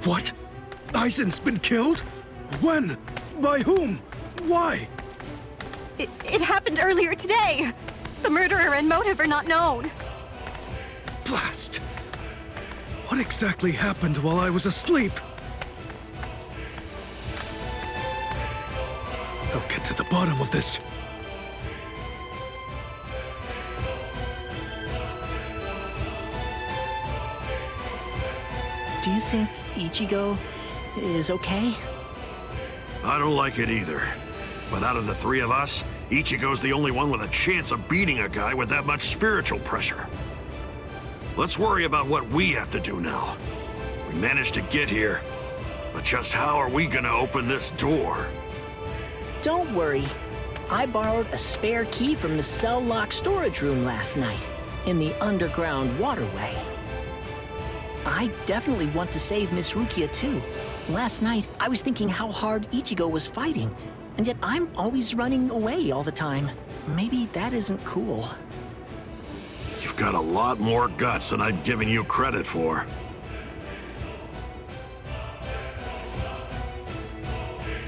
What? Aizen's been killed? When? By whom? Why? It happened earlier today. The murderer and motive are not known. Blast! What exactly happened while I was asleep? I'll get to the bottom of this. Do you think Ichigo is okay? I don't like it either. But out of the three of us, Ichigo's the only one with a chance of beating a guy with that much spiritual pressure. Let's worry about what we have to do now. We managed to get here, but just how are we gonna open this door? Don't worry. I borrowed a spare key from the cell lock storage room last night, in the underground waterway. I definitely want to save Miss Rukia too. Last night, I was thinking how hard Ichigo was fighting, and yet I'm always running away all the time. Maybe that isn't cool. You've got a lot more guts than I'd given you credit for.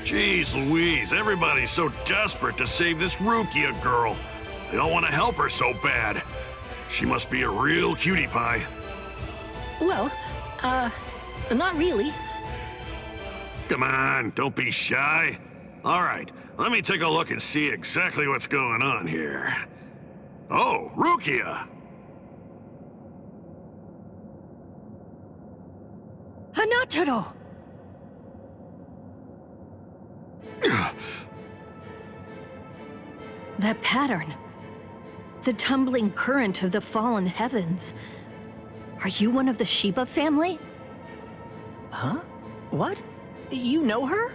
Jeez Louise, everybody's so desperate to save this Rukia girl. They all want to help her so bad. She must be a real cutie pie. Well, not really. Come on, don't be shy. All right, let me take a look and see exactly what's going on here. Oh, Rukia! Hanataro! That pattern. The tumbling current of the fallen heavens. Are you one of the Shiba family? Huh? What? You know her?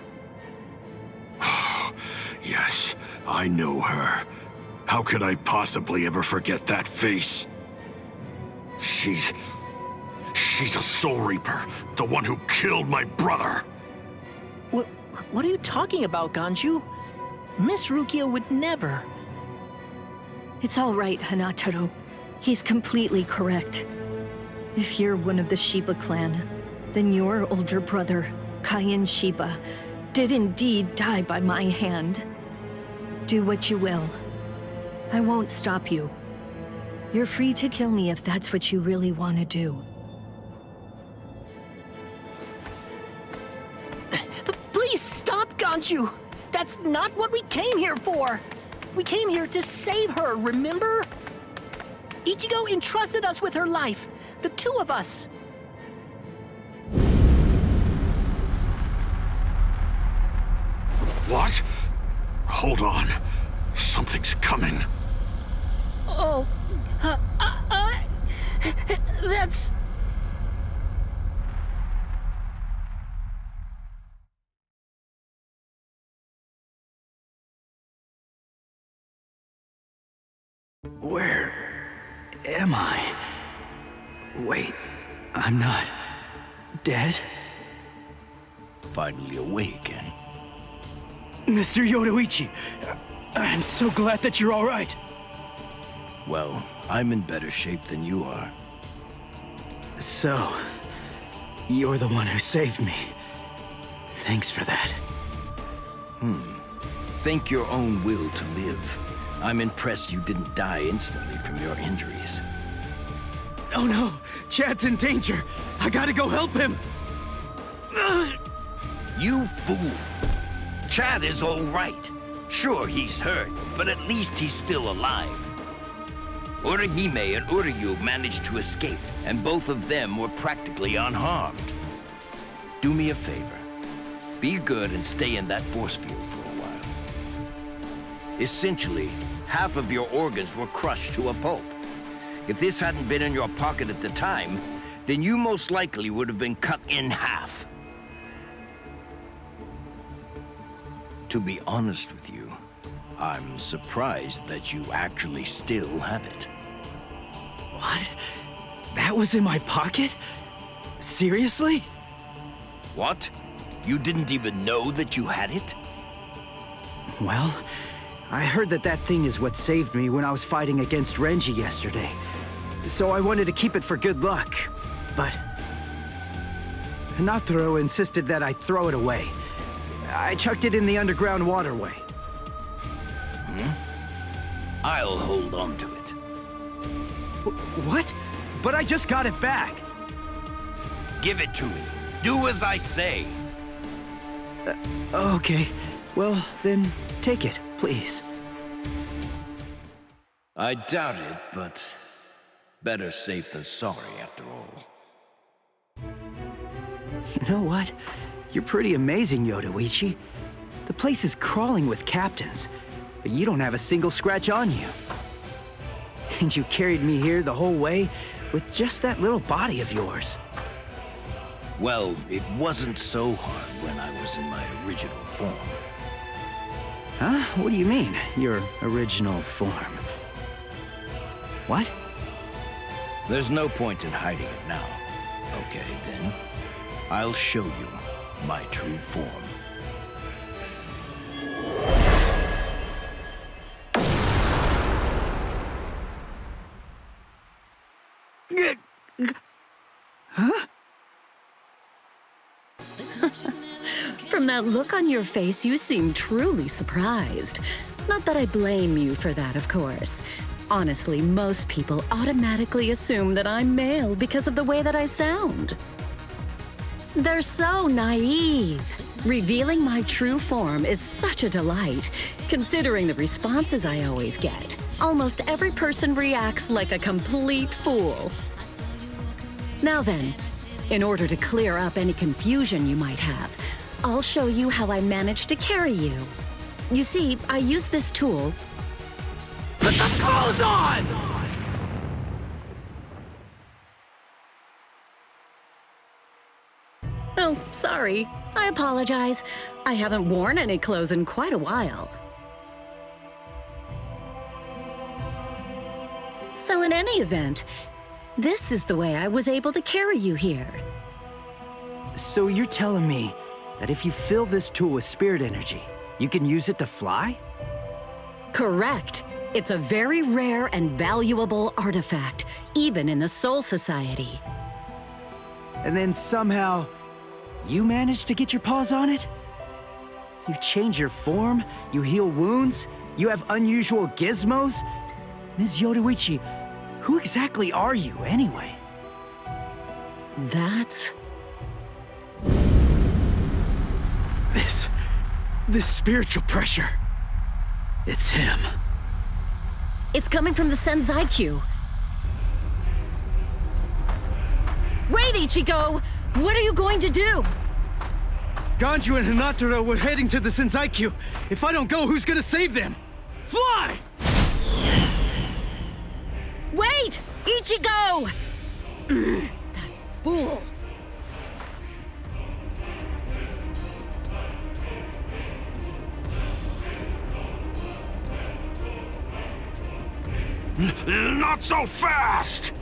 Yes, I know her. How could I possibly ever forget that face? She's a Soul Reaper, the one who killed my brother. What are you talking about, Ganju? Miss Rukia would never. It's all right, Hanataro. He's completely correct. If you're one of the Shiba clan, then your older brother, Kaien Shiba, did indeed die by my hand. Do what you will. I won't stop you. You're free to kill me if that's what you really want to do. Please stop, Ganju! That's not what we came here for! We came here to save her, remember? Ichigo entrusted us with her life, the two of us. What? Hold on. Something's coming. Oh, that's... Where am I? Wait, I'm not dead? Finally awake, eh? Mr. Yoruichi, I'm so glad that you're all right. Well, I'm in better shape than you are. So, you're the one who saved me. Thanks for that. Think your own will to live. I'm impressed you didn't die instantly from your injuries. Oh no, Chad's in danger. I gotta go help him. You fool! Chad is all right. Sure, he's hurt, but at least he's still alive. Orihime and Uryu managed to escape, and both of them were practically unharmed. Do me a favor. Be good and stay in that force field for a while. Essentially, half of your organs were crushed to a pulp. If this hadn't been in your pocket at the time, then you most likely would have been cut in half. To be honest with you, I'm surprised that you actually still have it. What? That was in my pocket? Seriously? What? You didn't even know that you had it? Well, I heard that that thing is what saved me when I was fighting against Renji yesterday. So I wanted to keep it for good luck, but... Hinataro insisted that I throw it away. I chucked it in the underground waterway. I'll hold on to it. What? But I just got it back. Give it to me. Do as I say. Okay. Well, then take it, please. I doubt it, but better safe than sorry after all. You know what? You're pretty amazing, Yodoichi. The place is crawling with captains, but you don't have a single scratch on you. And you carried me here the whole way with just that little body of yours. Well, it wasn't so hard when I was in my original form. Huh? What do you mean, your original form? What? There's no point in hiding it now. Okay, then. I'll show you my true form. Huh? From that look on your face, you seem truly surprised. Not that I blame you for that, of course. Honestly, most people automatically assume that I'm male because of the way that I sound. They're so naive. Revealing my true form is such a delight, considering the responses I always get. Almost every person reacts like a complete fool. Now then, in order to clear up any confusion you might have, I'll show you how I managed to carry you. You see, I use this tool. Put some clothes on! Oh, sorry. I apologize. I haven't worn any clothes in quite a while. So in any event, this is the way I was able to carry you here. So you're telling me that if you fill this tool with spirit energy, you can use it to fly? Correct. It's a very rare and valuable artifact, even in the Soul Society. And then somehow, you managed to get your paws on it? You change your form, you heal wounds, you have unusual gizmos? Ms. Yodoichi, who exactly are you, anyway? That's... This spiritual pressure. It's him. It's coming from the Senzaikyu. Wait, Ichigo! What are you going to do? Ganju and Hinataro were heading to the Senzaikyu. If I don't go, who's gonna save them? Fly! Wait! Ichigo! That fool. Not so fast!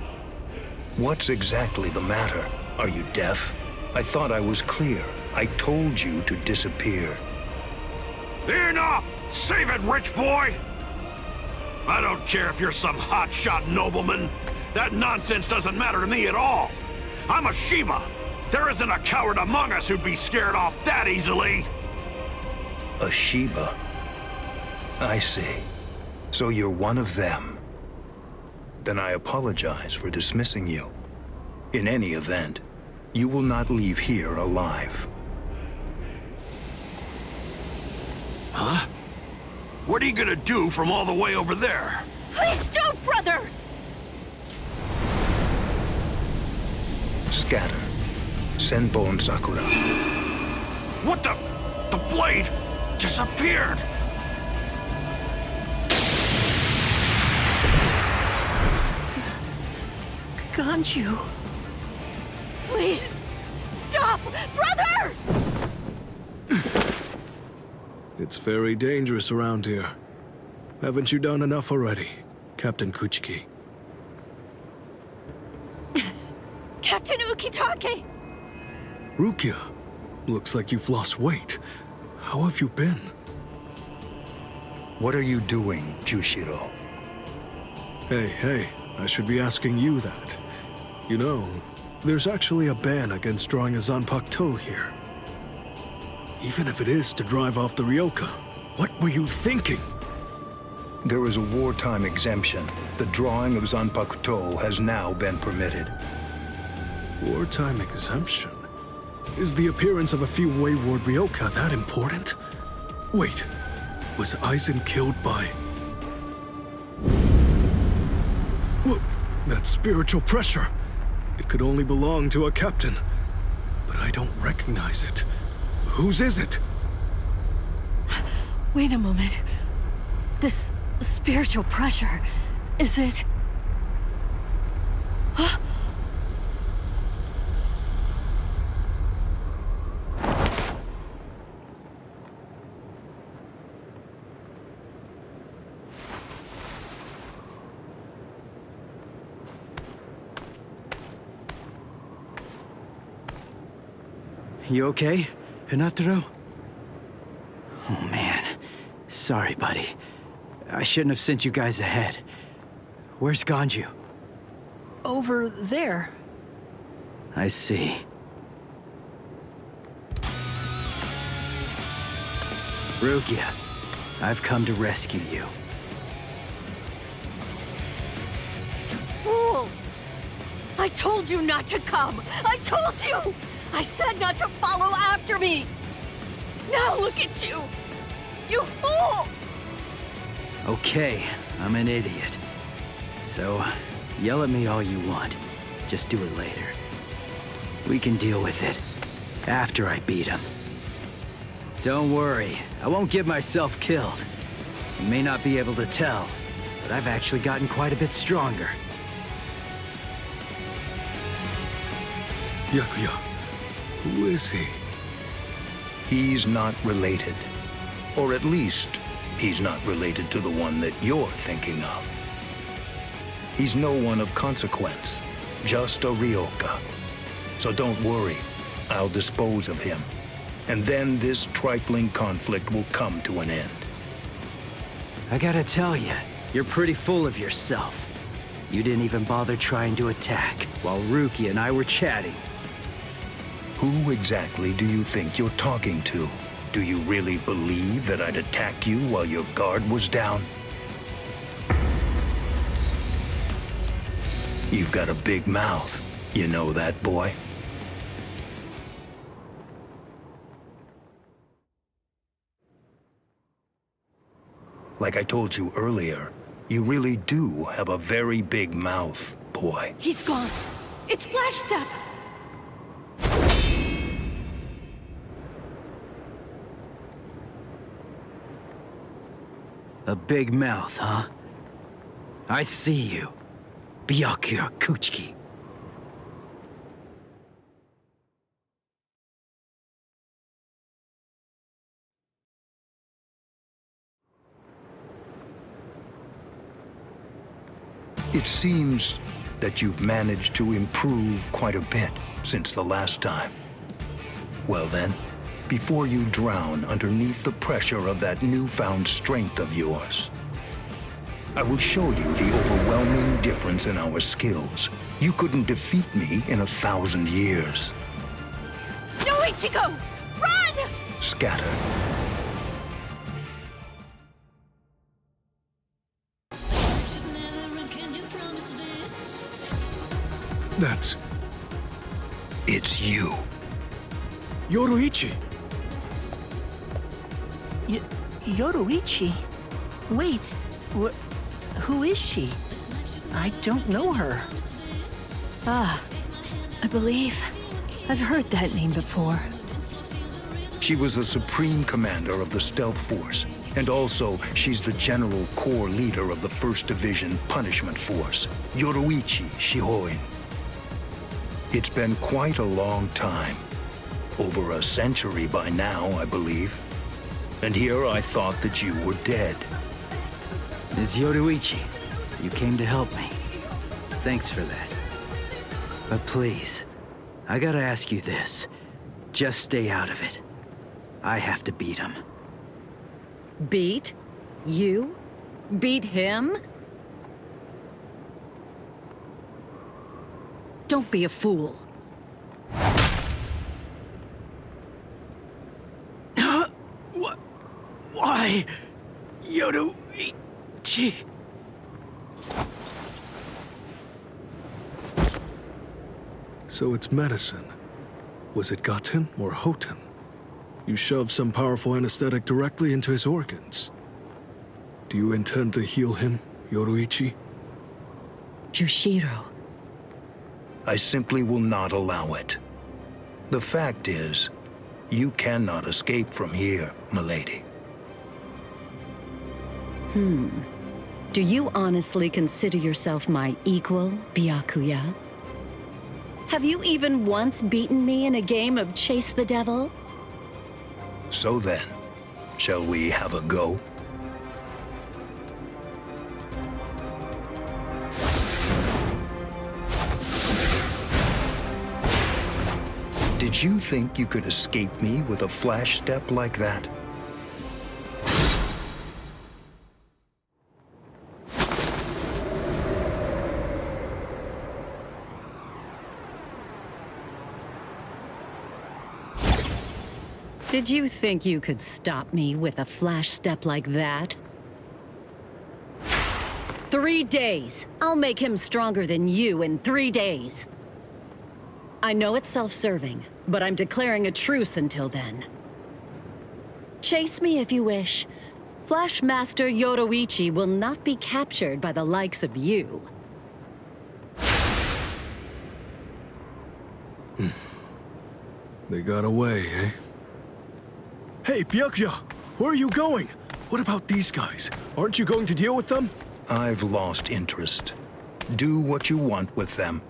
What's exactly the matter? Are you deaf? I thought I was clear. I told you to disappear. Enough! Save it, rich boy! I don't care if you're some hotshot nobleman. That nonsense doesn't matter to me at all. I'm a Shiba. There isn't a coward among us who'd be scared off that easily. A Shiba? I see. So you're one of them. Then I apologize for dismissing you. In any event, you will not leave here alive. Huh? What are you gonna do from all the way over there? Please don't, brother! Scatter. Senbon Sakura. What the? The blade disappeared! Ganju. Please, stop! Brother! It's very dangerous around here. Haven't you done enough already, Captain Kuchiki? Captain Ukitake! Rukia, looks like you've lost weight. How have you been? What are you doing, Hey, I should be asking you that. You know, There's actually a ban against drawing a Zanpakuto here. Even if it is to drive off the Ryoka, what were you thinking? There is a wartime exemption. The drawing of Zanpakuto has now been permitted. Wartime exemption? Is the appearance of a few wayward Ryoka that important? Wait, was Aizen killed by... What? That spiritual pressure. It could only belong to a captain. But I don't recognize it. Whose is it? Wait a moment. This spiritual pressure, is it... Huh? You okay, Hinataro? Oh man, sorry buddy. I shouldn't have sent you guys ahead. Where's Ganju? Over there. I see. Rukia, I've come to rescue you. Fool! I told you not to come! I told you! I said not to follow after me! Now look at you! You fool! Okay, I'm an idiot. So, yell at me all you want. Just do it later. We can deal with it after I beat him. Don't worry, I won't get myself killed. You may not be able to tell, but I've actually gotten quite a bit stronger. Yakuya, who is he? He's not related. Or at least, he's not related to the one that you're thinking of. He's no one of consequence, just a Ryoka. So don't worry, I'll dispose of him. And then this trifling conflict will come to an end. I gotta tell you, you're pretty full of yourself. You didn't even bother trying to attack, while Rukia and I were chatting. Who exactly do you think you're talking to? Do you really believe that I'd attack you while your guard was down? You've got a big mouth. You know that, boy? Like I told you earlier, you really do have a very big mouth, boy. He's gone. It's Flash Step! A big mouth, huh? I see you. Byakuya Kuchiki. It seems that you've managed to improve quite a bit since the last time. Well then, before you drown underneath the pressure of that newfound strength of yours, I will show you the overwhelming difference in our skills. You couldn't defeat me in 1,000 years. No, Ichigo! Run! Scatter. That's... It's you. Yoruichi! Yoruichi? Wait, who is she? I don't know her. Ah, I believe I've heard that name before. She was the supreme commander of the Stealth Force, and also she's the general corps leader of the 1st Division Punishment Force, Yoruichi Shihoin. It's been quite a long time. Over a century by now, I believe. And here I thought that you were dead. Ms. Yoruichi, you came to help me. Thanks for that. But please, I gotta ask you this. Just stay out of it. I have to beat him. Beat? You? Beat him? Don't be a fool. I... Yoruichi... So it's medicine. Was it Gaten or Hoten? You shoved some powerful anesthetic directly into his organs. Do you intend to heal him, Yoruichi? Yushiro. I simply will not allow it. The fact is, you cannot escape from here, milady. Do you honestly consider yourself my equal, Byakuya? Have you even once beaten me in a game of Chase the Devil? So then, shall we have a go? Did you think you could escape me with a flash step like that? Did you think you could stop me with a flash step like that? 3 days. I'll make him stronger than you in 3 days. I know it's self-serving, but I'm declaring a truce until then. Chase me if you wish. Flash Master Yoruichi will not be captured by the likes of you. They got away, eh? Hey, Byakuya! Where are you going? What about these guys? Aren't you going to deal with them? I've lost interest. Do what you want with them.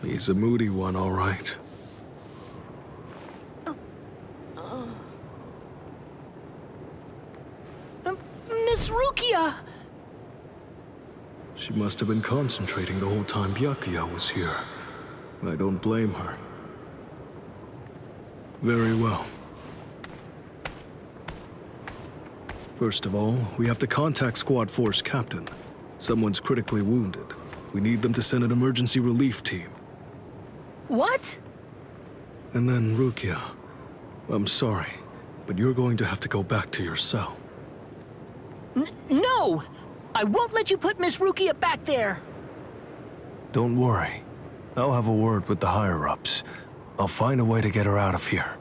He's a moody one, all right. Miss Rukia! She must have been concentrating the whole time Byakuya was here. I don't blame her. Very well. First of all, we have to contact Squad Force Captain. Someone's critically wounded. We need them to send an emergency relief team. What? And then, Rukia, I'm sorry, but you're going to have to go back to your cell. No! I won't let you put Miss Rukia back there! Don't worry. I'll have a word with the higher-ups. I'll find a way to get her out of here.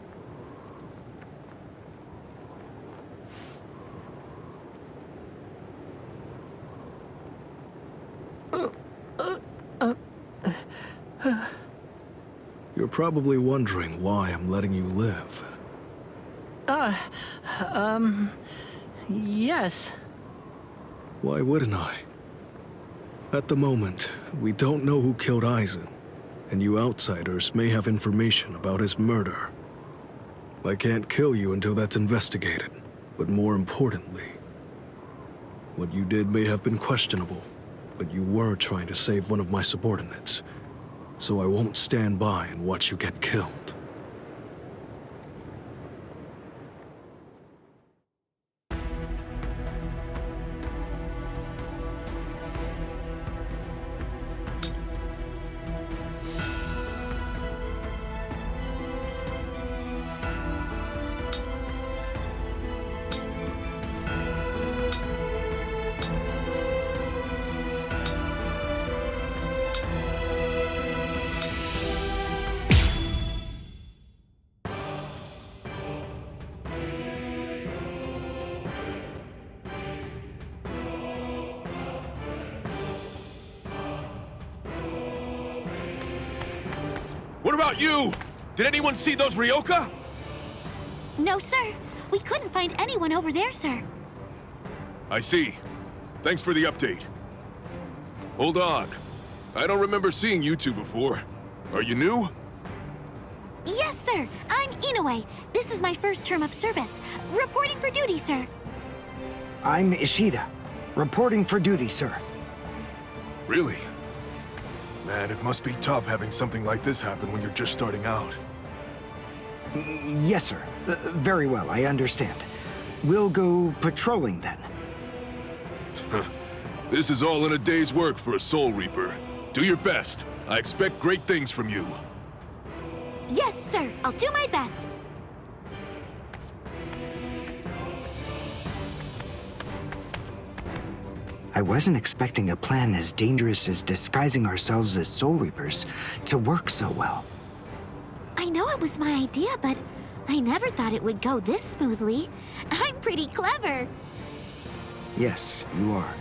You're probably wondering why I'm letting you live. Yes. Why wouldn't I? At the moment, we don't know who killed Aizen, and you outsiders may have information about his murder. I can't kill you until that's investigated, but more importantly, what you did may have been questionable, but you were trying to save one of my subordinates, so I won't stand by and watch you get killed. What about you? Did anyone see those Ryoka? No, sir. We couldn't find anyone over there, sir. I see. Thanks for the update. Hold on. I don't remember seeing you two before. Are you new? Yes, sir. I'm Inoue. This is my first term of service. Reporting for duty, sir. I'm Ishida, reporting for duty, sir. Really? Man, it must be tough having something like this happen when you're just starting out. Yes, sir. Very well, I understand. We'll go patrolling then. This is all in a day's work for a Soul Reaper. Do your best. I expect great things from you. Yes, sir. I'll do my best. I wasn't expecting a plan as dangerous as disguising ourselves as Soul Reapers to work so well. I know it was my idea, but I never thought it would go this smoothly. I'm pretty clever. Yes, you are.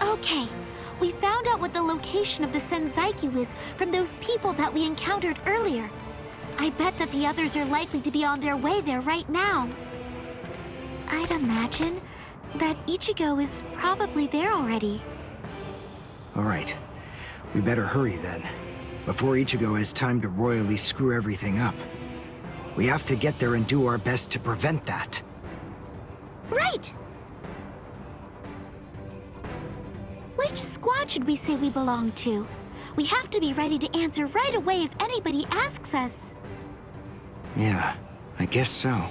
Okay, we found out what the location of the Senzaikyu is from those people that we encountered earlier. I bet that the others are likely to be on their way there right now. I'd imagine that Ichigo is probably there already. All right. We better hurry then, before Ichigo has time to royally screw everything up. We have to get there and do our best to prevent that. Right! Which squad should we say we belong to? We have to be ready to answer right away if anybody asks us. Yeah, I guess so.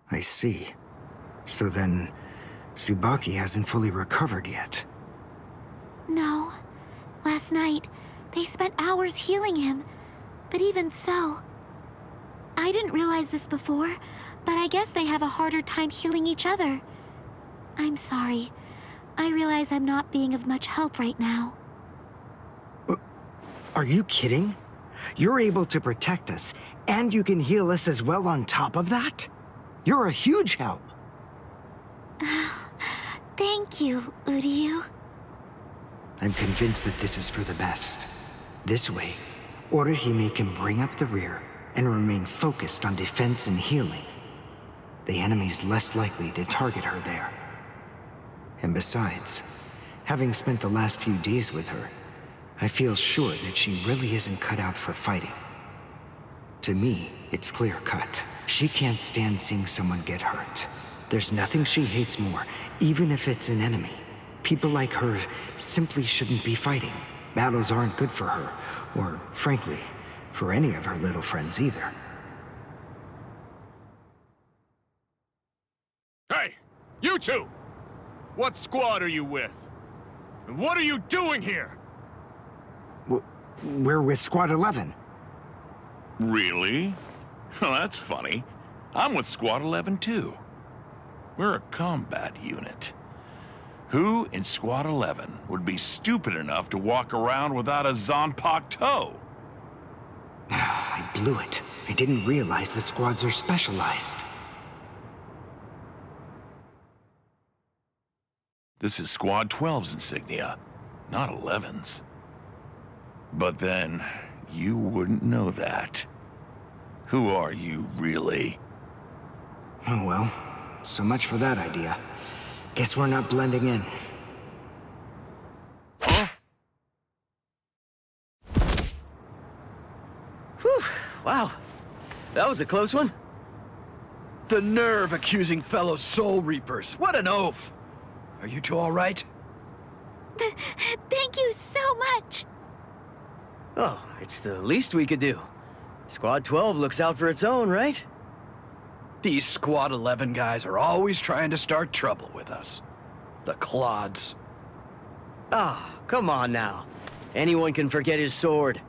I see. So then, Tsubaki hasn't fully recovered yet. No. Last night, they spent hours healing him. But even so... I didn't realize this before, but I guess they have a harder time healing each other. I'm sorry. I realize I'm not being of much help right now. Are you kidding? You're able to protect us, and you can heal us as well on top of that? You're a huge help. Thank you, Uryu. I'm convinced that this is for the best. This way, Orihime can bring up the rear and remain focused on defense and healing. The enemy's less likely to target her there. And besides, having spent the last few days with her, I feel sure that she really isn't cut out for fighting. To me, it's clear-cut. She can't stand seeing someone get hurt. There's nothing she hates more, even if it's an enemy. People like her simply shouldn't be fighting. Battles aren't good for her, or, frankly, for any of her little friends either. Hey, you two! What squad are you with? And what are you doing here? We're with Squad 11. Really? Well, that's funny. I'm with Squad 11 too. We're a combat unit. Who in Squad 11 would be stupid enough to walk around without a Zanpakuto toe? I blew it. I didn't realize the squads are specialized. This is Squad 12's insignia, not 11's. But then, you wouldn't know that. Who are you, really? Oh well, so much for that idea. Guess we're not blending in. Huh? Whew, wow. That was a close one. The nerve accusing fellow Soul Reapers. What an oaf! Are you two all right? Thank you so much! Oh, it's the least we could do. Squad 12 looks out for its own, right? These Squad 11 guys are always trying to start trouble with us. The clods. Ah, come on now. Anyone can forget his sword.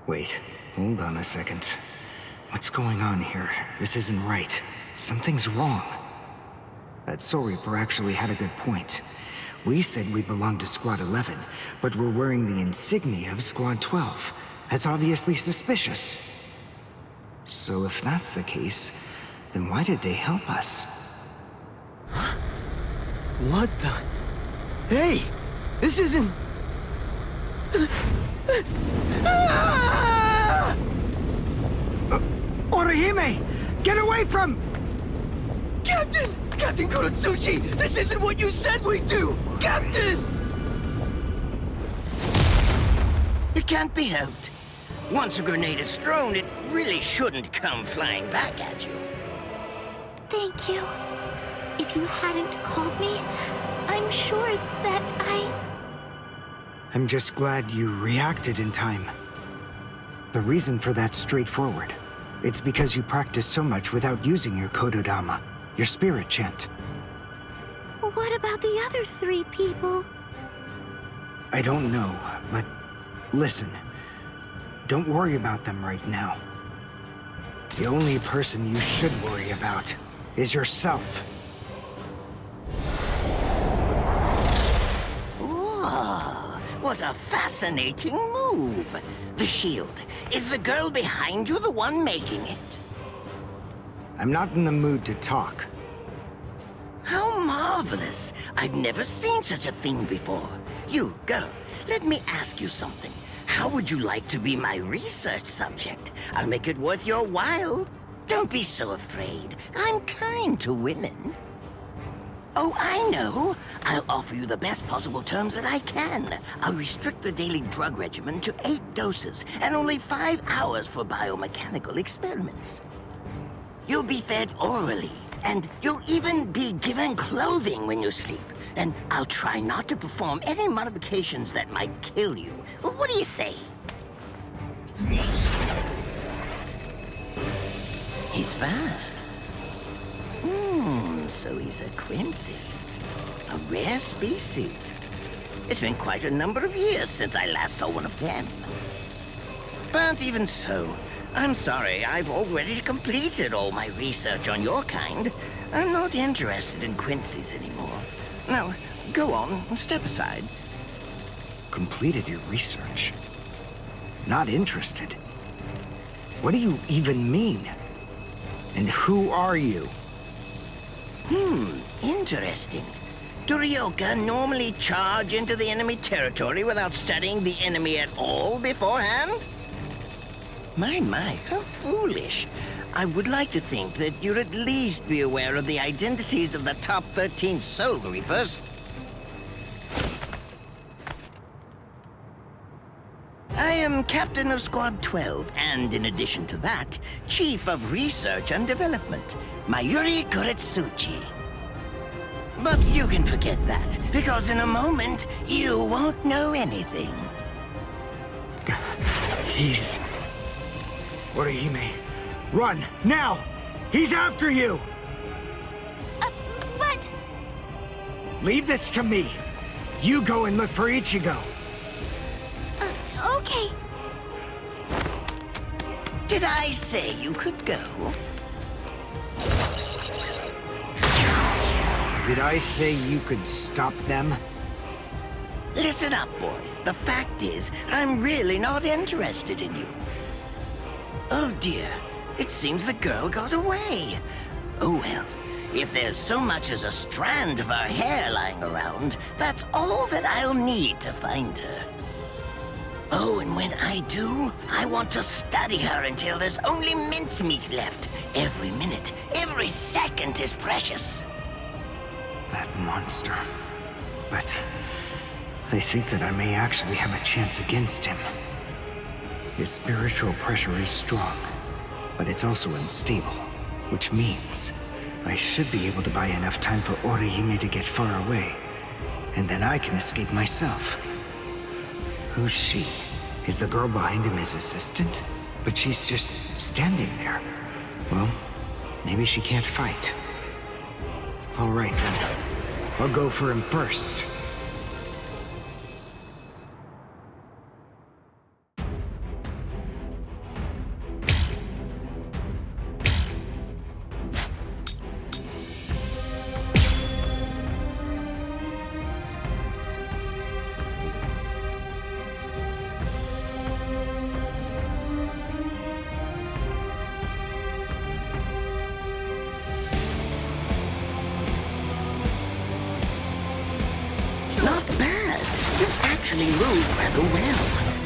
Wait, hold on a second. What's going on here? This isn't right. Something's wrong. That Soul Reaper actually had a good point. We said we belonged to Squad 11, but we're wearing the insignia of Squad 12. That's obviously suspicious. So if that's the case, then why did they help us? What the? Hey! This isn't... Orihime! Get away from... Captain! Captain Kurotsuchi! This isn't what you said we'd do! Captain! It can't be helped. Once a grenade is thrown, it really shouldn't come flying back at you. Thank you. If you hadn't called me, I'm sure that I'm just glad you reacted in time. The reason for that's straightforward. It's because you practice so much without using your Kododama, your spirit chant. What about the other 3 people? I don't know, but listen. Don't worry about them right now. The only person you should worry about is yourself. Whoa, what a fascinating move. The shield. Is the girl behind you the one making it? I'm not in the mood to talk. How marvelous. I've never seen such a thing before. You, girl, let me ask you something. How would you like to be my research subject? I'll make it worth your while. Don't be so afraid. I'm kind to women. Oh, I know. I'll offer you the best possible terms that I can. I'll restrict the daily drug regimen to 8 doses and only 5 hours for biomechanical experiments. You'll be fed orally, and you'll even be given clothing when you sleep. And I'll try not to perform any modifications that might kill you. What do you say? He's fast. So he's a Quincy. A rare species. It's been quite a number of years since I last saw one of them. But even so, I'm sorry, I've already completed all my research on your kind. I'm not interested in Quincy's anymore. Now, go on, step aside. Completed your research? Not interested? What do you even mean? And who are you? Interesting. Do Ryoka normally charge into the enemy territory without studying the enemy at all beforehand? My, how foolish. I would like to think that you'd at least be aware of the identities of the top 13 Soul Reapers. I am Captain of Squad 12, and in addition to that, Chief of Research and Development, Mayuri Kuretsuchi. But you can forget that, because in a moment, you won't know anything. He's... Orihime, run, now! He's after you! But... Leave this to me. You go and look for Ichigo. Okay. Did I say you could go? Did I say you could stop them? Listen up, boy. The fact is, I'm really not interested in you. Oh dear, it seems the girl got away. Oh well, if there's so much as a strand of her hair lying around, that's all that I'll need to find her. Oh, and when I do, I want to study her until there's only mincemeat left. Every minute, every second is precious. That monster. But I think that I may actually have a chance against him. His spiritual pressure is strong, but it's also unstable, which means I should be able to buy enough time for Orihime to get far away, and then I can escape myself. Who's she? Is the girl behind him his assistant? But she's just standing there. Well, maybe she can't fight. All right then. I'll go for him first. Moved rather well.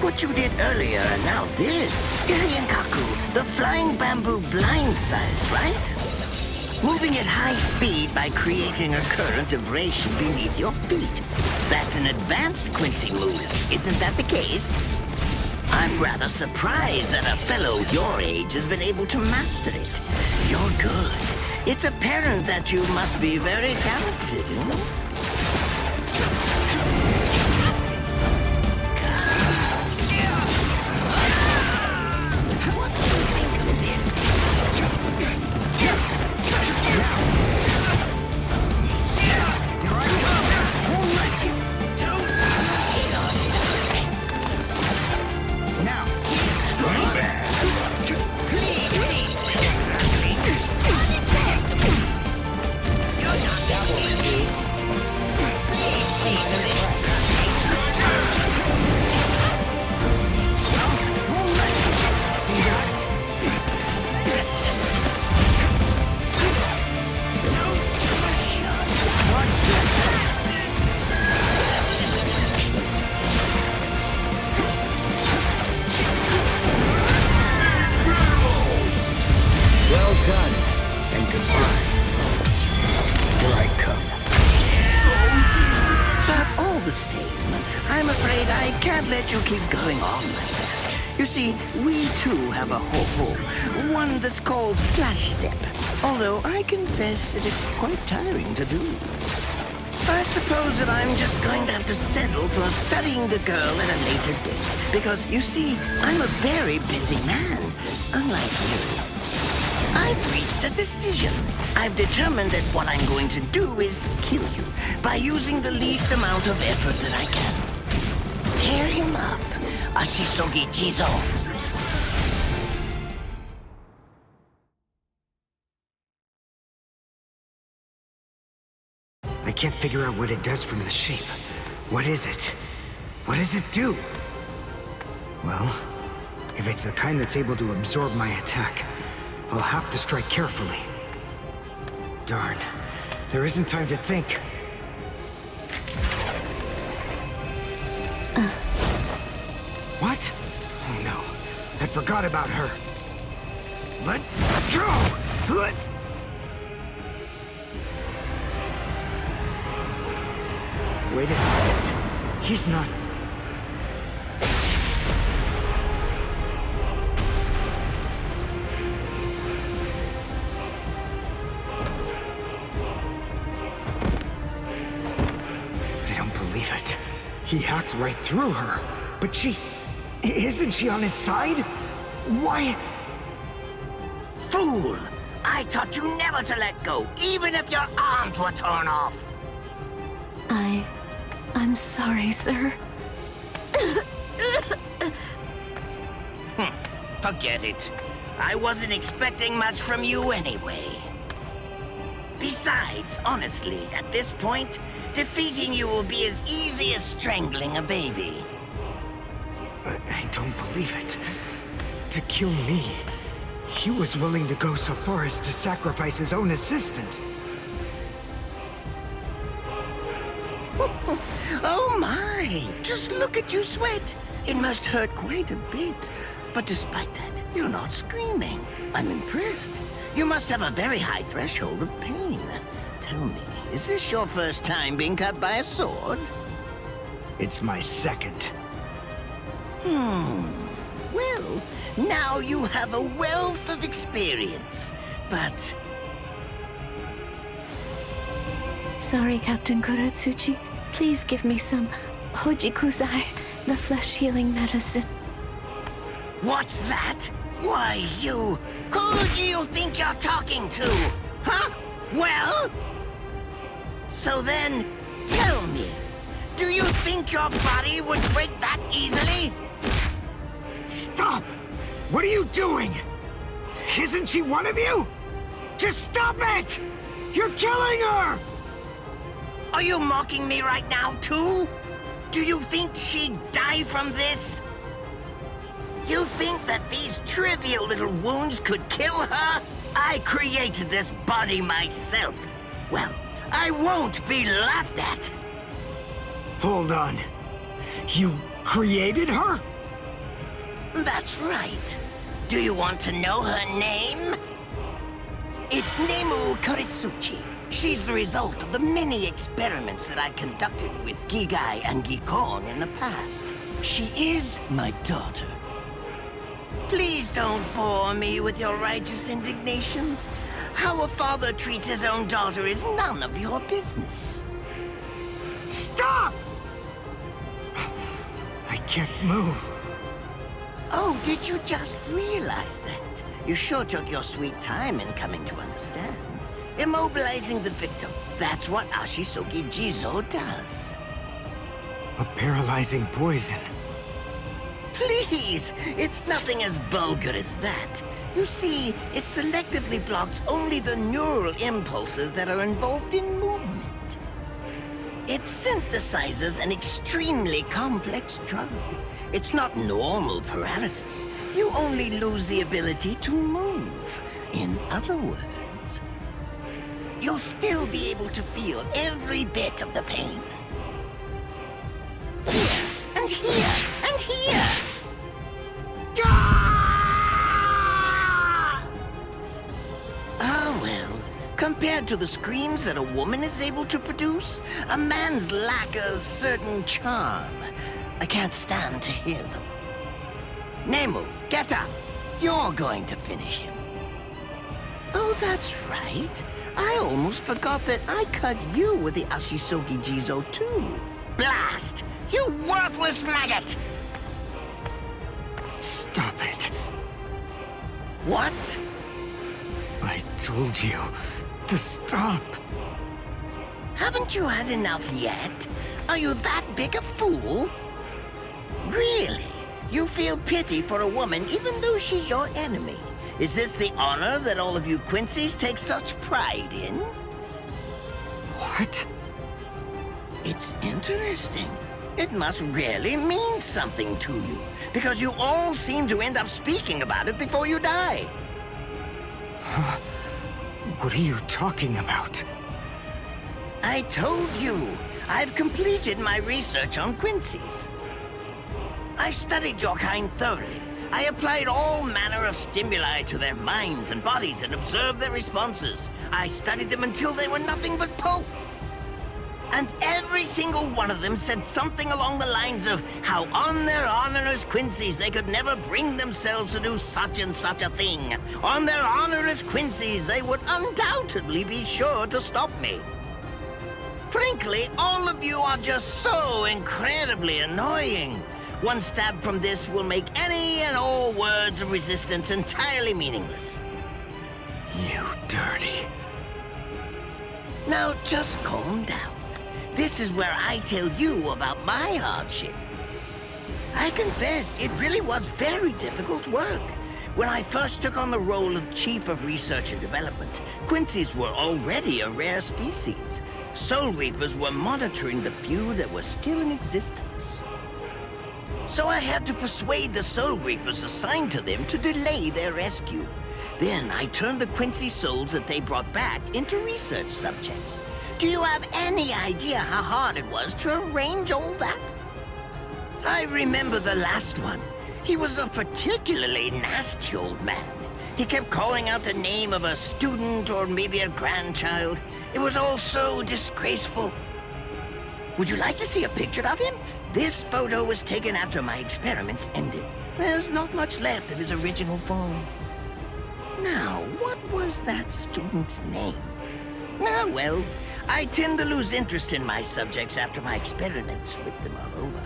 What you did earlier and now this. Iryankaku, the flying bamboo blindside, right? Moving at high speed by creating a current of ration beneath your feet. That's an advanced Quincy move, isn't that the case? I'm rather surprised that a fellow your age has been able to master it. You're good. It's apparent that you must be very talented, done, and goodbye. Here I come. But all the same, I'm afraid I can't let you keep going on like that. You see, we too have a ho-ho, one that's called Flash Step. Although I confess that it's quite tiring to do. I suppose that I'm just going to have to settle for studying the girl at a later date. Because, you see, I'm a very busy man, unlike you. I've reached a decision. I've determined that what I'm going to do is kill you by using the least amount of effort that I can. Tear him up, Ashisogi Jizo. I can't figure out what it does from the shape. What is it? What does it do? Well, if it's the kind that's able to absorb my attack, I'll have to strike carefully. Darn, there isn't time to think. What? Oh no, I forgot about her. Let go! Let... Wait a second. He's not... I don't believe it. He hacked right through her. But she... Isn't she on his side? Why... Fool! I taught you never to let go, even if your arms were torn off. I'm sorry, sir. Forget it. I wasn't expecting much from you anyway. Besides, honestly, at this point, defeating you will be as easy as strangling a baby. I don't believe it. To kill me, he was willing to go so far as to sacrifice his own assistant. Oh my! Just look at you sweat! It must hurt quite a bit. But despite that, you're not screaming. I'm impressed. You must have a very high threshold of pain. Tell me, is this your first time being cut by a sword? It's my second. Well, now you have a wealth of experience. But... Sorry, Captain Kuratsuchi. Please give me some Hojikuzai, the flesh-healing medicine. What's that? Why, you... Who do you think you're talking to? Huh? Well? So then, tell me, do you think your body would break that easily? Stop! What are you doing? Isn't she one of you? Just stop it! You're killing her! Are you mocking me right now, too? Do you think she'd die from this? You think that these trivial little wounds could kill her? I created this body myself. Well, I won't be laughed at. Hold on. You created her? That's right. Do you want to know her name? It's Nemu Kuritsuchi. She's the result of the many experiments that I conducted with Gigai and Gikon in the past. She is my daughter. Please don't bore me with your righteous indignation. How a father treats his own daughter is none of your business. Stop! I can't move. Oh, did you just realize that? You sure took your sweet time in coming to understand. Immobilizing the victim. That's what Ashisogi Jizo does. A paralyzing poison. Please! It's nothing as vulgar as that. You see, it selectively blocks only the neural impulses that are involved in movement. It synthesizes an extremely complex drug. It's not normal paralysis. You only lose the ability to move. In other words, you'll still be able to feel every bit of the pain. Here, and here, and here! Ah! Compared to the screams that a woman is able to produce, a man's lack a certain charm. I can't stand to hear them. Nemu, get up. You're going to finish him. Oh, that's right. I almost forgot that I cut you with the Ashisogi Jizo too. Blast! You worthless maggot! Stop it. What? I told you to stop. Haven't you had enough yet? Are you that big a fool? Really? You feel pity for a woman even though she's your enemy? Is this the honor that all of you Quincy's take such pride in? What? It's interesting. It must really mean something to you, because you all seem to end up speaking about it before you die. What are you talking about? I told you, I've completed my research on Quincy's. I studied your kind thoroughly. I applied all manner of stimuli to their minds and bodies and observed their responses. I studied them until they were nothing but pulp. And every single one of them said something along the lines of how on their honor as Quincy's they could never bring themselves to do such and such a thing. On their honor as Quincy's they would undoubtedly be sure to stop me. Frankly, all of you are just so incredibly annoying. One stab from this will make any and all words of resistance entirely meaningless. You dirty. Now just calm down. This is where I tell you about my hardship. I confess, it really was very difficult work. When I first took on the role of Chief of Research and Development, Quincy's were already a rare species. Soul Reapers were monitoring the few that were still in existence. So I had to persuade the Soul Reapers assigned to them to delay their rescue. Then I turned the Quincy souls that they brought back into research subjects. Do you have any idea how hard it was to arrange all that? I remember the last one. He was a particularly nasty old man. He kept calling out the name of a student or maybe a grandchild. It was all so disgraceful. Would you like to see a picture of him? This photo was taken after my experiments ended. There's not much left of his original form. Now, what was that student's name? Ah, well, I tend to lose interest in my subjects after my experiments with them are over.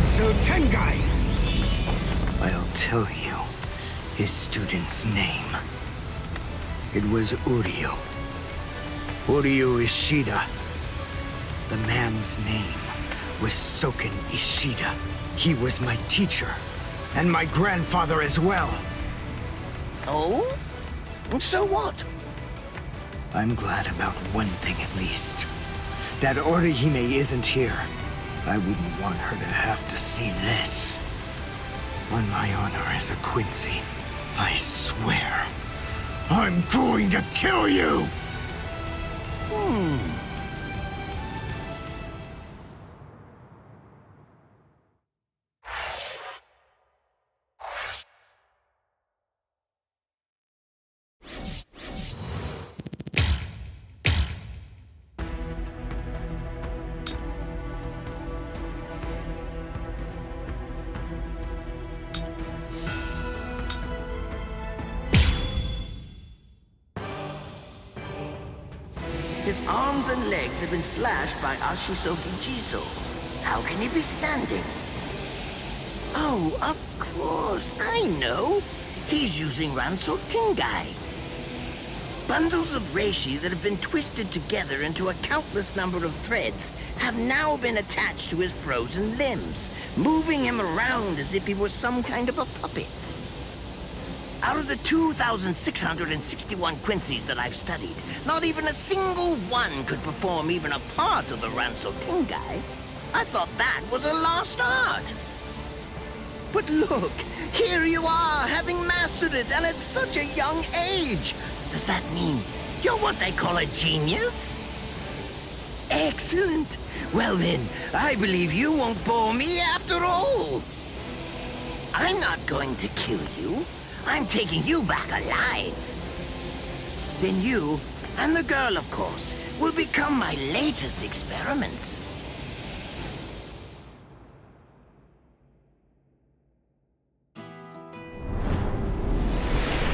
So Tengai! I'll tell you his student's name. It was Uryu. Uryu Ishida. The man's name was Soken Ishida. He was my teacher, and my grandfather as well. Oh? So what? I'm glad about one thing at least. That Orihime isn't here. I wouldn't want her to have to see this. On my honor as a Quincy, I swear, I'm going to kill you! His arms and legs have been slashed by Ashisogi Jizo. How can he be standing? Oh, of course, I know. He's using Ranso Tingai. Bundles of reishi that have been twisted together into a countless number of threads have now been attached to his frozen limbs, moving him around as if he was some kind of a puppet. Out of the 2,661 Quincy's that I've studied, not even a single one could perform even a part of the Ranso Tingai. I thought that was a lost art. But look, here you are, having mastered it, and at such a young age. Does that mean you're what they call a genius? Excellent. Well then, I believe you won't bore me after all. I'm not going to kill you. I'm taking you back alive. Then you, and the girl of course, will become my latest experiments.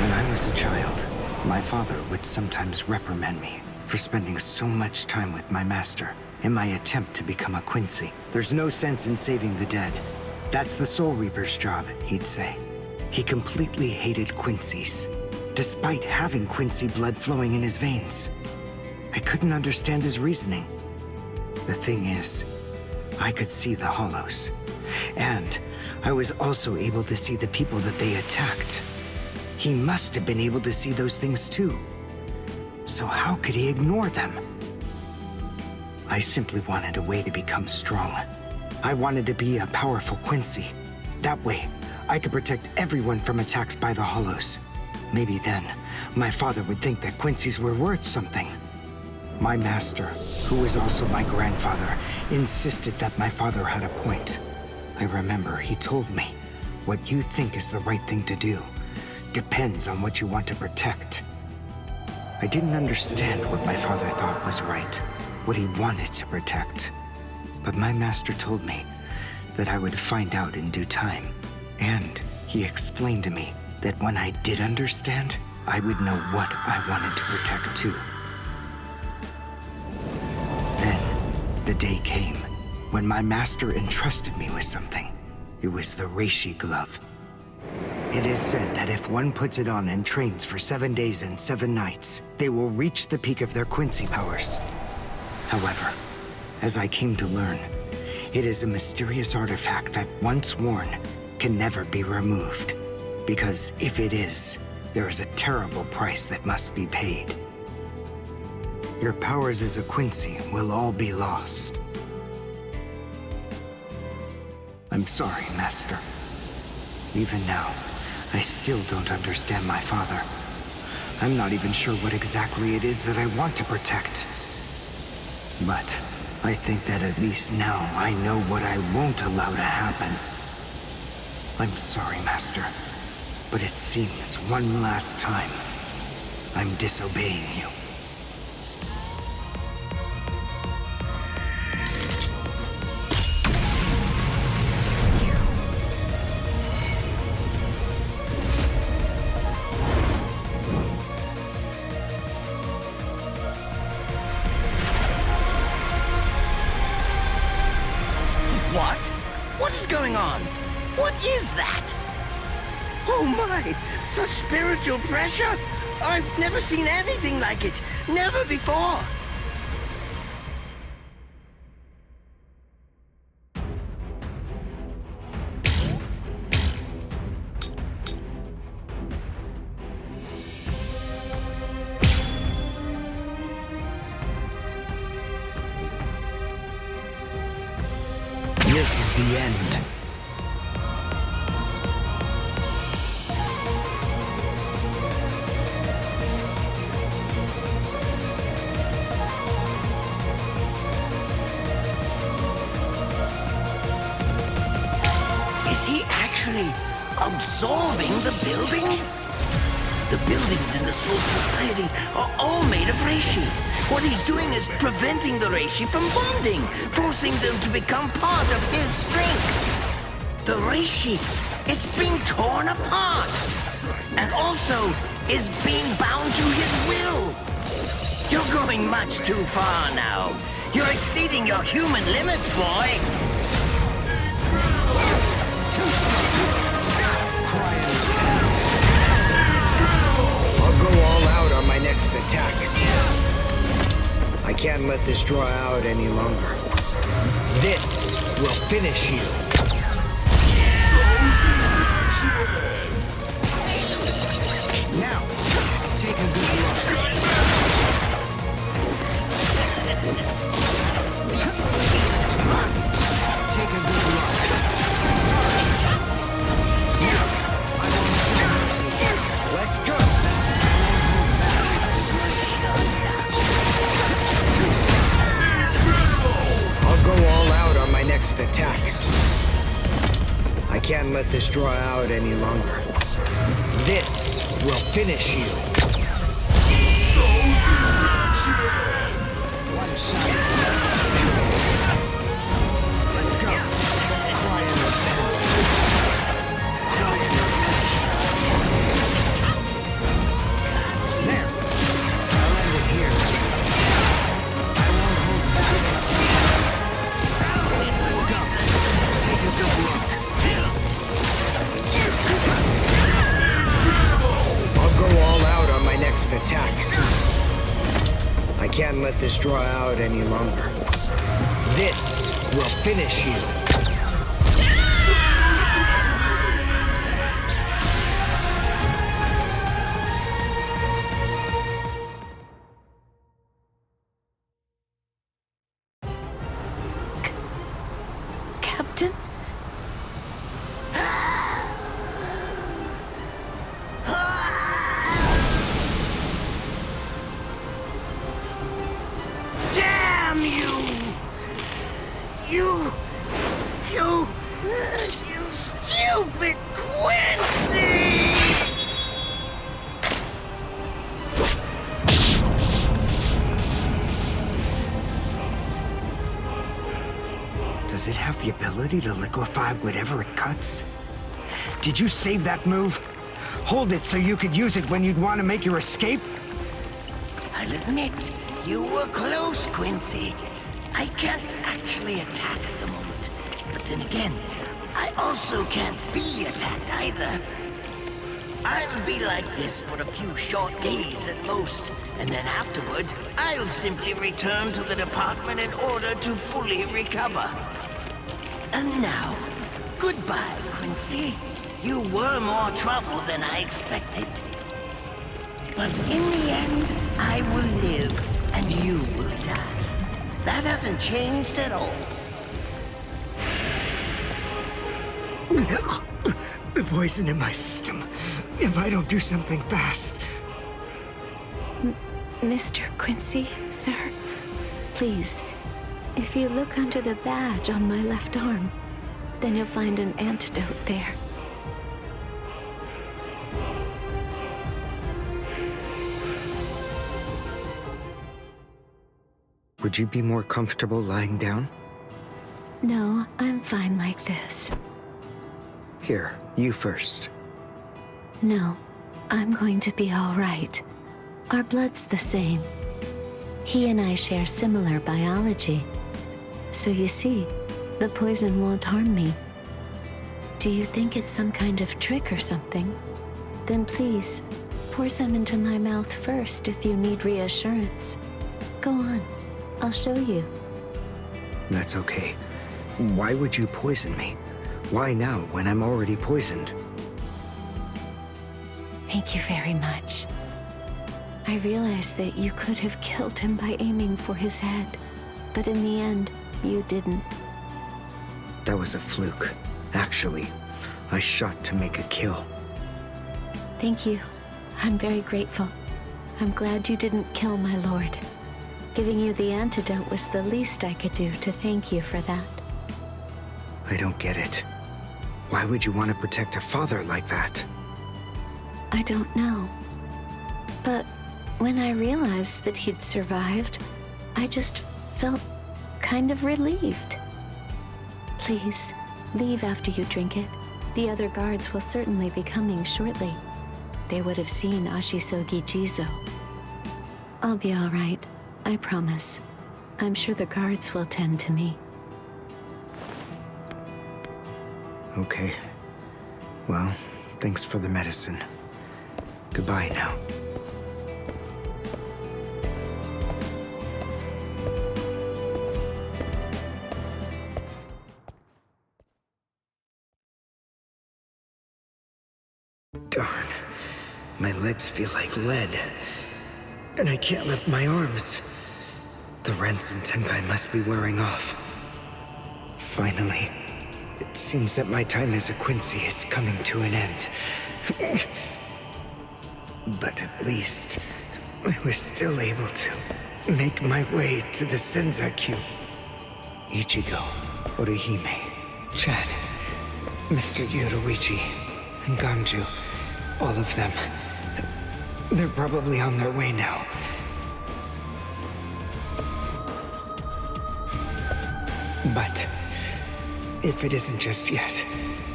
When I was a child, my father would sometimes reprimand me for spending so much time with my master in my attempt to become a Quincy. There's no sense in saving the dead. That's the Soul Reaper's job, he'd say. He completely hated Quincy's, despite having Quincy blood flowing in his veins. I couldn't understand his reasoning. The thing is, I could see the hollows, and I was also able to see the people that they attacked. He must have been able to see those things too. So how could he ignore them? I simply wanted a way to become strong. I wanted to be a powerful Quincy. That way, I could protect everyone from attacks by the hollows. Maybe then, my father would think that Quincy's were worth something. My master, who was also my grandfather, insisted that my father had a point. I remember he told me, what you think is the right thing to do depends on what you want to protect. I didn't understand what my father thought was right, what he wanted to protect. But my master told me that I would find out in due time. And he explained to me that when I did understand, I would know what I wanted to protect too. Then, the day came when my master entrusted me with something. It was the Reishi glove. It is said that if one puts it on and trains for 7 days and 7 nights, they will reach the peak of their Quincy powers. However, as I came to learn, it is a mysterious artifact that, once worn, can never be removed. Because if it is, there is a terrible price that must be paid. Your powers as a Quincy will all be lost. I'm sorry, Master. Even now, I still don't understand my father. I'm not even sure what exactly it is that I want to protect. But I think that at least now I know what I won't allow to happen. I'm sorry, Master, but it seems one last time I'm disobeying you. What? What is going on? What is that? Oh my! Such spiritual pressure! I've never seen anything like it! Never before! This is the end. Is he actually absorbing the buildings? The buildings in the Soul Society are all made of Reishi. What he's doing is preventing the Reishi from bonding, forcing them to become part of his strength. The Reishi, it's being torn apart, and also is being bound to his will. You're going much too far now. You're exceeding your human limits, boy. I'll go all out on my next attack. I can't let this draw out any longer. This will finish you. Now, take a good look. Take a good look. Sorry. Now, I won't show mercy. Let's go. next attack. I can't let this draw out any longer. This will finish you. One shot. Let's go. Cry and repent. Cry and repent. There. I'll end it here. I won't hold back. Let's go. Take a good look. I'll go all out on my next attack. I can't let this draw out any longer. This will finish you. Captain? Damn you! You stupid Quincy! Does it have the ability to liquefy whatever it cuts? Did you save that move? Hold it so you could use it when you'd want to make your escape? I'll admit, you were close, Quincy. I can't actually attack at the moment, but then again, I also can't be attacked either. I'll be like this for a few short days at most, and then afterward, I'll simply return to the department in order to fully recover. And now, goodbye, Quincy. You were more trouble than I expected. But in the end, I will live, and you will die. That hasn't changed at all. The poison in my system. If I don't do something fast. Mr. Quincy, sir, please, if you look under the badge on my left arm, then you'll find an antidote there. Would you be more comfortable lying down? No, I'm fine like this. Here, you first. No, I'm going to be all right. Our blood's the same. He and I share similar biology. So you see, the poison won't harm me. Do you think it's some kind of trick or something? Then please, pour some into my mouth first if you need reassurance. Go on, I'll show you. That's okay. Why would you poison me? Why now, when I'm already poisoned? Thank you very much. I realized that you could have killed him by aiming for his head, but in the end, you didn't. That was a fluke. Actually, I shot to make a kill. Thank you. I'm very grateful. I'm glad you didn't kill my lord. Giving you the antidote was the least I could do to thank you for that. I don't get it. Why would you want to protect a father like that? I don't know. But when I realized that he'd survived, I just felt kind of relieved. Please, leave after you drink it. The other guards will certainly be coming shortly. They would have seen Ashisogi Jizo. I'll be all right, I promise. I'm sure the guards will tend to me. Okay. Well, thanks for the medicine. Goodbye now. Darn. My legs feel like lead. And I can't lift my arms. The Rensen Tenkai must be wearing off. Finally. It seems that my time as a Quincy is coming to an end. But at least, I was still able to make my way to the Senzai Cube. Ichigo, Orihime, Chad, Mr. Yoruichi, and Ganju, all of them. They're probably on their way now. But if it isn't just yet,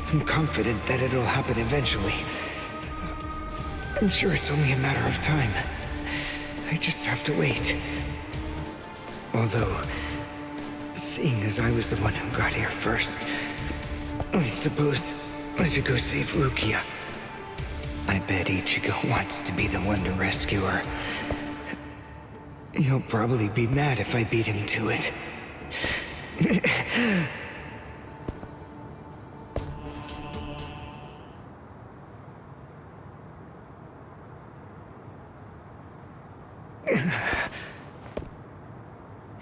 I'm confident that it'll happen eventually. I'm sure it's only a matter of time. I just have to wait. Although, seeing as I was the one who got here first, I suppose I should go save Rukia. I bet Ichigo wants to be the one to rescue her. He'll probably be mad if I beat him to it.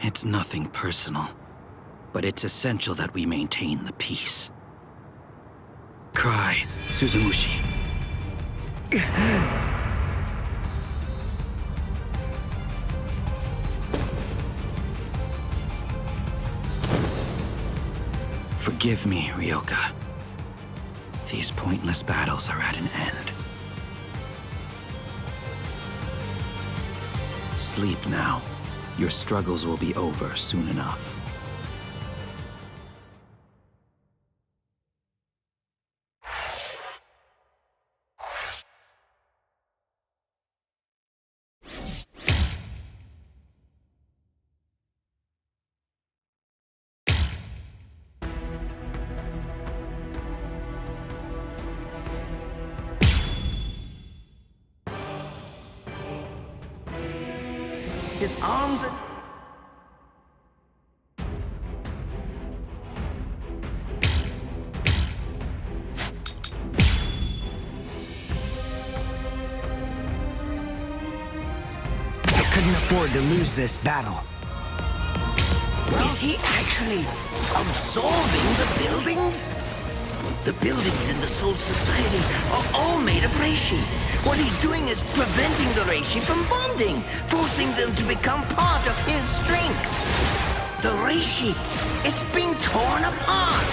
It's nothing personal, but it's essential that we maintain the peace. Cry, Suzumushi. Forgive me, Ryoka. These pointless battles are at an end. Sleep now. Your struggles will be over soon enough. His arms are... I couldn't afford to lose this battle. Is he actually absorbing the buildings? The buildings in the Soul Society are all made of reishi. What he's doing is preventing the reishi from bonding, forcing them to become part of his strength. The reishi, it's being torn apart,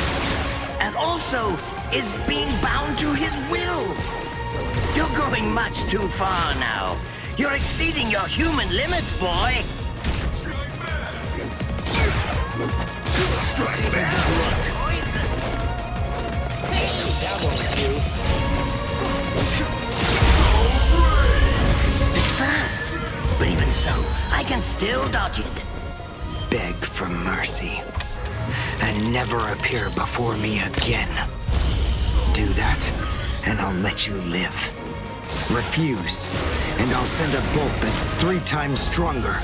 and also is being bound to his will. You're going much too far now. You're exceeding your human limits, boy. Strike back. That won't do. It's fast, but even so, I can still dodge it. Beg for mercy, and never appear before me again. Do that, and I'll let you live. Refuse, and I'll send a bolt that's 3 times stronger.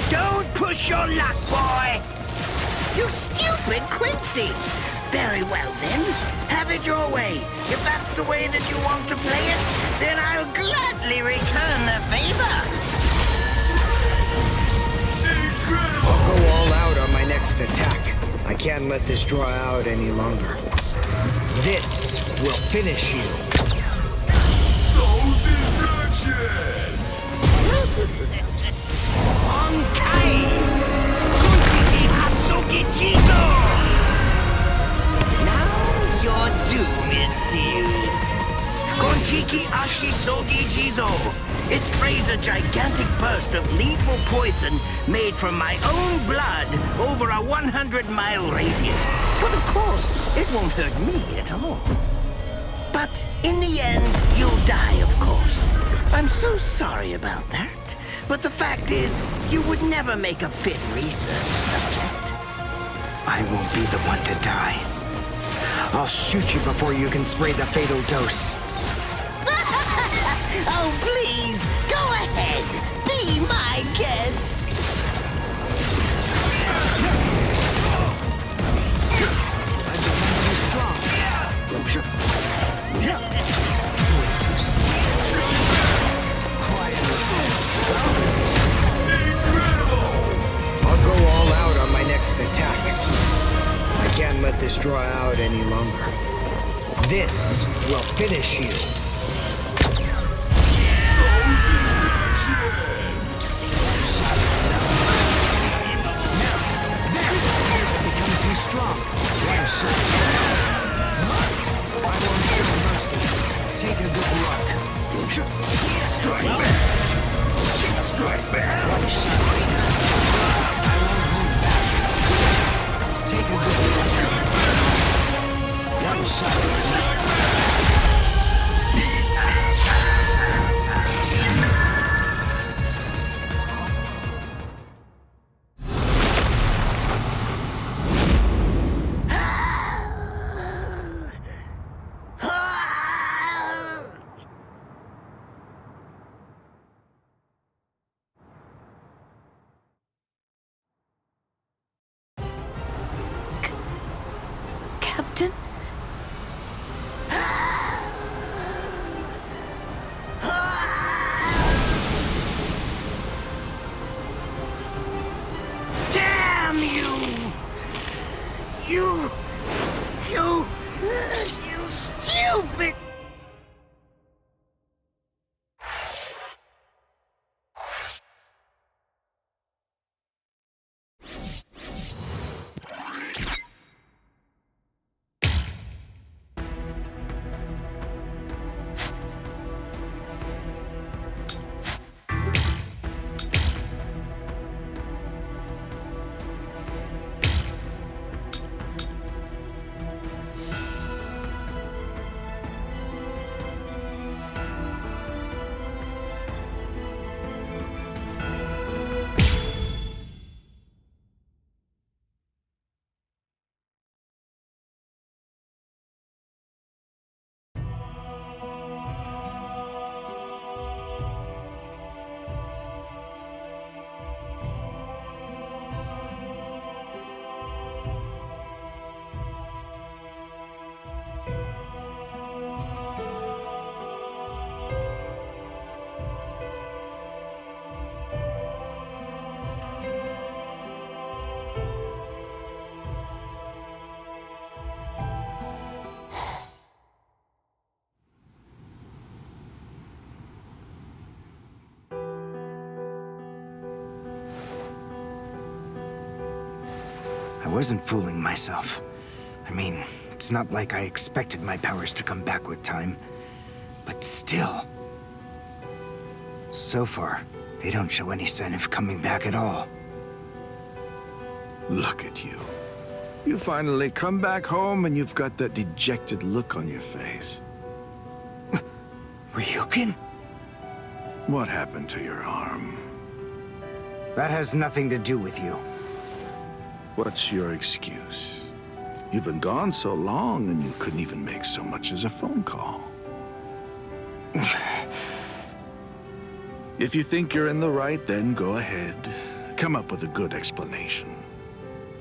Don't push your luck, boy! You stupid Quincy! Very well then, have it your way. If that's the way that you want to play it, then I'll gladly return the favor. I'll go all out on my next attack. I can't let this draw out any longer. This will finish you. Onkai! Kuchiki Hasuki Jizo! Now your doom is sealed. Konchiki Ashisogi Jizo. It sprays a gigantic burst of lethal poison made from my own blood over a 100-mile radius. But of course, it won't hurt me at all. But in the end, you'll die, of course. I'm so sorry about that. But the fact is, you would never make a fit research subject. I won't be the one to die. I'll shoot you before you can spray the fatal dose. Oh, please, go ahead. Be my guest. I've become too strong. I'll go all out on my next attack. I can't let this draw out any longer. This will finish you. strong. One shot. I won't show mercy. Take a good look. Strike back! Strike back! One shot. I won't hold back. Take a good look. One shot. Captain? Damn you! You stupid! I wasn't fooling myself. I mean, it's not like I expected my powers to come back with time. But still. So far, they don't show any sign of coming back at all. Look at you. You finally come back home and you've got that dejected look on your face. Ryukin? What happened to your arm? That has nothing to do with you. What's your excuse? You've been gone so long and you couldn't even make so much as a phone call. If you think you're in the right, then go ahead. Come up with a good explanation.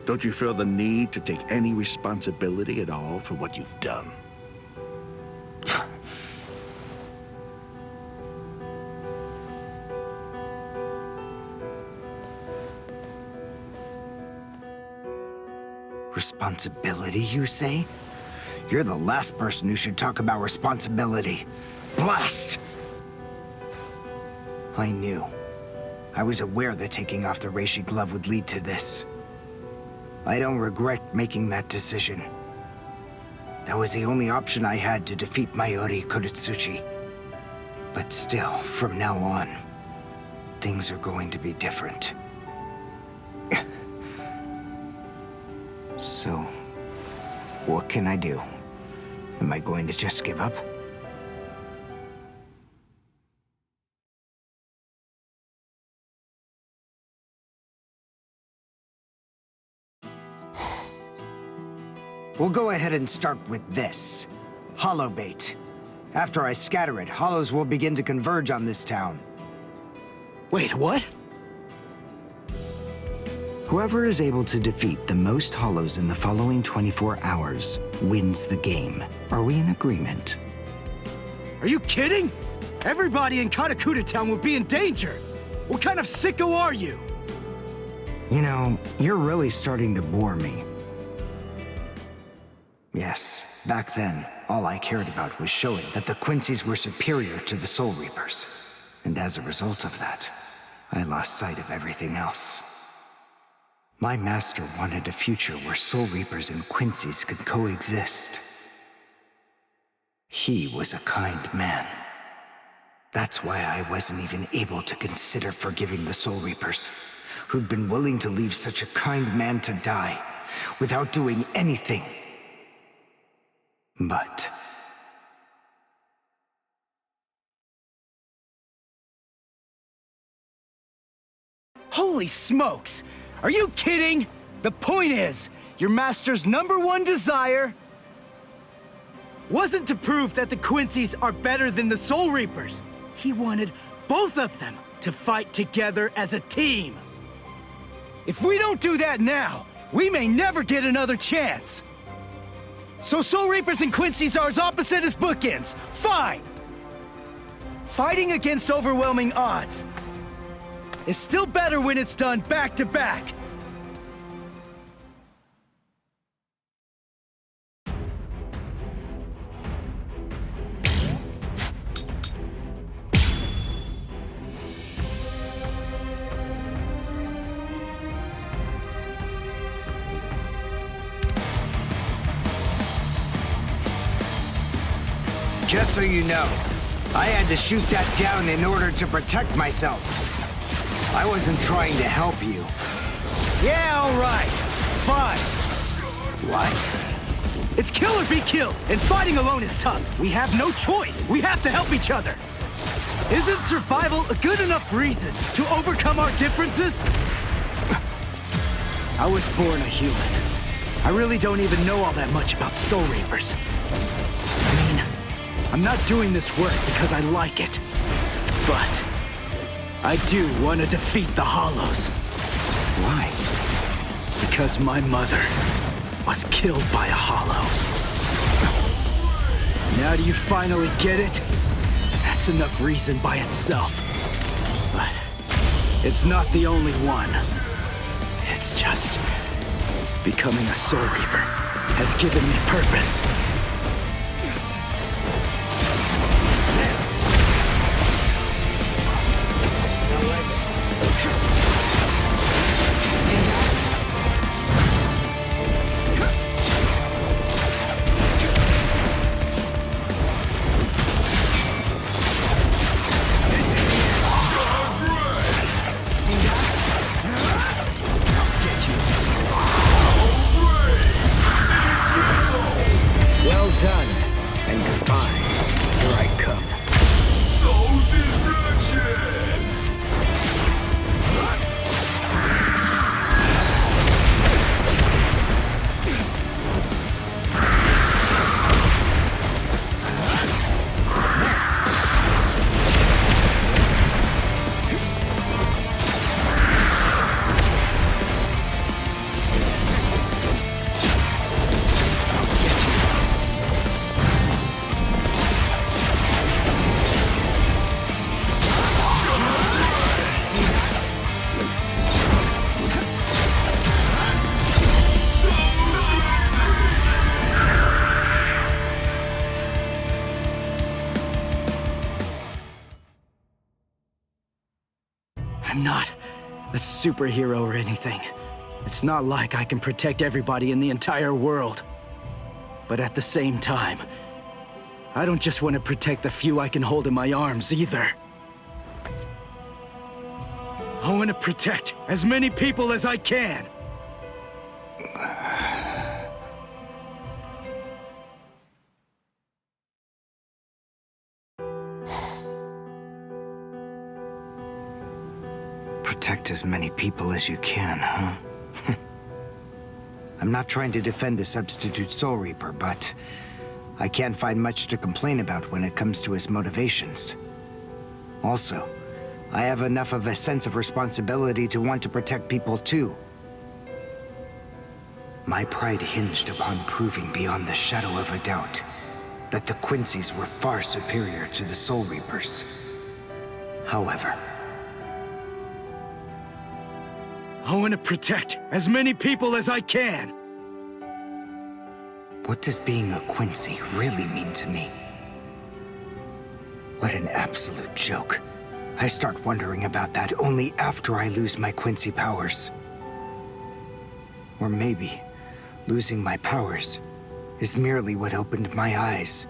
Don't you feel the need to take any responsibility at all for what you've done? Responsibility, you say? You're the last person who should talk about responsibility. Blast! I knew. I was aware that taking off the reishi glove would lead to this. I don't regret making that decision. That was the only option I had to defeat Mayuri Kuretsuchi. But still, from now on, things are going to be different. So, what can I do? Am I going to just give up? We'll go ahead and start with this. Hollow bait. After I scatter it, hollows will begin to converge on this town. Wait, what? Whoever is able to defeat the most hollows in the following 24 hours wins the game. Are we in agreement? Are you kidding? Everybody in Katakuta Town would be in danger. What kind of sicko are you? You know, you're really starting to bore me. Yes, back then, all I cared about was showing that the Quincy's were superior to the Soul Reapers. And as a result of that, I lost sight of everything else. My master wanted a future where Soul Reapers and Quincy's could coexist. He was a kind man. That's why I wasn't even able to consider forgiving the Soul Reapers, who'd been willing to leave such a kind man to die without doing anything. But Holy smokes! Are you kidding? The point is, your master's #1 desire wasn't to prove that the Quincy's are better than the Soul Reapers. He wanted both of them to fight together as a team. If we don't do that now, we may never get another chance. So Soul Reapers and Quincy's are as opposite as bookends. Fine! Fighting against overwhelming odds is still better when it's done back to back. just so you know, I had to shoot that down in order to protect myself. I wasn't trying to help you. Yeah, all right. Fine. What? It's kill or be killed, and fighting alone is tough. We have no choice. We have to help each other. Isn't survival a good enough reason to overcome our differences? I was born a human. I really don't even know all that much about Soul Reapers. I mean, I'm not doing this work because I like it. But I do want to defeat the Hollows. Why? Because my mother was killed by a Hollow. Now do you finally get it? That's enough reason by itself. But it's not the only one. It's just becoming a Soul Reaper has given me purpose. I'm not a superhero or anything. It's not like I can protect everybody in the entire world. But at the same time, I don't just want to protect the few I can hold in my arms either. I want to protect as many people as I can. Protect as many people as you can, huh? I'm not trying to defend a substitute Soul Reaper, but I can't find much to complain about when it comes to his motivations. Also, I have enough of a sense of responsibility to want to protect people too. My pride hinged upon proving beyond the shadow of a doubt that the Quincy's were far superior to the Soul Reapers. However, I want to protect as many people as I can. What does being a Quincy really mean to me? What an absolute joke. I start wondering about that only after I lose my Quincy powers. Or maybe losing my powers is merely what opened my eyes.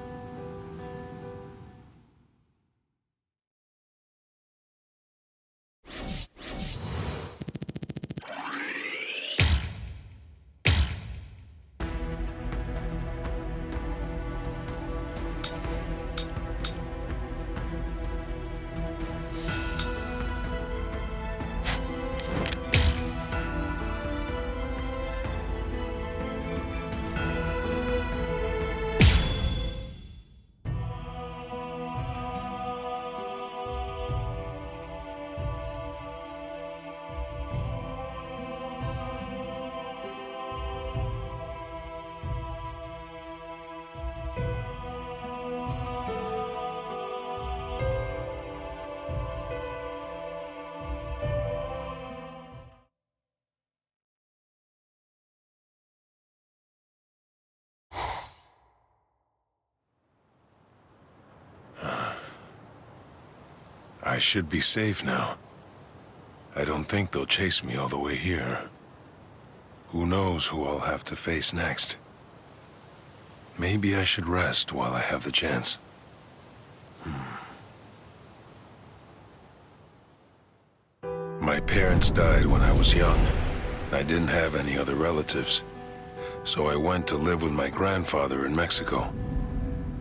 I should be safe now. I don't think they'll chase me all the way here. Who knows who I'll have to face next? Maybe I should rest while I have the chance. My parents died when I was young. I didn't have any other relatives, so I went to live with my grandfather in Mexico.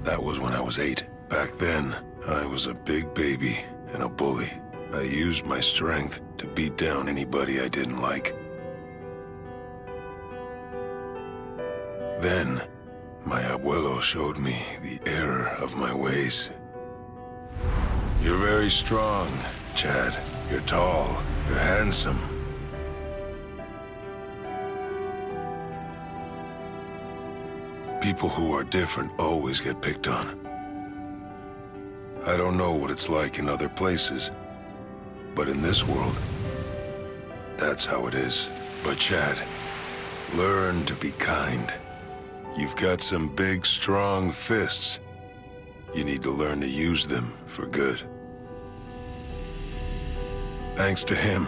That was when I was 8. Back then, I was a big baby and a bully. I used my strength to beat down anybody I didn't like. Then, my abuelo showed me the error of my ways. You're very strong, Chad. You're tall. You're handsome. People who are different always get picked on. I don't know what it's like in other places, but in this world, that's how it is. But Chad, learn to be kind. You've got some big, strong fists. You need to learn to use them for good. Thanks to him,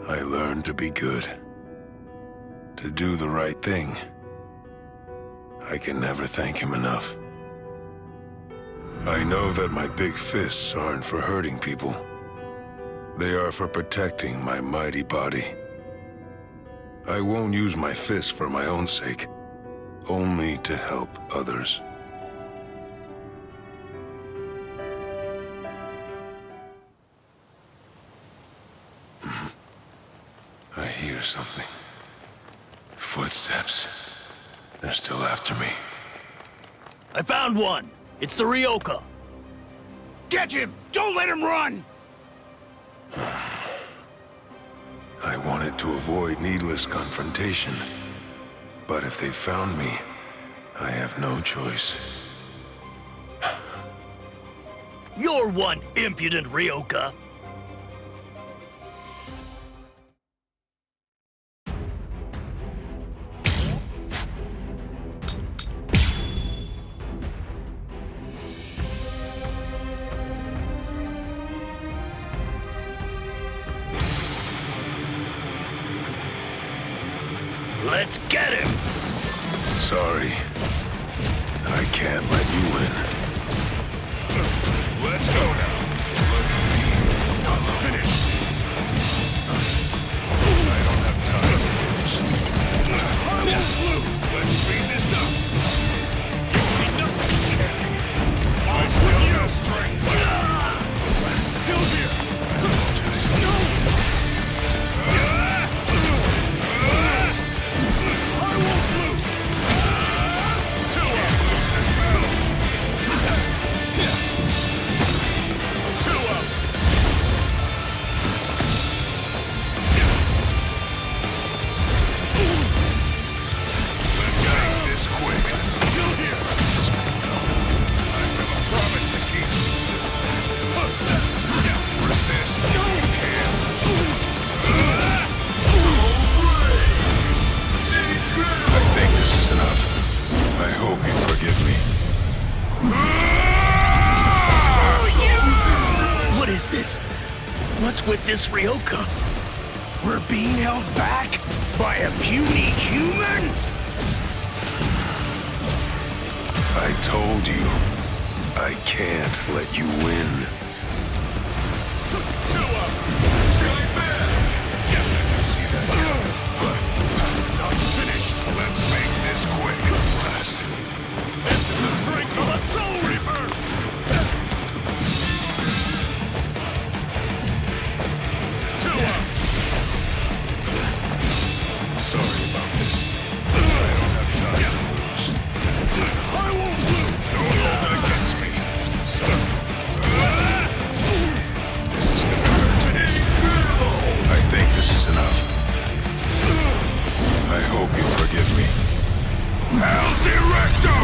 I learned to be good. To do the right thing. I can never thank him enough. I know that my big fists aren't for hurting people. They are for protecting my mighty body. I won't use my fists for my own sake, only to help others. I hear something. Footsteps. They're still after me. I found one! It's the Ryoka! Catch him! Don't let him run! I wanted to avoid needless confrontation. But if they found me, I have no choice. You're one impudent Ryoka! Let's get him! Sorry. I can't let you win. Let's go now. I'm finished. I don't have time to lose. I won't lose. Let's speed this up. You see nothing, can you? I still have strength. I'm still here. No! I won't lose. Can't lose this battle. Two up. Let's make this quick. I'm still here. I have a promise to keep. Resist. You can. I think this is enough. I hope you forgive me. What is this? What's with this Ryoka? We're being held back? by a puny human? I told you, I can't let you win. See that coming, but not finished. Let's make this quick. Last. This is the strength of a Soul Reaper! Sorry about this. I don't have time to lose. I won't lose! Don't hold it against me. So, this is gonna hurt today. I think this is enough. I hope you forgive me. El Directo!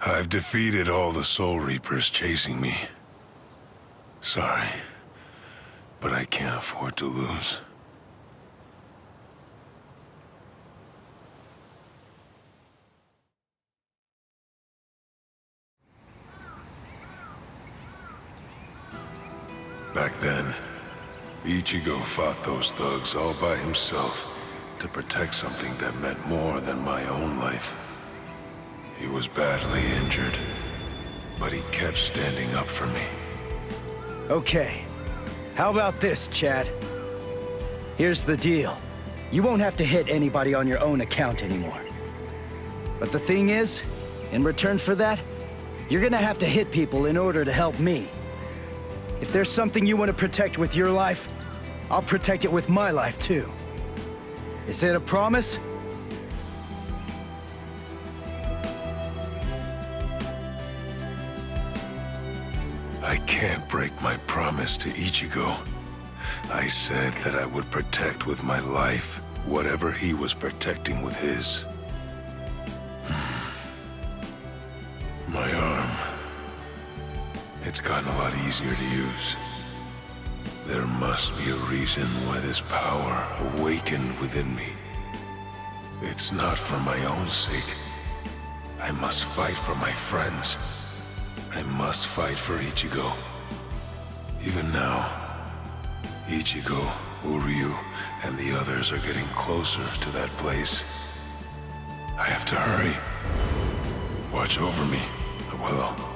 I've defeated all the Soul Reapers chasing me. Sorry, but I can't afford to lose. Back then, Ichigo fought those thugs all by himself to protect something that meant more than my own life. He was badly injured, but he kept standing up for me. Okay. How about this, Chad? Here's the deal. You won't have to hit anybody on your own account anymore. But the thing is, in return for that, you're gonna have to hit people in order to help me. If there's something you want to protect with your life, I'll protect it with my life too. Is it a promise? I can't break my promise to Ichigo. I said that I would protect with my life whatever he was protecting with his. My arm. It's gotten a lot easier to use. There must be a reason why this power awakened within me. It's not for my own sake. I must fight for my friends. I must fight for Ichigo. Even now, Ichigo, Uryu, and the others are getting closer to that place. I have to hurry. Watch over me, Abuelo.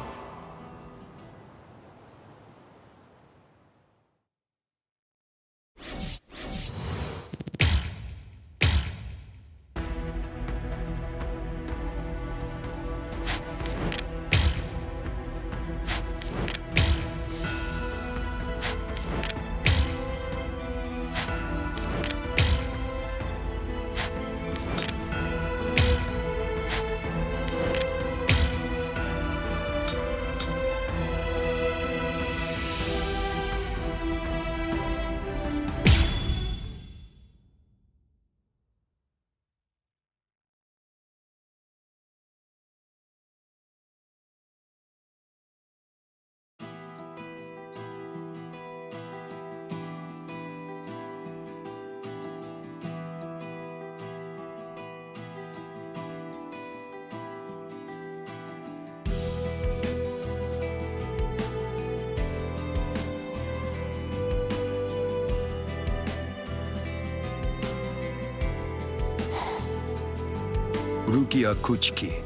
Rukia Kuchiki,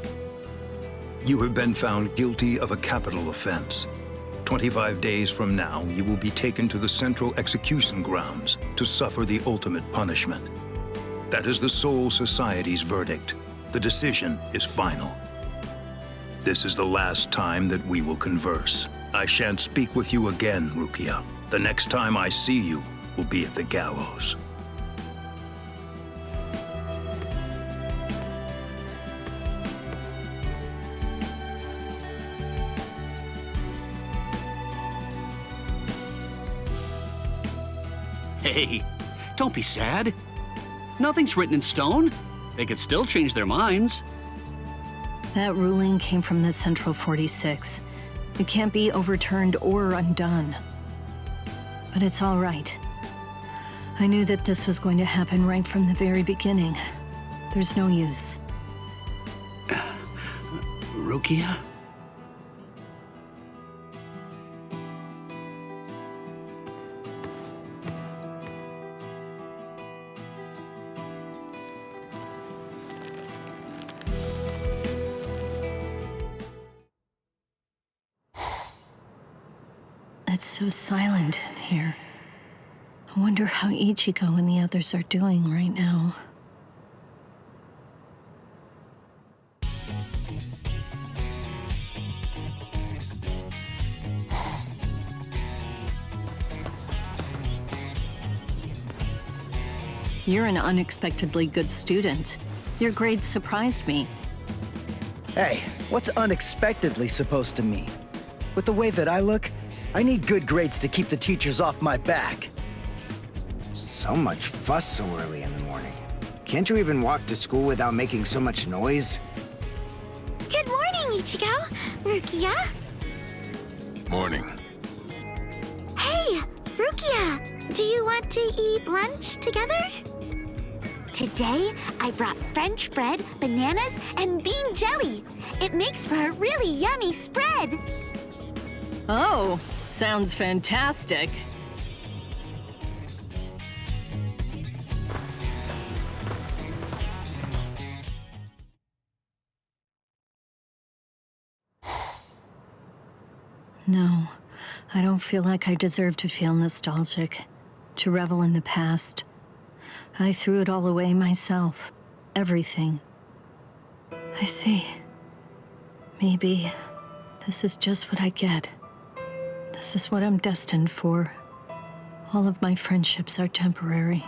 you have been found guilty of a capital offense. 25 days from now, you will be taken to the Central Execution Grounds to suffer the ultimate punishment. That is the Soul Society's verdict. The decision is final. This is the last time that we will converse. I shan't speak with you again, Rukia. The next time I see you will be at the gallows. Hey, don't be sad. Nothing's written in stone. They could still change their minds. That ruling came from the Central 46. It can't be overturned or undone. But it's all right. I knew that this was going to happen right from the very beginning. There's no use. Rukia? It's so silent in here. I wonder how Ichigo and the others are doing right now. You're an unexpectedly good student. Your grades surprised me. Hey, what's unexpectedly supposed to mean? With the way that I look, I need good grades to keep the teachers off my back. So much fuss so early in the morning. Can't you even walk to school without making so much noise? Good morning, Ichigo. Rukia. Morning. Hey, Rukia. Do you want to eat lunch together? Today, I brought French bread, bananas, and bean jelly. It makes for a really yummy spread. Oh, sounds fantastic. No, I don't feel like I deserve to feel nostalgic, to revel in the past. I threw it all away myself. Everything. I see. Maybe this is just what I get. This is what I'm destined for. All of my friendships are temporary.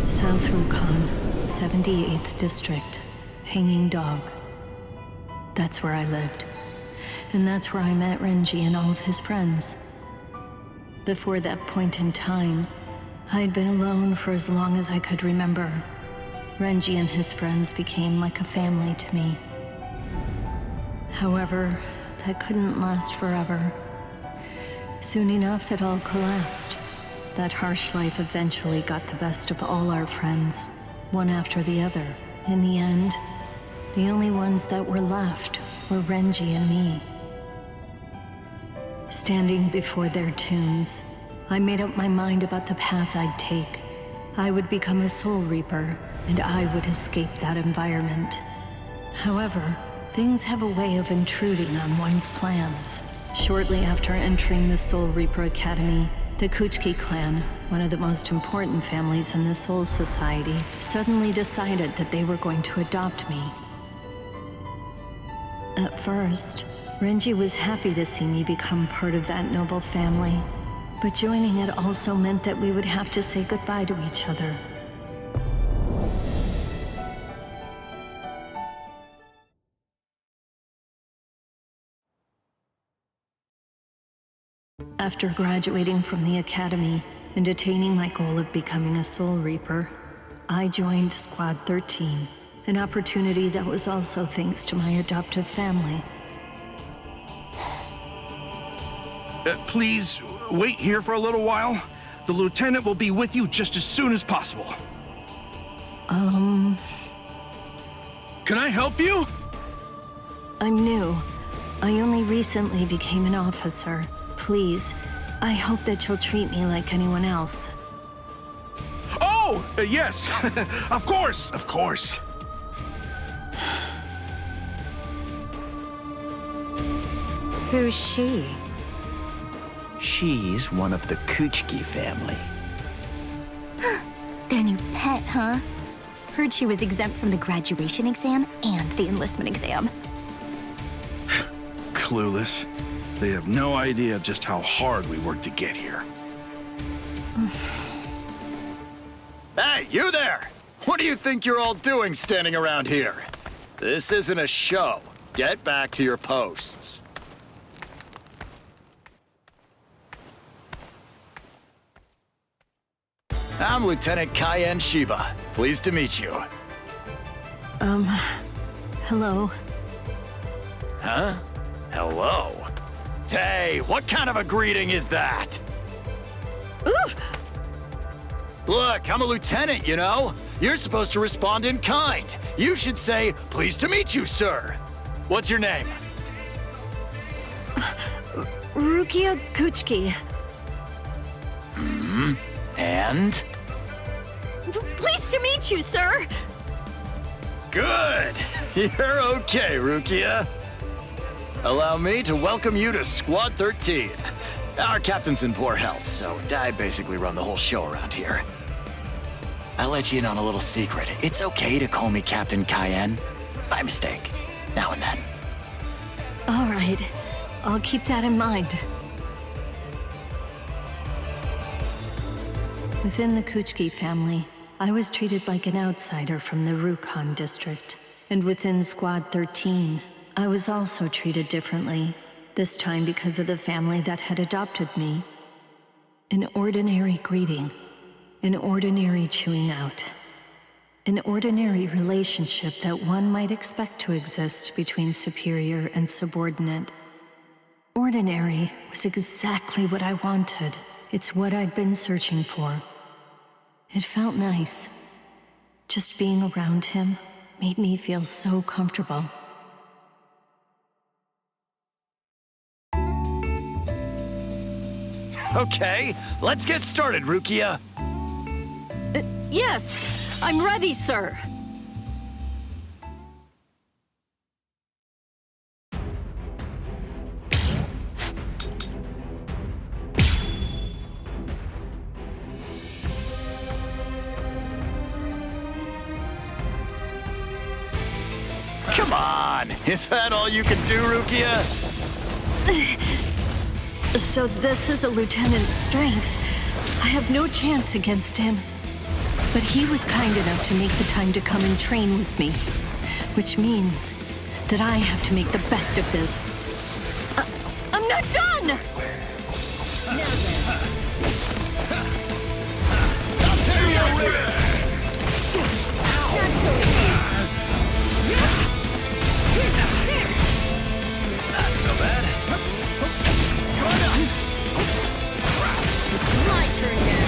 South Rukon, 78th District, Hanging Dog. That's where I lived. And that's where I met Renji and all of his friends. Before that point in time, I'd been alone for as long as I could remember. Renji and his friends became like a family to me. However, that couldn't last forever. Soon enough, it all collapsed. That harsh life eventually got the best of all our friends, one after the other. In the end, the only ones that were left were Renji and me. Standing before their tombs, I made up my mind about the path I'd take. I would become a Soul Reaper, and I would escape that environment. However, things have a way of intruding on one's plans. Shortly after entering the Soul Reaper Academy, the Kuchiki clan, one of the most important families in the Soul Society, suddenly decided that they were going to adopt me. At first, Renji was happy to see me become part of that noble family, but joining it also meant that we would have to say goodbye to each other. After graduating from the academy and attaining my goal of becoming a Soul Reaper, I joined Squad 13, an opportunity that was also thanks to my adoptive family. Please, wait here for a little while. The lieutenant will be with you just as soon as possible. Can I help you? I'm new. I only recently became an officer. Please, I hope that you'll treat me like anyone else. Oh, yes. Of course, of course. Who's she? She's one of the Kuchiki family. Their new pet, huh? Heard she was exempt from the graduation exam and the enlistment exam. Clueless. They have no idea just how hard we worked to get here. Hey, you there! What do you think you're all doing standing around here? This isn't a show. Get back to your posts. I'm Lieutenant Cayenne Shiba. Pleased to meet you. Hello. Huh? Hello? Hey, what kind of a greeting is that? Oof! Look, I'm a lieutenant, you know? You're supposed to respond in kind. You should say, pleased to meet you, sir. What's your name? Rukia Kuchki. And? Pleased to meet you, sir! Good! You're okay, Rukia. Allow me to welcome you to Squad 13. Our captain's in poor health, so I basically run the whole show around here. I'll let you in on a little secret. It's okay to call me Captain Cayenne. By mistake, now and then. All right, I'll keep that in mind. Within the Kuchki family, I was treated like an outsider from the Rukhan district. And within Squad 13, I was also treated differently, this time because of the family that had adopted me. An ordinary greeting, an ordinary chewing out, an ordinary relationship that one might expect to exist between superior and subordinate. Ordinary was exactly what I wanted. It's what I'd been searching for. It felt nice. Just being around him made me feel so comfortable. Okay, let's get started, Rukia. Yes, I'm ready, sir. Come on! Is that all you can do, Rukia? So this is a lieutenant's strength. I have no chance against him. But he was kind enough to make the time to come and train with me. Which means that I have to make the best of this. I'm not done! Not so easy. Not so bad. It's my turn now.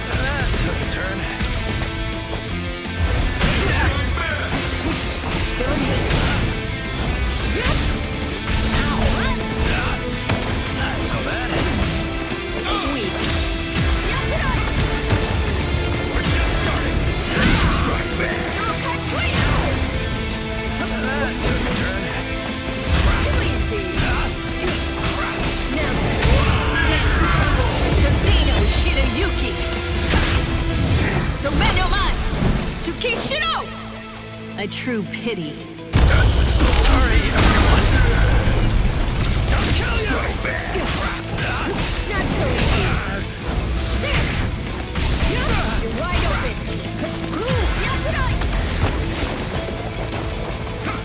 That took a turn. Don't hit. Not so bad. Weak. We're just starting. Strike back. That took a turn. Too easy. Now, dance. Sodino Shirayuki. Someno Mai. Tsukishiro. A true pity. Sorry, everyone. Strike back. Not so easy. There. You're wide open.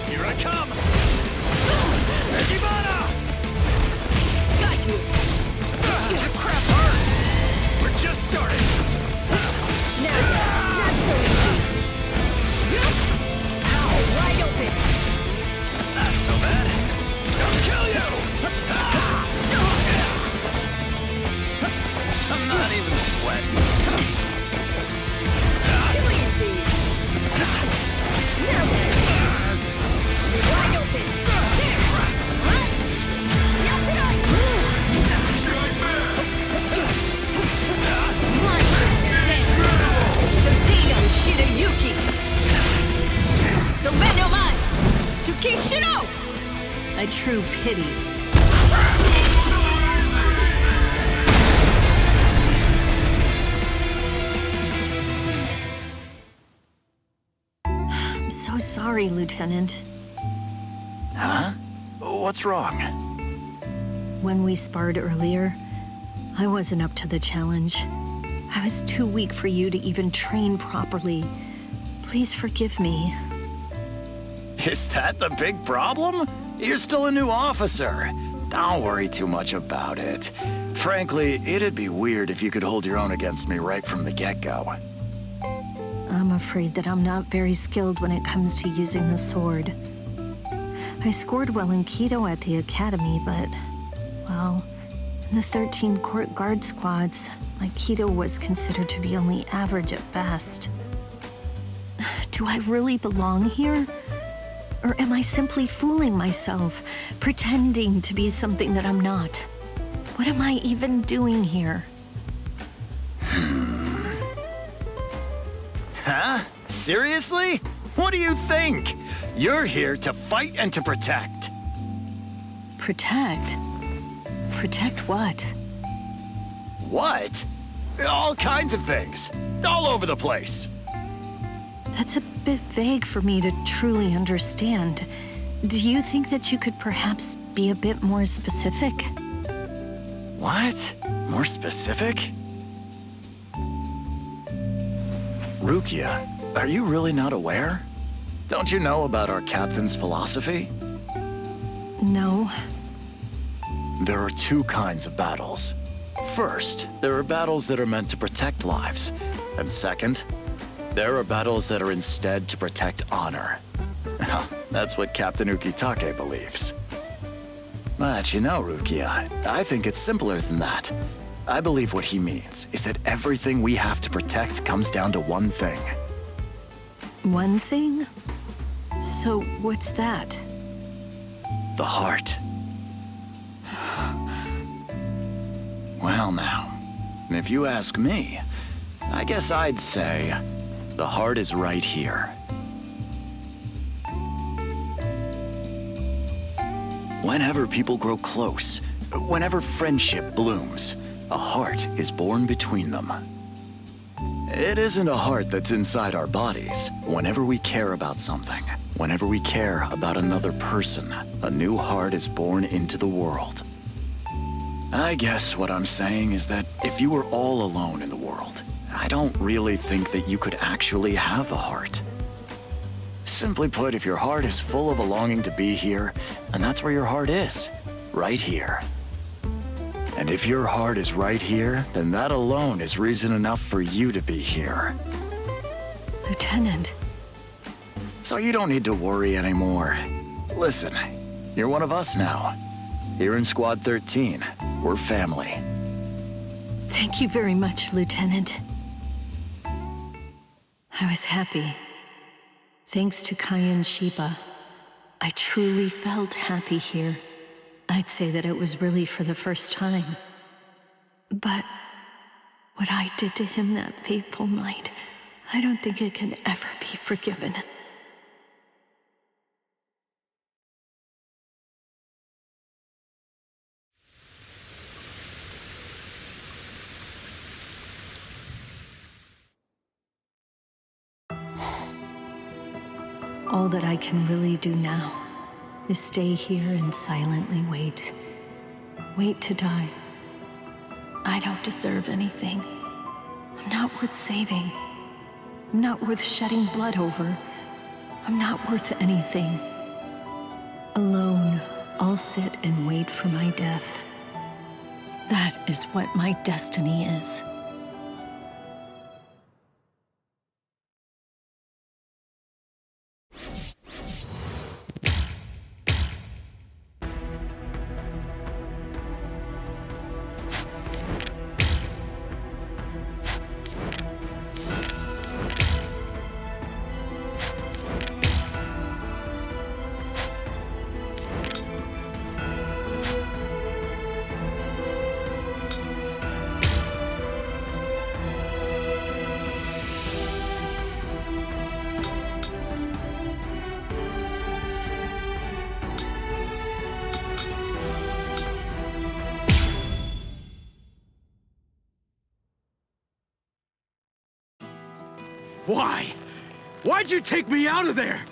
Here I come. Ejibana! Got you. Crap hurts. We're just starting. Now, not so easy. Wide open. Not so bad. Don't kill you. I'm not even sweating. Too easy. Now then. You're wide open. There. Yakurai. Strike back. It's my turn to dance. Sodino Shirayuki. Someno Mai. Tsukishiro. A true pity. I'm so sorry, Lieutenant. Huh? What's wrong? When we sparred earlier, I wasn't up to the challenge. I was too weak for you to even train properly. Please forgive me. Is that the big problem? You're still a new officer. Don't worry too much about it. Frankly, it'd be weird if you could hold your own against me right from the get-go. I'm afraid that I'm not very skilled when it comes to using the sword. I scored well in Kido at the academy, but, well, In the 13 court guard squads, my Kido was considered to be only average at best. Do I really belong here? Or am I simply fooling myself, pretending to be something that I'm not? What am I even doing here? Huh? Seriously? What do you think? You're here to fight and to protect. Protect? Protect what? What? All kinds of things. All over the place. That's a bit vague for me to truly understand. Do you think that you could perhaps be a bit more specific? What? More specific? Rukia, are you really not aware? Don't you know about our captain's philosophy? No. There are two kinds of battles. First, there are battles that are meant to protect lives. And second, there are battles that are instead to protect honor. That's what Captain Ukitake believes. But you know, Rukia, I think it's simpler than that. I believe what he means is that everything we have to protect comes down to one thing. One thing? So what's that? The heart. Well now, if you ask me, I guess I'd say the heart is right here. Whenever people grow close, whenever friendship blooms, a heart is born between them. It isn't a heart that's inside our bodies. Whenever we care about something, whenever we care about another person, a new heart is born into the world. I guess what I'm saying is that if you were all alone in the world, I don't really think that you could actually have a heart. Simply put, if your heart is full of a longing to be here, then that's where your heart is, right here. And if your heart is right here, then that alone is reason enough for you to be here. Lieutenant. So you don't need to worry anymore. Listen, you're one of us now. Here in Squad 13, we're family. Thank you very much, Lieutenant. I was happy. Thanks to Kaien Shiba, I truly felt happy here. I'd say that it was really for the first time. But what I did to him that fateful night, I don't think it can ever be forgiven. All that I can really do now is stay here and silently wait. Wait to die. I don't deserve anything. I'm not worth saving. I'm not worth shedding blood over. I'm not worth anything. Alone, I'll sit and wait for my death. That is what my destiny is. Why? Why'd you take me out of there?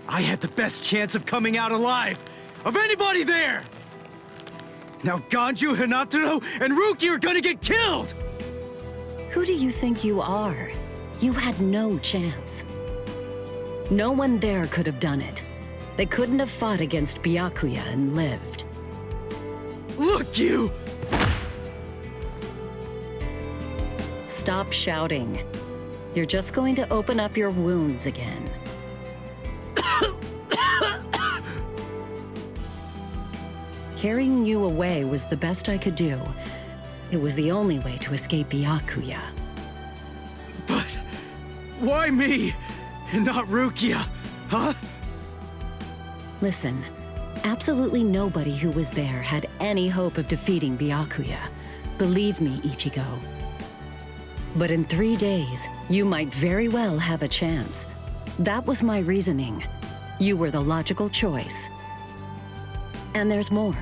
I had the best chance of coming out alive, of anybody there! Now Ganju, Hinataro, and Ruki are gonna get killed! Who do you think you are? You had no chance. No one there could have done it. They couldn't have fought against Byakuya and lived. Look, you! Stop shouting. You're just going to open up your wounds again. Carrying you away was the best I could do. It was the only way to escape Byakuya. But why me and not Rukia, huh? Listen, absolutely nobody who was there had any hope of defeating Byakuya. Believe me, Ichigo. But in 3 days, you might very well have a chance. That was my reasoning. You were the logical choice. And there's more.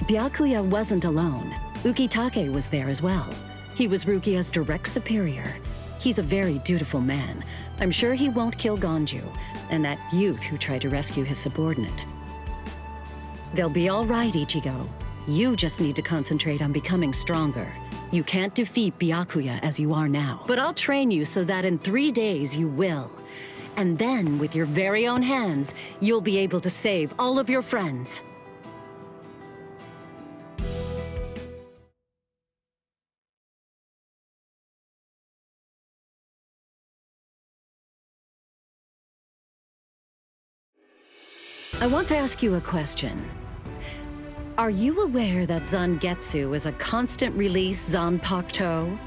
Byakuya wasn't alone. Ukitake was there as well. He was Rukia's direct superior. He's a very dutiful man. I'm sure he won't kill Gonju, and that youth who tried to rescue his subordinate. They'll be all right, Ichigo. You just need to concentrate on becoming stronger. You can't defeat Byakuya as you are now. But I'll train you so that in 3 days you will. And then, with your very own hands, you'll be able to save all of your friends. I want to ask you a question. Are you aware that Zangetsu is a constant release Zanpakuto?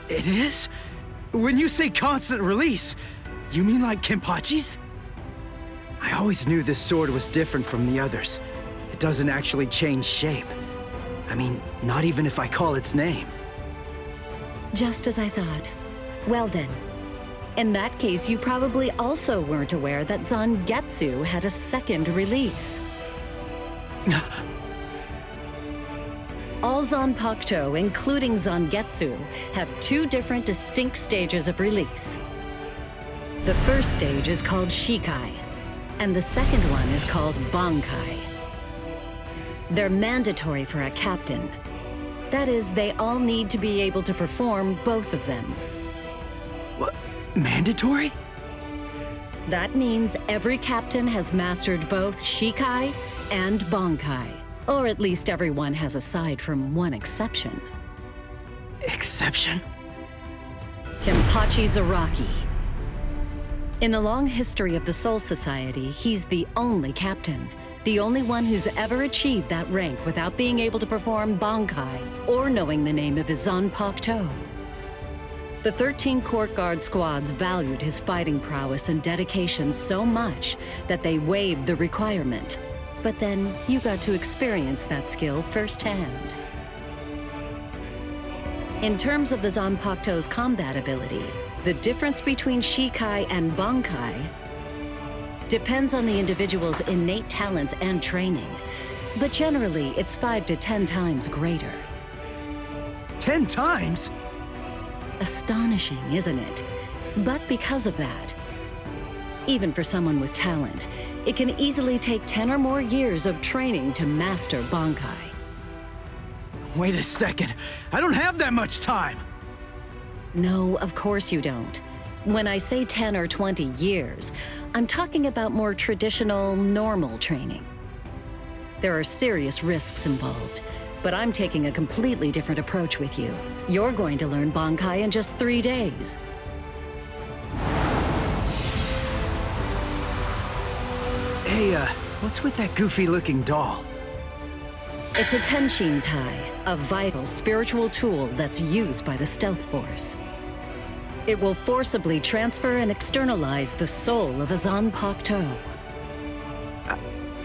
It is? When you say constant release, you mean like Kenpachi's? I always knew this sword was different from the others. It doesn't actually change shape. I mean, not even if I call its name. Just as I thought. Well then, in that case, you probably also weren't aware that Zangetsu had a second release. All Zanpakuto, including Zangetsu, have 2 different distinct stages of release. The first stage is called Shikai, and the second one is called Bankai. They're mandatory for a captain. That is, they all need to be able to perform both of them. What? Mandatory? That means every captain has mastered both Shikai and Bankai. Or at least everyone has, aside from one exception. Exception? Kenpachi Zaraki. In the long history of the Soul Society, he's the only captain. The only one who's ever achieved that rank without being able to perform Bankai or knowing the name of his Zanpakuto. The 13 court guard squads valued his fighting prowess and dedication so much that they waived the requirement. But then you got to experience that skill firsthand. In terms of the Zanpakuto's combat ability, the difference between Shikai and Bankai depends on the individual's innate talents and training. But generally, it's 5 to 10 times greater. 10 times? Astonishing, isn't it? But because of that, even for someone with talent, it can easily take 10 or more years of training to master Bankai. Wait a second. I don't have that much time. No, of course you don't. When I say 10 or 20 years, I'm talking about more traditional, normal training. There are serious risks involved, but I'm taking a completely different approach with you. You're going to learn Bankai in just 3 days. Hey, what's with that goofy-looking doll? It's a Tenshin Tai, a vital spiritual tool that's used by the Stealth Force. It will forcibly transfer and externalize the soul of a Zanpakuto.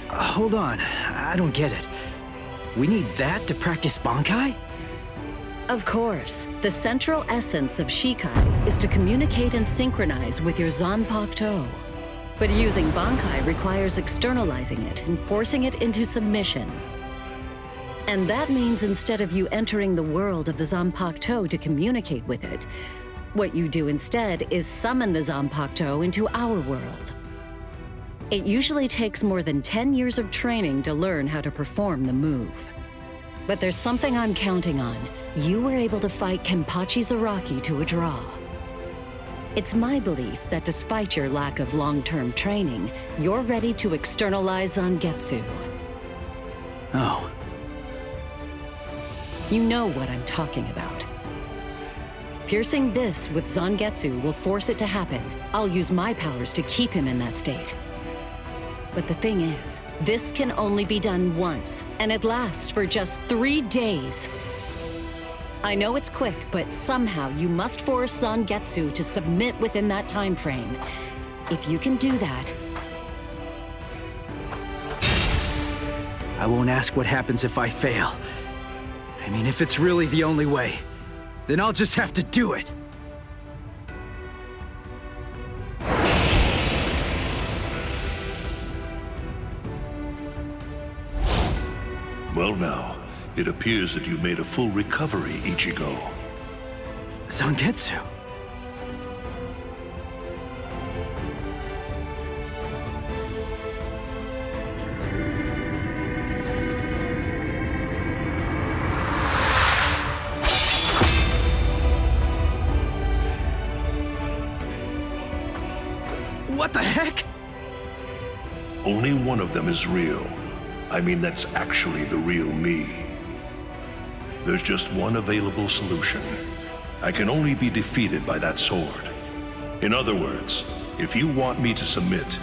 Hold on, I don't get it. We need that to practice Bankai? Of course. The central essence of Shikai is to communicate and synchronize with your Zanpakuto. But using Bankai requires externalizing it and forcing it into submission. And that means instead of you entering the world of the Zanpakuto to communicate with it, what you do instead is summon the Zanpakuto into our world. It usually takes more than 10 years of training to learn how to perform the move. But there's something I'm counting on. You were able to fight Kenpachi Zaraki to a draw. It's my belief that despite your lack of long-term training, you're ready to externalize Zangetsu. Oh. You know what I'm talking about. Piercing this with Zangetsu will force it to happen. I'll use my powers to keep him in that state. But the thing is, this can only be done once, and it lasts for just 3 days. I know it's quick, but somehow you must force Zangetsu to submit within that time frame. If you can do that... I won't ask what happens if I fail. I mean, if it's really the only way, then I'll just have to do it. Well now, it appears that you made a full recovery, Ichigo. Zangetsu? What the heck? Only one of them is real. I mean, that's actually the real me. There's just one available solution. I can only be defeated by that sword. In other words, if you want me to submit,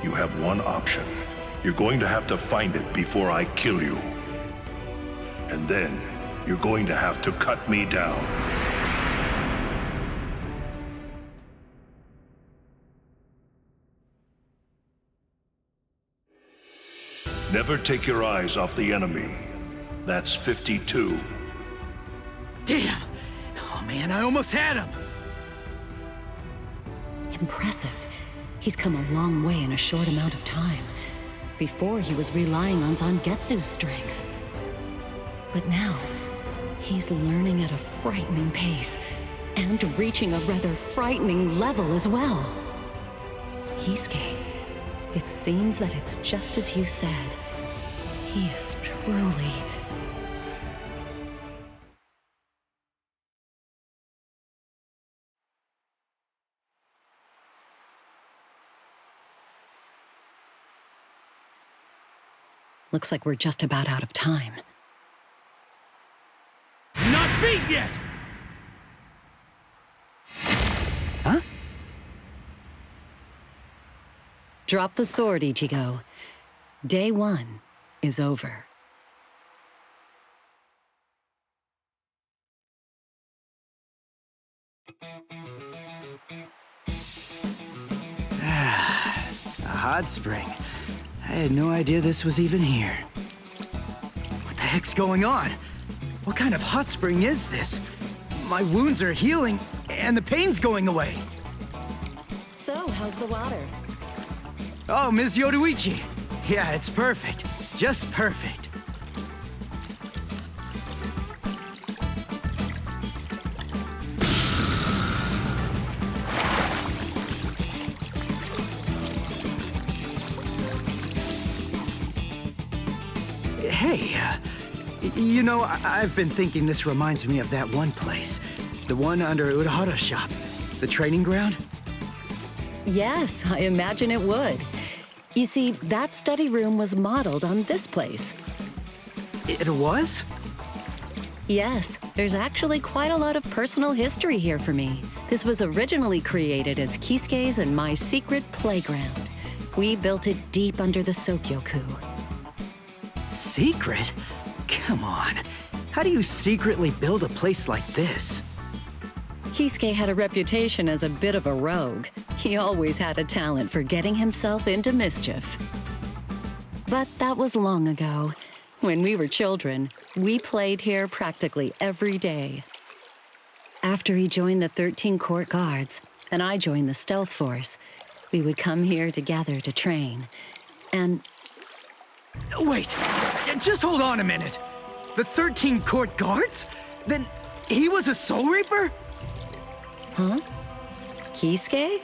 you have one option. You're going to have to find it before I kill you. And then, you're going to have to cut me down. Never take your eyes off the enemy. That's 52. Damn! Oh man, I almost had him! Impressive. He's come a long way in a short amount of time. Before, he was relying on Zangetsu's strength. But now, he's learning at a frightening pace, and reaching a rather frightening level as well. Kisuke, it seems that it's just as you said. He is truly... Looks like we're just about out of time. Not beat yet! Huh? Drop the sword, Ichigo. Day 1 is over. A hot spring. I had no idea this was even here. What the heck's going on? What kind of hot spring is this? My wounds are healing, and the pain's going away. So, how's the water? Oh, Ms. Yoruichi. Yeah, it's perfect. Just perfect. Hey, you know, I've been thinking this reminds me of that one place. The one under Urahara's shop. The training ground? Yes, I imagine it would. You see, that study room was modeled on this place. It was? Yes, there's actually quite a lot of personal history here for me. This was originally created as Kisuke's and my secret playground. We built it deep under the Sokyoku. Secret? Come on. How do you secretly build a place like this? Kisuke had a reputation as a bit of a rogue. He always had a talent for getting himself into mischief. But that was long ago. When we were children, we played here practically every day. After he joined the 13 Court Guards, and I joined the Stealth Force, we would come here together to train. And... Wait, just hold on a minute. The 13 Court Guards? Then he was a Soul Reaper? Huh? Kisuke?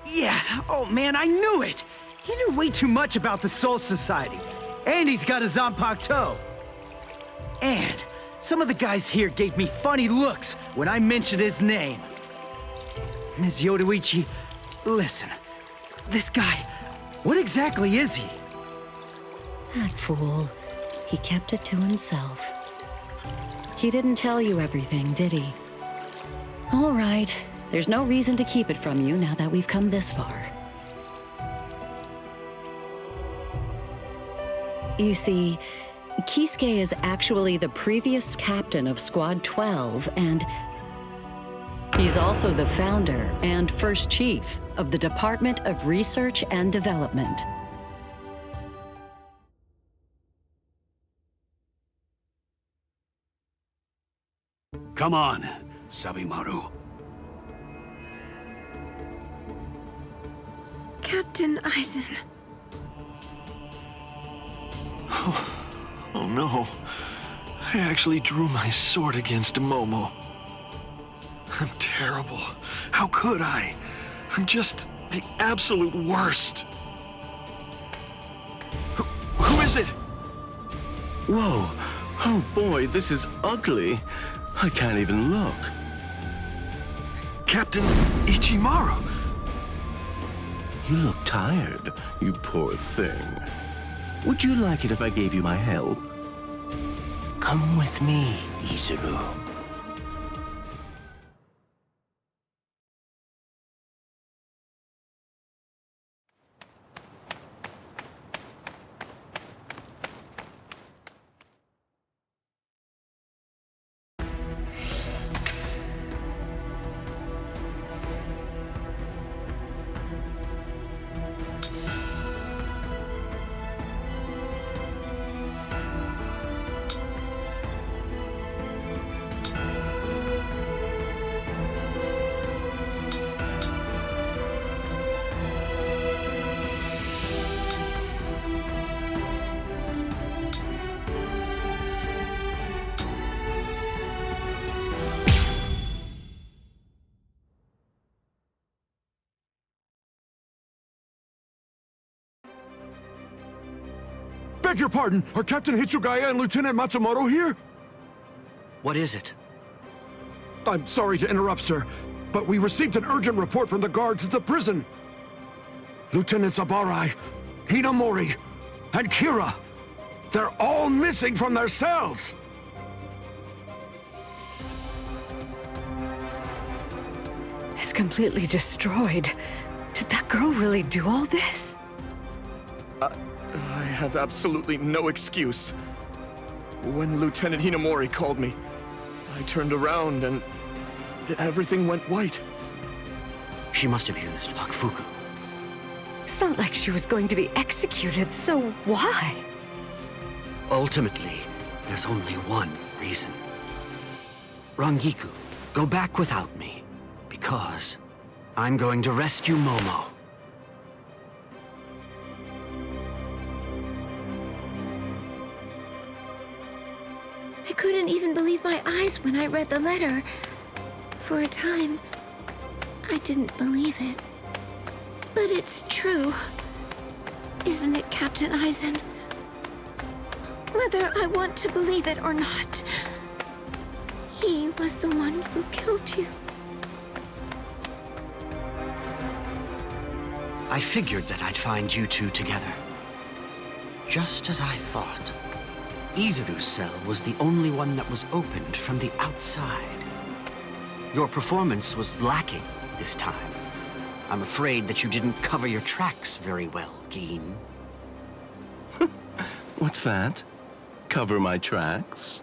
Yeah, oh man, I knew it! He knew way too much about the Soul Society. And he's got a Zanpakuto. And some of the guys here gave me funny looks when I mentioned his name. Ms. Yoruichi, listen. This guy, what exactly is he? That fool. He kept it to himself. He didn't tell you everything, did he? All right. There's no reason to keep it from you now that we've come this far. You see, Kisuke is actually the previous captain of Squad 12, and he's also the founder and first chief of the Department of Research and Development. Come on, Sabimaru. Captain Aizen. Oh no. I actually drew my sword against Momo. I'm terrible. How could I? I'm just the absolute worst. Who is it? Whoa. Oh boy, this is ugly. I can't even look. Captain Ichimaru. You look tired, you poor thing. Would you like it if I gave you my help? Come with me, Izuru. Beg your pardon, are Captain Hitsugaya and Lieutenant Matsumoto here? What is it? I'm sorry to interrupt, sir, but we received an urgent report from the guards at the prison. Lieutenant Zabarai, Hinamori, and Kira, they're all missing from their cells! It's completely destroyed. Did that girl really do all this? I have absolutely no excuse. When Lieutenant Hinamori called me, I turned around and everything went white. She must have used Hakufuku. It's not like she was going to be executed, so why? Ultimately, there's only one reason. Rangiku, go back without me, because I'm going to rescue Momo. I couldn't even believe my eyes when I read the letter. For a time, I didn't believe it. But it's true. Isn't it, Captain Aizen? Whether I want to believe it or not, he was the one who killed you. I figured that I'd find you two together. Just as I thought. Izuru's cell was the only one that was opened from the outside. Your performance was lacking this time. I'm afraid that you didn't cover your tracks very well, Gin. What's that? Cover my tracks?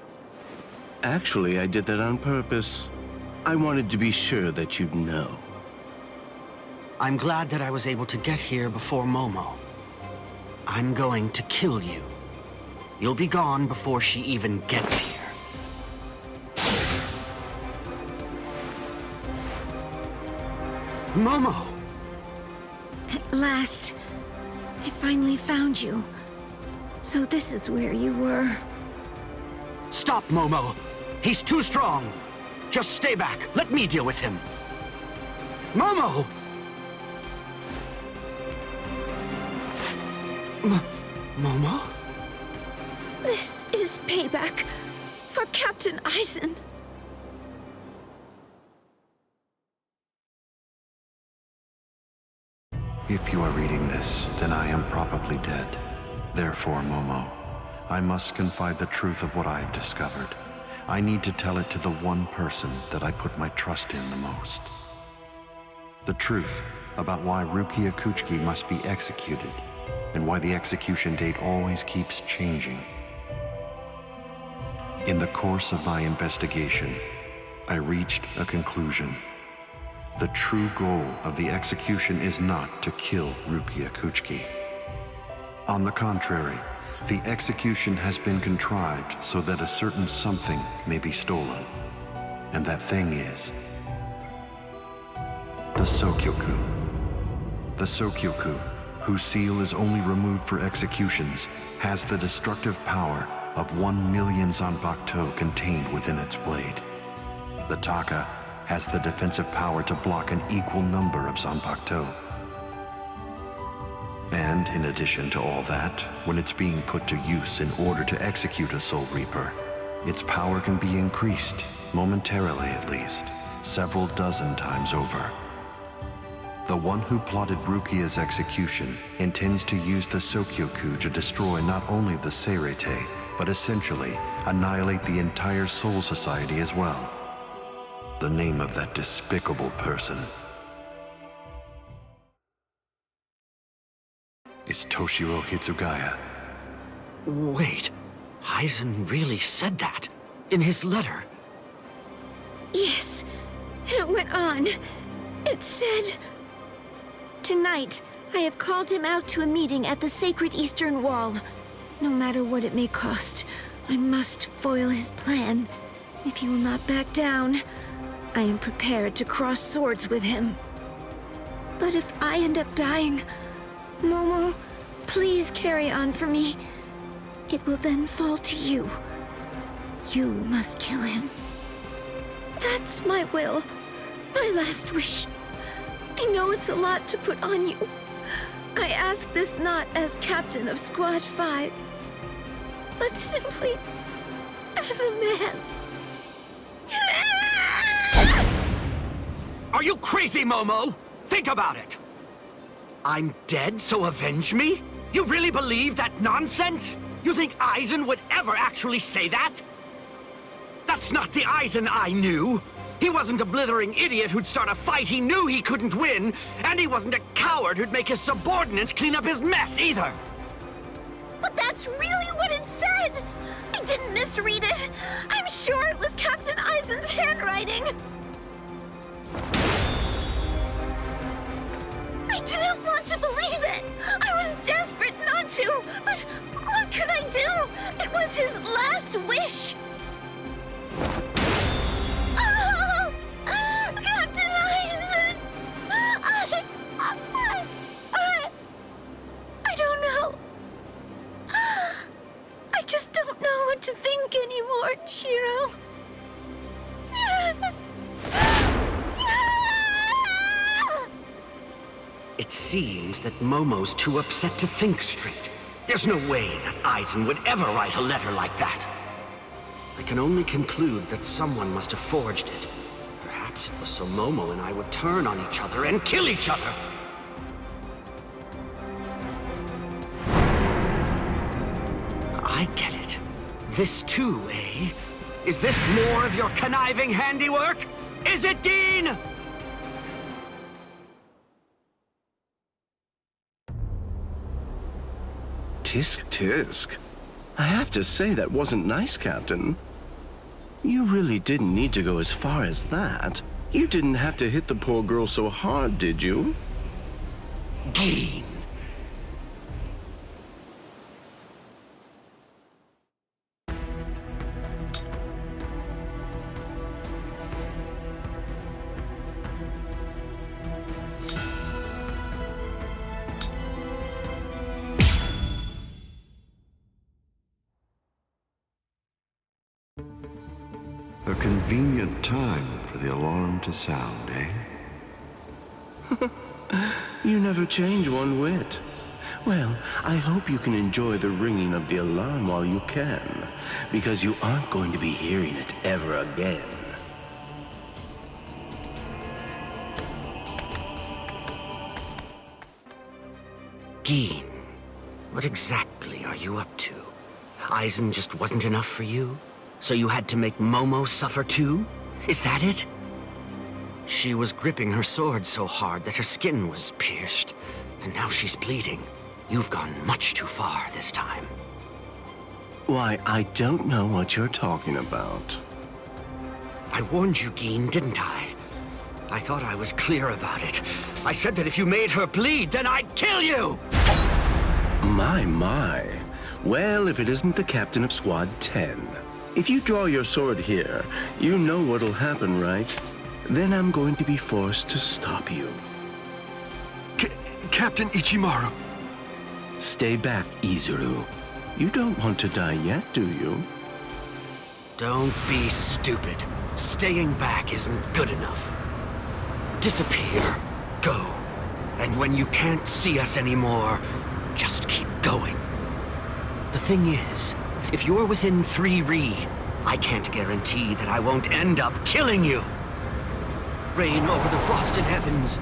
Actually, I did that on purpose. I wanted to be sure that you'd know. I'm glad that I was able to get here before Momo. I'm going to kill you. You'll be gone before she even gets here. Momo! At last, I finally found you. So this is where you were. Stop, Momo! He's too strong! Just stay back. Let me deal with him. Momo! Momo? This is payback for Captain Aizen. If you are reading this, then I am probably dead. Therefore, Momo, I must confide the truth of what I have discovered. I need to tell it to the one person that I put my trust in the most. The truth about why Rukia Kuchiki must be executed and why the execution date always keeps changing. In the course of my investigation, I reached a conclusion. The true goal of the execution is not to kill Rukia Kuchiki. On the contrary, the execution has been contrived so that a certain something may be stolen. And that thing is the Sokyoku. The Sokyoku, whose seal is only removed for executions, has the destructive power of 1 million Zanpakuto contained within its blade. The Taka has the defensive power to block an equal number of Zanpakuto. And in addition to all that, when it's being put to use in order to execute a Soul Reaper, its power can be increased, momentarily at least, several dozen times over. The one who plotted Rukia's execution intends to use the Sokyoku to destroy not only the Seirete, but essentially annihilate the entire Soul Society as well. The name of that despicable person is Toshiro Hitsugaya. Wait, Aizen really said that in his letter? Yes, and it went on. It said, "Tonight, I have called him out to a meeting at the sacred Eastern Wall. No matter what it may cost, I must foil his plan. If he will not back down, I am prepared to cross swords with him. But if I end up dying, Momo, please carry on for me. It will then fall to you. You must kill him. That's my will, my last wish. I know it's a lot to put on you. I ask this not as captain of Squad 5, but simply as a man." Are you crazy, Momo? Think about it. I'm dead, so avenge me? You really believe that nonsense? You think Aizen would ever actually say that? That's not the Aizen I knew. He wasn't a blithering idiot who'd start a fight he knew he couldn't win, and he wasn't a coward who'd make his subordinates clean up his mess either. But that's really what it said! I didn't misread it. I'm sure it was Captain Aizen's handwriting. I didn't want to believe it. I was desperate not to, but what could I do? It was his last wish. Oh, Captain Aizen! I don't know. I just don't know what to think anymore, Shiro. It seems that Momo's too upset to think straight. There's no way that Aizen would ever write a letter like that. I can only conclude that someone must have forged it. Perhaps it was so Momo and I would turn on each other and kill each other. I get it. This too, eh? Is this more of your conniving handiwork? Is it, Dean? Tisk tisk. I have to say that wasn't nice, Captain. You really didn't need to go as far as that. You didn't have to hit the poor girl so hard, did you? Dean. A convenient time for the alarm to sound, eh? You never change one whit. Well, I hope you can enjoy the ringing of the alarm while you can, because you aren't going to be hearing it ever again. Dean, what exactly are you up to? Aizen just wasn't enough for you? So you had to make Momo suffer too? Is that it? She was gripping her sword so hard that her skin was pierced, and now she's bleeding. You've gone much too far this time. Why, I don't know what you're talking about. I warned you, Geen, didn't I? I thought I was clear about it. I said that if you made her bleed, then I'd kill you! My. Well, if it isn't the captain of Squad 10. If you draw your sword here, you know what'll happen, right? Then I'm going to be forced to stop you. Captain Ichimaru. Stay back, Izuru. You don't want to die yet, do you? Don't be stupid. Staying back isn't good enough. Disappear. Go. And when you can't see us anymore, just keep going. The thing is, if you're within 3 Ri, I can't guarantee that I won't end up killing you. Reign over the frosted heavens.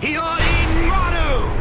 Hyorin Maru!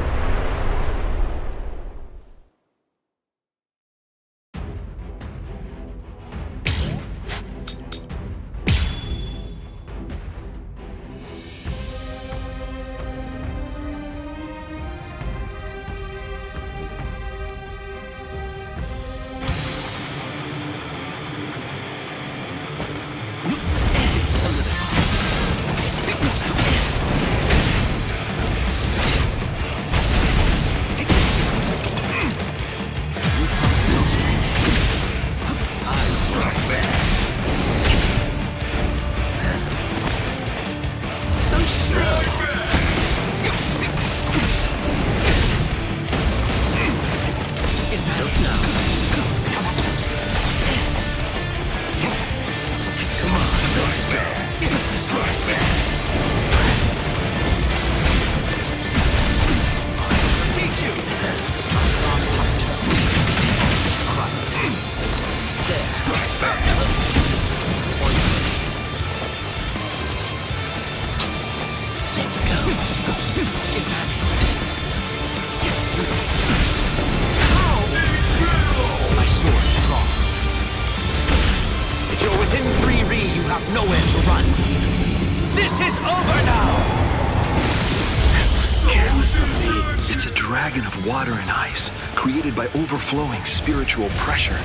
By overflowing spiritual pressure.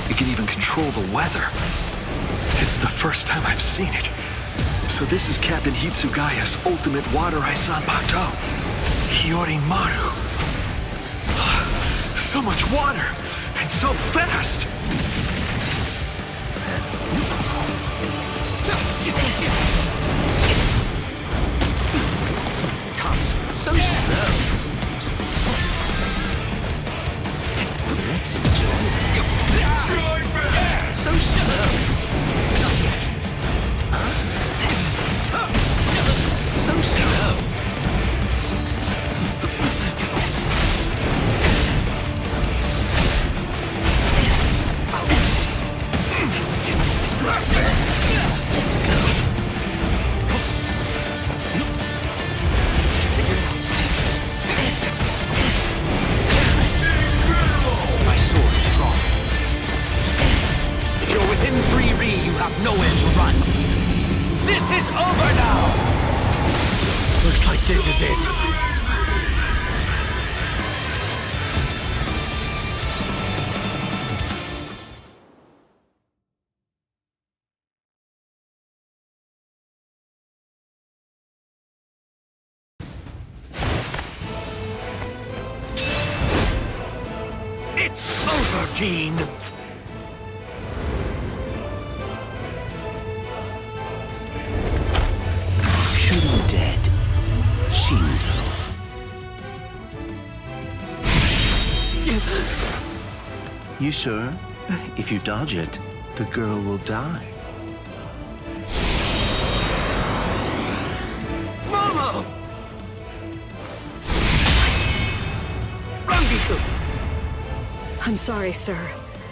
It can even control the weather. It's the first time I've seen it. So this is Captain Hitsugaya's ultimate water ice on Bato. Hyorin Maru. So much water, and so fast! So slow. Let's enjoy this. So slow. Not yet. Huh? So slow. Let's go. Did you figure it out? My sword's drawn. If you're within 3 Ri, you have nowhere to run. This is over now! Looks like this is it. It's over, Geen! Shooting dead. Shinzo. You sure? If you dodge it, the girl will die. Momo! Rangiku! I'm sorry, sir.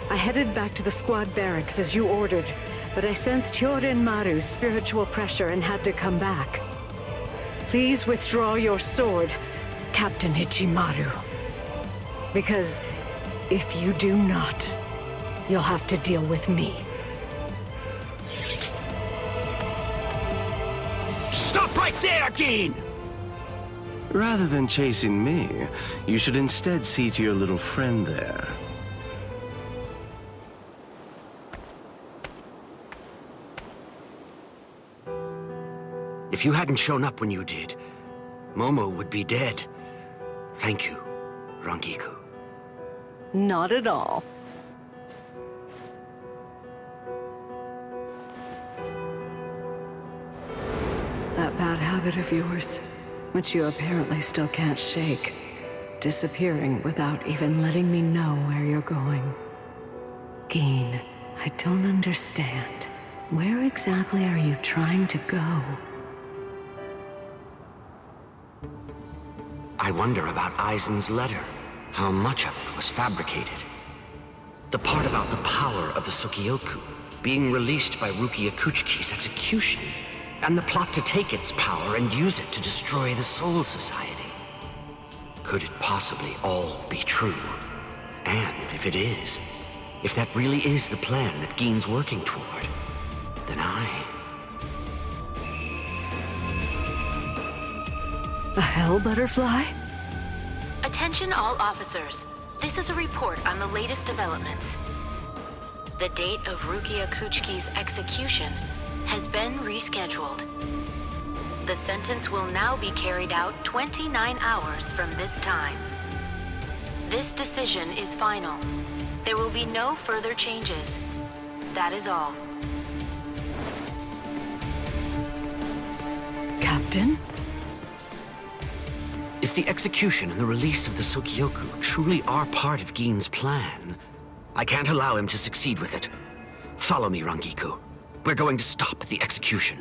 I headed back to the squad barracks as you ordered, but I sensed Hyorin Maru's spiritual pressure and had to come back. Please withdraw your sword, Captain Ichimaru. Because if you do not, you'll have to deal with me. Stop right there, Geen! Rather than chasing me, you should instead see to your little friend there. If you hadn't shown up when you did, Momo would be dead. Thank you, Rangiku. Not at all. That bad habit of yours, which you apparently still can't shake, disappearing without even letting me know where you're going. Geen, I don't understand. Where exactly are you trying to go? I wonder about Aizen's letter. How much of it was fabricated? The part about the power of the Sokyoku being released by Rukia Kuchiki's execution, and the plot to take its power and use it to destroy the Soul Society. Could it possibly all be true? And if it is, if that really is the plan that Geen's working toward, then A hell butterfly? Attention all officers. This is a report on the latest developments. The date of Rukia Kuchiki's execution has been rescheduled. The sentence will now be carried out 29 hours from this time. This decision is final. There will be no further changes. That is all. Captain? if the execution and the release of the Sokyoku truly are part of Geen's plan, I can't allow him to succeed with it. Follow me, Rangiku. We're going to stop the execution.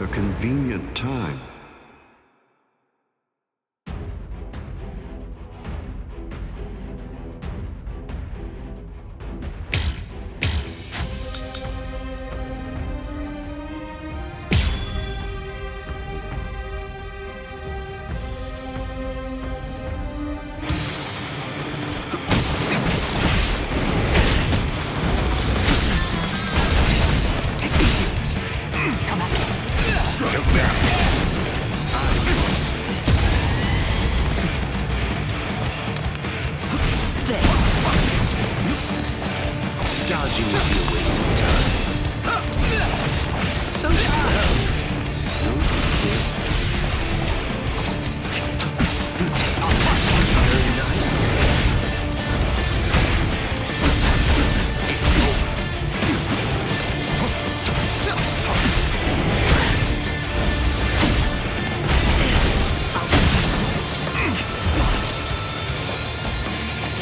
A convenient time. Dodging will be a waste of time. So slow. Don't forget. Very nice. It's over.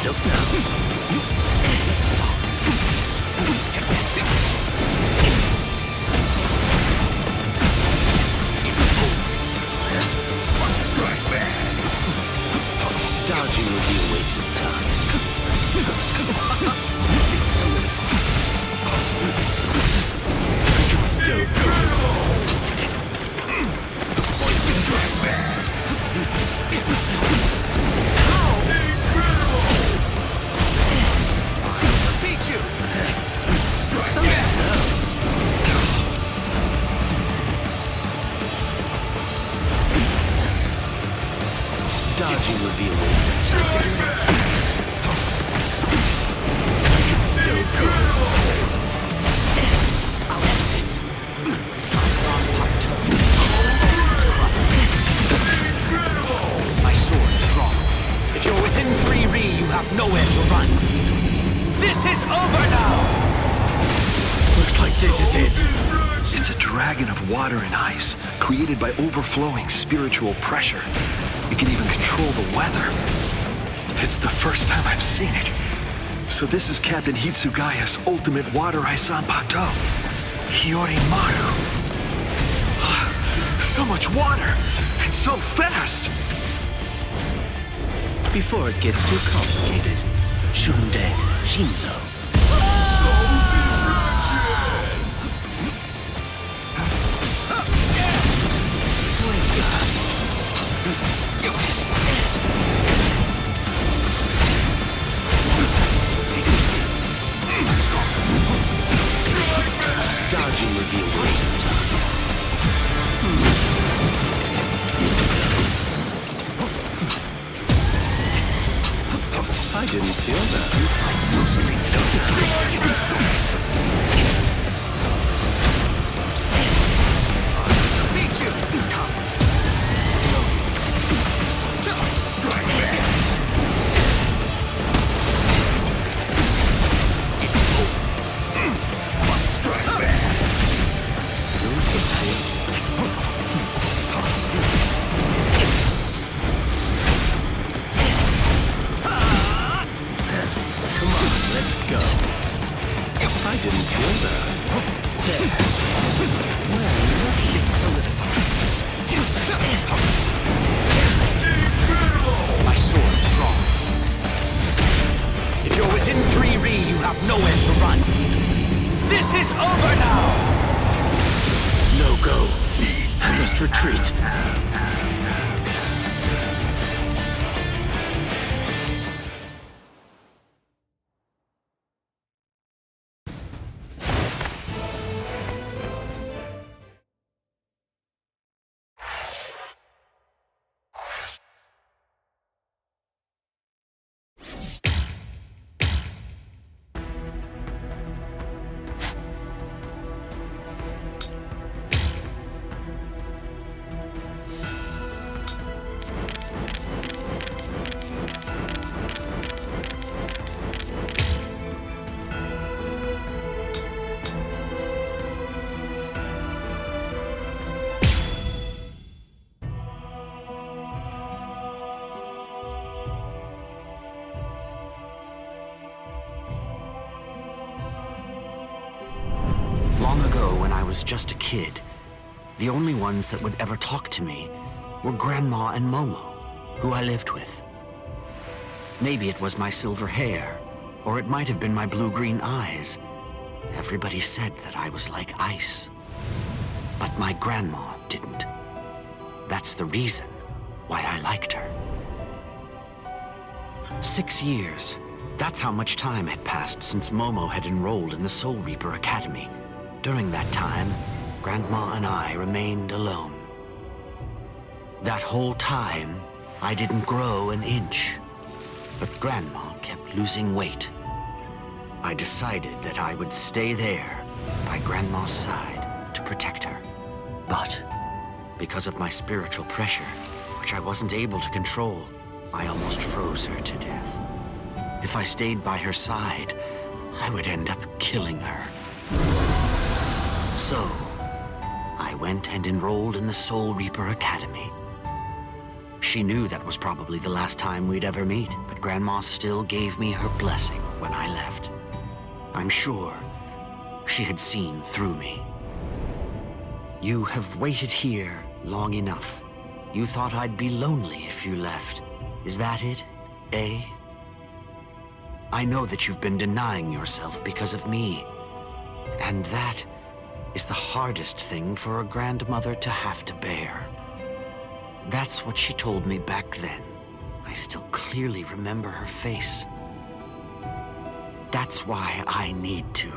Look now. Let's stop. Strike back. Dodging would be a waste of time. It's solidified. I can still strike back. Beat you. So slow. Dodging would be a waste of time. Still good. I'll end this. Eyes on plateau. My sword's drawn. If you're within 3 Ri, you have nowhere to run. This is over now! Looks like this is it. It's a dragon of water and ice, created by overflowing spiritual pressure. It can even control the weather. It's the first time I've seen it. So this is Captain Hitsugaya's ultimate water ice on Pato. Hiyori Maru. So much water, and so fast! before it gets too complicated. Shunde Shinzo. Dodging reveals I didn't feel that. You fight so strange. Beat you! Come. Strike back. It's over. Strike back. Come on, let's go. I didn't feel that. There. Well, look, it's solidified. My sword's drawn. If you're within 3 Ri, you have nowhere to run. This is over now! No go. I must retreat. Long ago, when I was just a kid, the only ones that would ever talk to me were Grandma and Momo, who I lived with. Maybe it was my silver hair, or it might have been my blue-green eyes. Everybody said that I was like ice. But my grandma didn't. That's the reason why I liked her. 6 years. That's how much time had passed since Momo had enrolled in the Soul Reaper Academy. During that time, Grandma and I remained alone. That whole time, I didn't grow an inch. But Grandma kept losing weight. I decided that I would stay there, by Grandma's side, to protect her. But, because of my spiritual pressure, which I wasn't able to control, I almost froze her to death. If I stayed by her side, I would end up killing her. So, I went and enrolled in the Soul Reaper Academy. She knew that was probably the last time we'd ever meet, but Grandma still gave me her blessing when I left. I'm sure she had seen through me. You have waited here long enough. You thought I'd be lonely if you left. Is that it, eh? I know that you've been denying yourself because of me. And that is the hardest thing for a grandmother to have to bear. That's what she told me back then. I still clearly remember her face. That's why I need to.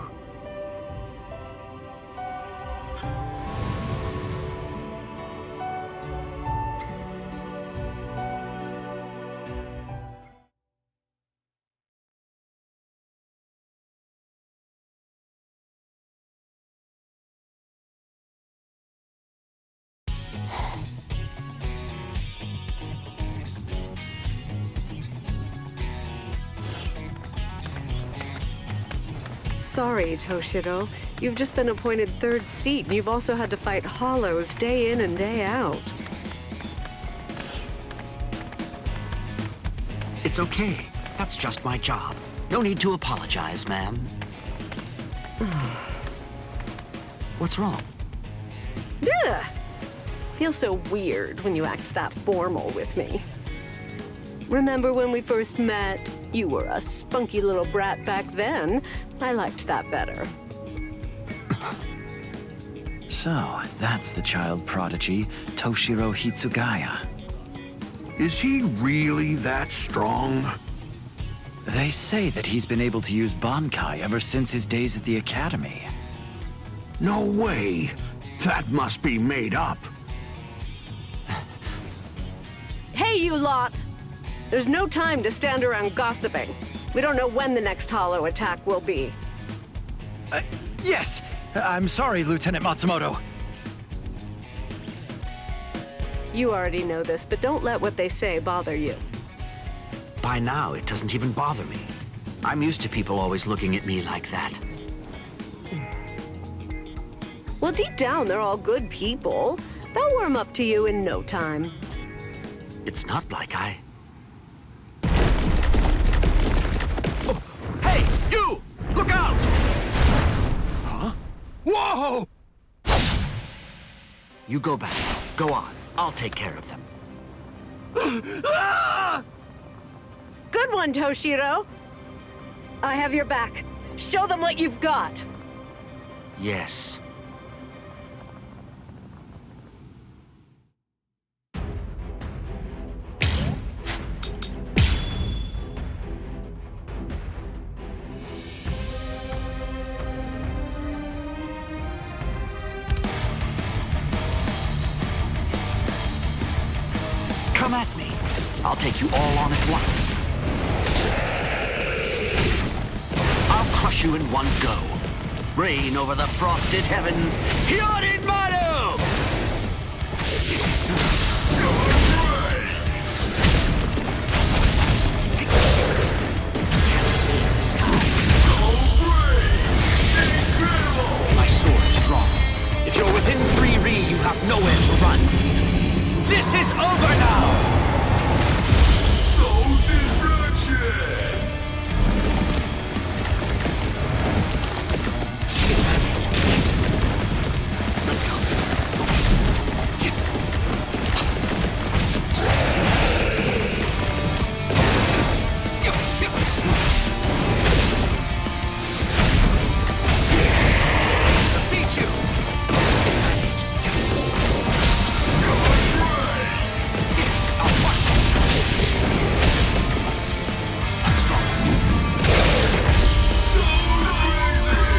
Sorry, Toshiro. You've just been appointed 3rd seat, and you've also had to fight hollows day in and day out. It's okay. That's just my job. No need to apologize, ma'am. What's wrong? Ugh. Feels so weird when you act that formal with me. Remember when we first met? You were a spunky little brat back then. I liked that better. So, that's the child prodigy, Toshiro Hitsugaya. Is he really that strong? They say that he's been able to use Bankai ever since his days at the academy. No way! That must be made up. Hey, you lot! There's no time to stand around gossiping. We don't know when the next hollow attack will be. Yes! I'm sorry, Lieutenant Matsumoto. You already know this, but don't let what they say bother you. By now, it doesn't even bother me. I'm used to people always looking at me like that. Well, deep down, they're all good people. They'll warm up to you in no time. It's not like I... Oh, hey, you! Look out! Huh? Whoa! You go back. Go on. I'll take care of them. Good one, Toshiro! I have your back. Show them what you've got! Yes. Come at me. I'll take you all on at once. I'll crush you in one go. Reign over the frosted heavens. Hyorin Maru! Take me serious. Can't escape the skies. My sword's drawn. If you're within 3 ri, you have nowhere to run. This is over now! Soul destruction! Is that it? Let's go. Defeat you! Is that it? I'll crush you! I'm strong. So crazy!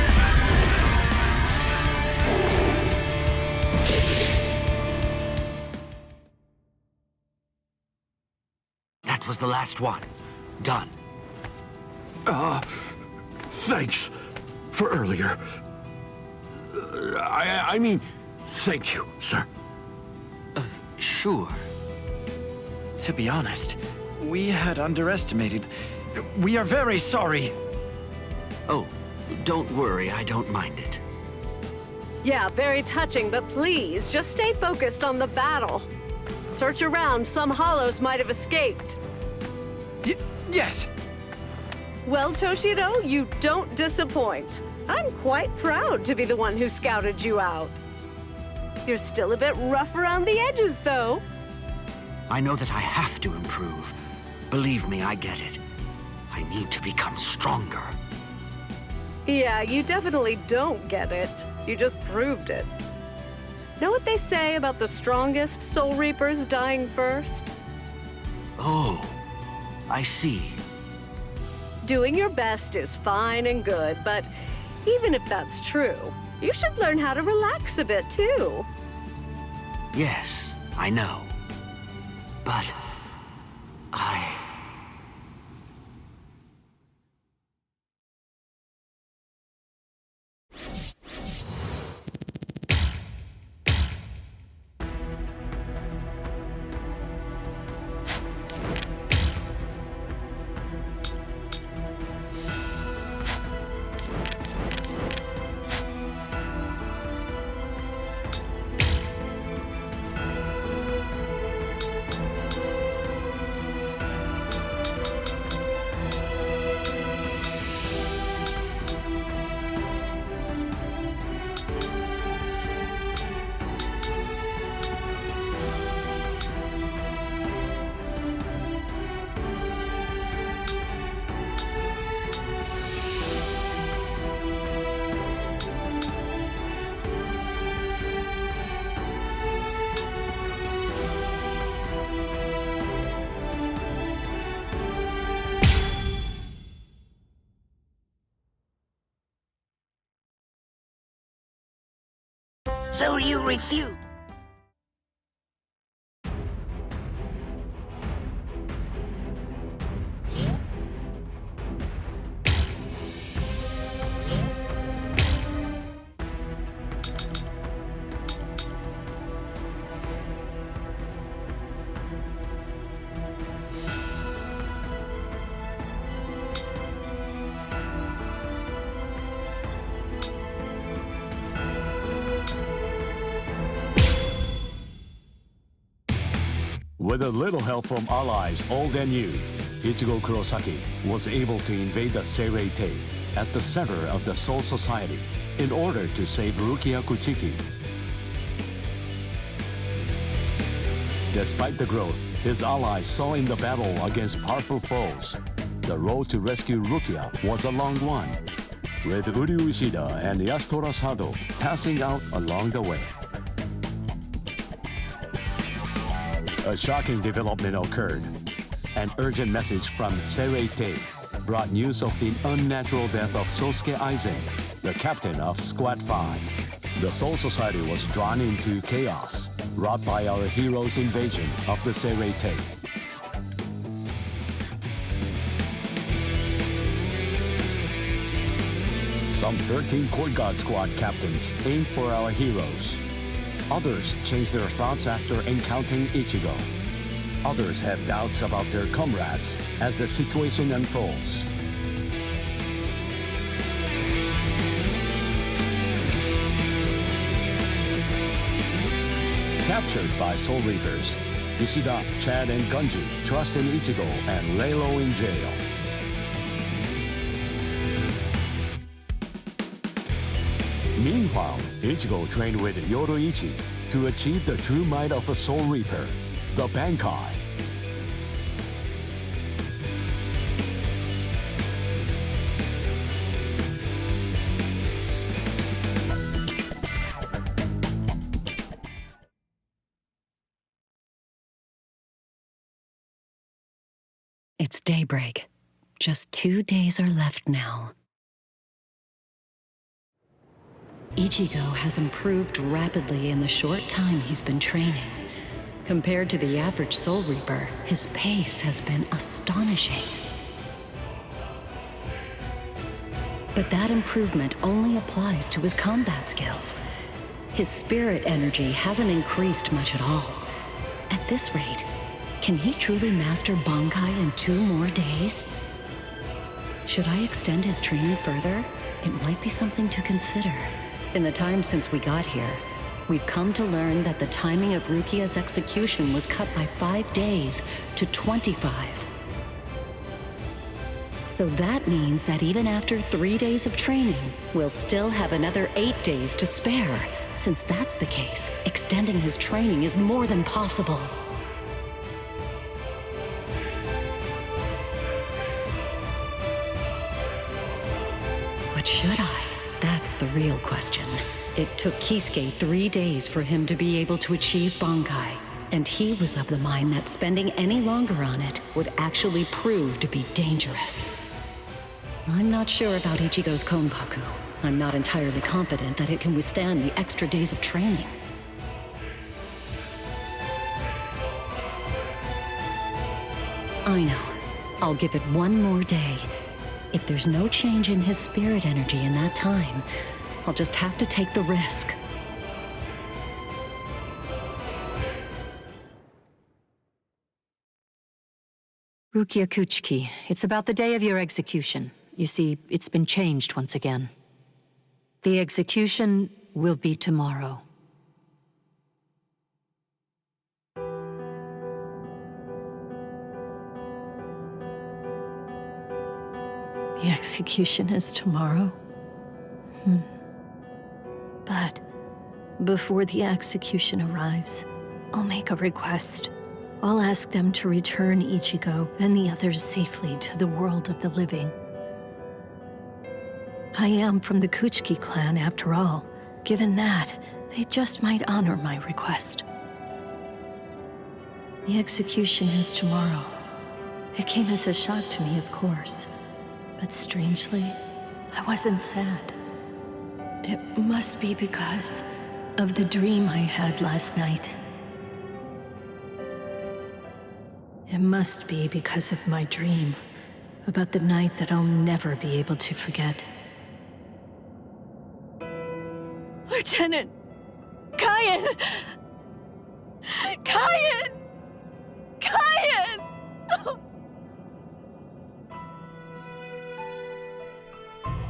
That was the last one. Done. Thanks for earlier. I mean, thank you, sir. Sure. To be honest, we had underestimated. We are very sorry. Oh, don't worry, I don't mind it. Yeah, very touching, but please, just stay focused on the battle. Search around, some hollows might have escaped. Yes! Well, Toshiro, you don't disappoint. I'm quite proud to be the one who scouted you out. You're still a bit rough around the edges, though. I know that I have to improve. Believe me, I get it. I need to become stronger. Yeah, you definitely don't get it. You just proved it. Know what they say about the strongest Soul Reapers dying first? Oh, I see. Doing your best is fine and good, but even if that's true, you should learn how to relax a bit, too. Yes, I know. But I... So you refuse? With a little help from allies old and new, Ichigo Kurosaki was able to invade the Seirei-tei at the center of the Soul Society in order to save Rukia Kuchiki. Despite the growth his allies saw in the battle against powerful foes, the road to rescue Rukia was a long one, with Uryu Ishida and Yasutora Sado passing out along the way. A shocking development occurred. An urgent message from Seirei-tei brought news of the unnatural death of Sosuke Aizen, the captain of Squad 5. The Soul Society was drawn into chaos, wrought by our hero's invasion of the Seirei-tei. Some 13 Court Guard Squad captains aimed for our heroes. Others changed their thoughts after encountering Ichigo. Others have doubts about their comrades as the situation unfolds. Captured by Soul Reapers, Ishida, Chad, and Gunju trust in Ichigo and lay low in jail. Meanwhile, Ichigo trained with Yoruichi to achieve the true might of a Soul Reaper, the Bankai. It's daybreak. Just 2 days are left now. Ichigo has improved rapidly in the short time he's been training. Compared to the average Soul Reaper, his pace has been astonishing. But that improvement only applies to his combat skills. His spirit energy hasn't increased much at all. At this rate, can he truly master Bankai in 2 more days? Should I extend his training further? It might be something to consider. In the time since we got here, we've come to learn that the timing of Rukia's execution was cut by 5 days to 25. So that means that even after 3 days of training, we'll still have another 8 days to spare. Since that's the case, extending his training is more than possible. But should I? That's the real question. It took Kisuke 3 days for him to be able to achieve Bankai, and he was of the mind that spending any longer on it would actually prove to be dangerous. I'm not sure about Ichigo's Konpaku. I'm not entirely confident that it can withstand the extra days of training. I know. I'll give it 1 more day. If there's no change in his spirit energy in that time, I'll just have to take the risk. Rukia Kuchiki, it's about the day of your execution. You see, it's been changed once again. The execution will be tomorrow. The execution is tomorrow? But before the execution arrives, I'll make a request. I'll ask them to return Ichigo and the others safely to the world of the living. I am from the Kuchiki clan, after all. Given that, they just might honor my request. The execution is tomorrow. It came as a shock to me, of course. But strangely, I wasn't sad. It must be because of the dream I had last night. It must be because of my dream about the night that I'll never be able to forget. Lieutenant! Kyan! Kyan! Kyan!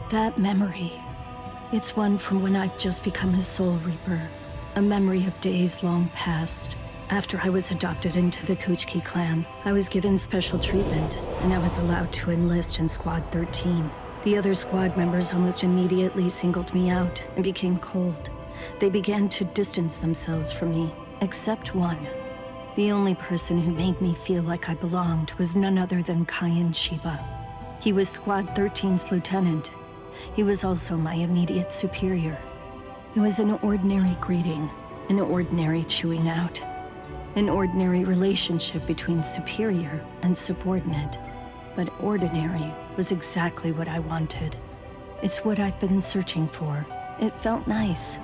That memory, it's one from when I'd just become a Soul Reaper. A memory of days long past. After I was adopted into the Kuchki clan, I was given special treatment, and I was allowed to enlist in Squad 13. The other squad members almost immediately singled me out and became cold. They began to distance themselves from me, except one. The only person who made me feel like I belonged was none other than Kyan Shiba. He was Squad 13's lieutenant. He was also my immediate superior. It was an ordinary greeting, an ordinary chewing out, an ordinary relationship between superior and subordinate. But ordinary was exactly what I wanted. It's what I'd been searching for. It felt nice,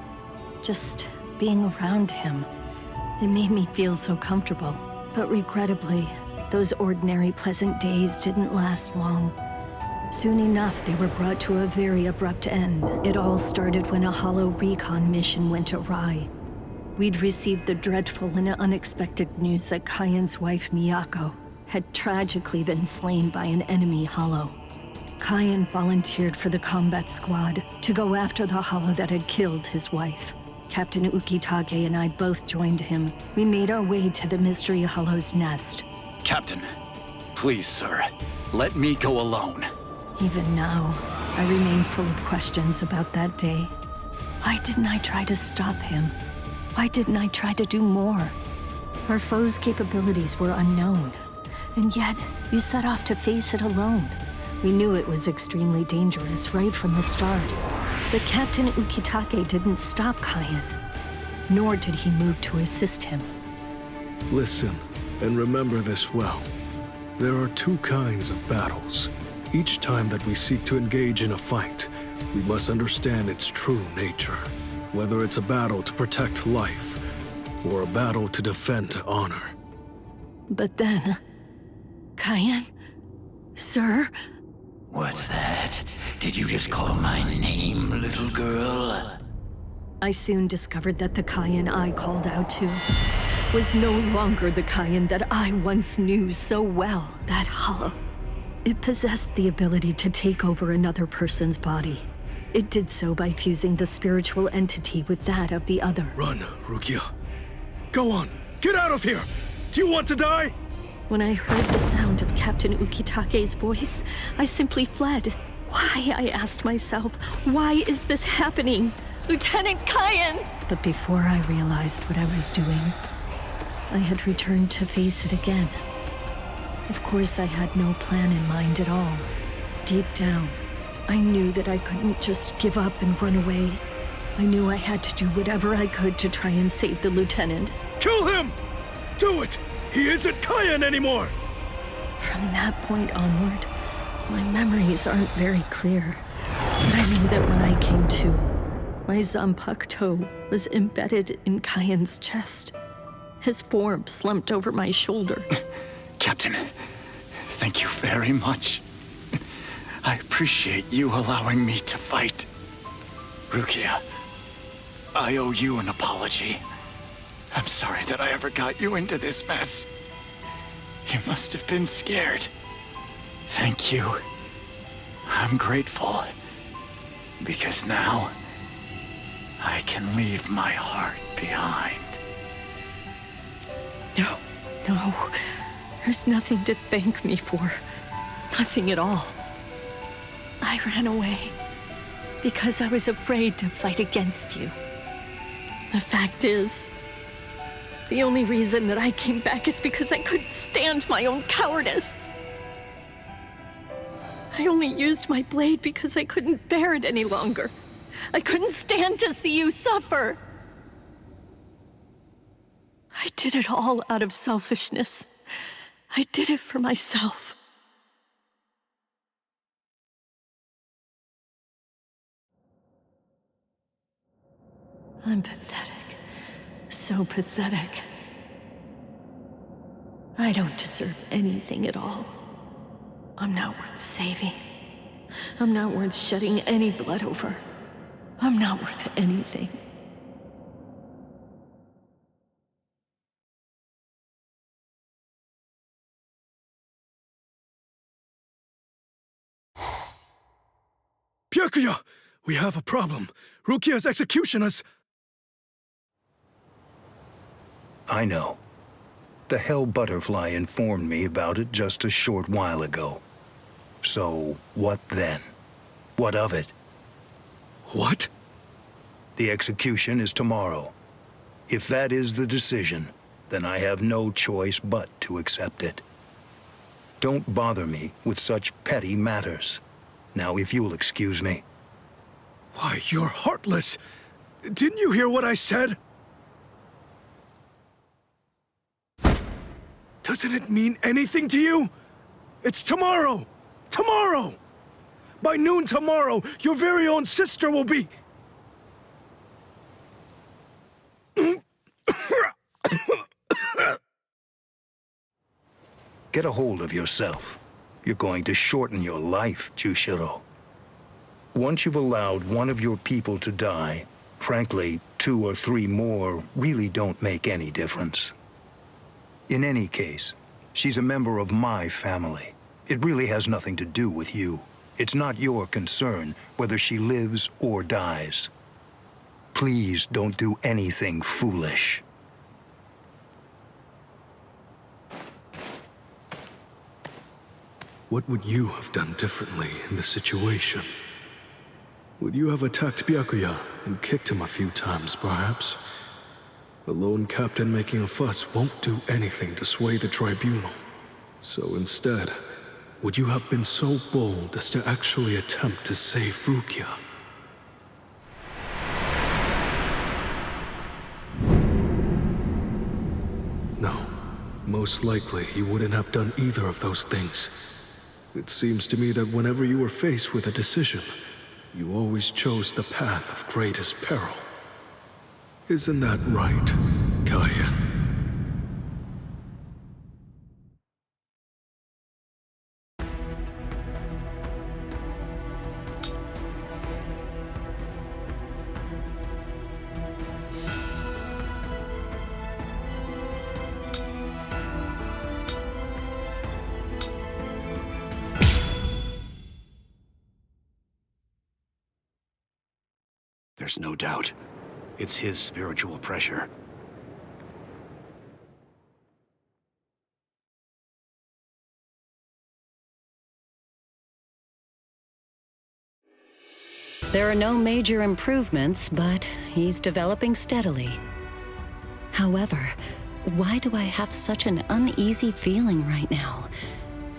just being around him. It made me feel so comfortable. But regrettably, those ordinary pleasant days didn't last long. Soon enough, they were brought to a very abrupt end. It all started when a hollow recon mission went awry. We'd received the dreadful and unexpected news that Kyan's wife, Miyako, had tragically been slain by an enemy hollow. Kyan volunteered for the combat squad to go after the hollow that had killed his wife. Captain Ukitake and I both joined him. We made our way to the mystery hollow's nest. Captain, please, sir, let me go alone. Even now, I remain full of questions about that day. Why didn't I try to stop him? Why didn't I try to do more? Our foe's capabilities were unknown, and yet you set off to face it alone. We knew it was extremely dangerous right from the start. But Captain Ukitake didn't stop Kyan, nor did he move to assist him. Listen, and remember this well. There are two kinds of battles. Each time that we seek to engage in a fight, we must understand its true nature. Whether it's a battle to protect life, or a battle to defend honor. But then... Kyan? Sir? What's that? Did you just call my name, little girl? I soon discovered that the Kyan I called out to was no longer the Kyan that I once knew so well. That hollow. It possessed the ability to take over another person's body. It did so by fusing the spiritual entity with that of the other. Run, Rukia. Go on, get out of here! Do you want to die? When I heard the sound of Captain Ukitake's voice, I simply fled. Why, I asked myself, why is this happening? Lieutenant Kyan! But before I realized what I was doing, I had returned to face it again. Of course, I had no plan in mind at all. Deep down, I knew that I couldn't just give up and run away. I knew I had to do whatever I could to try and save the lieutenant. Kill him! Do it! He isn't Kyan anymore! From that point onward, my memories aren't very clear. But I knew that when I came to, my Zanpakuto toe was embedded in Kyan's chest. His form slumped over my shoulder. Captain, thank you very much. I appreciate you allowing me to fight. Rukia, I owe you an apology. I'm sorry that I ever got you into this mess. You must have been scared. Thank you. I'm grateful. Because now, I can leave my heart behind. No. There's nothing to thank me for. Nothing at all. I ran away because I was afraid to fight against you. The fact is, the only reason that I came back is because I couldn't stand my own cowardice. I only used my blade because I couldn't bear it any longer. I couldn't stand to see you suffer. I did it all out of selfishness. I did it for myself. I'm pathetic. So pathetic. I don't deserve anything at all. I'm not worth saving. I'm not worth shedding any blood over. I'm not worth anything. Byakuya! We have a problem. Rukia's execution has... I know. The Hell Butterfly informed me about it just a short while ago. So, what then? What of it? What? The execution is tomorrow. If that is the decision, then I have no choice but to accept it. Don't bother me with such petty matters. Now, if you'll excuse me. Why, you're heartless. Didn't you hear what I said? Doesn't it mean anything to you? It's tomorrow! Tomorrow! By noon tomorrow, your very own sister will be... Get a hold of yourself. You're going to shorten your life, Jushiro. Once you've allowed one of your people to die, frankly, 2 or 3 more really don't make any difference. In any case, she's a member of my family. It really has nothing to do with you. It's not your concern whether she lives or dies. Please don't do anything foolish. What would you have done differently in this situation? Would you have attacked Byakuya and kicked him a few times, perhaps? A lone captain making a fuss won't do anything to sway the tribunal. So instead, would you have been so bold as to actually attempt to save Rukia? No. Most likely, you wouldn't have done either of those things. It seems to me that whenever you were faced with a decision, you always chose the path of greatest peril. Isn't that right, Kaien? There's no doubt. It's his spiritual pressure. There are no major improvements, but he's developing steadily. However, why do I have such an uneasy feeling right now?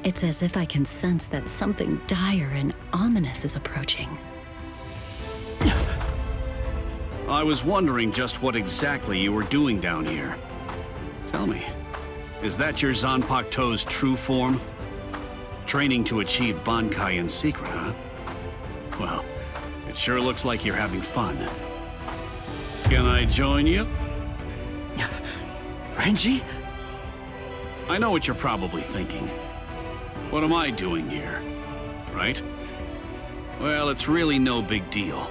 It's as if I can sense that something dire and ominous is approaching. I was wondering just what exactly you were doing down here. Tell me, is that your Zanpakuto's true form? Training to achieve Bankai in secret, huh? Well, it sure looks like you're having fun. Can I join you? Renji? I know what you're probably thinking. What am I doing here? Right? Well, it's really no big deal.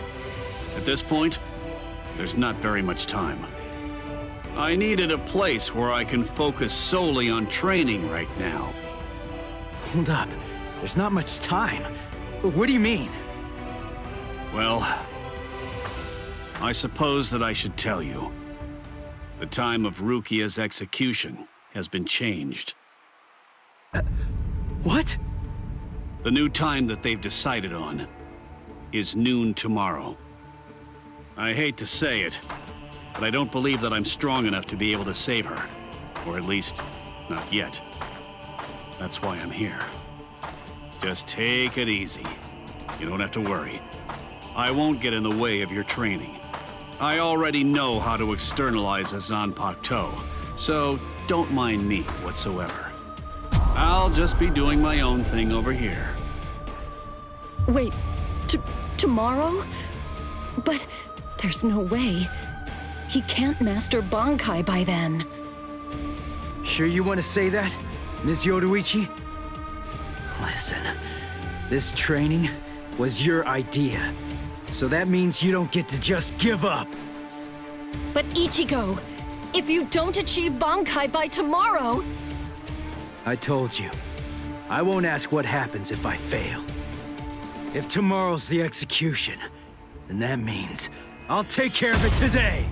At this point, there's not very much time. I needed a place where I can focus solely on training right now. Hold up. There's not much time. What do you mean? Well, I suppose that I should tell you. The time of Rukia's execution has been changed. What? The new time that they've decided on is noon tomorrow. I hate to say it, but I don't believe that I'm strong enough to be able to save her. Or at least, not yet. That's why I'm here. Just take it easy. You don't have to worry. I won't get in the way of your training. I already know how to externalize a Zanpakuto, so don't mind me whatsoever. I'll just be doing my own thing over here. Wait, tomorrow? But there's no way. He can't master Bankai by then. Sure you want to say that, Ms. Yoruichi? Listen, this training was your idea. So that means you don't get to just give up. But Ichigo, if you don't achieve Bankai by tomorrow... I told you, I won't ask what happens if I fail. If tomorrow's the execution, then that means I'll take care of it today!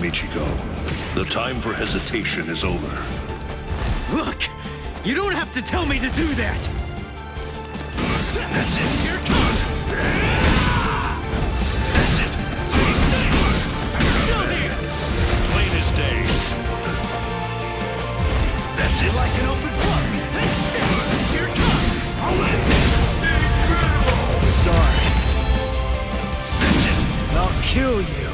Ichigo, the time for hesitation is over. Look! You don't have to tell me to do that! That's it! Here it comes! That's it! Still here! Plain as day. That's it! Like an open book! Here it comes! I'll end this! Sorry. That's it! I'll kill you!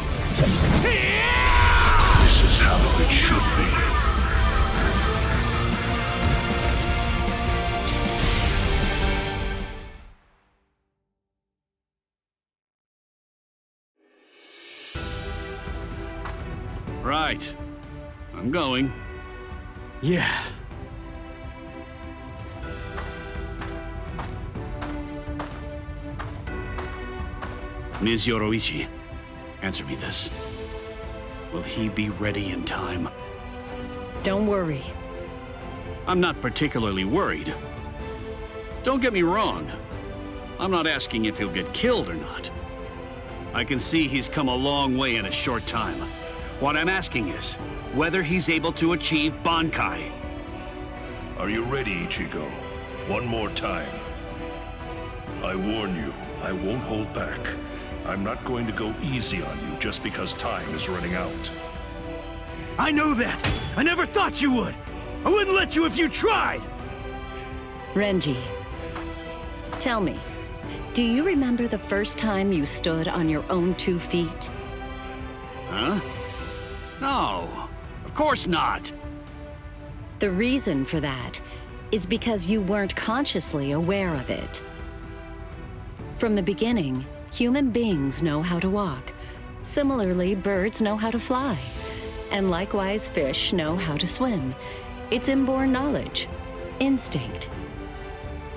This is how it should be. Right. I'm going. Yeah. Ms. Yoruichi, answer me this. Will he be ready in time? Don't worry. I'm not particularly worried. Don't get me wrong. I'm not asking if he'll get killed or not. I can see he's come a long way in a short time. What I'm asking is whether he's able to achieve Bankai. Are you ready, Ichigo? One more time. I warn you, I won't hold back. I'm not going to go easy on you just because time is running out. I know that! I never thought you would! I wouldn't let you if you tried! Renji, tell me, do you remember the first time you stood on your own 2 feet? Huh? No, of course not. The reason for that is because you weren't consciously aware of it. From the beginning, human beings know how to walk. Similarly, birds know how to fly. And likewise, fish know how to swim. It's inborn knowledge, instinct.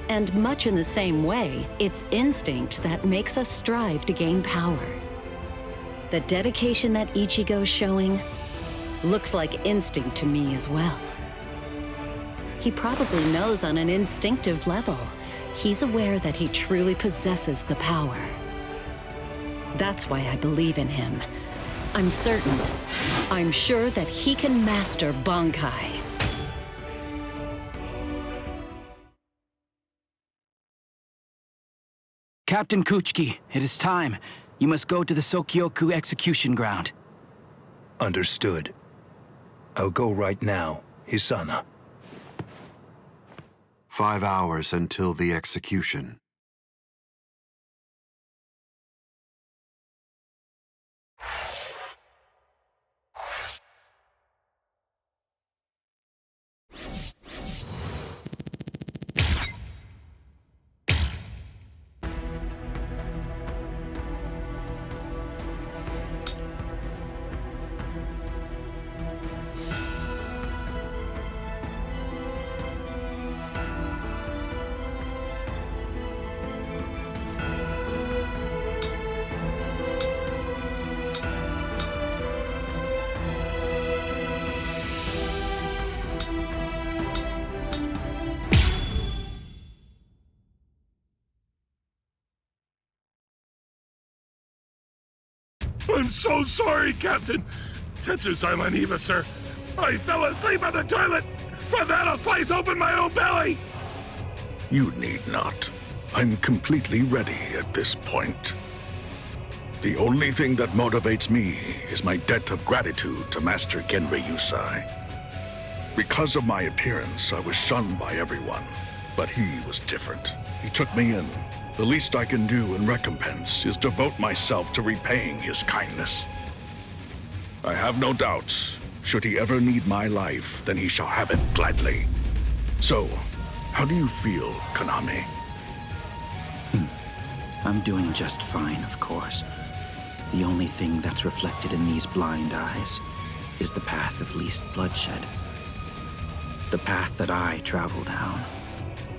And much in the same way, it's instinct that makes us strive to gain power. The dedication that Ichigo's showing looks like instinct to me as well. He probably knows on an instinctive level. He's aware that he truly possesses the power. That's why I believe in him. I'm sure that he can master Bankai. Captain Kuchiki, it is time. You must go to the Sokyoku execution ground. Understood. I'll go right now, Hisana. 5 hours until the execution. I'm so sorry, Captain. Tetsu-sama Eva, sir. I fell asleep on the toilet. For that, I'll slice open my own belly. You need not. I'm completely ready at this point. The only thing that motivates me is my debt of gratitude to Master Genri Yusai. Because of my appearance, I was shunned by everyone, but he was different. He took me in. The least I can do in recompense is devote myself to repaying his kindness. I have no doubts. Should he ever need my life, then he shall have it gladly. So, how do you feel, Konami? I'm doing just fine, of course. The only thing that's reflected in these blind eyes is the path of least bloodshed. The path that I travel down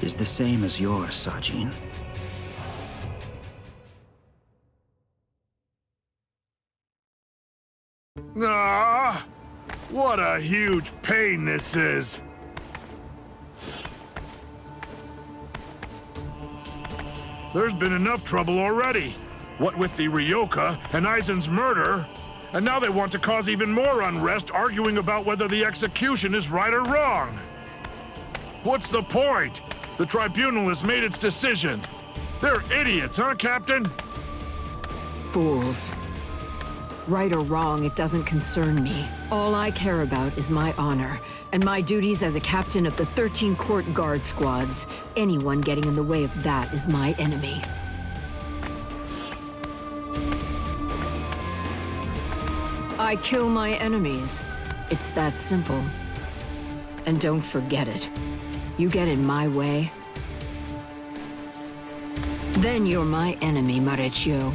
is the same as yours, Sajin. Ah, what a huge pain this is. There's been enough trouble already. What with the Ryoka and Aizen's murder, and now they want to cause even more unrest, arguing about whether the execution is right or wrong. What's the point? The tribunal has made its decision. They're idiots, huh, Captain? Fools. Right or wrong, it doesn't concern me. All I care about is my honor, and my duties as a captain of the 13 court guard squads. Anyone getting in the way of that is my enemy. I kill my enemies. It's that simple. And don't forget it. You get in my way, then you're my enemy, Marechio.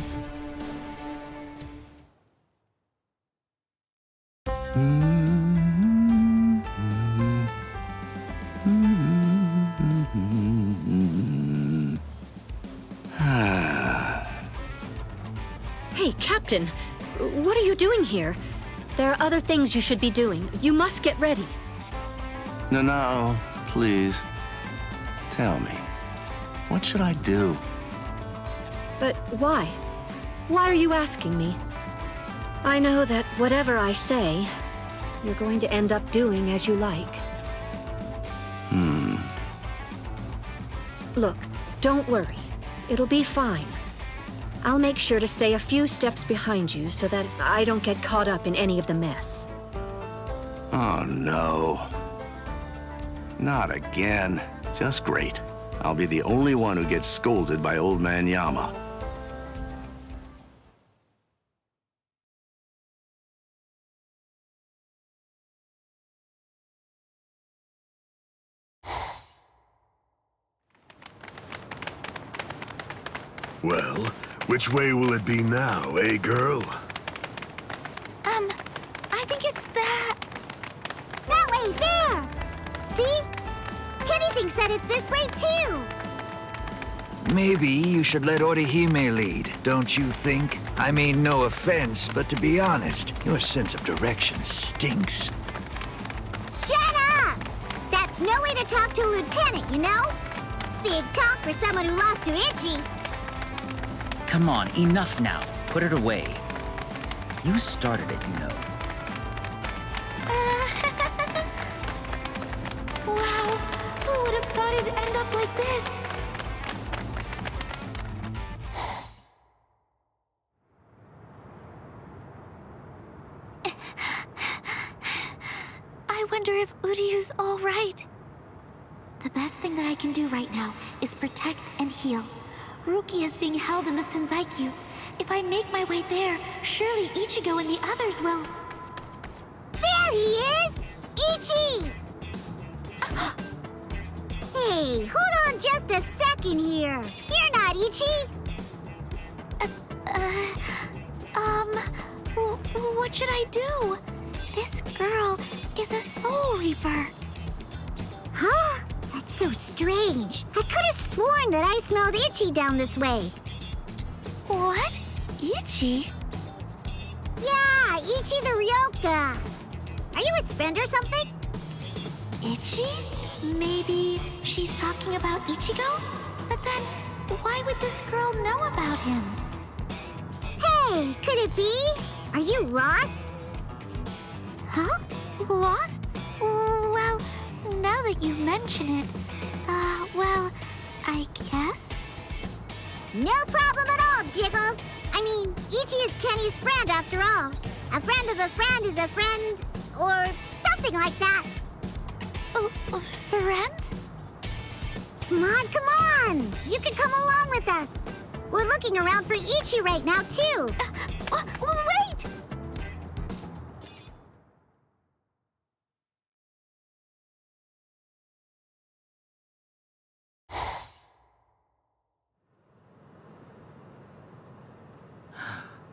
Hey, Captain, what are you doing here? There are other things you should be doing. You must get ready. No, please. Tell me, what should I do? But why? Why are you asking me? I know that whatever I say, you're going to end up doing as you like. Look, don't worry. It'll be fine. I'll make sure to stay a few steps behind you so that I don't get caught up in any of the mess. Oh, no. Not again. Just great. I'll be the only one who gets scolded by Old Man Yama. Well, which way will it be now, eh, girl? I think it's that way, there! See? Penny thinks that it's this way, too! Maybe you should let Orihime lead, don't you think? I mean, no offense, but to be honest, your sense of direction stinks. Shut up! That's no way to talk to a lieutenant, you know? Big talk for someone who lost to Ichi. Come on, enough now. Put it away. You started it, you know. Wow, who would have thought it'd end up like this? I wonder if Uryu's all right. The best thing that I can do right now is protect and heal. Ruki is being held in the Senzaiku. If I make my way there, surely Ichigo and the others will. There he is! Ichi! Hey, hold on just a second here. You're not Ichi! What should I do? This girl is a Soul Reaper. Huh? That's so strange. I could have sworn that I smelled Ichi down this way. What? Ichi? Yeah, Ichi the Ryoka. Are you his friend or something? Ichi? Maybe she's talking about Ichigo? But then, why would this girl know about him? Hey, could it be? Are you lost? Huh? Lost? Well, now that you mention it, well, I guess? No problem at all, Jiggles. I mean, Ichi is Kenny's friend after all. A friend of a friend is a friend, or something like that. Friends? Come on! You can come along with us. We're looking around for Ichi right now, too. Wait!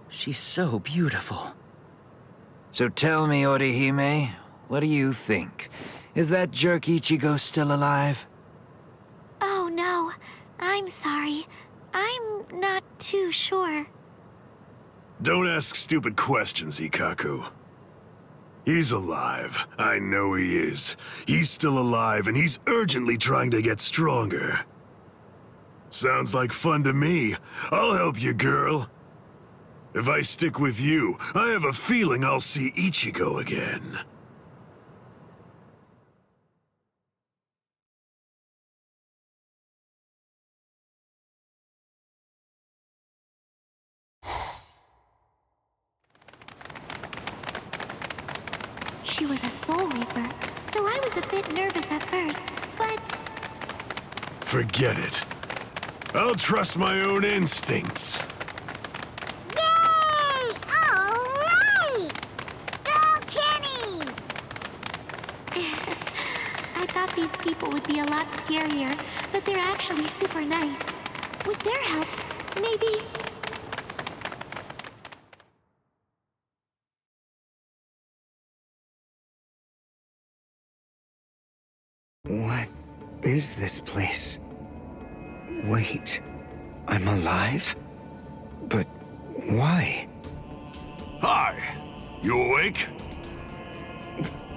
She's so beautiful. So tell me, Orihime, what do you think? Is that jerk Ichigo still alive? Oh, no. I'm sorry. I'm not too sure. Don't ask stupid questions, Ikkaku. He's alive. I know he is. He's still alive, and he's urgently trying to get stronger. Sounds like fun to me. I'll help you, girl. If I stick with you, I have a feeling I'll see Ichigo again. She was a Soul Reaper, so I was a bit nervous at first, but... Forget it. I'll trust my own instincts. Yay! All right! Go, Kenny! I thought these people would be a lot scarier, but they're actually super nice. With their help, maybe... What is this place? Wait, I'm alive? But why? Hi, you awake?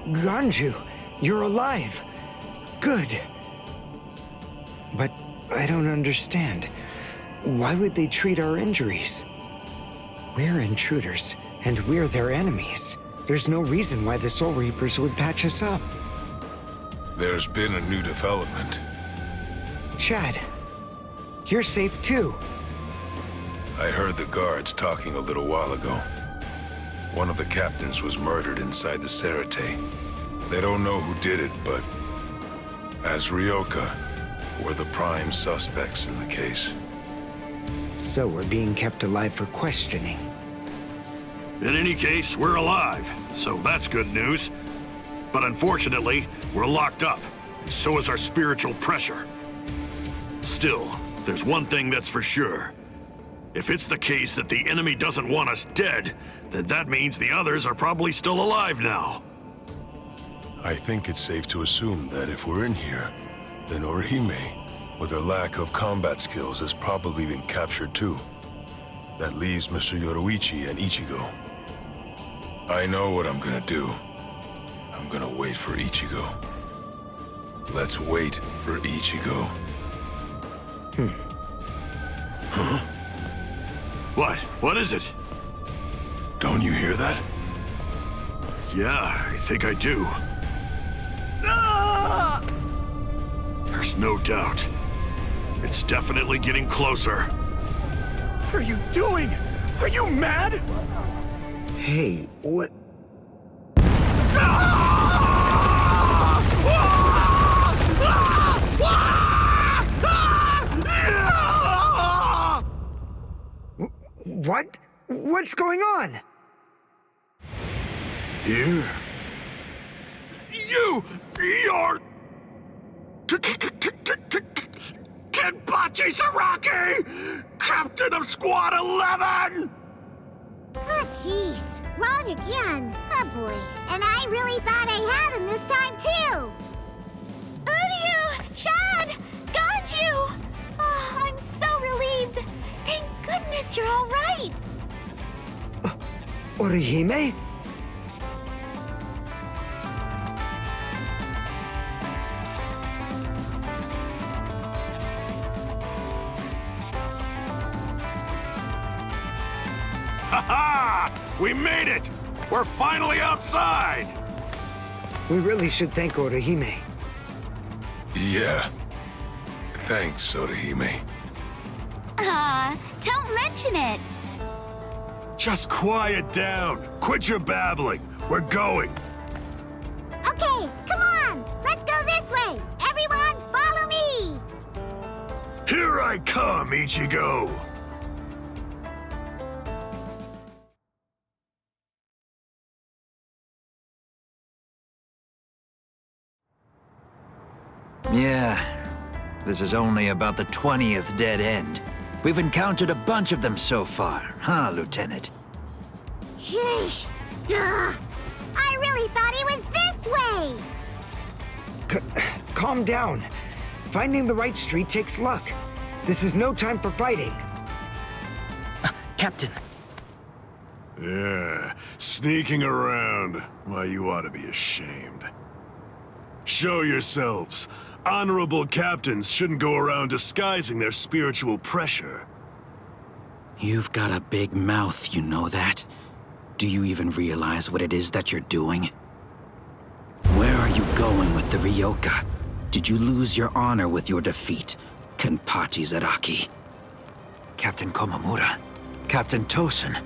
Ganju, you're alive. Good. But I don't understand. Why would they treat our injuries? We're intruders, and we're their enemies. There's no reason why the Soul Reapers would patch us up. There's been a new development. Chad, you're safe too. I heard the guards talking a little while ago. One of the captains was murdered inside the Serite. They don't know who did it, but as Ryoka, we're the prime suspects in the case. So we're being kept alive for questioning. In any case, we're alive, so that's good news. But unfortunately, we're locked up, and so is our spiritual pressure. Still, there's one thing that's for sure. If it's the case that the enemy doesn't want us dead, then that means the others are probably still alive now. I think it's safe to assume that if we're in here, then Orihime, with her lack of combat skills, has probably been captured too. That leaves Mr. Yoruichi and Ichigo. I know what I'm gonna do. I'm gonna wait for Ichigo. Let's wait for Ichigo. Huh? What? What is it? Don't you hear that? Yeah, I think I do. There's no doubt. It's definitely getting closer. What are you doing? Are you mad? Hey, what? What? What's going on? Here? You're... Kenpachi Saraki! Captain of Squad 11! Oh, jeez. Wrong again. Oh, boy. And I really thought I had him this time, too. Uryu! Chad! Ganju! Oh, I'm so relieved. Thank goodness you're all right. Orihime? Ha-ha! We made it! We're finally outside! We really should thank Orihime. Yeah. Thanks, Orihime. Don't mention it. Just quiet down. Quit your babbling. We're going. Okay, come on. Let's go this way. Everyone, follow me. Here I come, Ichigo. Yeah, this is only about the 20th dead end. We've encountered a bunch of them so far, huh, Lieutenant? Sheesh. Duh. I really thought he was this way. Calm down. Finding the right street takes luck. This is no time for fighting. Captain. Yeah, sneaking around. Why, you ought to be ashamed. Show yourselves. Honorable captains shouldn't go around disguising their spiritual pressure. You've got a big mouth, you know that? Do you even realize what it is that you're doing? Where are you going with the Ryoka? Did you lose your honor with your defeat, Kenpachi Zaraki? Captain Komamura, Captain Tosen,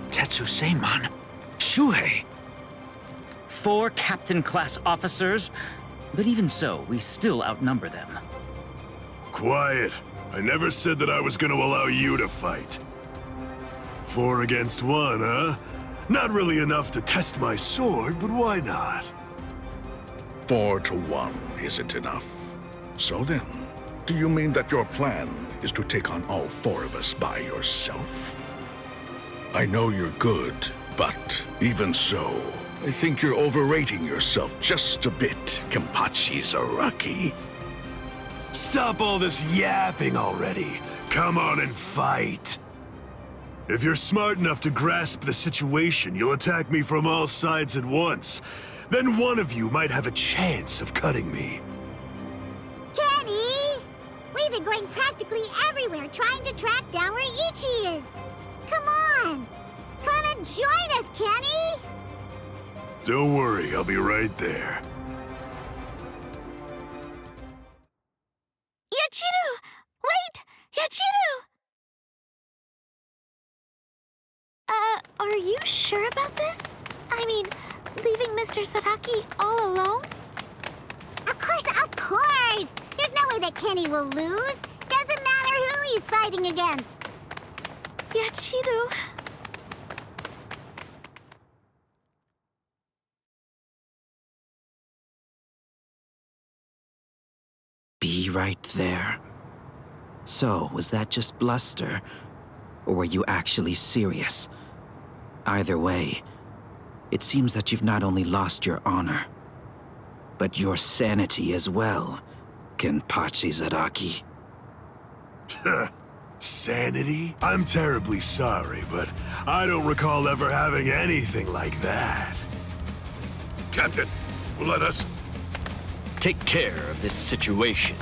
Tetsu-Seiman, Shuhei. 4 captain-class officers? But even so, we still outnumber them. Quiet. I never said that I was going to allow you to fight. 4 against 1, huh? Not really enough to test my sword, but why not? 4 to 1 isn't enough. So then, do you mean that your plan is to take on all 4 of us by yourself? I know you're good, but even so, I think you're overrating yourself just a bit, Kenpachi Zaraki. Stop all this yapping already. Come on and fight. If you're smart enough to grasp the situation, you'll attack me from all sides at once. Then one of you might have a chance of cutting me. Kenny! We've been going practically everywhere trying to track down where Ichi is. Come on! Come and join us, Kenny! Don't worry, I'll be right there. Yachiru! Wait! Yachiru! Are you sure about this? I mean, leaving Mr. Saraki all alone? Of course! There's no way that Kenny will lose. Doesn't matter who he's fighting against. Yachiru... Be right there. So, was that just bluster? Or were you actually serious? Either way, it seems that you've not only lost your honor, but your sanity as well, Kenpachi Zaraki. Sanity? I'm terribly sorry, but I don't recall ever having anything like that. Captain, let us take care of this situation.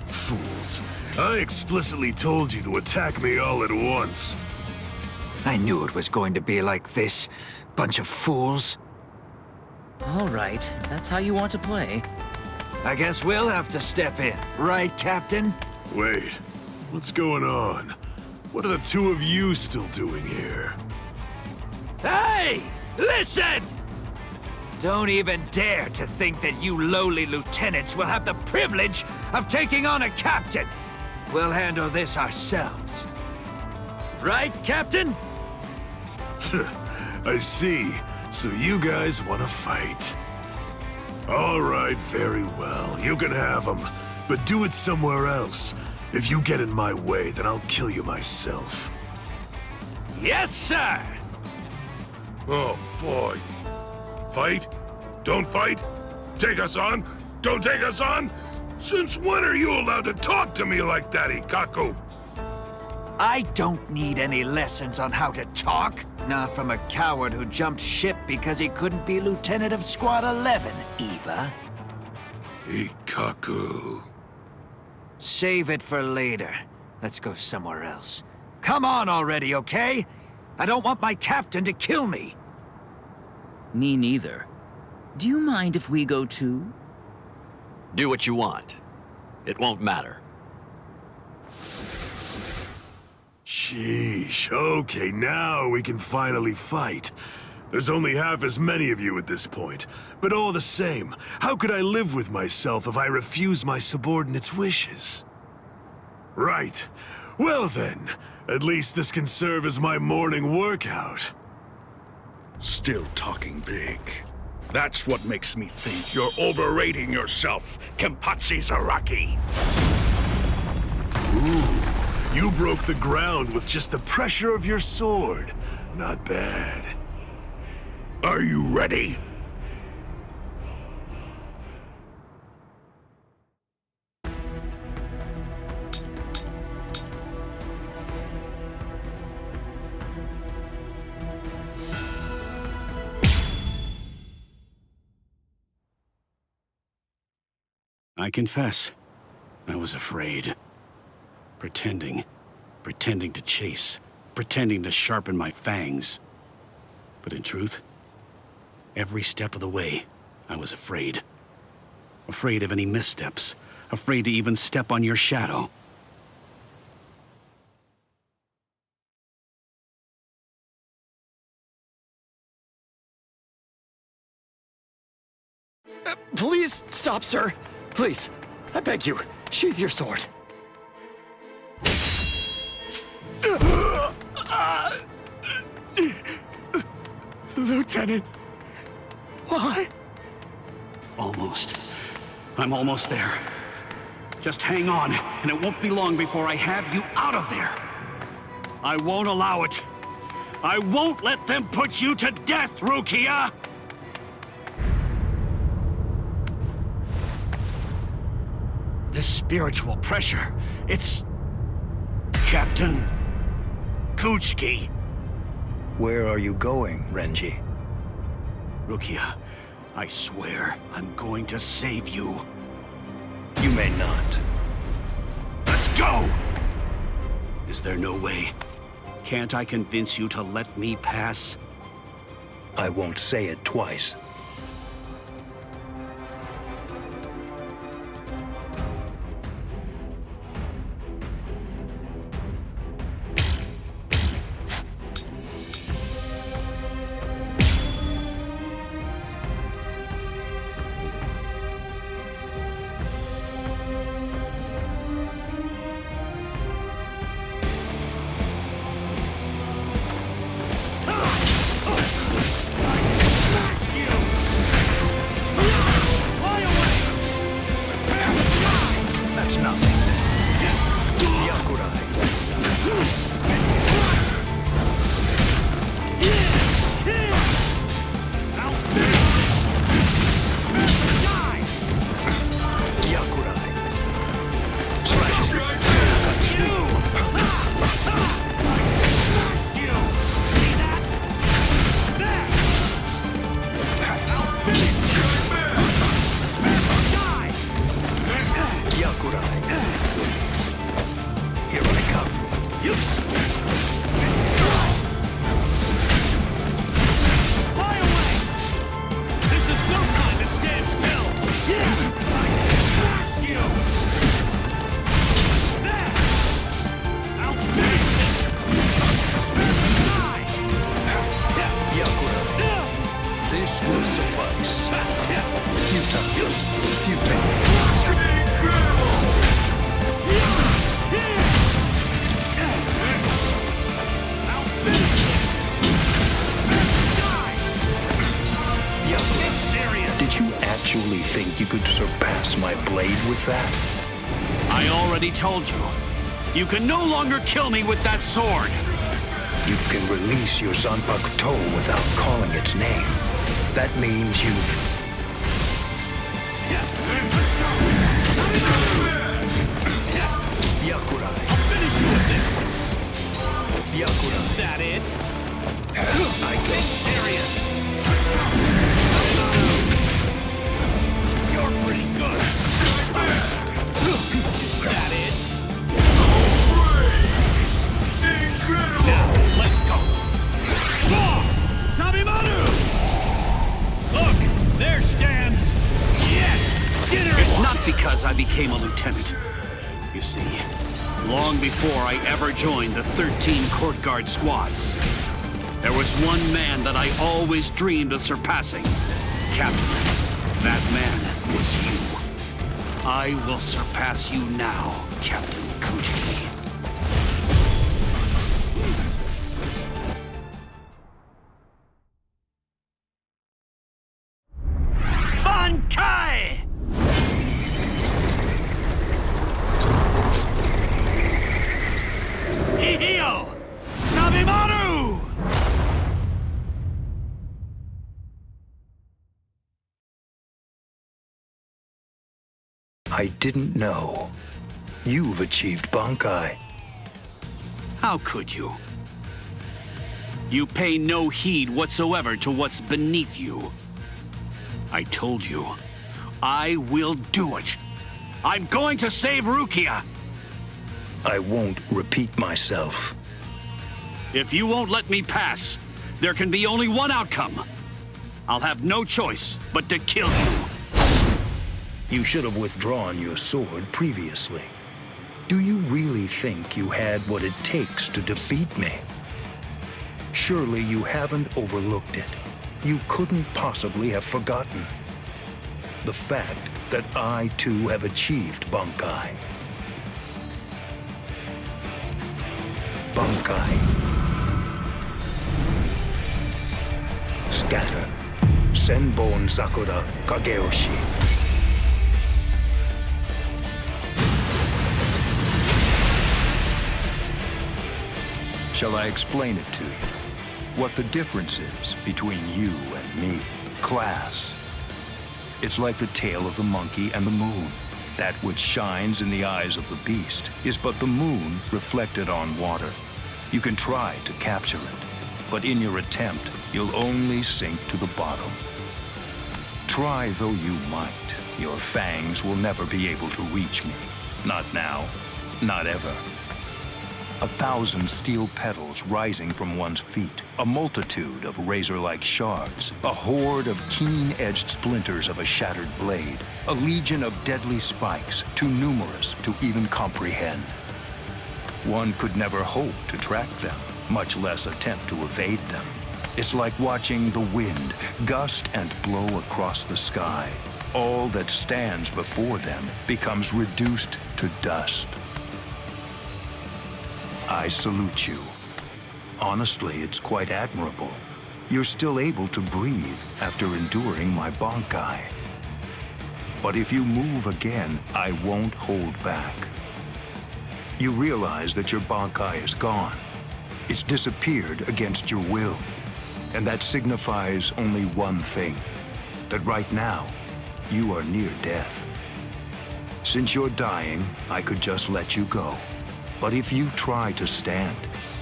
Fools. I explicitly told you to attack me all at once. I knew it was going to be like this. Bunch of fools. All right, if that's how you want to play. I guess we'll have to step in. Right, Captain? Wait. What's going on? What are the two of you still doing here? Hey! Listen! Don't even dare to think that you lowly lieutenants will have the privilege of taking on a captain. We'll handle this ourselves. Right, Captain? I see. So you guys want to fight. All right, very well. You can have them, but do it somewhere else. If you get in my way, then I'll kill you myself. Yes, sir! Oh, boy. Fight? Don't fight? Take us on? Don't take us on? Since when are you allowed to talk to me like that, Ikaku? I don't need any lessons on how to talk. Not from a coward who jumped ship because he couldn't be Lieutenant of Squad 11, Iba. Ikaku. Save it for later. Let's go somewhere else. Come on already, okay? I don't want my captain to kill me. Me neither. Do you mind if we go too? Do what you want. It won't matter. Sheesh, okay, now we can finally fight. There's only half as many of you at this point, but all the same, how could I live with myself if I refuse my subordinates' wishes? Right. Well then, at least this can serve as my morning workout. Still talking big. That's what makes me think you're overrating yourself, Kenpachi Zaraki. Ooh, you broke the ground with just the pressure of your sword. Not bad. Are you ready? I confess, I was afraid. Pretending to chase, pretending to sharpen my fangs. But in truth, every step of the way, I was afraid. Afraid of any missteps, afraid to even step on your shadow. Please stop, sir. Please, I beg you, sheath your sword. Lieutenant, why? Almost. I'm almost there. Just hang on, and it won't be long before I have you out of there. I won't allow it. I won't let them put you to death, Rukia! This spiritual pressure, it's... Captain Kuchiki. Where are you going, Renji? Rukia, I swear I'm going to save you. You may not. Let's go! Is there no way? Can't I convince you to let me pass? I won't say it twice. You! Fly away! This is no time to stand still! You! That! Outstanding! This will suffice. Futile. Did you actually think you could surpass my blade with that? I already told you. You can no longer kill me with that sword. You can release your Zanpakuto without calling its name. That means you've... Yakurai. I'll finish you with this! Yakurai. Is that it? I get serious! You're pretty good! Is that it? Now, let's go! Sabimaru! Look! There stands... Yes! Dinner It's not because I became a lieutenant. You see, long before I ever joined the 13 court guard squads, there was one man that I always dreamed of surpassing. Captain, that man was you. I will surpass you now, Captain Kujiki. Bankai! Hihio! Sabimaru! I didn't know. You've achieved Bankai. How could you? You pay no heed whatsoever to what's beneath you. I told you, I will do it. I'm going to save Rukia. I won't repeat myself. If you won't let me pass, there can be only one outcome. I'll have no choice but to kill you. You should have withdrawn your sword previously. Do you really think you had what it takes to defeat me? Surely you haven't overlooked it. You couldn't possibly have forgotten the fact that I too have achieved Bankai. Bankai. Scatter. Senbon Sakura Kageyoshi. Shall I explain it to you? What the difference is between you and me? Class. It's like the tail of the monkey and the moon. That which shines in the eyes of the beast is but the moon reflected on water. You can try to capture it, but in your attempt, you'll only sink to the bottom. Try though you might, your fangs will never be able to reach me. Not now, not ever. 1,000 steel petals rising from one's feet, a multitude of razor-like shards, a horde of keen-edged splinters of a shattered blade, a legion of deadly spikes, too numerous to even comprehend. One could never hope to track them, much less attempt to evade them. It's like watching the wind gust and blow across the sky. All that stands before them becomes reduced to dust. I salute you. Honestly, it's quite admirable. You're still able to breathe after enduring my Bankai. But if you move again, I won't hold back. You realize that your Bankai is gone. It's disappeared against your will. And that signifies only one thing, that right now, you are near death. Since you're dying, I could just let you go. But if you try to stand,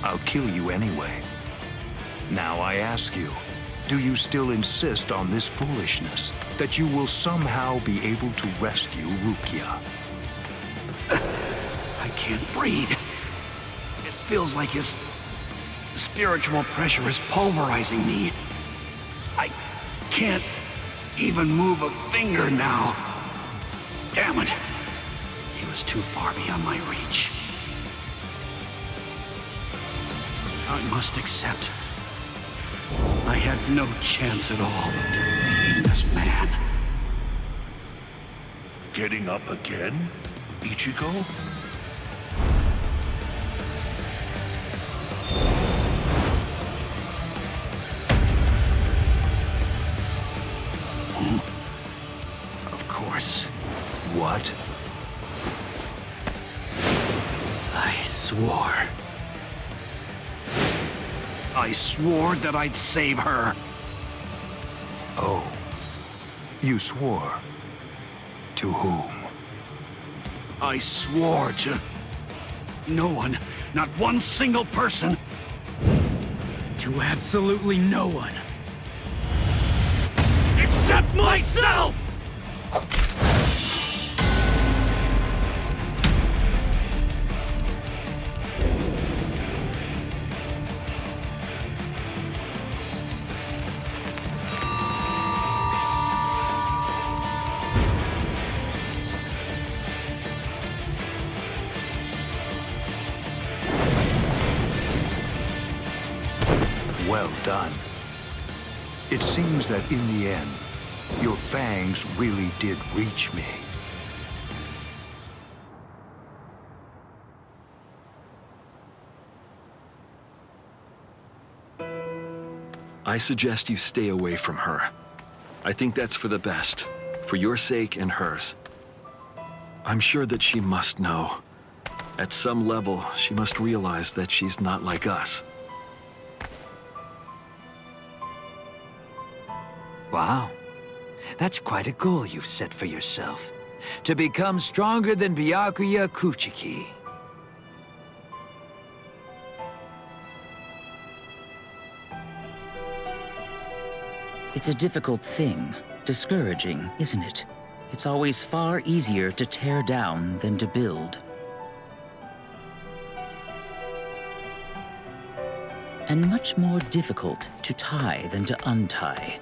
I'll kill you anyway. Now I ask you, do you still insist on this foolishness, that you will somehow be able to rescue Rukia? I can't breathe. It feels like his spiritual pressure is pulverizing me. I can't even move a finger now. Damn it. He was too far beyond my reach. I must accept. I had no chance at all of defeating this man. Getting up again, Ichigo? Of course. What? I swore. I swore that I'd save her. Oh. You swore? To whom? I swore to no one, not one single person. To absolutely no one. Except myself! Well done. It seems that in the end, your fangs really did reach me. I suggest you stay away from her. I think that's for the best, for your sake and hers. I'm sure that she must know. At some level, she must realize that she's not like us. Wow. That's quite a goal you've set for yourself. To become stronger than Byakuya Kuchiki. It's a difficult thing. Discouraging, isn't it? It's always far easier to tear down than to build. And much more difficult to tie than to untie.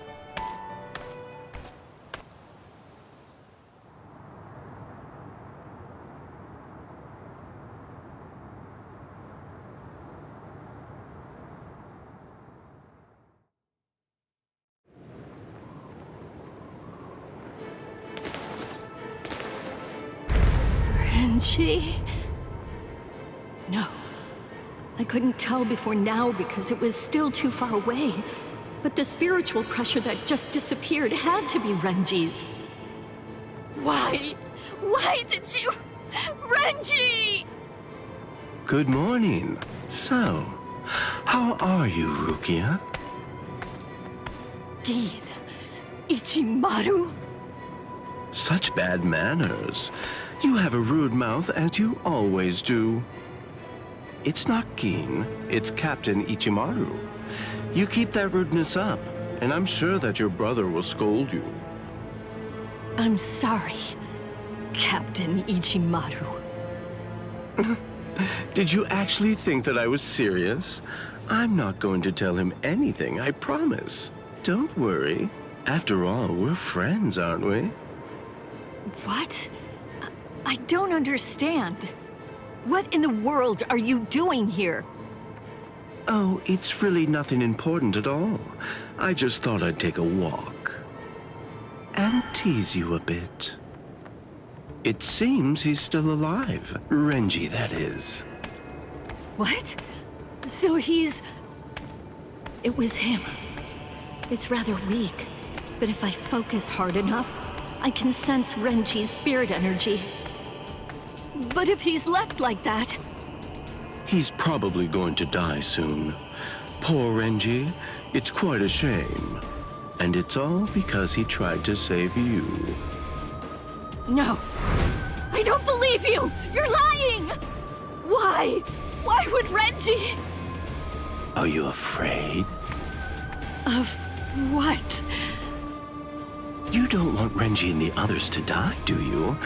Renji? No. I couldn't tell before now because it was still too far away. But the spiritual pressure that just disappeared had to be Renji's. Why? Why did you... Renji! Good morning. So, how are you, Rukia? Gin. Ichimaru? Such bad manners. You have a rude mouth, as you always do. It's not Gin, it's Captain Ichimaru. You keep that rudeness up, and I'm sure that your brother will scold you. I'm sorry, Captain Ichimaru. Did you actually think that I was serious? I'm not going to tell him anything, I promise. Don't worry. After all, we're friends, aren't we? What? I don't understand. What in the world are you doing here? Oh, it's really nothing important at all. I just thought I'd take a walk. And tease you a bit. It seems he's still alive. Renji, that is. What? So he's... It was him. It's rather weak, but if I focus hard enough, I can sense Renji's spirit energy. But if he's left like that... He's probably going to die soon. Poor Renji. It's quite a shame. And it's all because he tried to save you. No. I don't believe you! You're lying! Why? Why would Renji... Are you afraid? Of what? You don't want Renji and the others to die, do you?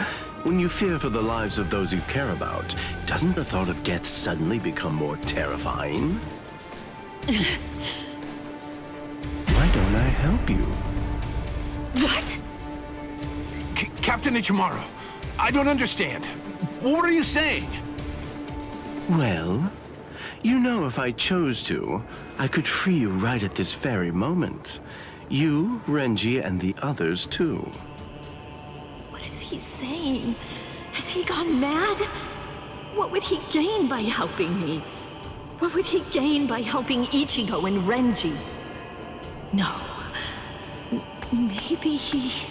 When you fear for the lives of those you care about, doesn't the thought of death suddenly become more terrifying? Why don't I help you? What? Captain Ichimaru, I don't understand. What are you saying? Well, you know if I chose to, I could free you right at this very moment. You, Renji, and the others too. What is he saying? Has he gone mad? What would he gain by helping me? What would he gain by helping Ichigo and Renji? No. Maybe he...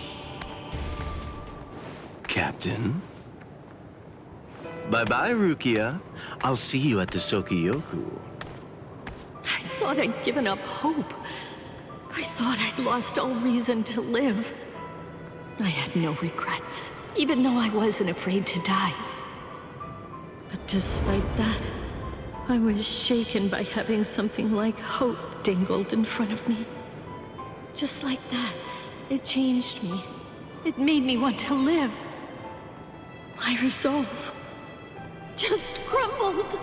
Captain? Bye-bye, Rukia. I'll see you at the Sokiyoku. I thought I'd given up hope. I thought I'd lost all reason to live. I had no regrets, even though I wasn't afraid to die. But despite that, I was shaken by having something like hope dangled in front of me. Just like that, it changed me. It made me want to live. My resolve just crumbled.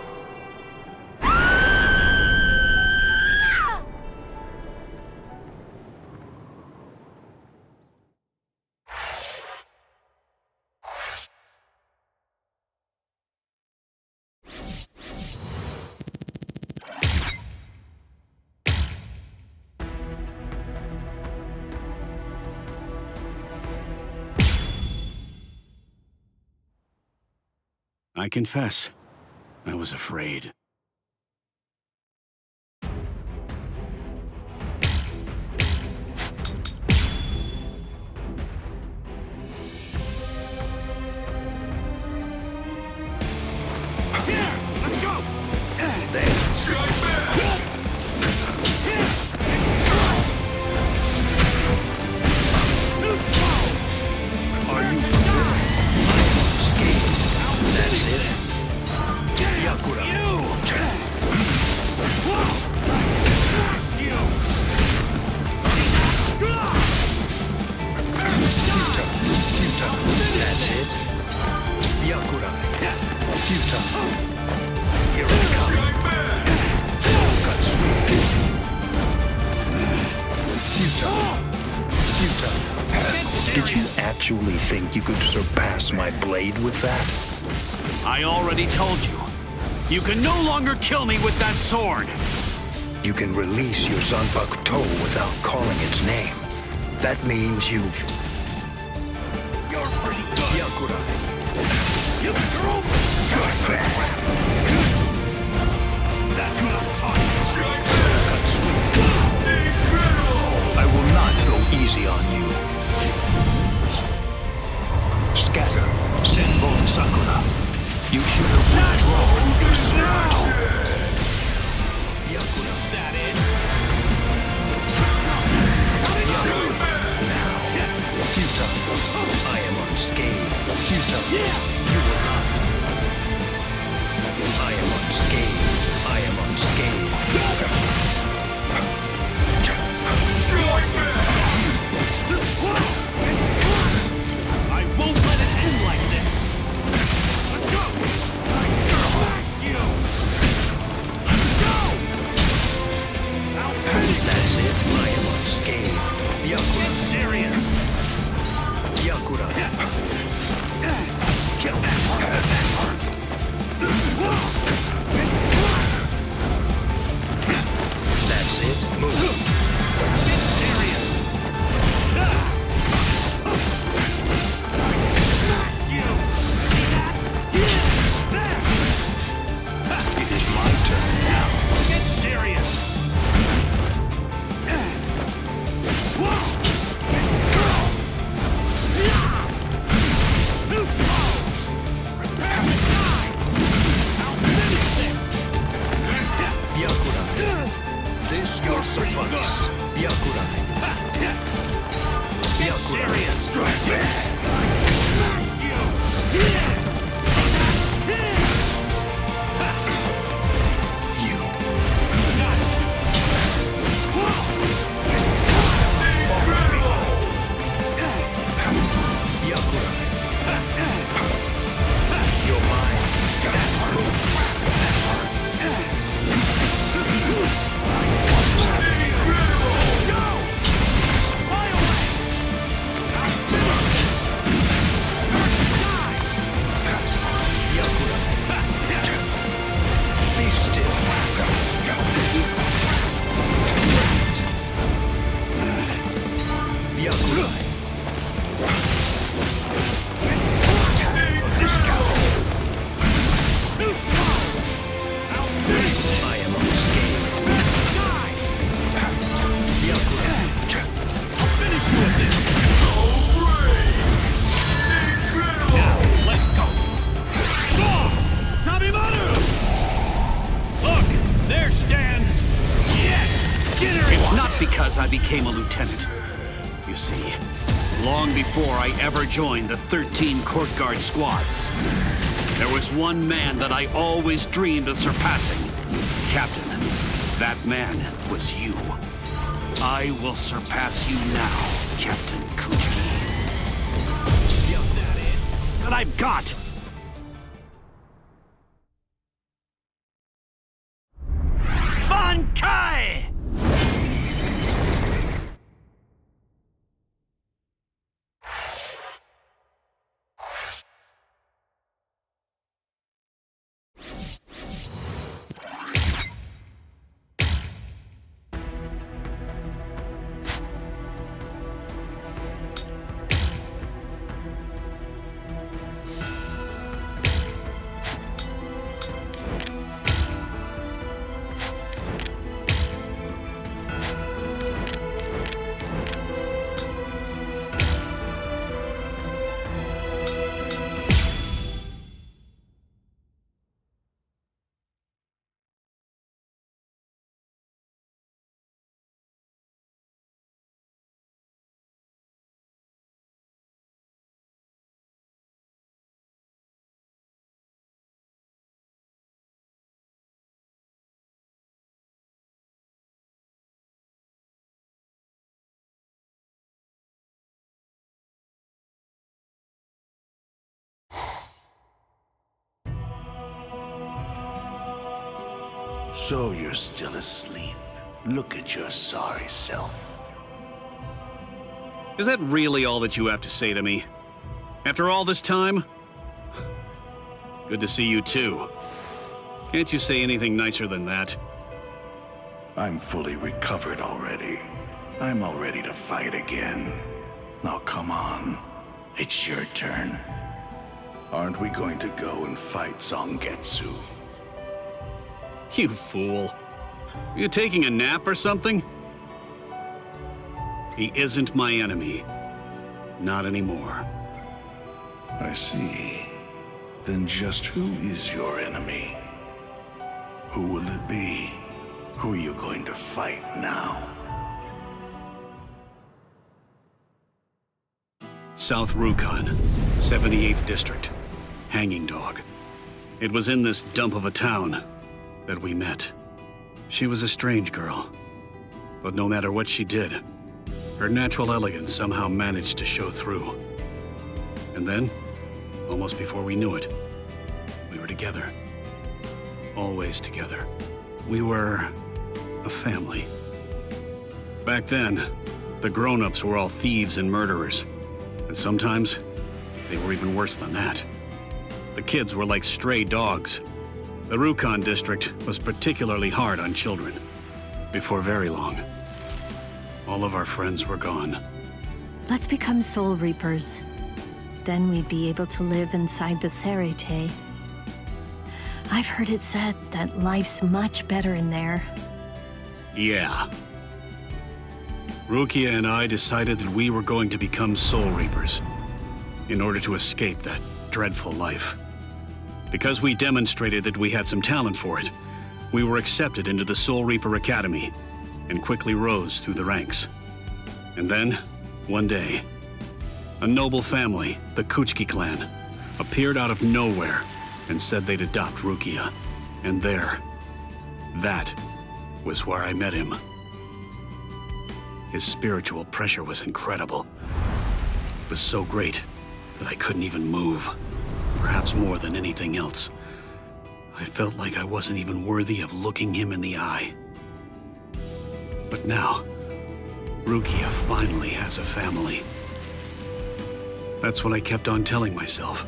I confess, I was afraid. Did you actually think you could surpass my blade with that? I already told you. You can no longer kill me with that sword. You can release your Zanpaku toe without calling its name. That means you've... You're pretty good. Yakurai. You threw me. That's what I'm talking about. I will not go easy on you. Scatter, Senbon Sakura. You should have withdrawn your sword. Yakura. That it? Now, futile. I am unscathed. Futile. You will not. I am unscathed. I am unscathed. I won't let it end like this. Let's go. You. Go. That's it. I am unscathed. Yakura. Get serious. Yakura. Kill that part. That's it. Move. Get serious. It is my turn now. Get serious. Too slow. Prepare to die. I'll finish this. Yakurai. This will suffice. Yakurai. Get serious. Strike back. because I became a lieutenant. You see, long before I ever joined the 13 court guard squads, there was one man that I always dreamed of surpassing. Captain, that man was you. I will surpass you now, Captain Couchki. That I've got! Bankai! So you're still asleep. Look at your sorry self. Is that really all that you have to say to me? After all this time? Good to see you too. Can't you say anything nicer than that? I'm fully recovered already. I'm all ready to fight again. Now come on. It's your turn. Aren't we going to go and fight Zangetsu? You fool. Are you taking a nap or something? He isn't my enemy. Not anymore. I see. Then just who is your enemy? Who will it be? Who are you going to fight now? South Rukon, 78th District. Hanging Dog. It was in this dump of a town that we met. She was a strange girl. But no matter what she did, her natural elegance somehow managed to show through. And then, almost before we knew it, we were together. Always together. We were a family. Back then, the grown-ups were all thieves and murderers. And sometimes, they were even worse than that. The kids were like stray dogs. The Rukon district was particularly hard on children. Before very long, all of our friends were gone. Let's become Soul Reapers. Then we'd be able to live inside the Serete. I've heard it said that life's much better in there. Yeah. Rukia and I decided that we were going to become Soul Reapers in order to escape that dreadful life. Because we demonstrated that we had some talent for it, we were accepted into the Soul Reaper Academy and quickly rose through the ranks. And then, one day, a noble family, the Couchki clan, appeared out of nowhere and said they'd adopt Rukia. And that was where I met him. His spiritual pressure was incredible. It was so great that I couldn't even move. Perhaps more than anything else. I felt like I wasn't even worthy of looking him in the eye. But now, Rukia finally has a family. That's what I kept on telling myself,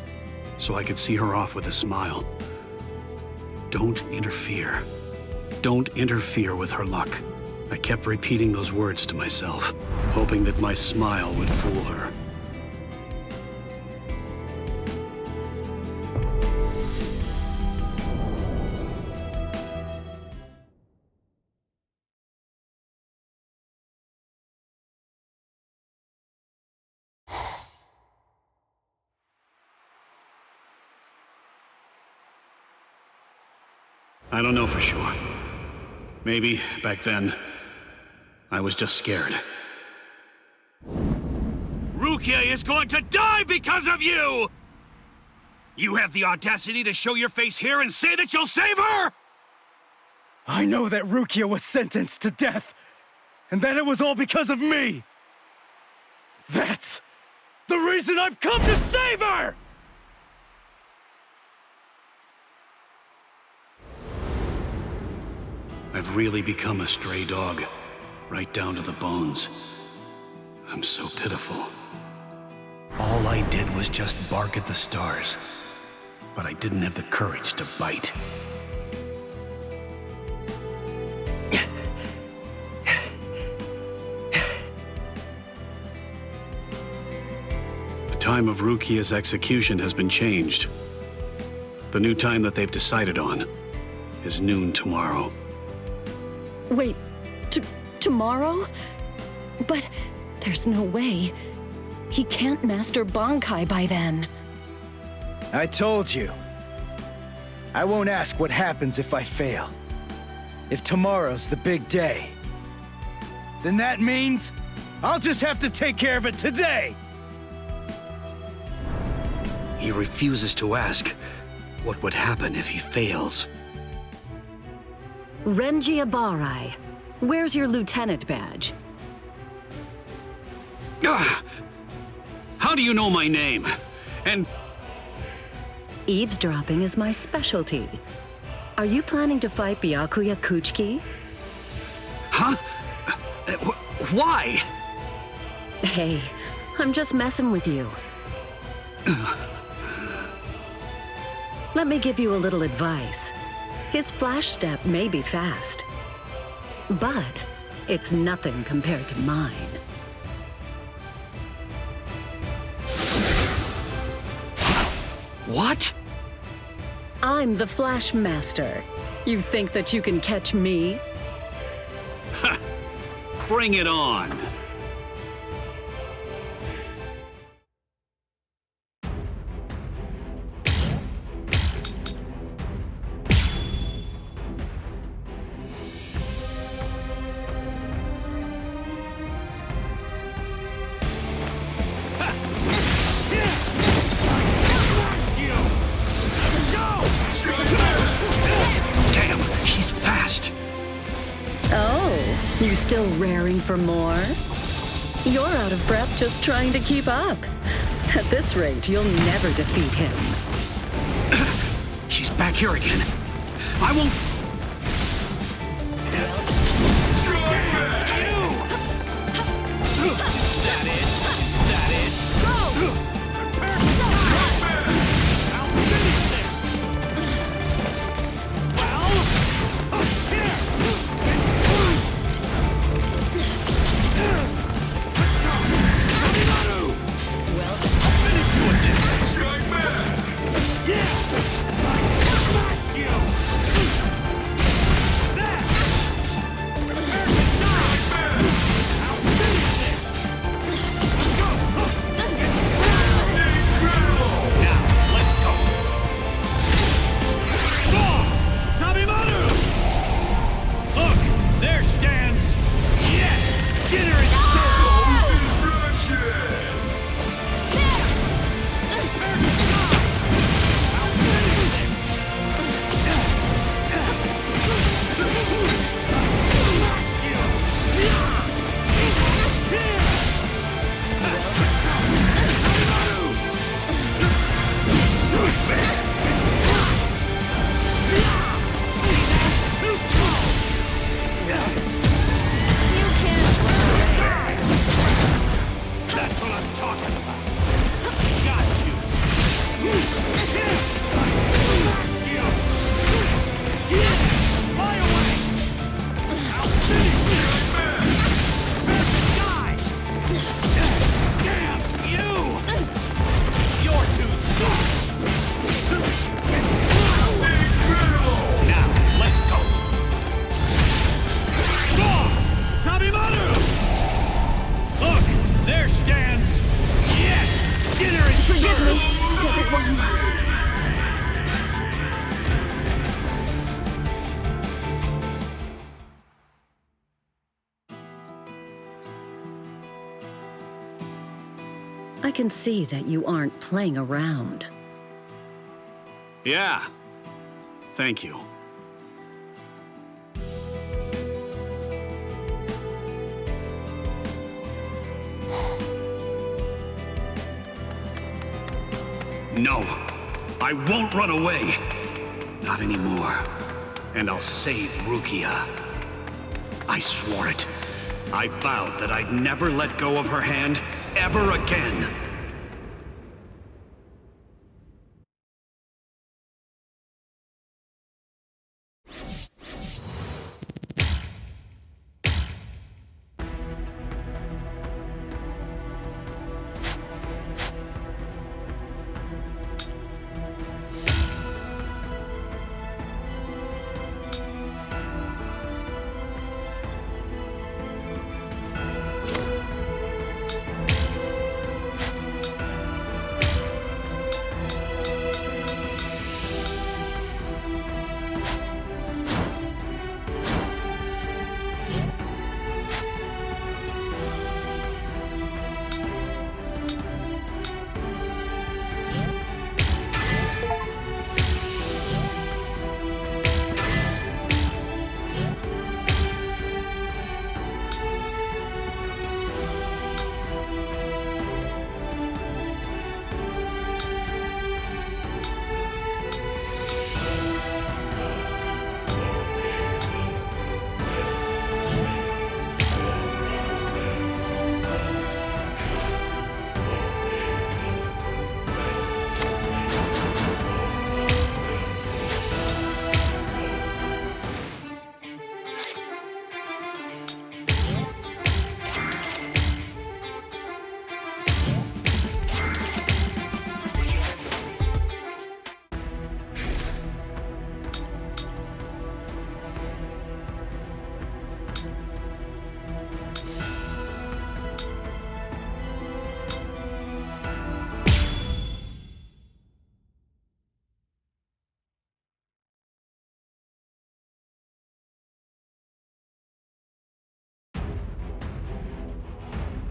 so I could see her off with a smile. Don't interfere. Don't interfere with her luck. I kept repeating those words to myself, hoping that my smile would fool her. I don't know for sure. Maybe, back then, I was just scared. Rukia is going to die because of you! You have the audacity to show your face here and say that you'll save her?! I know that Rukia was sentenced to death, and that it was all because of me! That's the reason I've come to save her! I've really become a stray dog, right down to the bones. I'm so pitiful. All I did was just bark at the stars, but I didn't have the courage to bite. The time of Rukia's execution has been changed. The new time that they've decided on is noon tomorrow. Wait, tomorrow? But there's no way. He can't master Bankai by then. I told you. I won't ask what happens if I fail. If tomorrow's the big day, then that means I'll just have to take care of it today! He refuses to ask what would happen if he fails. Renji Abarai, where's your lieutenant badge? How do you know my name? And... Eavesdropping is my specialty. Are you planning to fight Byakuya Kuchiki? Huh? Why? Hey, I'm just messing with you. Let me give you a little advice. His flash step may be fast, but it's nothing compared to mine. What? I'm the Flash Master. You think that you can catch me? Bring it on! You still raring for more? You're out of breath just trying to keep up. At this rate, you'll never defeat him. She's back here again. I won't... I can see that you aren't playing around. Yeah. Thank you. No, I won't run away. Not anymore. And I'll save Rukia. I swore it. I vowed that I'd never let go of her hand ever again.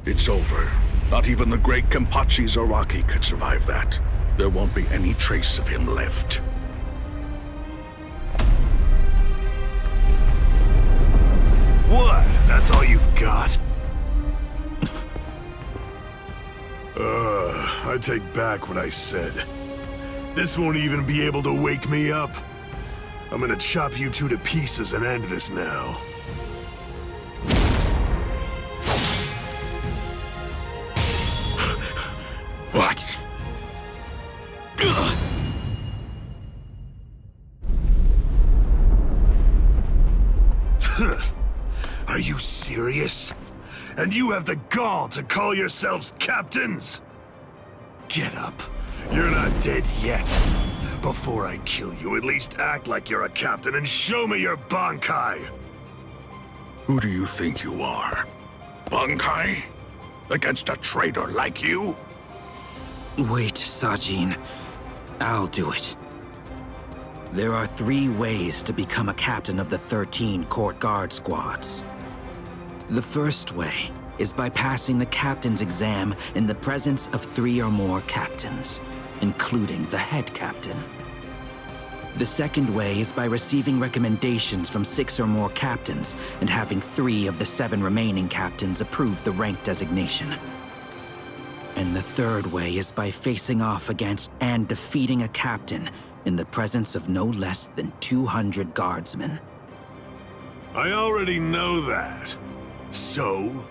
It's over. Not even the great Kenpachi Zaraki could survive that. There won't be any trace of him left. What? That's all you've got? I take back what I said. This won't even be able to wake me up. I'm gonna chop you two to pieces and end this now. What? Are you serious? And you have the gall to call yourselves captains? Get up. You're not dead yet. Before I kill you, at least act like you're a captain and show me your Bankai! Who do you think you are? Bankai? Against a traitor like you? Wait, Sajin. I'll do it. There are 3 ways to become a captain of the 13 court guard squads. The first way is by passing the captain's exam in the presence of 3 or more captains, including the head captain. The second way is by receiving recommendations from 6 or more captains and having 3 of the 7 remaining captains approve the rank designation. And the third way is by facing off against and defeating a captain in the presence of no less than 200 guardsmen. I already know that. So?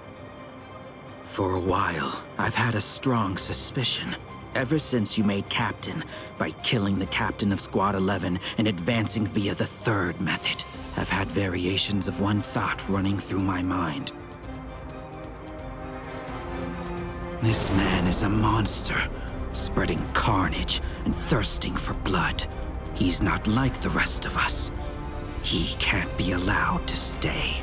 For a while, I've had a strong suspicion. Ever since you made captain, by killing the captain of Squad 11 and advancing via the third method, I've had variations of one thought running through my mind. This man is a monster, spreading carnage and thirsting for blood. He's not like the rest of us. He can't be allowed to stay.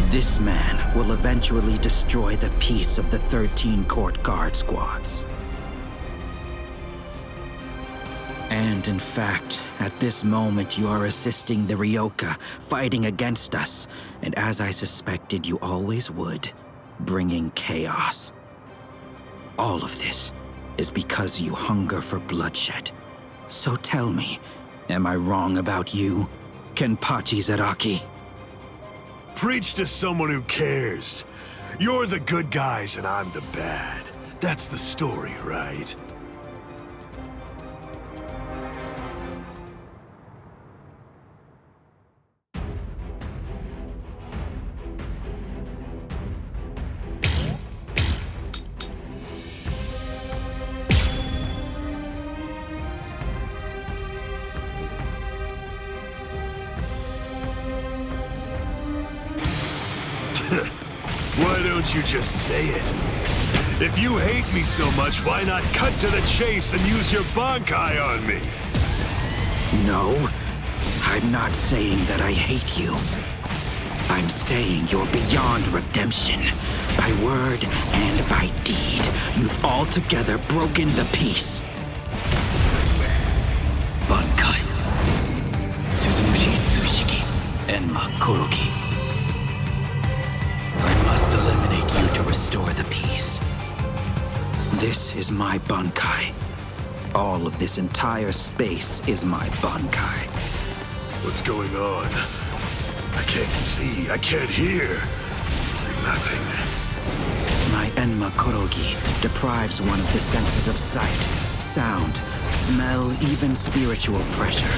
This man will eventually destroy the peace of the 13 court guard squads. And in fact, at this moment you are assisting the Ryoka, fighting against us, and as I suspected you always would, bringing chaos. all of this is because you hunger for bloodshed. So tell me, am I wrong about you, Kenpachi Zaraki? Preach to someone who cares. You're the good guys and I'm the bad. That's the story, right? Why don't you just say it? If you hate me so much, why not cut to the chase and use your bankai on me? No, I'm not saying that I hate you. I'm saying you're beyond redemption. By word and by deed, you've altogether broken the peace. Bankai. Suzumushi Tsushiki. Enma Kuroki. I must eliminate you to restore the peace. This is my bankai. All of this entire space is my bankai. What's going on? I can't see, I can't hear. Nothing. My Enma Kurogi deprives one of the senses of sight, sound, smell, even spiritual pressure,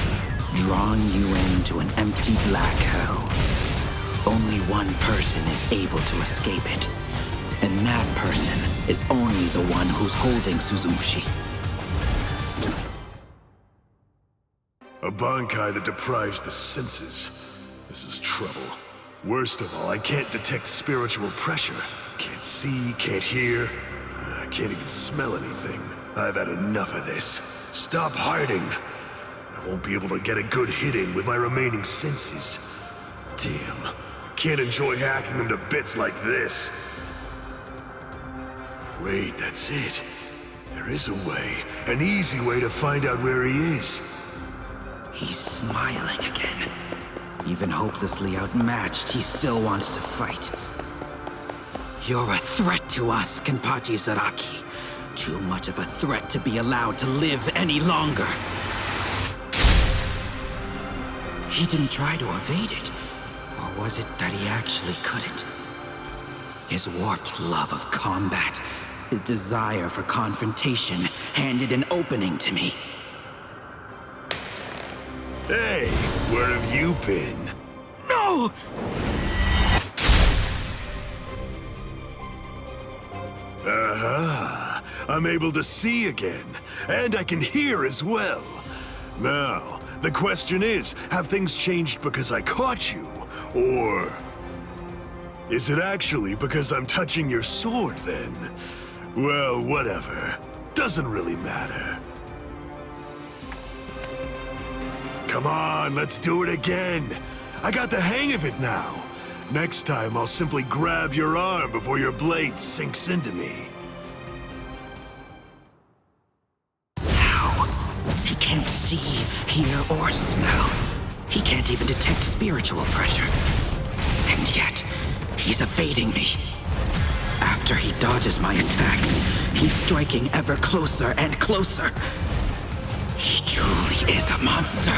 drawing you into an empty black hell. Only one person is able to escape it, and that person is only the one who's holding Suzumushi. A bankai that deprives the senses. This is trouble. Worst of all, I can't detect spiritual pressure. Can't see, can't hear. I can't even smell anything. I've had enough of this. Stop hiding. I won't be able to get a good hit in with my remaining senses. Damn. I can't enjoy hacking them to bits like this. Wait, that's it. There is a way. An easy way to find out where he is. He's smiling again. Even hopelessly outmatched, he still wants to fight. You're a threat to us, Kenpachi Zaraki. Too much of a threat to be allowed to live any longer. He didn't try to evade it. Or was it that he actually couldn't? His warped love of combat, his desire for confrontation, handed an opening to me. Hey, where have you been? No! Aha! I'm able to see again, and I can hear as well. Now, the question is, have things changed because I caught you? Or is it actually because I'm touching your sword then? Well, whatever. Doesn't really matter. Come on, let's do it again. I got the hang of it now. Next time, I'll simply grab your arm before your blade sinks into me. How? He can't see, hear, or smell. He can't even detect spiritual pressure. And yet, he's evading me. After he dodges my attacks, he's striking ever closer and closer. He truly is a monster.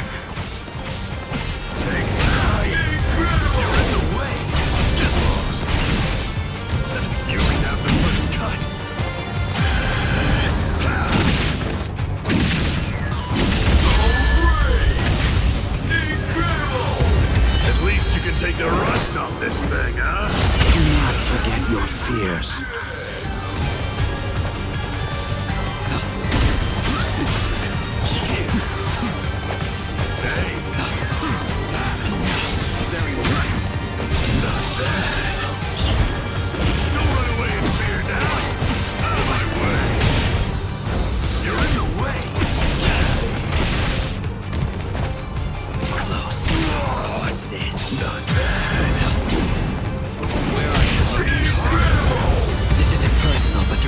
You're in the way. Get lost. You can have the first cut. Incredible! At least you can take the rust off this thing, huh? Do not forget your fears.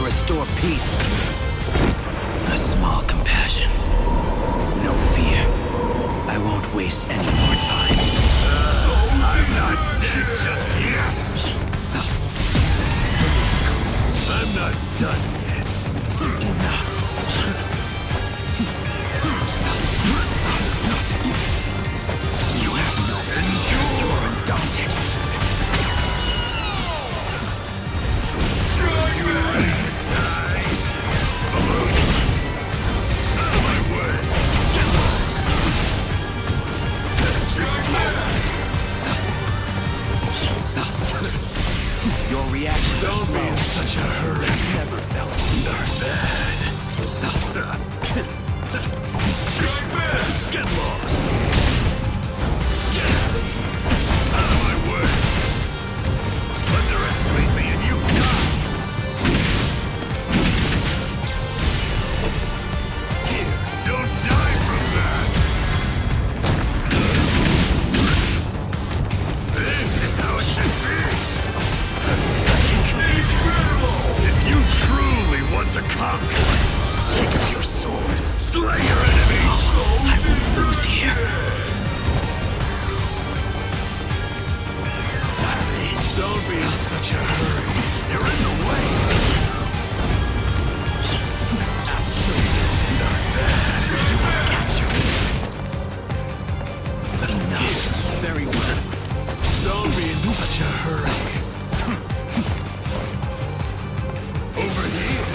Restore peace. A small compassion. No fear. I won't waste any more time. I'm not dead just yet. I'm not done yet. reaction is Don't be in such a hurry. never felt. Not bad. Skyman, get lost. Get out of my way. Underestimate me and you die. Here, don't die from that. This is how it should be. Incredible! If you truly want to conquer, take up your sword, slay your enemies. I won't lose here. What's this? Don't be in such a hurry. You're in the way. I'll show you. Not bad. You will capture me. Enough. Very well. Don't be in such a hurry. Over here.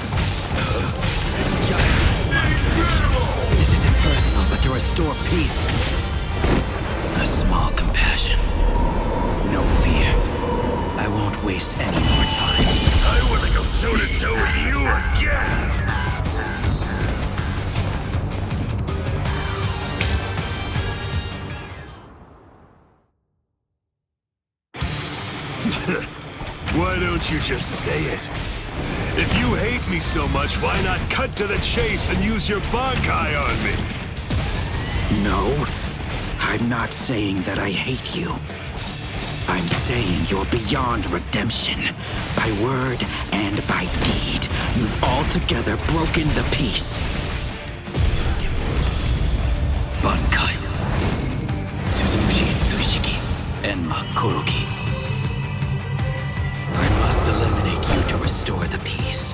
Justice is my position. This isn't personal, but to restore peace. A small compassion. No fear. I won't waste any more time. I want to go toe-to-toe with you again. Why don't you just say it? If you hate me so much, why not cut to the chase and use your Bankai on me? No, I'm not saying that I hate you. I'm saying you're beyond redemption. By word and by deed, you've altogether broken the peace. Bankai. Suzunushi Tsushiki. Enma Korogi. I must eliminate you to restore the peace.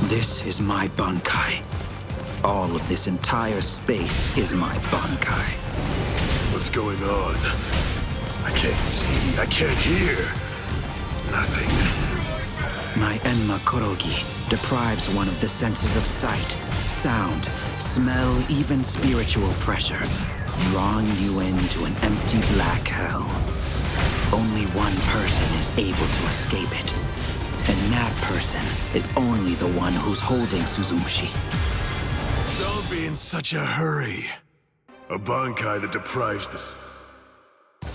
This is my Bankai. All of this entire space is my Bankai. What's going on? I can't see, I can't hear. Nothing. My Enma Korogi deprives one of the senses of sight, sound, smell, even spiritual pressure, drawing you into an empty black hell. Only one person is able to escape it, and that person is only the one who's holding Suzumushi. Don't be in such a hurry. A Bankai that deprives this.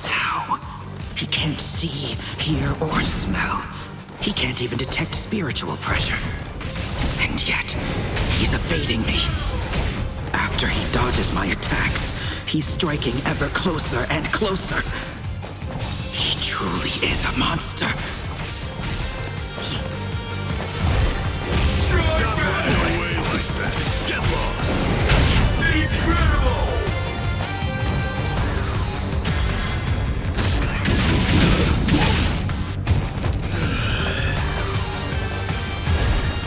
How? He can't see, hear, or smell. He can't even detect spiritual pressure. And yet, he's evading me. After he dodges my attacks, he's striking ever closer and closer. He truly is a monster. Stop running away like that. Get lost. Incredible!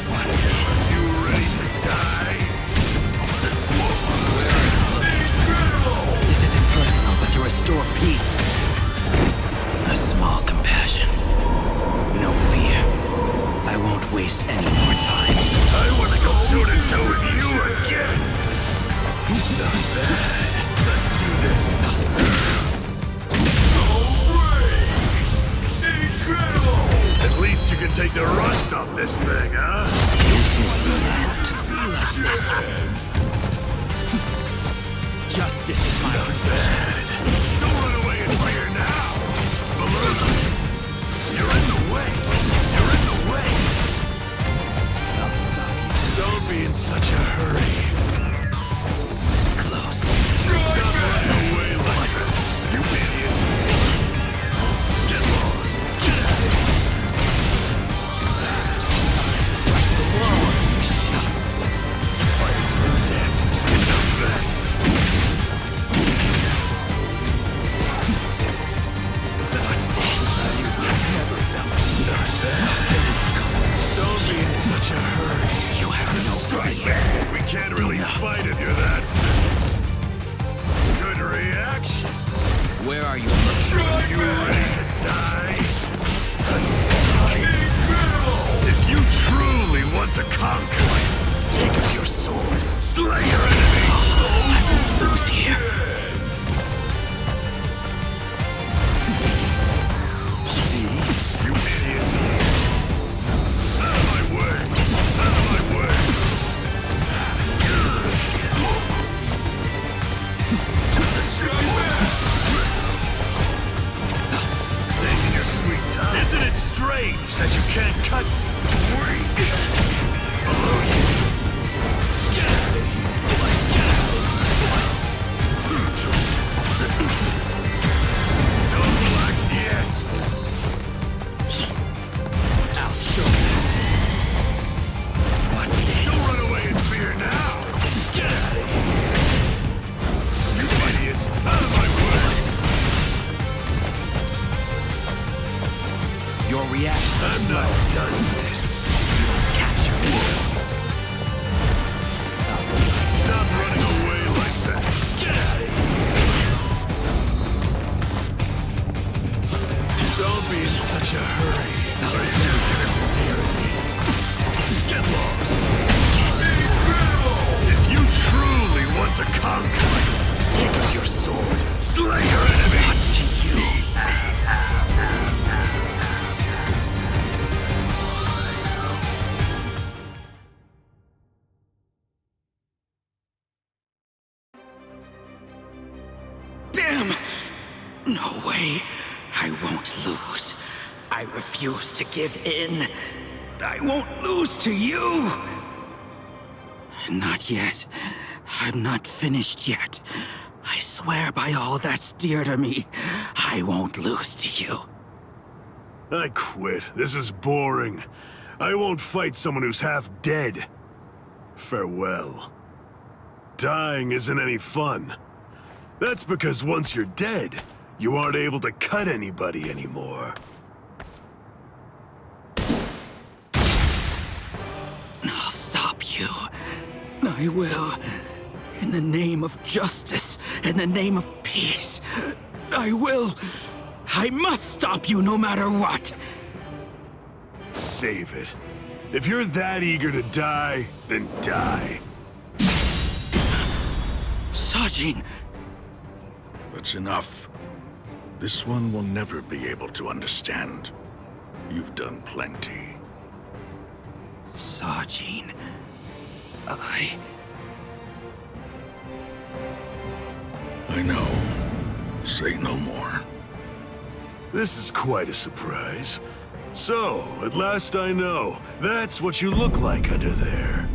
What's this? You ready to die? Incredible! This isn't personal, but to restore peace. A small compassion. No fear. I won't waste any more time. I want to go toe-to-toe with you again. Not bad. Let's do this. So brave! Incredible! At least you can take the rust off this thing, huh? This is the end. Justice is my Bad. Don't run away and fire now. Believe me. You're in the way. You're in the way. I'll stop you. Don't be in such a hurry. Close. Stop running away like that, you idiot. Get lost. Get out of here. Fighting to the death is the best. Isn't it strange that you can't cut below you? Don't relax yet. I'll show you. What's this? Don't run away in fear now. Get out of here. You idiots, out of my way. Your reaction is I'm slow. not done yet. Capture me. I'll see. Stop running away like that. Get out of here. Don't be in such a hurry. Or you're just gonna stare at me. Get lost. Incredible! If you truly want to conquer, take up your sword. Slay your enemy. What to you? Damn! No way. I won't lose. I refuse to give in. I won't lose to you. Not yet. I'm not finished yet. I swear by all that's dear to me, I won't lose to you. I quit. This is boring. I won't fight someone who's half dead. Farewell. Dying isn't any fun. That's because once you're dead, you aren't able to cut anybody anymore. I'll stop you. I will. In the name of justice, in the name of peace. I will. I must stop you no matter what. Save it. If you're that eager to die, then die. Sajin. That's enough. This one will never be able to understand. You've done plenty. Sajin. I know. Say no more. This is quite a surprise. So, at last I know. That's what you look like under there.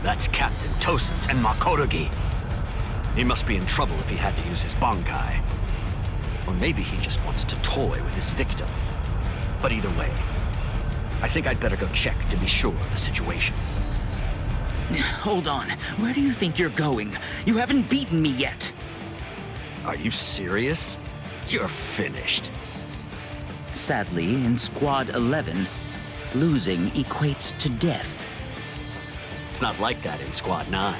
That's Captain Tosen's and Makotogi. He must be in trouble if he had to use his Bankai. Or maybe he just wants to toy with his victim. But either way, I think I'd better go check to be sure of the situation. Hold on. Where do you think you're going? You haven't beaten me yet. Are you serious? You're finished. Sadly, in Squad 11, losing equates to death. It's not like that in Squad 9.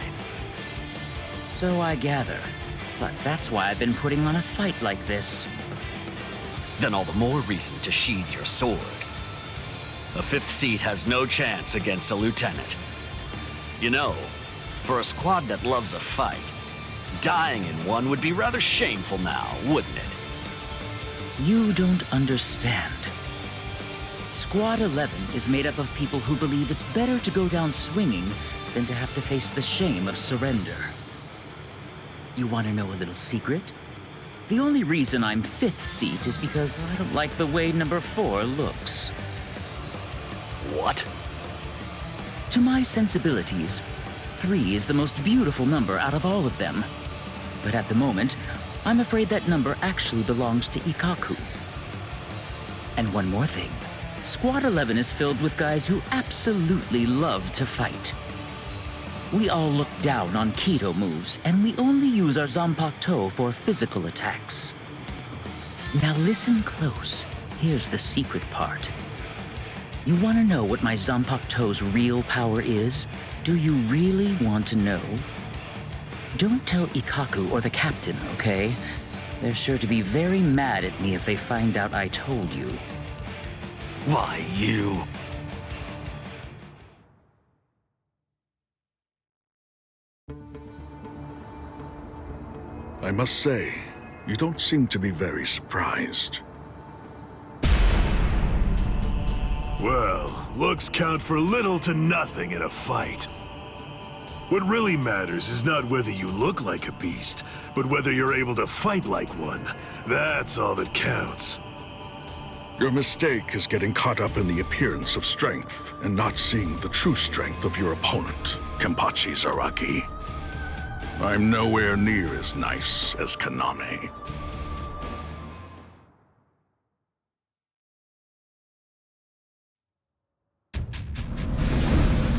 So I gather. But that's why I've been putting on a fight like this. Then all the more reason to sheathe your sword. A 5th seat has no chance against a lieutenant. You know, for a squad that loves a fight, dying in one would be rather shameful now, wouldn't it? You don't understand. Squad 11 is made up of people who believe it's better to go down swinging than to have to face the shame of surrender. You want to know a little secret? The only reason I'm 5th seat is because I don't like the way number 4 looks. What? To my sensibilities, 3 is the most beautiful number out of all of them. But at the moment, I'm afraid that number actually belongs to Ikkaku. And one more thing. Squad 11 is filled with guys who absolutely love to fight. We all look down on Keto moves, and we only use our Zanpakuto for physical attacks. Now listen close. Here's the secret part. You want to know what my Zanpakuto's real power is? Do you really want to know? Don't tell Ikkaku or the captain, okay? They're sure to be very mad at me if they find out I told you. Why, you... I must say, you don't seem to be very surprised. Well, looks count for little to nothing in a fight. What really matters is not whether you look like a beast, but whether you're able to fight like one. That's all that counts. Your mistake is getting caught up in the appearance of strength and not seeing the true strength of your opponent, Kenpachi Zaraki. I'm nowhere near as nice as Kaname.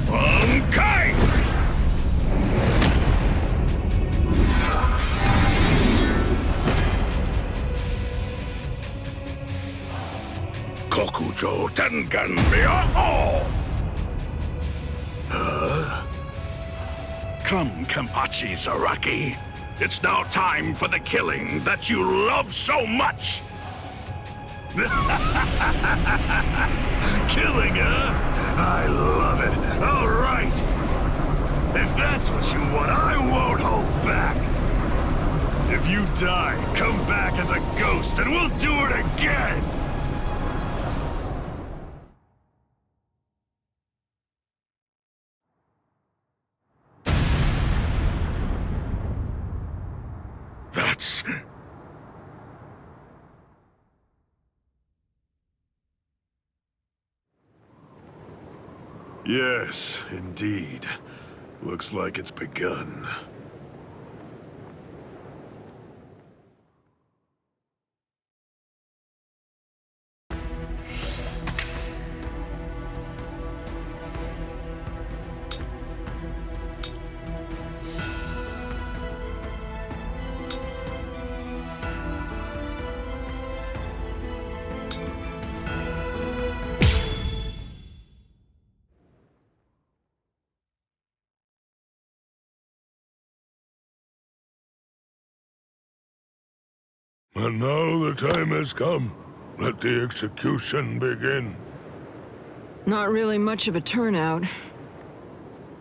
Bankai! Kokujo Tengen Myo! Come, Kenpachi Zaraki. It's now time for the killing that you love so much! Killing, huh? I love it. All right. If that's what you want, I won't hold back. If you die, come back as a ghost and we'll do it again! That's... Yes, indeed. Looks like it's begun. And now the time has come. Let the execution begin. Not really much of a turnout.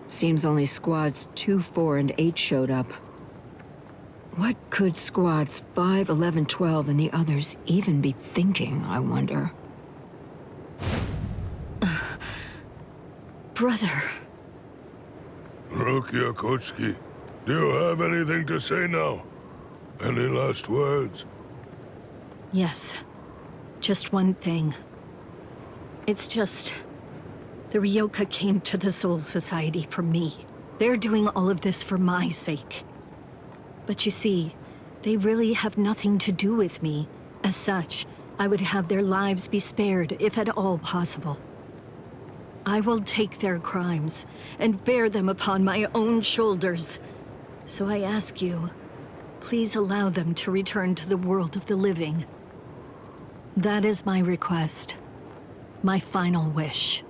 Seems only squads 2, 4, and 8 showed up. What could squads 5, 11, 12, and the others even be thinking, I wonder? Brother. Rukia Kochiki, do you have anything to say now? Any last words? Yes. Just one thing. It's just... the Ryoka came to the Soul Society for me. They're doing all of this for my sake. But you see, they really have nothing to do with me. As such, I would have their lives be spared if at all possible. I will take their crimes and bear them upon my own shoulders. So I ask you, please allow them to return to the world of the living. That is my request. My final wish.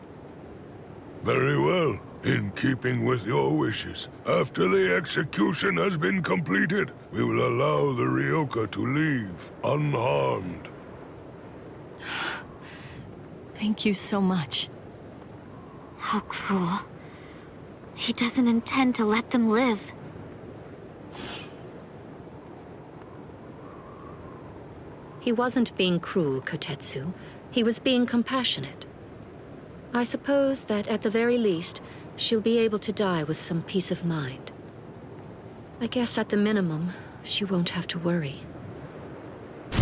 Very well. In keeping with your wishes, after the execution has been completed, we will allow the Ryoka to leave unharmed. Thank you so much. How cruel. He doesn't intend to let them live. He wasn't being cruel, Kotetsu. He was being compassionate. I suppose that at the very least, she'll be able to die with some peace of mind. I guess at the minimum, she won't have to worry.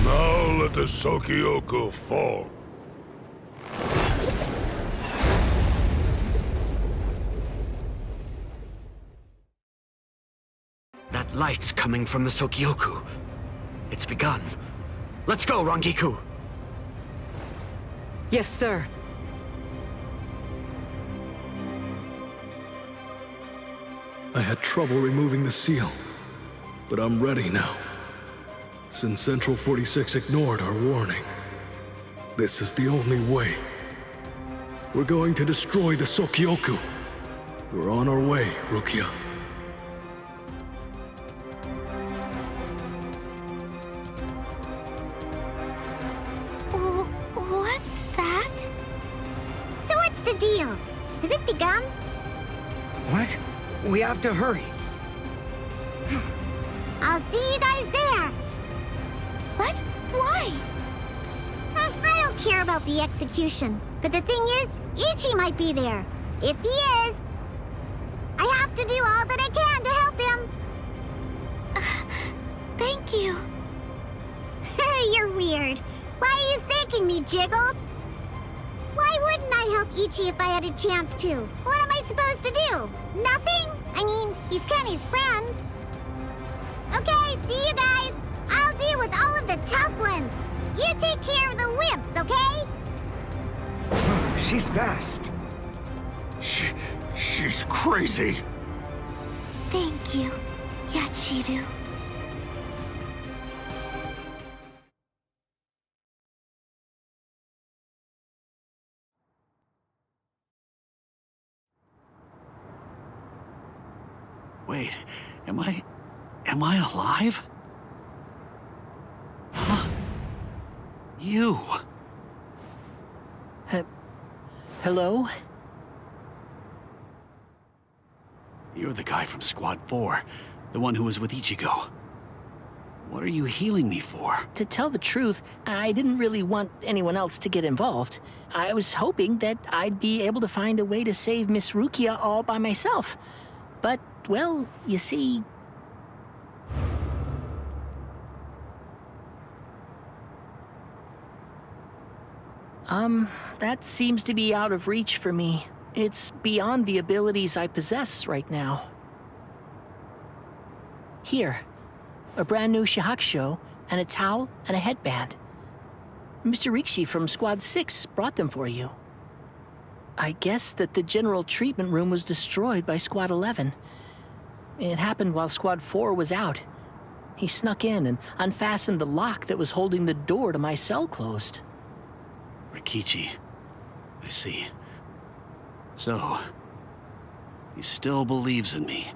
Now let the Sokyoku fall. That light's coming from the Sokyoku. It's begun. Let's go, Rangiku! Yes, sir. I had trouble removing the seal, but I'm ready now. Since Central 46 ignored our warning, this is the only way. We're going to destroy the Sokyoku. We're on our way, Rukia. What's that? So what's the deal? Has it begun? What? We have to hurry. I'll see you guys there. What? Why? I don't care about the execution, but the thing is, Ichi might be there. If he is, I have to do all that I can to help him. Thank you. You're weird. Why are you thanking me, Jiggles? Why wouldn't I help Ichi if I had a chance to? What am I supposed to do? Nothing? I mean, he's Kenny's friend. Okay, see you guys. I'll deal with all of the tough ones. You take care of the wimps, okay? Oh, she's fast. She's crazy. Thank you, Yachiru. Wait, am I alive? Huh? You. Hello? You're the guy from Squad 4, the one who was with Ichigo. What are you healing me for? To tell the truth, I didn't really want anyone else to get involved. I was hoping that I'd be able to find a way to save Miss Rukia all by myself. But, well, you see... that seems to be out of reach for me. It's beyond the abilities I possess right now. Here, a brand new shahakusho, and a towel, and a headband. Mr. Rikshi from Squad 6 brought them for you. I guess that the general treatment room was destroyed by Squad 11. It happened while Squad 4 was out. He snuck in and unfastened the lock that was holding the door to my cell closed. Rikichi. I see. So, he still believes in me.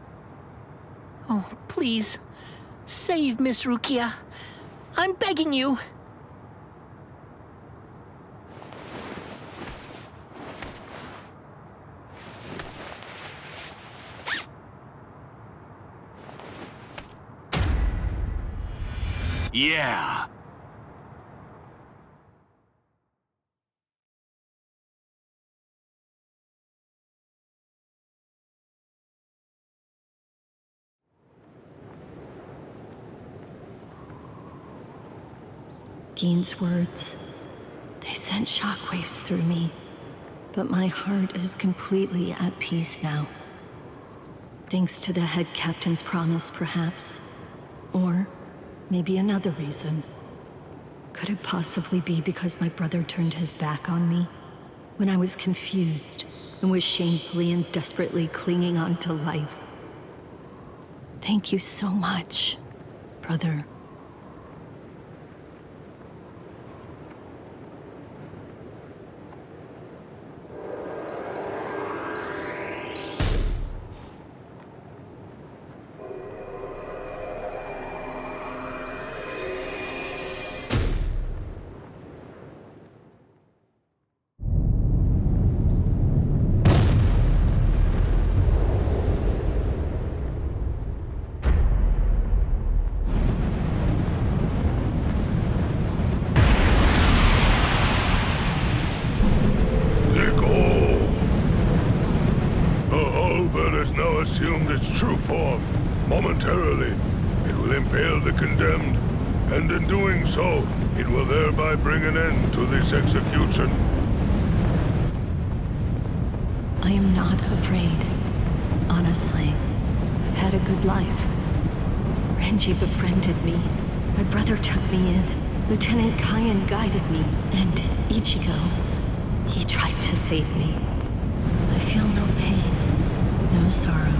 Oh, please. Save Miss Rukia. I'm begging you. Yeah. Gein's words, they sent shockwaves through me, but my heart is completely at peace now. Thanks to the head captain's promise, perhaps. Or maybe another reason. Could it possibly be because my brother turned his back on me? When I was confused and was shamefully and desperately clinging on to life. Thank you so much, brother. Assumed its true form. Momentarily, it will impale the condemned, and in doing so, it will thereby bring an end to this execution. I am not afraid. Honestly, I've had a good life. Renji befriended me. My brother took me in. Lieutenant Kyan guided me. And Ichigo, he tried to save me. I feel no pain. No sorrow.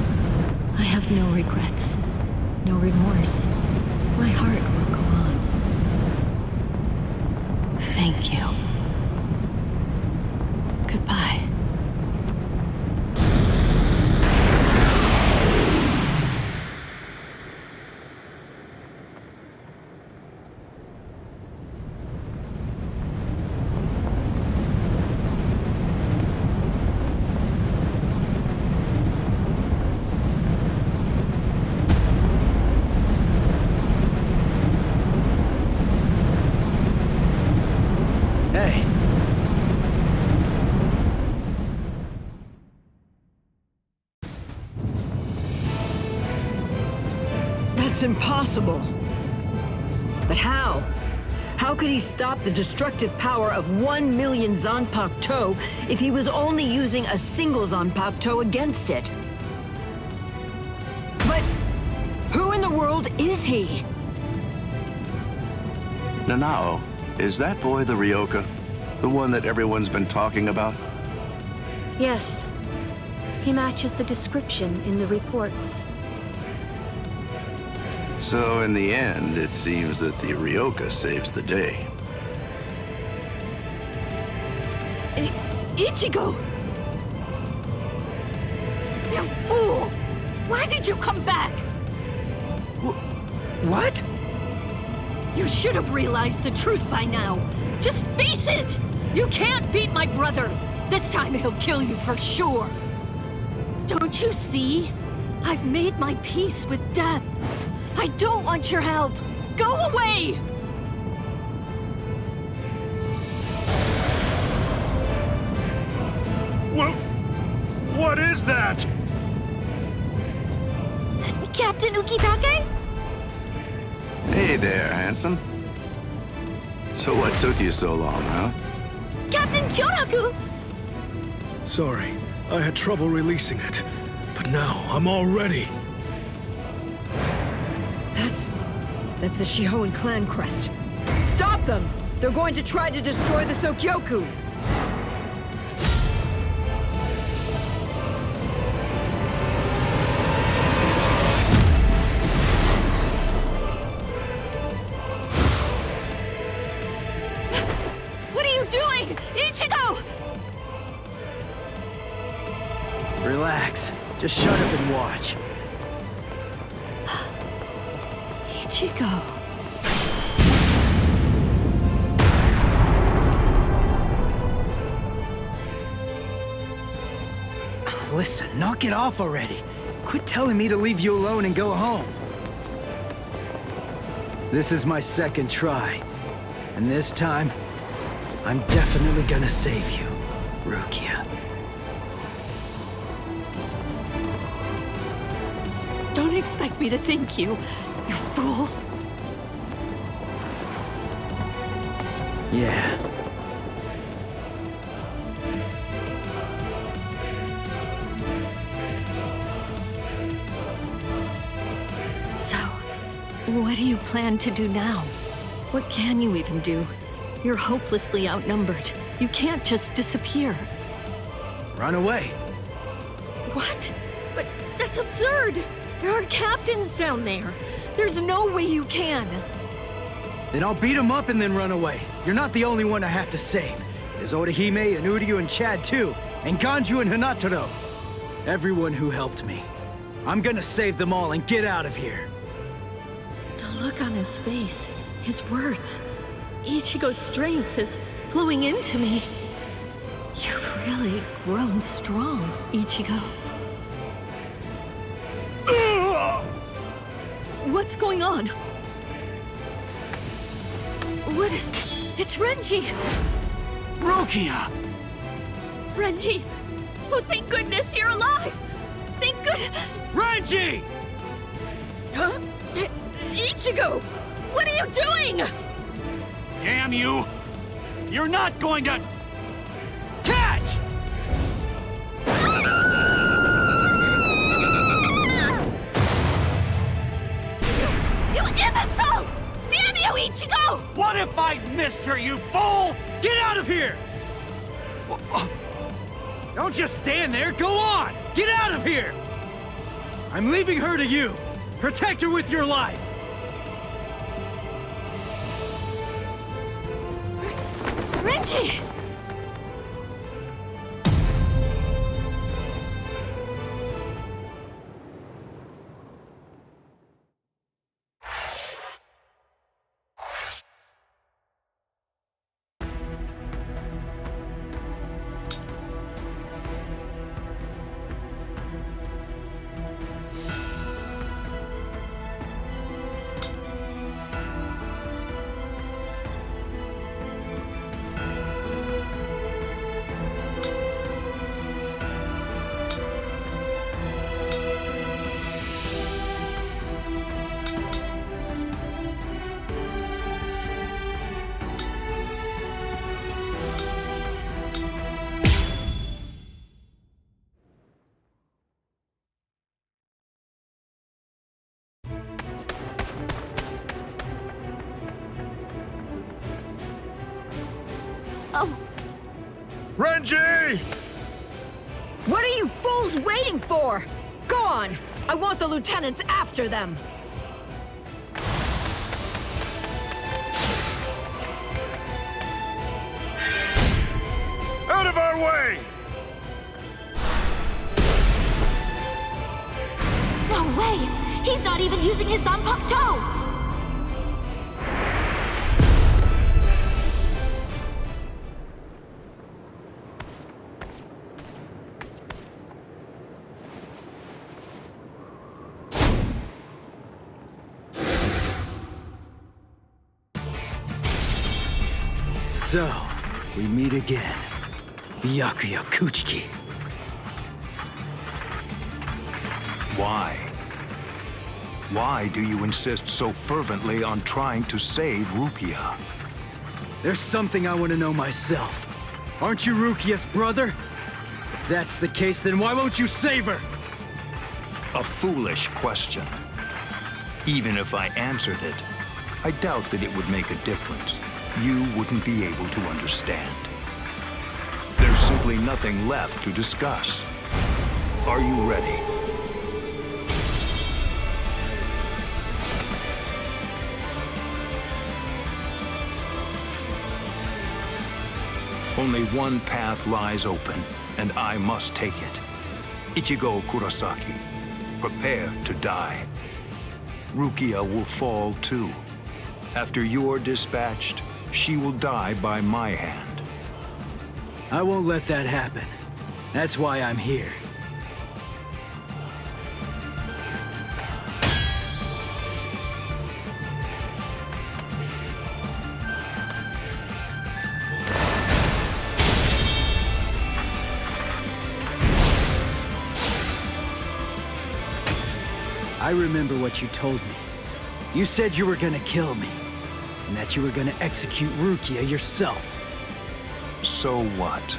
I have no regrets, no remorse. My heart will go on. Thank you. Goodbye. It's impossible. But how? How could he stop the destructive power of 1 million Zanpakuto if he was only using a single Zanpakuto against it? But who in the world is he? Nanao, is that boy the Ryoka? The one that everyone's been talking about? Yes. He matches the description in the reports. So in the end, it seems that the Ryoka saves the day. Ichigo! You fool! Why did you come back? What? You should have realized the truth by now. Just face it! You can't beat my brother! This time he'll kill you for sure! Don't you see? I've made my peace with death. I don't want your help! Go away! What is that? Captain Ukitake? Hey there, handsome. So what took you so long, huh? Captain Kyoraku! Sorry, I had trouble releasing it. But now, I'm all ready. That's the Shihoan clan crest. Stop them! They're going to try to destroy the Sokyoku! What are you doing? Ichigo! Relax. Just shut up and watch. Ichigo. Listen, knock it off already. Quit telling me to leave you alone and go home. This is my second try. And this time, I'm definitely gonna save you, Rukia. Don't expect me to thank you, you fool. Yeah. So, what do you plan to do now? What can you even do? You're hopelessly outnumbered. You can't just disappear. Run away. What? But that's absurd! There are captains down there. There's no way you can. Then I'll beat him up and then run away. You're not the only one I have to save. There's Orihime and Uryu and Chad too, and Ganju and Hinataro. Everyone who helped me. I'm gonna save them all and get out of here. The look on his face, his words. Ichigo's strength is flowing into me. You've really grown strong, Ichigo. What's going on? What is... It's Renji! Rukia! Renji! Oh, thank goodness you're alive! Thank good... Renji! Huh? Ichigo! What are you doing? Damn you! You're not going to... Catch! You imbecile! Damn you, Ichigo! What if I missed her, you fool? Get out of here! Don't just stand there, go on! Get out of here! I'm leaving her to you. Protect her with your life. Renji! Renji! What are you fools waiting for? Go on! I want the lieutenants after them! Out of our way! No way! He's not even using his Zanpakuto! So, we meet again. Byakuya Kuchiki. Why? Why do you insist so fervently on trying to save Rukia? There's something I want to know myself. Aren't you Rukia's brother? If that's the case, then why won't you save her? A foolish question. Even if I answered it, I doubt that it would make a difference. You wouldn't be able to understand. There's simply nothing left to discuss. Are you ready? Only one path lies open, and I must take it. Ichigo Kurosaki, prepare to die. Rukia will fall too. After you're dispatched, she will die by my hand. I won't let that happen. That's why I'm here. I remember what you told me. You said you were gonna kill me, and that you were gonna execute Rukia yourself. So what?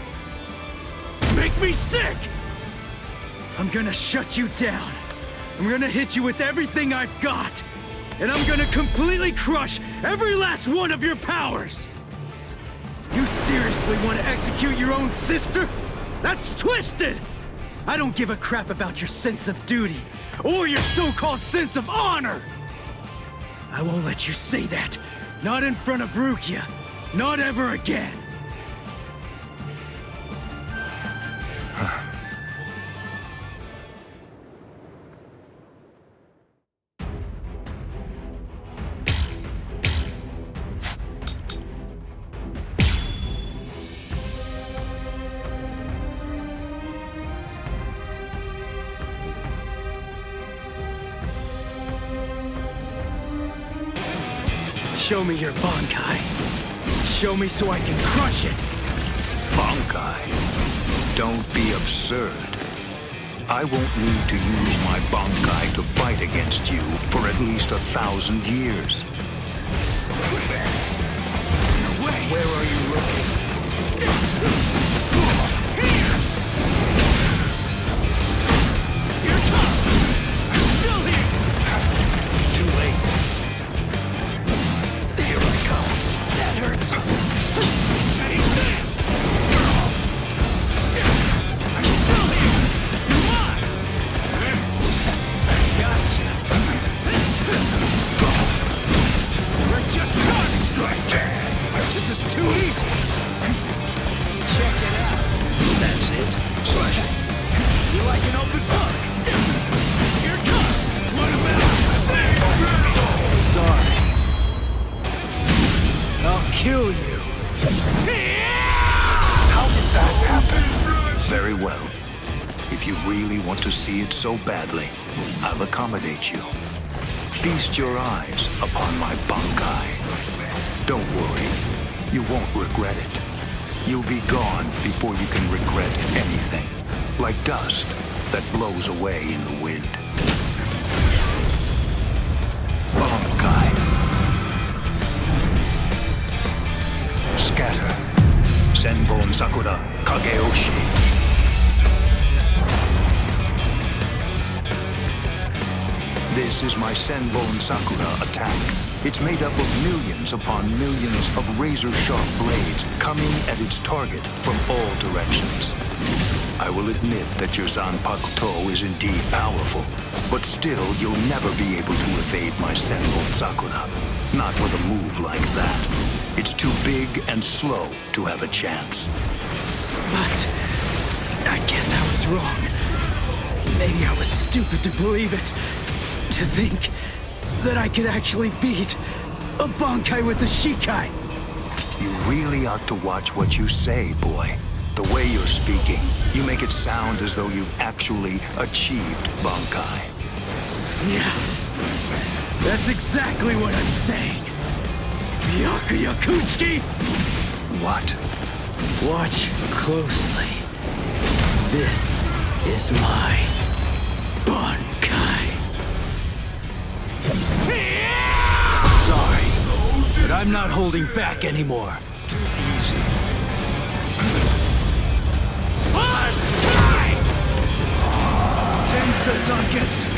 Make me sick! I'm gonna shut you down. I'm gonna hit you with everything I've got. And I'm gonna completely crush every last one of your powers. You seriously want to execute your own sister? That's twisted! I don't give a crap about your sense of duty, or your so-called sense of honor! I won't let you say that. Not in front of Rukia. Not ever again. Show me your Bankai. Show me so I can crush it. Bankai? Don't be absurd. I won't need to use my Bankai to fight against you for at least 1,000 years. Where are you looking? Here comes! I'm still here! Too late. Here I come. That hurts. Take this! I'm still here! Come on! Gotcha! We're just starting, Striker! This is too easy! Check it out! That's it. Slash it. You like an open book? Here it comes! What about this? Sorry. I'll kill you. How did that happen? Very well. If you really want to see it so badly, I'll accommodate you. Feast your eyes upon my Bankai. Don't worry, you won't regret it. You'll be gone before you can regret anything, like dust that blows away in the wind. Bankai. Scatter. Senbon Sakura Kageoshi. This is my Senbon Sakura attack. It's made up of millions upon millions of razor-sharp blades coming at its target from all directions. I will admit that your Zanpakuto is indeed powerful, but still you'll never be able to evade my Senbon Sakura. Not with a move like that. It's too big and slow to have a chance. But I guess I was wrong. Maybe I was stupid to believe it. To think that I could actually beat a Bankai with a Shikai. You really ought to watch what you say, boy. The way you're speaking, you make it sound as though you've actually achieved Bankai. Yeah, that's exactly what I'm saying. Byakuya Kuchiki! What? Watch closely. This is my Bankai. Sorry, but I'm not holding back anymore. Too easy. Bankai! Tensa Zangetsu.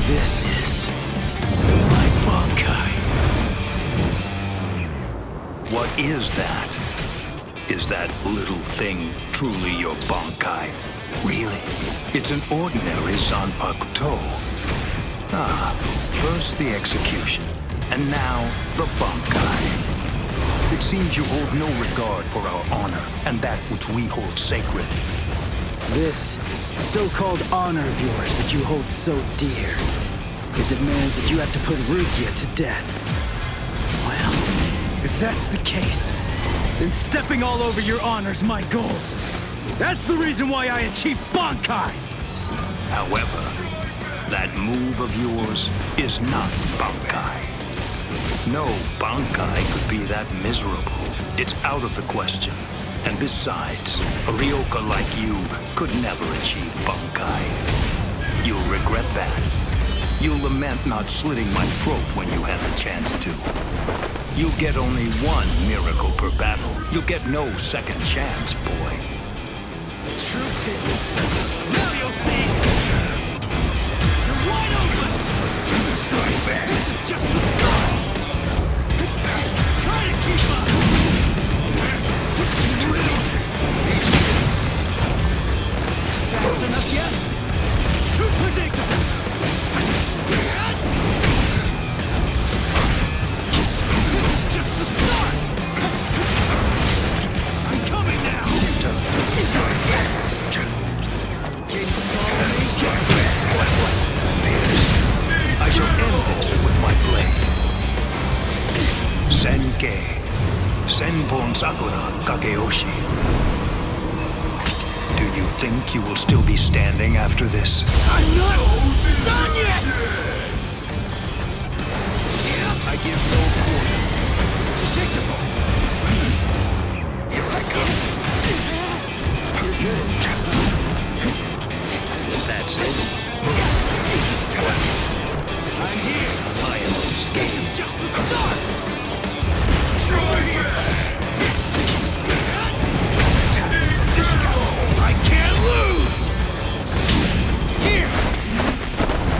This is my Bankai. What is that? Is that little thing truly your Bankai? Really? It's an ordinary Zanpakuto. Ah, first the execution, and now the Bankai. It seems you hold no regard for our honor and that which we hold sacred. This so-called honor of yours that you hold so dear, it demands that you have to put Rukia to death. Well, if that's the case, then stepping all over your honor's my goal. That's the reason why I achieved Bankai! However, that move of yours is not Bankai. No Bankai could be that miserable. It's out of the question. And besides, a Ryoka like you could never achieve Bankai. You'll regret that. You'll lament not slitting my throat when you had the chance to. You'll get only one miracle per battle. You'll get no second chance, boy. True pit. Now you'll see! Senkei, Senbon Sakura Kageyoshi. Do you think you will still be standing after this? I'm not done yet! I give no quarter. Predictable. Here I come. That's it. What? I'm here. I am unscathed. Just the start! I can't lose! Here!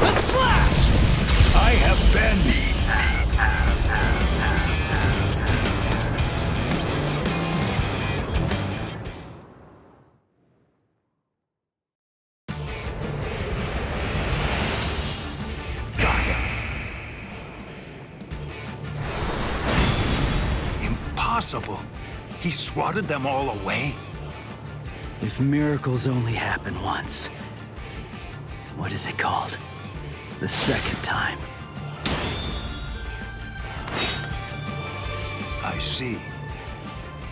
Let's slash! I have been. Got him. Impossible. He swatted them all away? If miracles only happen once, what is it called? The second time. I see.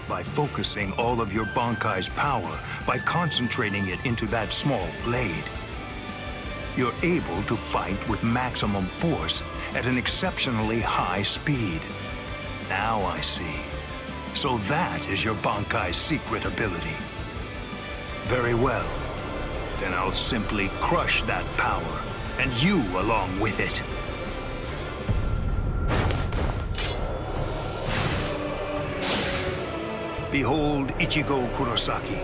By focusing all of your Bankai's power, by concentrating it into that small blade, you're able to fight with maximum force at an exceptionally high speed. Now I see. So that is your Bankai's secret ability. Very well. Then I'll simply crush that power, and you along with it. Behold Ichigo Kurosaki.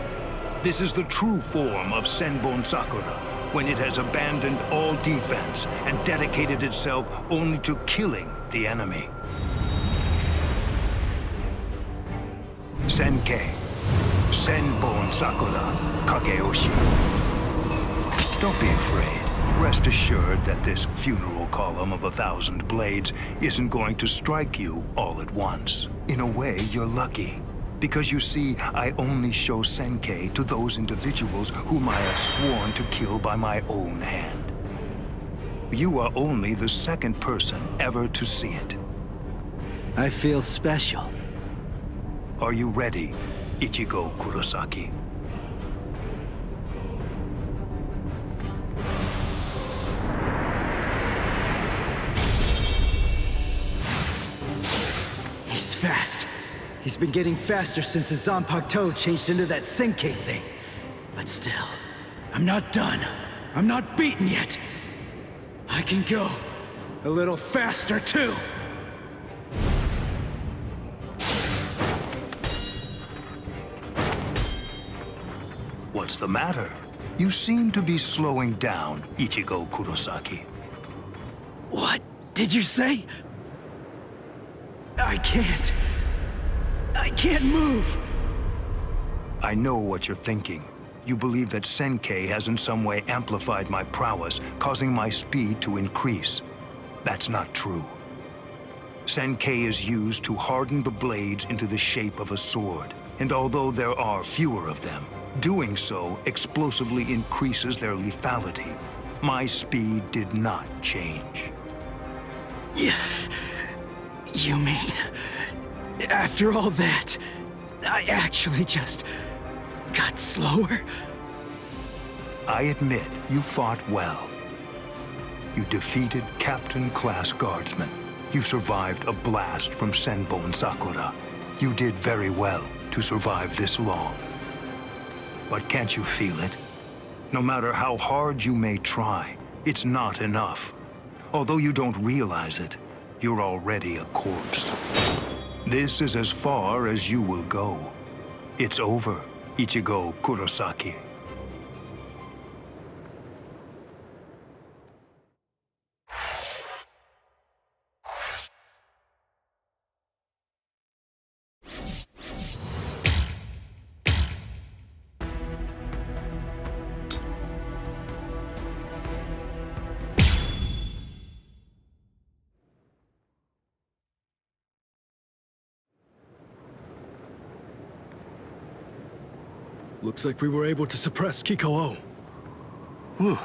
This is the true form of Senbon Sakura, when it has abandoned all defense and dedicated itself only to killing the enemy. Senkei, Senbon Sakura Kageyoshi. Don't be afraid. Rest assured that this funeral column of 1,000 blades isn't going to strike you all at once. In a way, you're lucky. Because you see, I only show Senkei to those individuals whom I have sworn to kill by my own hand. You are only the second person ever to see it. I feel special. Are you ready, Ichigo Kurosaki? He's fast. He's been getting faster since his Zanpakuto changed into that Senkei thing. But still, I'm not done. I'm not beaten yet. I can go a little faster too. What's the matter? You seem to be slowing down, Ichigo Kurosaki. What did you say? I can't move. I know what you're thinking. You believe that Senkei has in some way amplified my prowess, causing my speed to increase. That's not true. Senkei is used to harden the blades into the shape of a sword, and although there are fewer of them, doing so explosively increases their lethality. My speed did not change. Yeah, you mean, after all that, I actually just got slower? I admit you fought well. You defeated Captain-class guardsmen. You survived a blast from Senbon Sakura. You did very well to survive this long. But can't you feel it? No matter how hard you may try, it's not enough. Although you don't realize it, you're already a corpse. This is as far as you will go. It's over, Ichigo Kurosaki. Looks like we were able to suppress Kiko-O. Whew,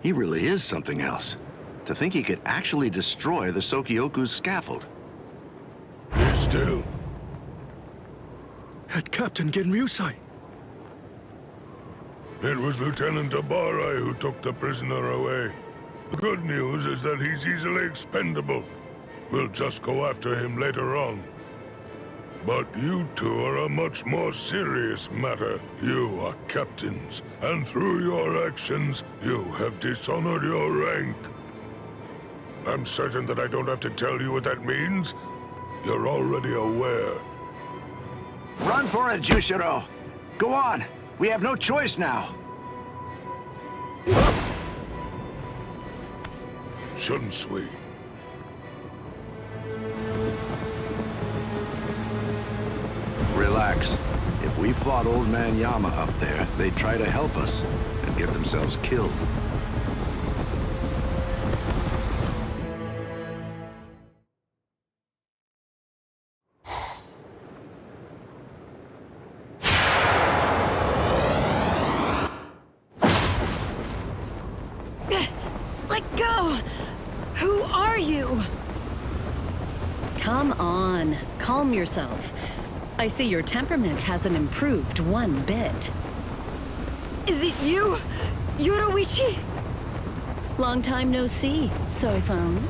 he really is something else. To think he could actually destroy the Sokyoku's scaffold. This still. Head Captain Genryusai. It was Lieutenant Abarai who took the prisoner away. The good news is that he's easily expendable. We'll just go after him later on. But you two are a much more serious matter. You are captains, and through your actions, you have dishonored your rank. I'm certain that I don't have to tell you what that means. You're already aware. Run for it, Jushiro! Go on! We have no choice now! Shouldn't we? Relax. If we fought Old Man Yama up there, they'd try to help us and get themselves killed. Let go! Who are you? Come on, calm yourself. I see your temperament hasn't improved one bit. Is it you, Yoruichi? Long time no see, Soifone.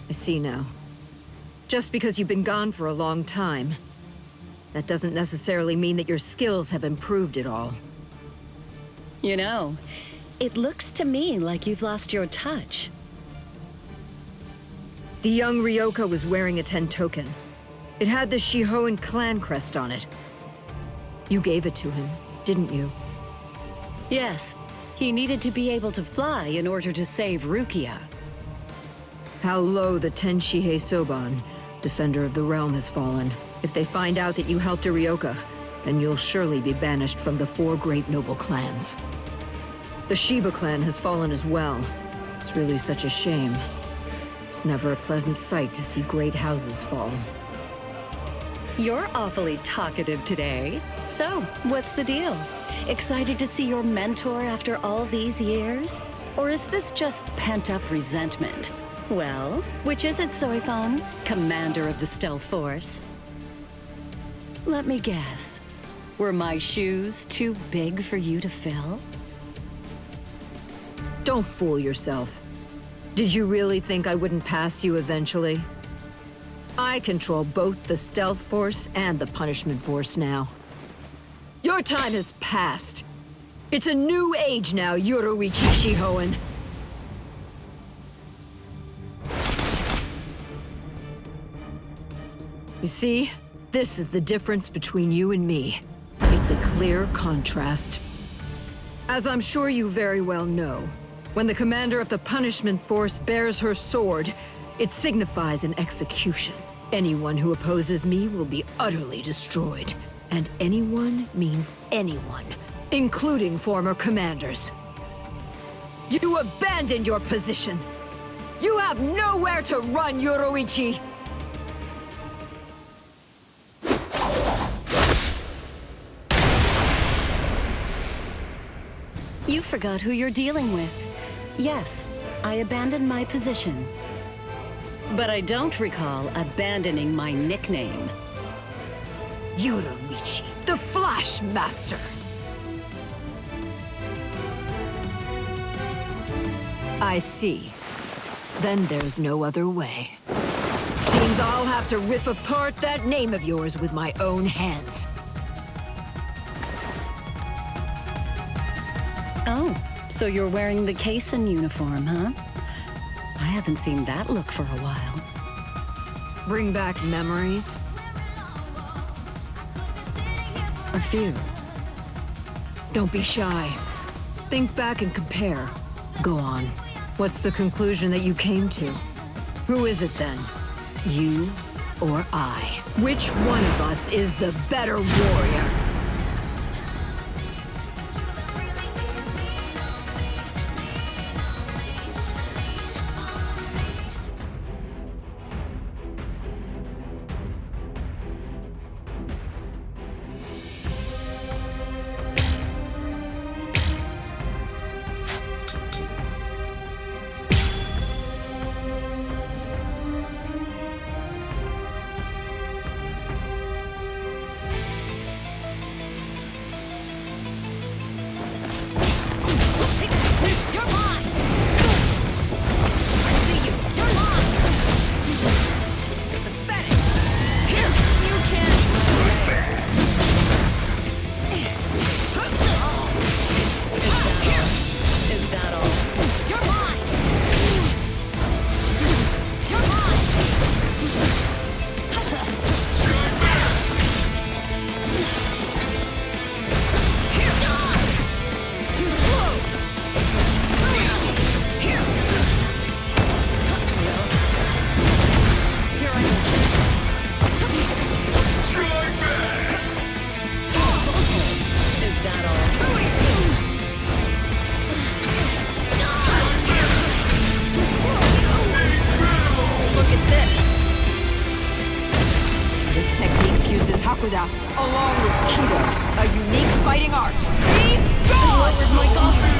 I see now. Just because you've been gone for a long time, that doesn't necessarily mean that your skills have improved at all. You know, it looks to me like you've lost your touch. The young Ryoka was wearing a Tentoken. It had the Shihoan clan crest on it. You gave it to him, didn't you? Yes, he needed to be able to fly in order to save Rukia. How low the Tenshihei Soban, Defender of the Realm, has fallen. If they find out that you helped a Ryoka, then you'll surely be banished from the 4 great noble clans. The Shiba clan has fallen as well. It's really such a shame. It's never a pleasant sight to see great houses fall. You're awfully talkative today. So, what's the deal? Excited to see your mentor after all these years? Or is this just pent-up resentment? Well, which is it, Soifone? Commander of the Stealth Force? Let me guess. Were my shoes too big for you to fill? Don't fool yourself. Did you really think I wouldn't pass you eventually? I control both the Stealth Force and the Punishment Force now. Your time has passed. It's a new age now, Yoruichi Shihoan. You see, this is the difference between you and me. It's a clear contrast. As I'm sure you very well know, when the commander of the Punishment Force bears her sword, it signifies an execution. Anyone who opposes me will be utterly destroyed. And anyone means anyone, including former commanders. You abandoned your position! You have nowhere to run, Yoruichi! You forgot who you're dealing with. Yes, I abandoned my position. But I don't recall abandoning my nickname. Yoruichi, the Flash Master! I see. Then there's no other way. Seems I'll have to rip apart that name of yours with my own hands. Oh, so you're wearing the Kaizen uniform, huh? I haven't seen that look for a while. Bring back memories? A few. Don't be shy. Think back and compare. Go on. What's the conclusion that you came to? Who is it then? You or I? Which one of us is the better warrior? attack, along with Kido, a unique fighting art. Be gone! Lowered my gauntlet.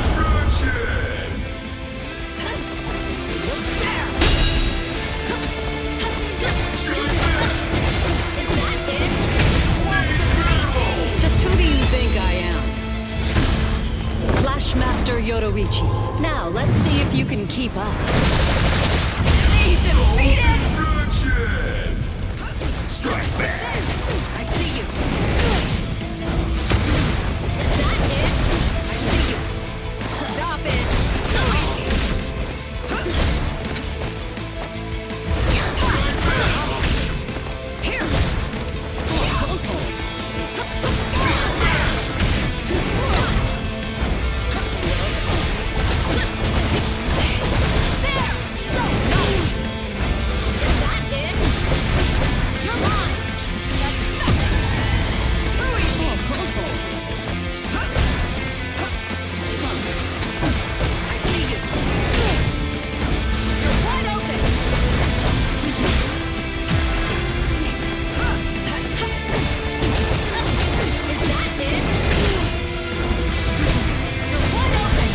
Is that it? Just who do you think I am? Flashmaster Yoruichi. Now, let's see if you can keep up. He's defeated! Strike back! I see you. Is that it? I see you. Stop it. Here. So, no. Is that it? You're mine. That's nothing. Too easy. I see you. You're wide open. Is that it? You're wide open.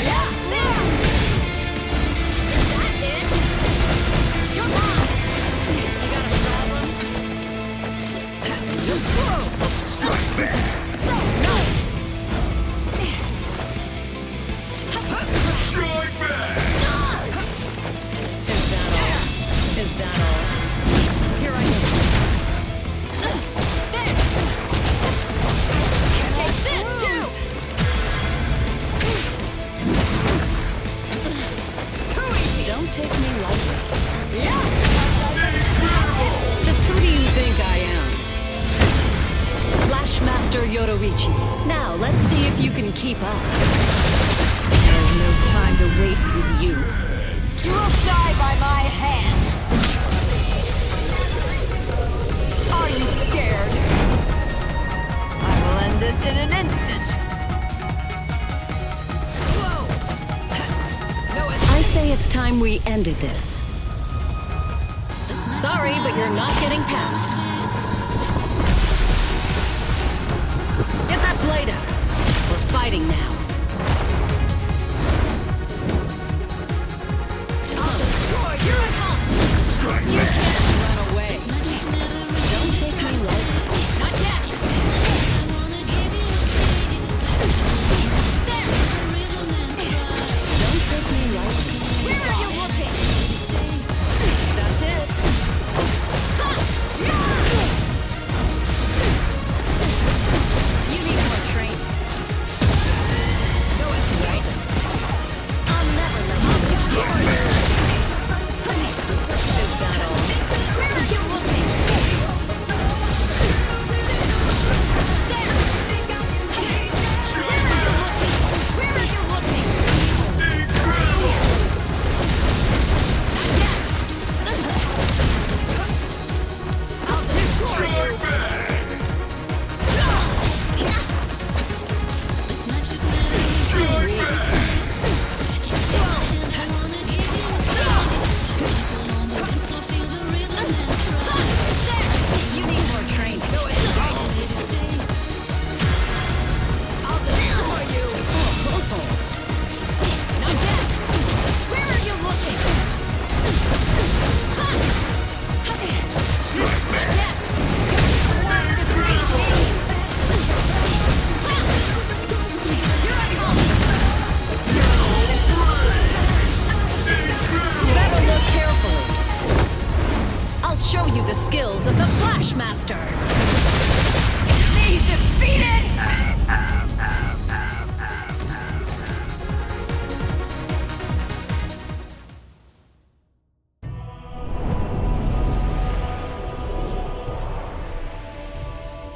Yeah, there. Is that it? You're mine. You got a problem? You're slow. Strike back! So, no. Strike back! Is that all? Here I am. There. Take this too. Too easy. Don't take me lightly. Yeah. Just who do you think I am? Flashmaster Yoruichi. Now, let's see if you can keep up. There's no time to waste with you. You will die by my hand. Are you scared? I will end this in an instant. Whoa! I say it's time we ended this. Sorry, but you're not getting past. Get that blade out. We're fighting now. I'll destroy your opponent. Strike You back! can't run away. Don't take me lightly. Not yet. Don't take me lightly. Where are you looking? That's it. You need more training. No escape. I'll never let you Strike back! Is that all? Where are you looking? Where are you looking? I'll destroy you. Strike back! Strike back! You need more training. I'll destroy you. Not yet. Where are you looking? Strike back! Swarm to greet me. Here I come. Better look carefully. I'll show you the skills of the Flashmaster. He's defeated.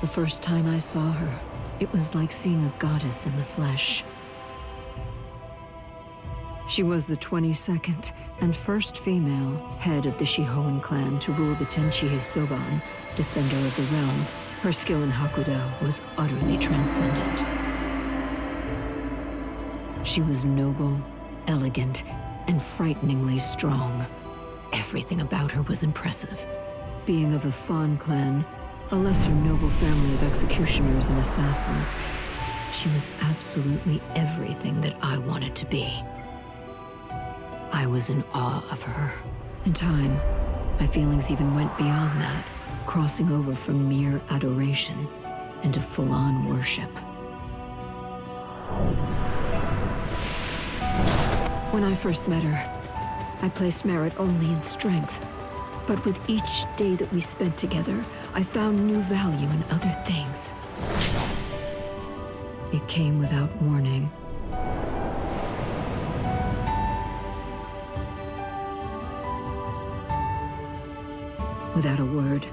The first time I saw her, it was like seeing a goddess in the flesh. She was the 22nd and first female head of the Shihoan clan to rule the Tenchi Soban, defender of the realm. Her skill in Hakudo was utterly transcendent. She was noble, elegant, and frighteningly strong. Everything about her was impressive. Being of the Fawn clan, a lesser noble family of executioners and assassins, she was absolutely everything that I wanted to be. I was in awe of her. In time, my feelings even went beyond that, crossing over from mere adoration into full-on worship. When I first met her, I placed merit only in strength. But with each day that we spent together, I found new value in other things. It came without warning. Without a word,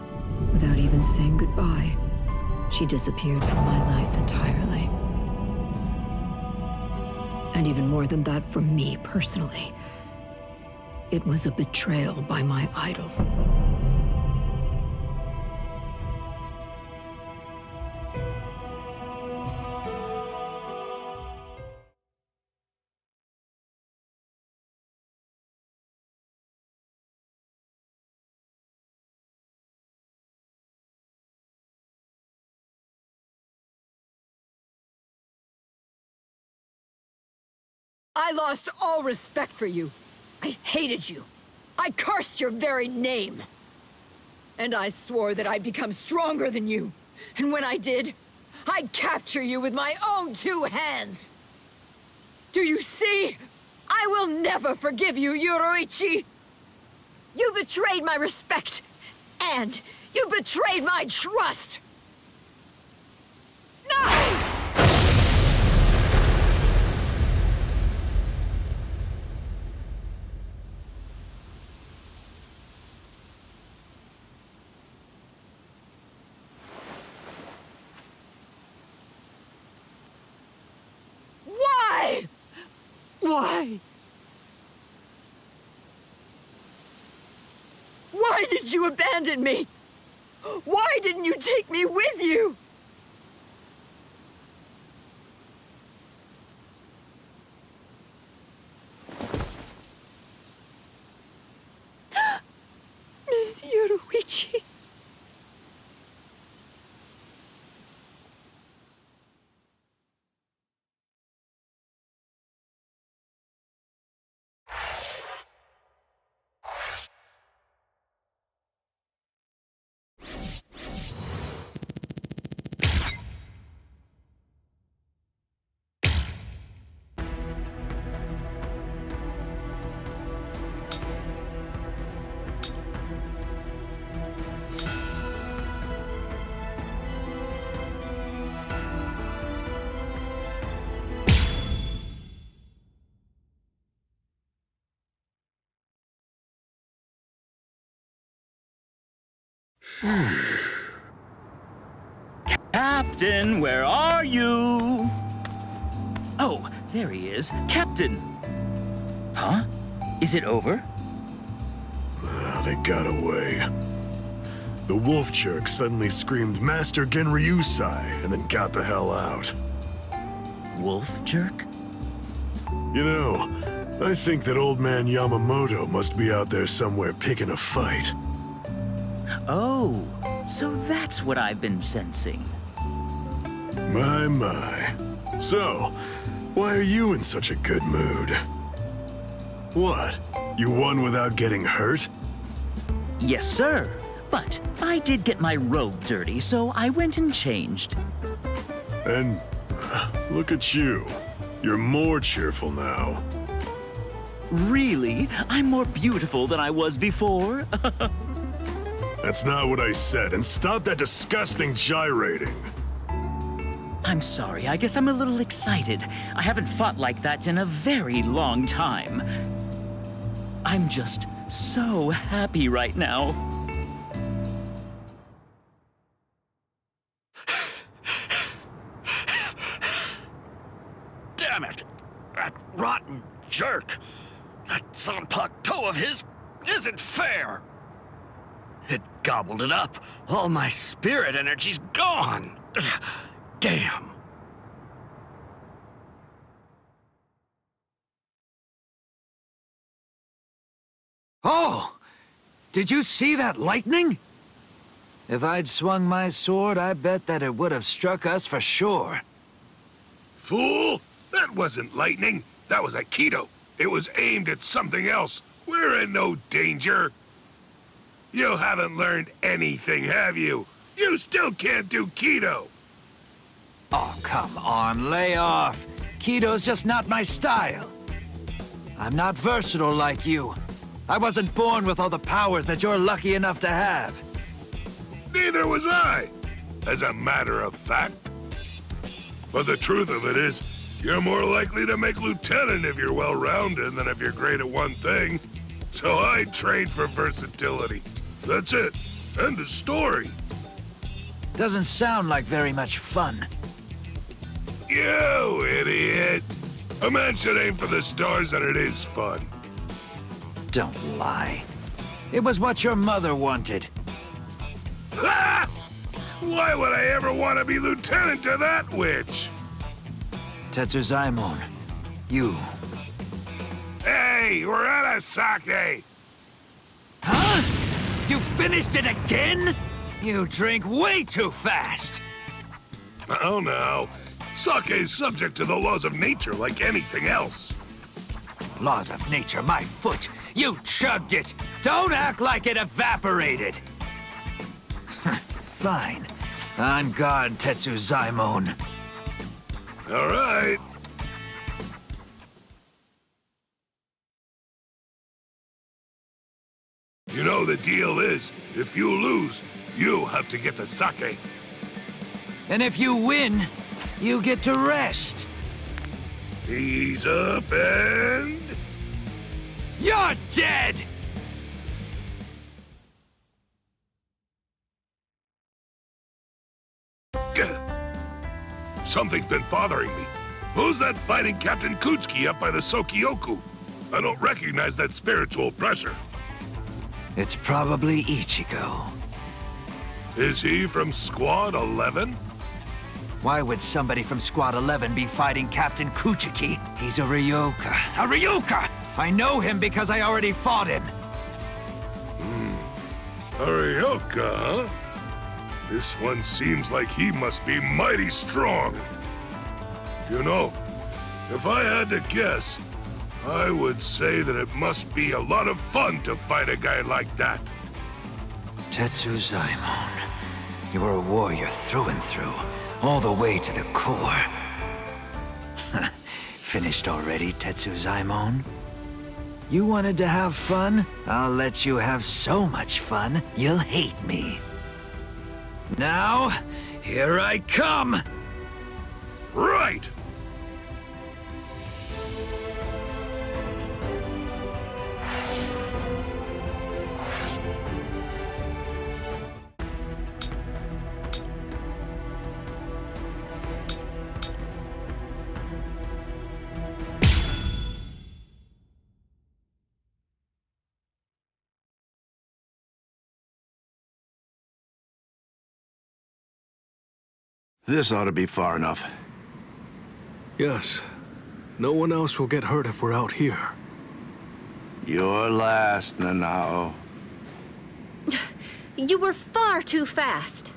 without even saying goodbye, she disappeared from my life entirely. And even more than that from me personally. It was a betrayal by my idol. I lost all respect for you. I hated you. I cursed your very name. And I swore that I'd become stronger than you. And when I did, I'd capture you with my own 2 hands. Do you see? I will never forgive you, Yoruichi. You betrayed my respect, and you betrayed my trust. No! Why? Why did you abandon me? Why didn't you take me with you? Miss Yoruichi. Captain, where are you? Oh, there he is. Captain! Huh? Is it over? They got away. The wolf jerk suddenly screamed Master Genryusai and then got the hell out. Wolf jerk? You know, I think that old man Yamamoto must be out there somewhere picking a fight. Oh, so that's what I've been sensing. My. So, why are you in such a good mood? What? You won without getting hurt? Yes, sir. But I did get my robe dirty, so I went and changed. And look at you. You're more cheerful now. Really? I'm more beautiful than I was before? That's not what I said, and stop that disgusting gyrating. I'm sorry, I guess I'm a little excited. I haven't fought like that in a very long time. I'm just so happy right now. Damn it! That rotten jerk! That Zanpakuto toe of his isn't fair! It gobbled it up. All my spirit energy's gone. Damn. Oh, Did you see that lightning? If I'd swung my sword, I bet that it would have struck us for sure. Fool! That wasn't lightning. That was Aikido. It was aimed at something else. We're in no danger. You haven't learned anything, have you? You still can't do Kido. Oh, come on, lay off. Kido's just not my style. I'm not versatile like you. I wasn't born with all the powers that you're lucky enough to have. Neither was I, as a matter of fact. But the truth of it is, you're more likely to make lieutenant if you're well-rounded than if you're great at one thing. So I trained for versatility. That's it. End of story. Doesn't sound like very much fun. You idiot! A man should aim for the stars and it is fun. Don't lie. It was what your mother wanted. Ha! Why would I ever want to be lieutenant to that witch? Tetsuzaimon, you. Hey, we're out of sake! Huh? You finished it again? You drink way too fast. Oh no. Sake is subject to the laws of nature like anything else. Laws of nature, my foot. You chugged it. Don't act like it evaporated. Fine. On guard, Tetsuzaimon. All right. You know the deal is, if you lose, you have to get the sake. And if you win, you get to rest. Ease up and... You're dead! Something's been bothering me. Who's that fighting Captain Kuchiki up by the Sokyoku? I don't recognize that spiritual pressure. It's probably Ichigo. Is he from Squad 11? Why would somebody from Squad 11 be fighting Captain Kuchiki? He's a Ryoka. A Ryoka! I know him because I already fought him. A Ryoka, huh? This one seems like he must be mighty strong. You know, if I had to guess, I would say that it must be a lot of fun to fight a guy like that. Tetsuzaimon, you are a warrior through and through, all the way to the core. Finished already, Tetsuzaimon? You wanted to have fun? I'll let you have so much fun, you'll hate me. Now, here I come! Right! This ought to be far enough. Yes. No one else will get hurt if we're out here. You're last, Nanao. You were far too fast.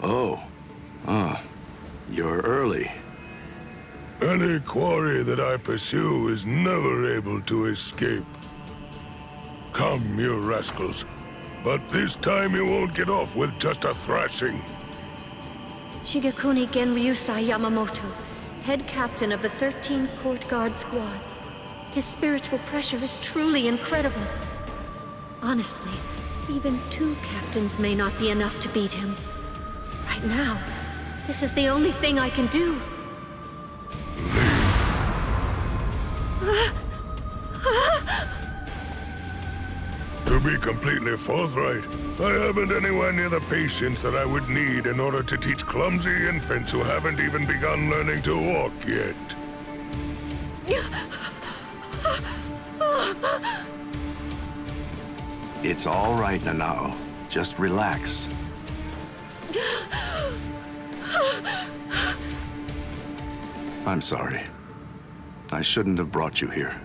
Oh. You're early. Any quarry that I pursue is never able to escape. Come, you rascals. But this time you won't get off with just a thrashing. Shigekuni Genryusai Yamamoto, head captain of the 13 Court Guard squads. His spiritual pressure is truly incredible. Honestly, even 2 captains may not be enough to beat him. Right now, this is the only thing I can do. To be completely forthright, I haven't anywhere near the patience that I would need in order to teach clumsy infants who haven't even begun learning to walk yet. It's all right, Nanao. Just relax. I'm sorry. I shouldn't have brought you here.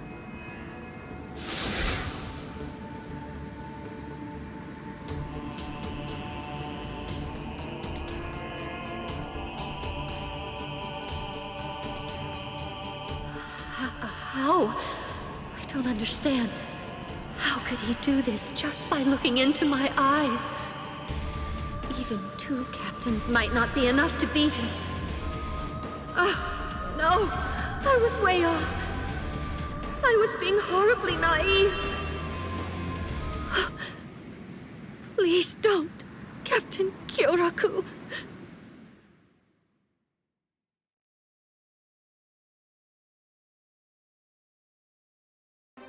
How? I don't understand. How could he do this just by looking into my eyes? Even 2 captains might not be enough to beat him. Oh, no! I was way off. I was being horribly naive. Please don't, Captain Kyoraku.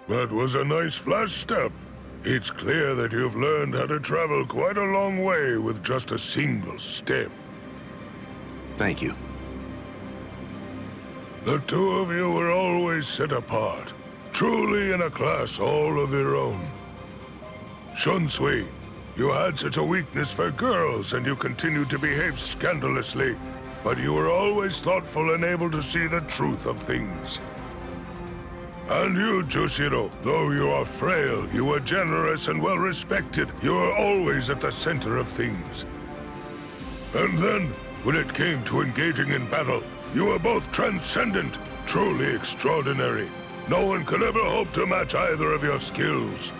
That was a nice flash step. It's clear that you've learned how to travel quite a long way with just a single step. Thank you. The 2 of you were always set apart, truly in a class all of your own. Shunsui, you had such a weakness for girls and you continued to behave scandalously, but you were always thoughtful and able to see the truth of things. And you, Jushiro, though you are frail, you were generous and well-respected. You were always at the center of things. And then, when it came to engaging in battle, you were both transcendent, truly extraordinary. No one could ever hope to match either of your skills.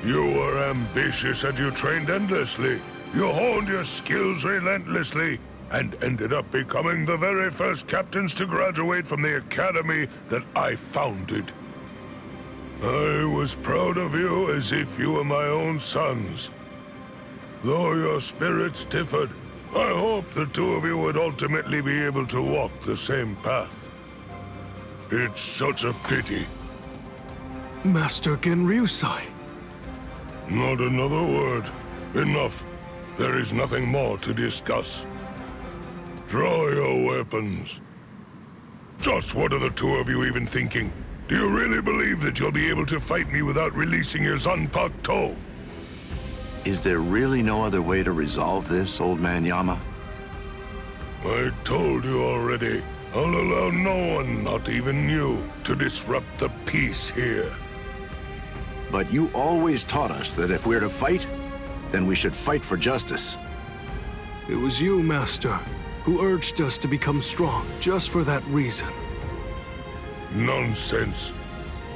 You were ambitious and you trained endlessly. You honed your skills relentlessly, and ended up becoming the very first captains to graduate from the academy that I founded. I was proud of you as if you were my own sons. Though your spirits differed, I hope the 2 of you would ultimately be able to walk the same path. It's such a pity. Master Genryusai. Not another word. Enough. There is nothing more to discuss. Draw your weapons. Just what are the 2 of you even thinking? Do you really believe that you'll be able to fight me without releasing your Zanpakuto? Is there really no other way to resolve this, Old Man Yama? I told you already. I'll allow no one, not even you, to disrupt the peace here. But you always taught us that if we're to fight, then we should fight for justice. It was you, Master, who urged us to become strong just for that reason. Nonsense.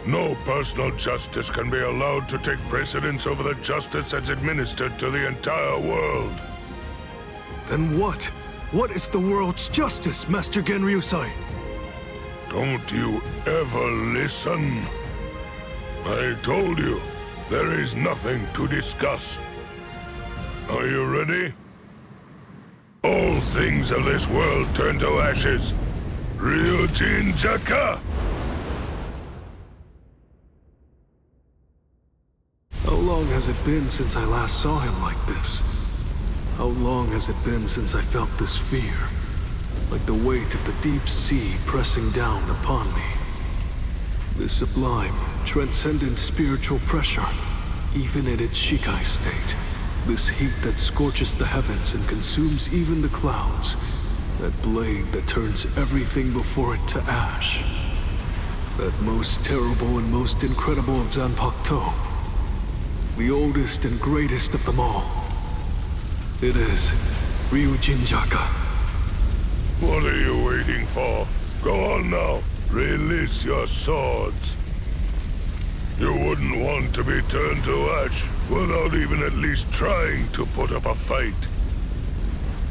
No personal justice can be allowed to take precedence over the justice that's administered to the entire world. Then what? What is the world's justice, Master Genryusai? Don't you ever listen? I told you, there is nothing to discuss. Are you ready? All things of this world turn to ashes. Ryujin Jaka! How long has it been since I last saw him like this? How long has it been since I felt this fear? Like the weight of the deep sea pressing down upon me. This sublime, transcendent spiritual pressure, even in its Shikai state. This heat that scorches the heavens and consumes even the clouds. That blade that turns everything before it to ash. That most terrible and most incredible of Zanpakuto. The oldest and greatest of them all. It is Ryujin Jaka. What are you waiting for? Go on now. Release your swords. You wouldn't want to be turned to ash without even at least trying to put up a fight.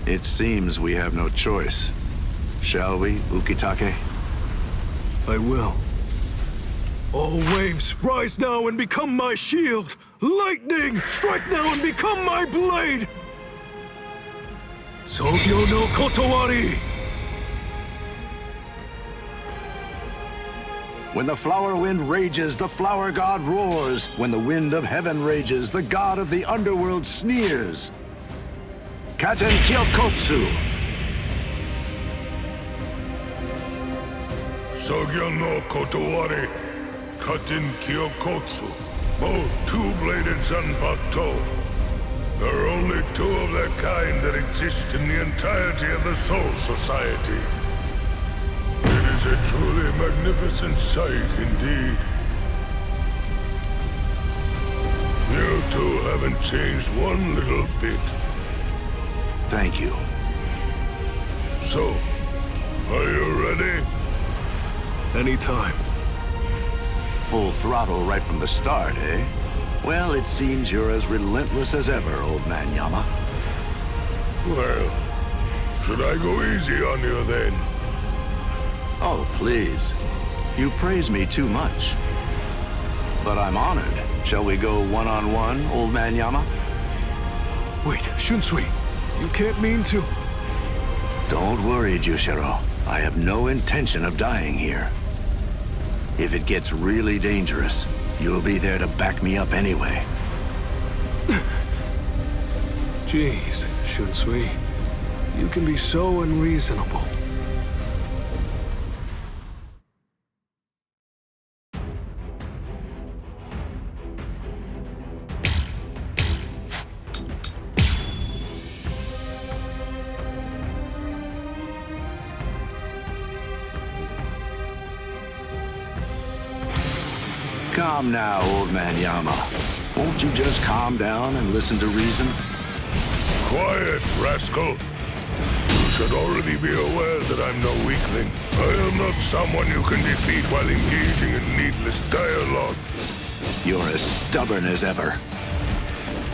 It seems we have no choice. Shall we, Ukitake? I will. All waves, rise now and become my shield! Lightning, strike now and become my blade! Sogyo no Kotowari! When the flower wind rages, the flower god roars. When the wind of heaven rages, the god of the underworld sneers. Katen Kyokotsu! Sogyo no Kotowari, Katen Kyokotsu, both two-bladed Zanpakuto. There are only 2 of their kind that exist in the entirety of the Soul Society. It is a truly magnificent sight indeed. You 2 haven't changed one little bit. Thank you. So, are you ready? Anytime. Full throttle right from the start, eh? Well, it seems you're as relentless as ever, old man Yama. Well, should I go easy on you then? Oh, please. You praise me too much. But I'm honored. Shall we go one-on-one, old man Yama? Wait, Shunsui, you can't mean to... Don't worry, Jushiro. I have no intention of dying here. If it gets really dangerous, you'll be there to back me up anyway. Jeez, Shunsui. You can be so unreasonable. Calm now, old man Yama. Won't you just calm down and listen to reason? Quiet, rascal. You should already be aware that I'm no weakling. I am not someone you can defeat while engaging in needless dialogue. You're as stubborn as ever.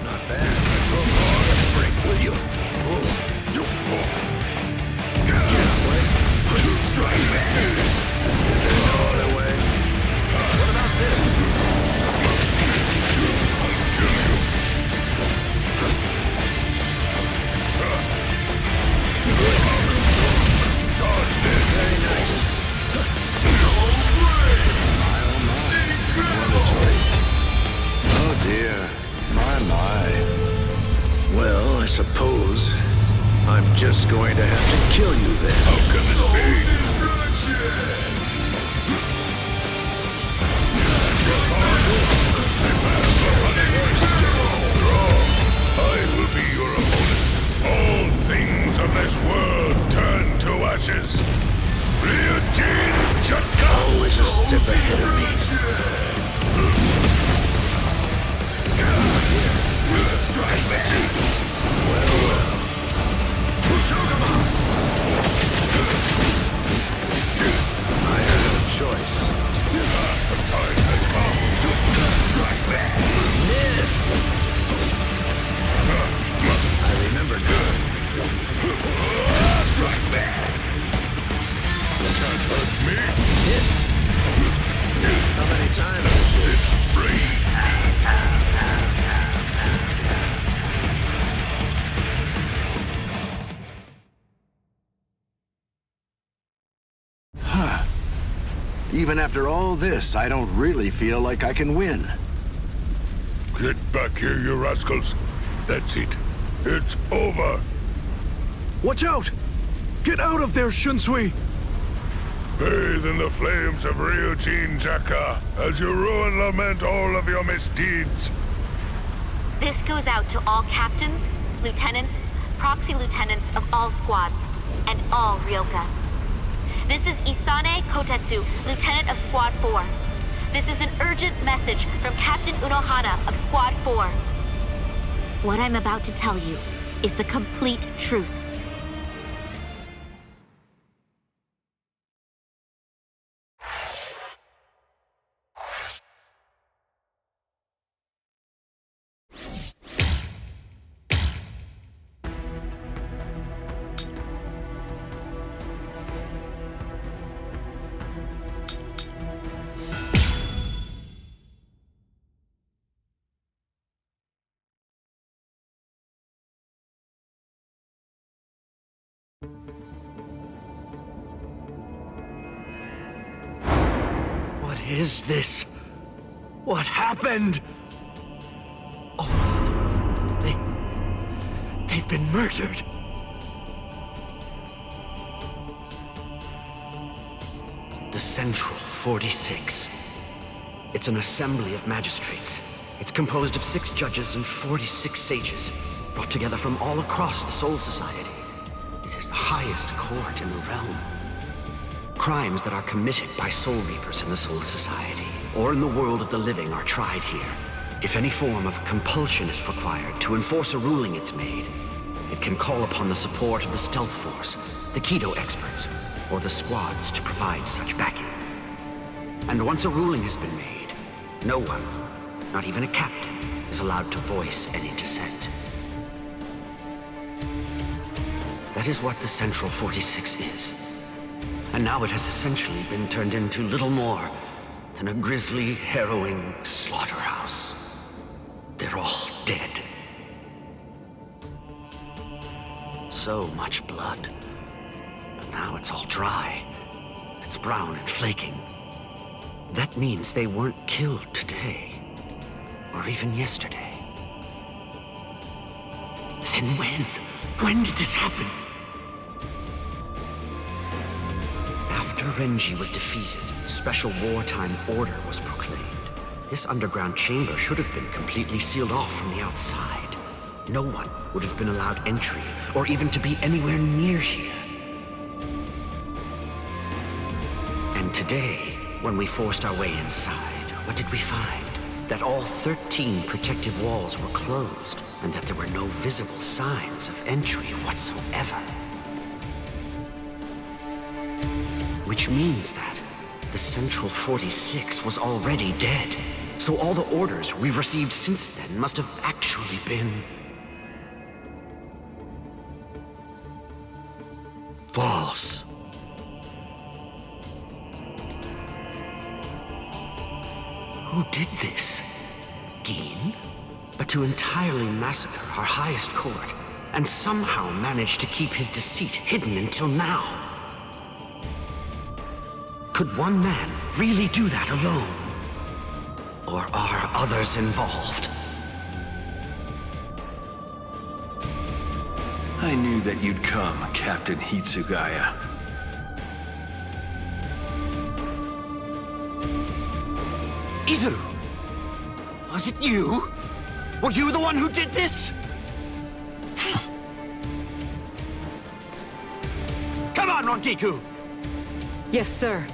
Not bad. Go on and break, will you? Strike back. Is there no other way? What about this? Very nice. Oh dear. My. Well, I suppose I'm just going to have to kill you then. How can this be? I will be your opponent. All things of this world turn to ashes. Ryujin Chaka! Always a step ahead of me. Strike back! Well. I had no choice. The time has come. Strike back! Miss! I remember good. Strike back! You can't hurt me. Miss! How many times? It's free. Even after all this, I don't really feel like I can win. Get back here, you rascals. That's it. It's over. Watch out! Get out of there, Shunsui! Bathe in the flames of Ryujin Chaka as you rue and lament all of your misdeeds. This goes out to all captains, lieutenants, proxy lieutenants of all squads, and all Ryoka. This is Isane Kotetsu, Lieutenant of Squad 4. This is an urgent message from Captain Unohana of Squad 4. What I'm about to tell you is the complete truth. What is this? What happened? All of them. They've been murdered. The Central 46. It's an assembly of magistrates. It's composed of 6 judges and 46 sages, brought together from all across the Soul Society. It is the highest court in the realm. Crimes that are committed by Soul Reapers in the Soul Society, or in the world of the living, are tried here. If any form of compulsion is required to enforce a ruling it's made, it can call upon the support of the Stealth Force, the Kido experts, or the squads to provide such backing. And once a ruling has been made, No one, not even a captain, is allowed to voice any dissent. That is what the Central 46 is. And now it has essentially been turned into little more than a grisly, harrowing slaughterhouse. They're all dead. So much blood. But now it's all dry. It's brown and flaking. That means they weren't killed today. Or even yesterday. Then when? When did this happen? After Renji was defeated, the special wartime order was proclaimed. This underground chamber should have been completely sealed off from the outside. No one would have been allowed entry, or even to be anywhere near here. And today, when we forced our way inside, what did we find? That all 13 protective walls were closed, and that there were no visible signs of entry whatsoever. Which means that the Central 46 was already dead. So all the orders we've received since then must have actually been false. Who did this? Gin? But to entirely massacre our highest court, and somehow manage to keep his deceit hidden until now. Could one man really do that alone? Or are others involved? I knew that you'd come, Captain Hitsugaya. Izuru! Was it you? Were you the one who did this? Come on, Rangiku! Yes, sir.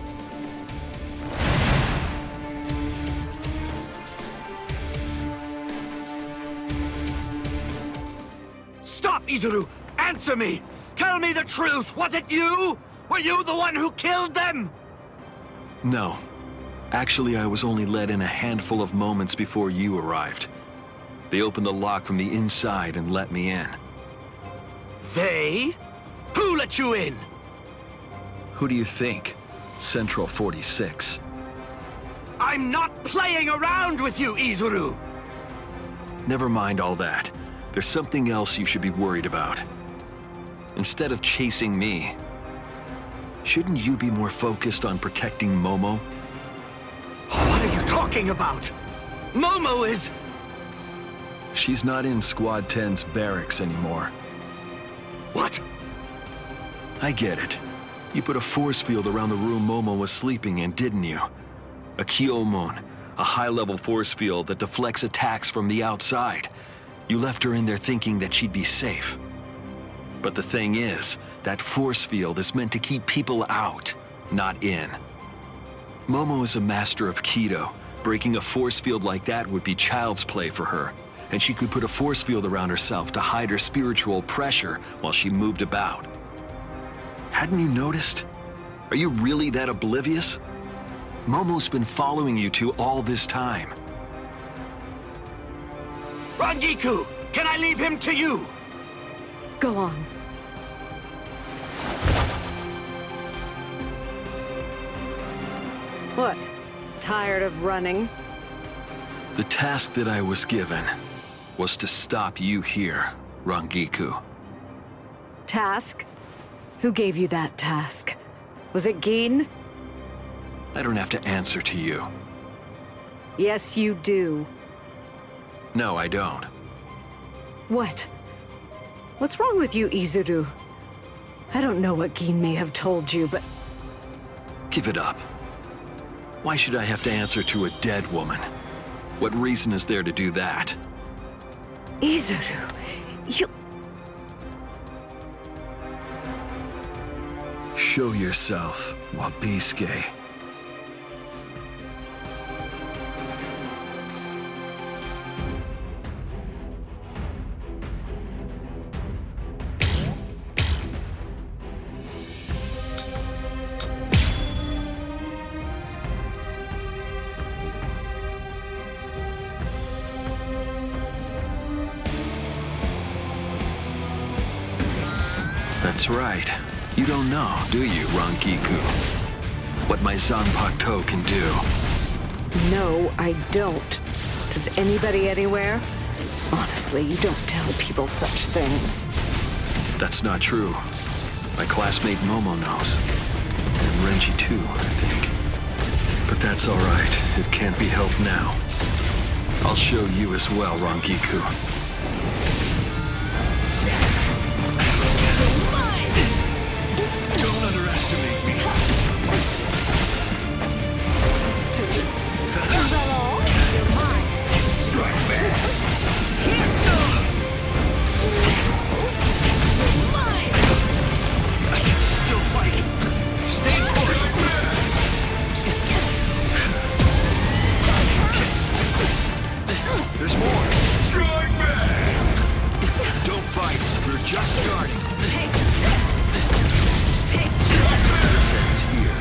Stop, Izuru! Answer me! Tell me the truth! Was it you? Were you the one who killed them? No. Actually, I was only let in a handful of moments before you arrived. They opened the lock from the inside and let me in. They? Who let you in? Who do you think? Central 46. I'm not playing around with you, Izuru! Never mind all that. There's something else you should be worried about. Instead of chasing me, shouldn't you be more focused on protecting Momo? What are you talking about? Momo is... She's not in Squad 10's barracks anymore. What? I get it. You put a force field around the room Momo was sleeping in, didn't you? A Kyomon, a high-level force field that deflects attacks from the outside. You left her in there thinking that she'd be safe. But the thing is, that force field is meant to keep people out, not in. Momo is a master of Kido. Breaking a force field like that would be child's play for her. And she could put a force field around herself to hide her spiritual pressure while she moved about. Hadn't you noticed? Are you really that oblivious? Momo's been following you two all this time. Rangiku! Can I leave him to you? Go on. What? Tired of running? The task that I was given was to stop you here, Rangiku. Task? Who gave you that task? Was it Gin? I don't have to answer to you. Yes, you do. No, I don't. What? What's wrong with you, Izuru? I don't know what Gin may have told you, but... Give it up. Why should I have to answer to a dead woman? What reason is there to do that? Izuru, you... Show yourself, Wabisuke. That's right. You don't know, do you, Rangiku? What my Zanpakuto can do. No, I don't. Does anybody anywhere? Honestly, you don't tell people such things. That's not true. My classmate Momo knows. And Renji too, I think. But that's all right. It can't be helped now. I'll show you as well, Rangiku. Don't underestimate me. Is that all? You're mine. Strike back. Mine. I can still fight. Stay put. There's more. Strike back. Don't fight. We're just starting. Take this. Take this. This ends here.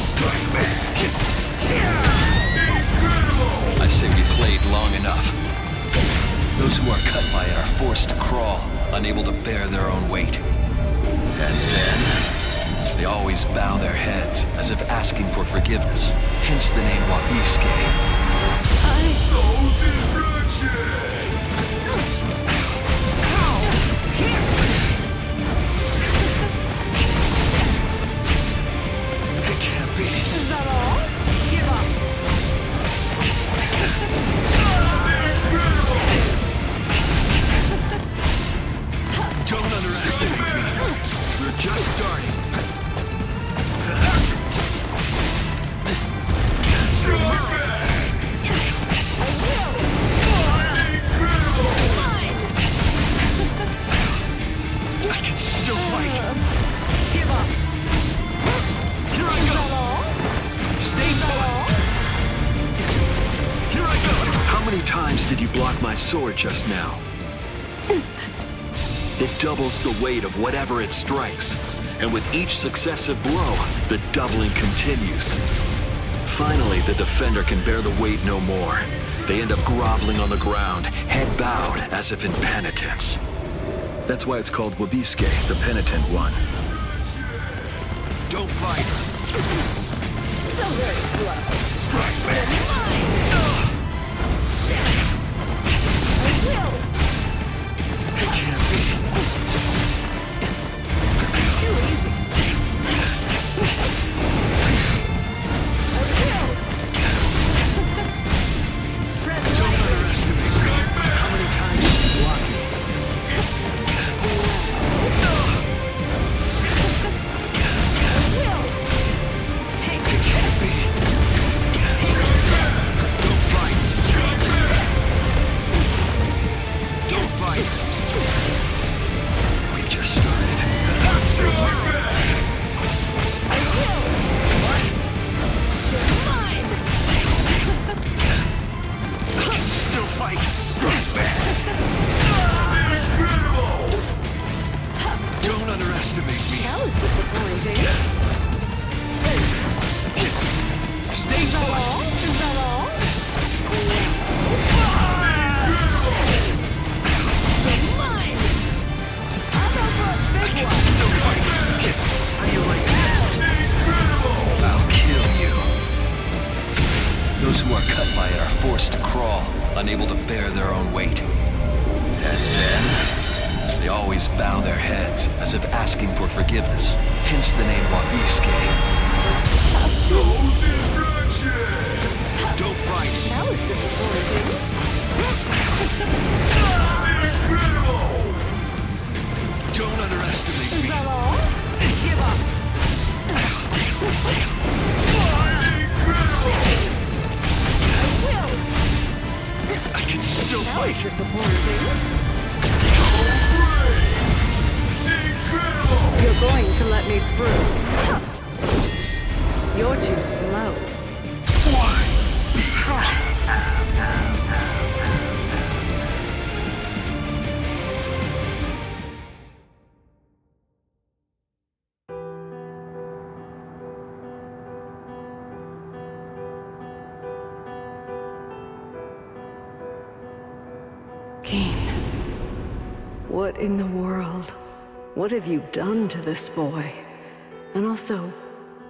Strike back. I say we played long enough. Those who are cut by it are forced to crawl, unable to bear their own weight. And then, they always bow their heads, as if asking for forgiveness. Hence the name Wabisuke. Soul destruction. It can't be. Is that all? Give up. Don't underestimate me. We're just starting. I can still fight. Give up. Here I go. Stay put. Here I go. How many times did you block my sword just now? It doubles the weight of whatever it strikes. And with each successive blow, the doubling continues. Finally, the defender can bear the weight no more. They end up groveling on the ground, head bowed, as if in penitence. That's why it's called Wabisuke, the penitent one. Don't fight. So very slow. Strike back. I will. It can't be. Too easy. Don't underestimate me. How many times did you block me? Take this. Don't fight. Don't fight. We've just started. I will. You're mine. I can still fight. Strike back. Incredible. Don't underestimate me. That was disappointing. Stay Is that put. all? Is that all? You're mine. I'm over a big one. Still fight. How do you like this? I'll kill you. Those who are cut by it are forced to crawl, unable to bear their own weight. And then, they always bow their heads, as if asking for forgiveness. Hence the name Wabisuke. Soul destruction. Don't fight. That was disappointing. Incredible. Don't underestimate Is me. that all? Give up. Incredible. I will. I can still That fight. was disappointing. Incredible. You're going to let me through. You're too slow. Kane, what in the world? What have you done to this boy? And also,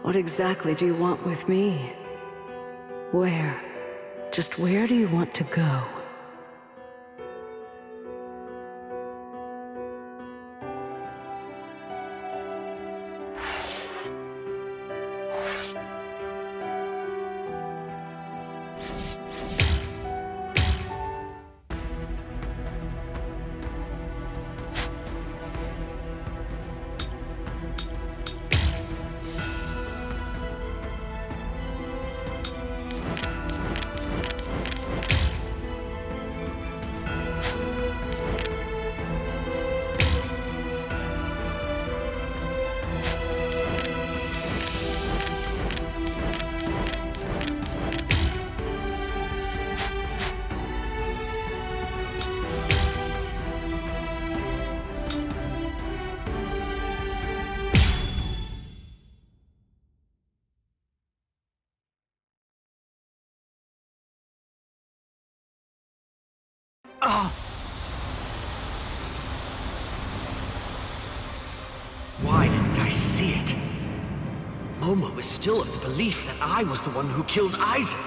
what exactly do you want with me? Where? Just where do you want to go? Why didn't I see it? Momo is still of the belief that I was the one who killed Aizen.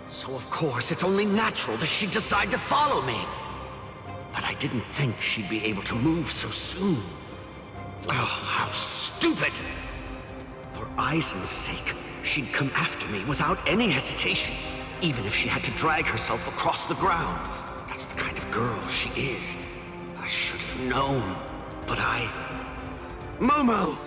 So of course, it's only natural that she'd decide to follow me. But I didn't think she'd be able to move so soon. Oh, how stupid! For Aizen's sake, she'd come after me without any hesitation, even if she had to drag herself across the ground. That's the kind of girl she is. I should have known, but Momo!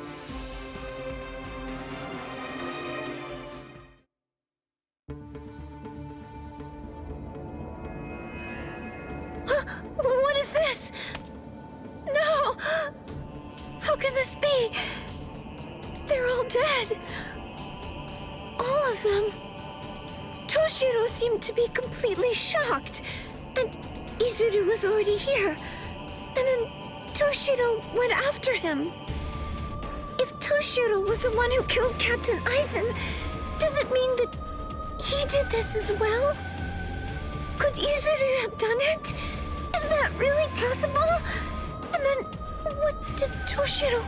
What is this? No! How can this be? They're all dead. All of them. Toshiro seemed to be completely shocked. And Izuru was already here. And then Toshiro went after him. If Toshiro was the one who killed Captain Aizen, does it mean that he did this as well? Could Izuru have done it? Is that really possible? And then, what did Toshiro...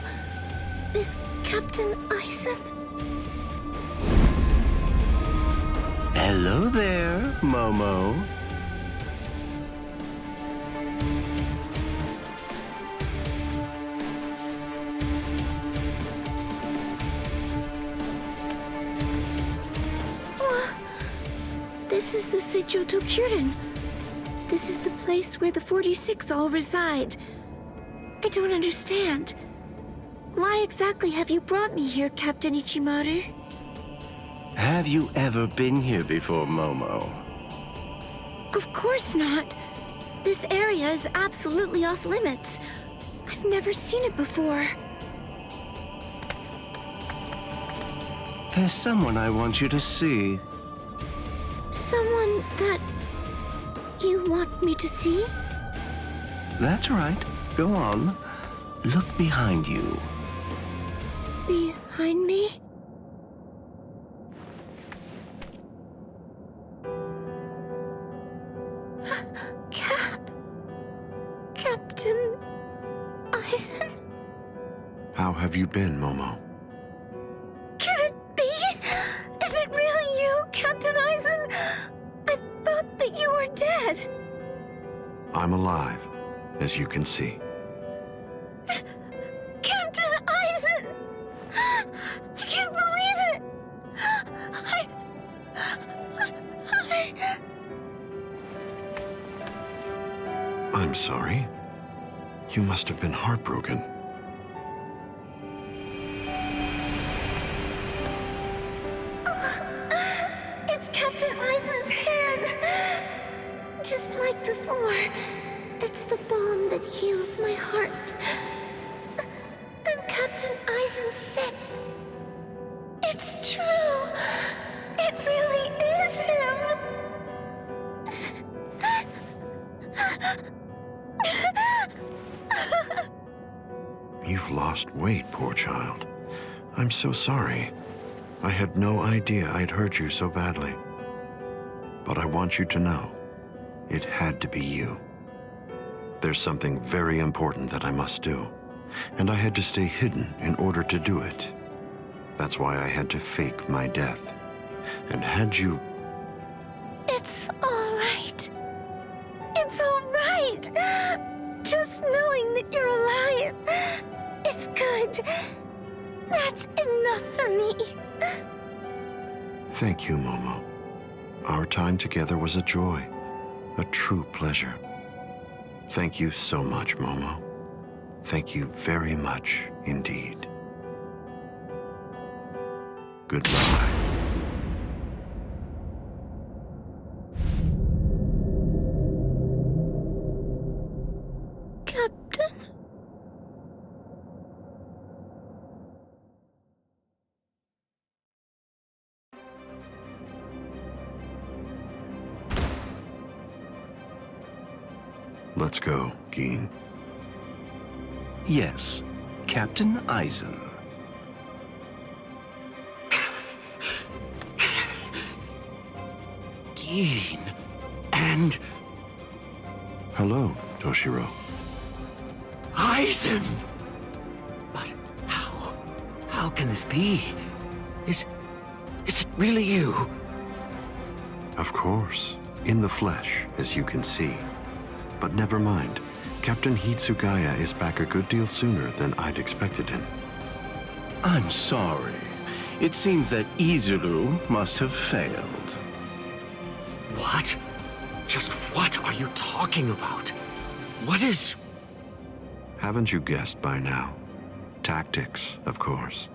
Is Captain Aizen... Hello there, Momo. This is the Seijoto Kyurin. This is the place where the 46 all reside. I don't understand. Why exactly have you brought me here, Captain Ichimaru? Have you ever been here before, Momo? Of course not. This area is absolutely off limits. I've never seen it before. There's someone I want you to see. Someone that you want me to see? That's right. Go on. Look behind you. Behind me? Captain Aizen? How have you been, Momo? Can it be? Is it really you, Captain Aizen? I thought that you were dead. I'm alive, as you can see. Captain Aizen! I can't believe it! I'm sorry. You must have been heartbroken. It's Captain Aizen's hand! Just like before. It's the balm that heals my heart. And Captain Aizen's sick. It's true! It really is him! You've lost weight, poor child. I'm so sorry. I had no idea I'd hurt you so badly. But I want you to know, it had to be you. There's something very important that I must do, and I had to stay hidden in order to do it. That's why I had to fake my death. And had you... It's all right. It's all right. Just knowing that you're alive, it's good. That's enough for me. Thank you, Momo. Our time together was a joy, a true pleasure. Thank you so much, Momo. Thank you very much indeed. Goodbye. Captain? Let's go, Geen. Yes, Captain Aizen. Geen. And... Hello, Toshiro. Aizen! But how? How can this be? Is it really you? Of course, in the flesh, as you can see. But never mind. Captain Hitsugaya is back a good deal sooner than I'd expected him. I'm sorry. It seems that Izuru must have failed. What? Just what are you talking about? What is... Haven't you guessed by now? Tactics, of course.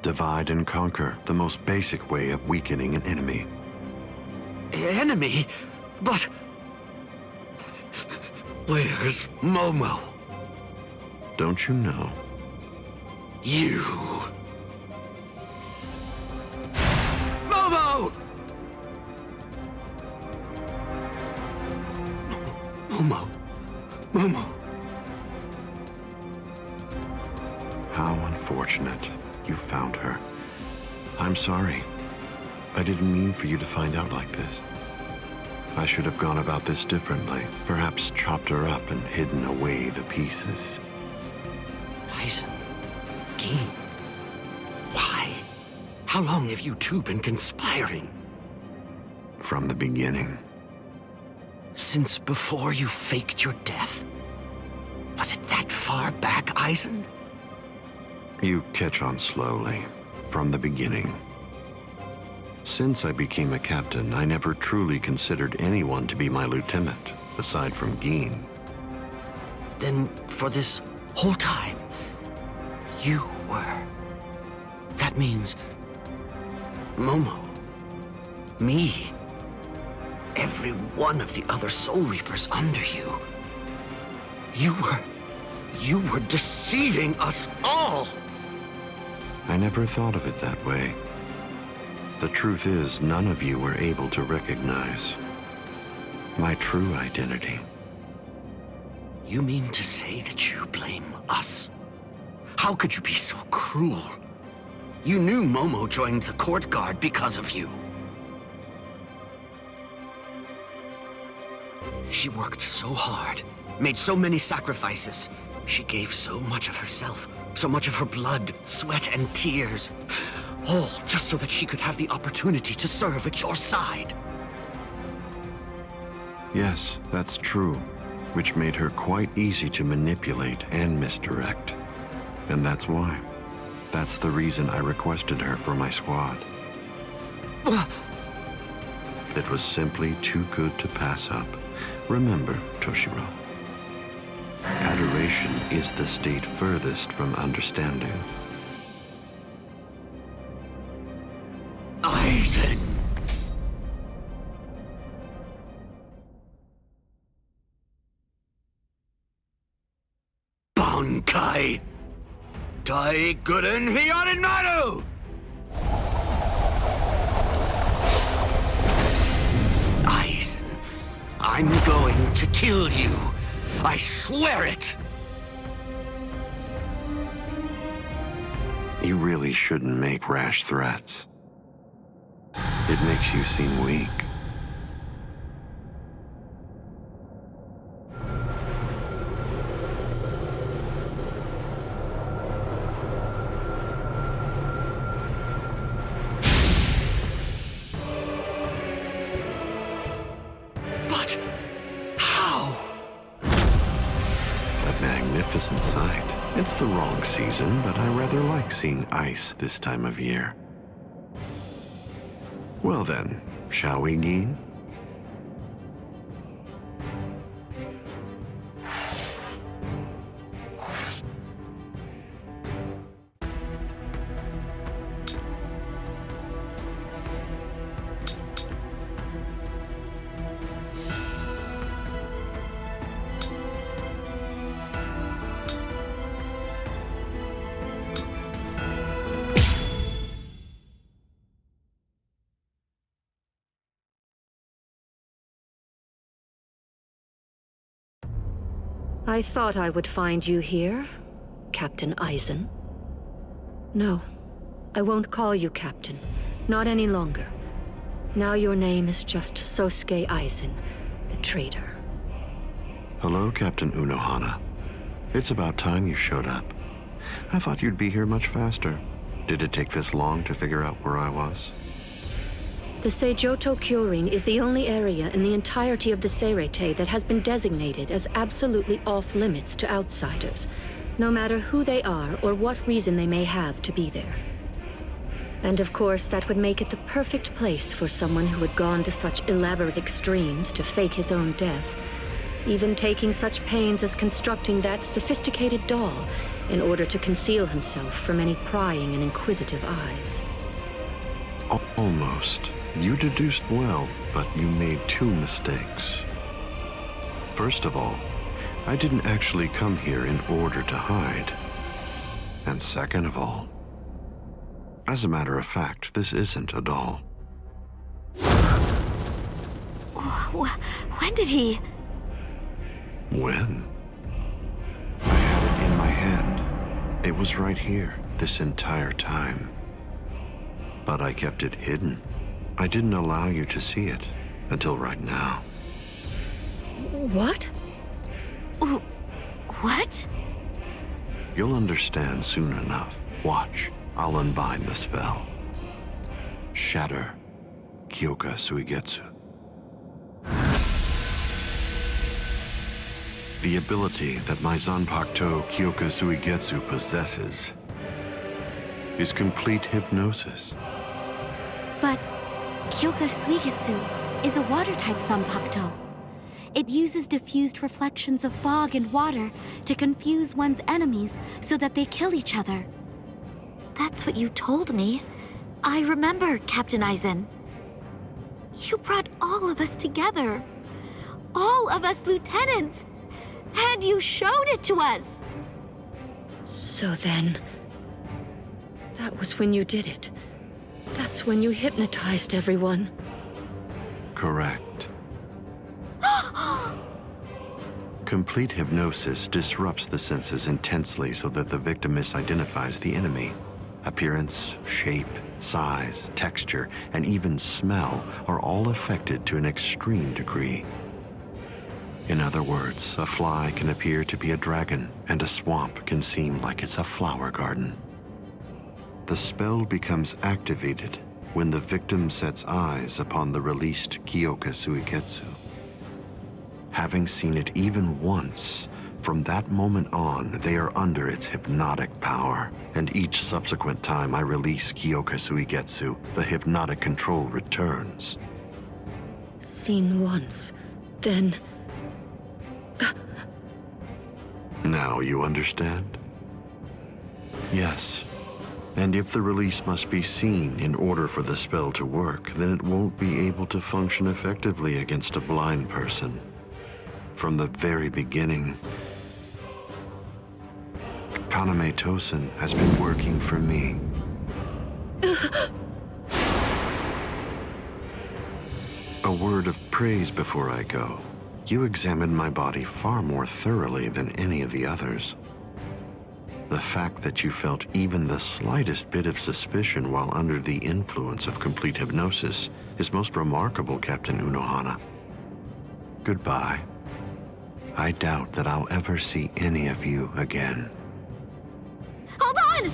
Divide and conquer, the most basic way of weakening an enemy. Enemy? But... Where's Momo? Don't you know? You... Momo! Momo. Momo. How unfortunate you found her. I'm sorry. I didn't mean for you to find out like this. I should have gone about this differently. Perhaps chopped her up and hidden away the pieces. Aizen. Geen. Why? How long have you two been conspiring? From the beginning. Since before you faked your death? Was it that far back, Aizen? You catch on slowly. From the beginning. Since I became a captain, I never truly considered anyone to be my lieutenant, aside from Geen. Then, for this whole time, you were... That means... Momo. Me. Every one of the other Soul Reapers under you. You were deceiving us all! I never thought of it that way. The truth is, none of you were able to recognize my true identity. You mean to say that you blame us? How could you be so cruel? You knew Momo joined the court guard because of you. She worked so hard, made so many sacrifices. She gave so much of herself, so much of her blood, sweat, and tears. All just so that she could have the opportunity to serve at your side. Yes, that's true, which made her quite easy to manipulate and misdirect. And that's why. That's the reason I requested her for my squad. It was simply too good to pass up. Remember, Toshiro, adoration is the state furthest from understanding. Aizen! Bankai! Dai Guden Hyorin Maru! Aizen, I'm going to kill you. I swear it! You really shouldn't make rash threats. It makes you seem weak. Magnificent sight. It's the wrong season, but I rather like seeing ice this time of year. Well then, shall we, Geen? I thought I would find you here, Captain Aizen. No, I won't call you Captain. Not any longer. Now your name is just Sosuke Aizen, the traitor. Hello, Captain Unohana. It's about time you showed up. I thought you'd be here much faster. Did it take this long to figure out where I was? The Seijoto Kyorin is the only area in the entirety of the Seirete that has been designated as absolutely off-limits to outsiders, no matter who they are or what reason they may have to be there. And of course, that would make it the perfect place for someone who had gone to such elaborate extremes to fake his own death, even taking such pains as constructing that sophisticated doll in order to conceal himself from any prying and inquisitive eyes. Almost. You deduced well, but you made two mistakes. First of all, I didn't actually come here in order to hide. And second of all, as a matter of fact, this isn't a doll. When did he? When? I had it in my hand. It was right here, this entire time. But I kept it hidden. I didn't allow you to see it until right now. What? What? You'll understand soon enough. Watch, I'll unbind the spell. Shatter Kyoka Suigetsu. The ability that my Zanpakuto Kyoka Suigetsu possesses is complete hypnosis. But Kyoka Suigetsu is a water-type Zanpakuto. It uses diffused reflections of fog and water to confuse one's enemies so that they kill each other. That's what you told me. I remember, Captain Aizen. You brought all of us together. All of us lieutenants. And you showed it to us. So then, that was when you did it. That's when you hypnotized everyone. Correct. Complete hypnosis disrupts the senses intensely so that the victim misidentifies the enemy. Appearance, shape, size, texture, and even smell are all affected to an extreme degree. In other words, a fly can appear to be a dragon, and a swamp can seem like it's a flower garden. The spell becomes activated when the victim sets eyes upon the released Kyoka Suigetsu. Having seen it even once, from that moment on, they are under its hypnotic power, and each subsequent time I release Kyoka Suigetsu, the hypnotic control returns. Seen once, then... Now you understand? Yes. And if the release must be seen in order for the spell to work, then it won't be able to function effectively against a blind person. From the very beginning, Kaname Tosen has been working for me. A word of praise before I go. You examined my body far more thoroughly than any of the others. The fact that you felt even the slightest bit of suspicion while under the influence of complete hypnosis is most remarkable, Captain Unohana. Goodbye. I doubt that I'll ever see any of you again. Hold on!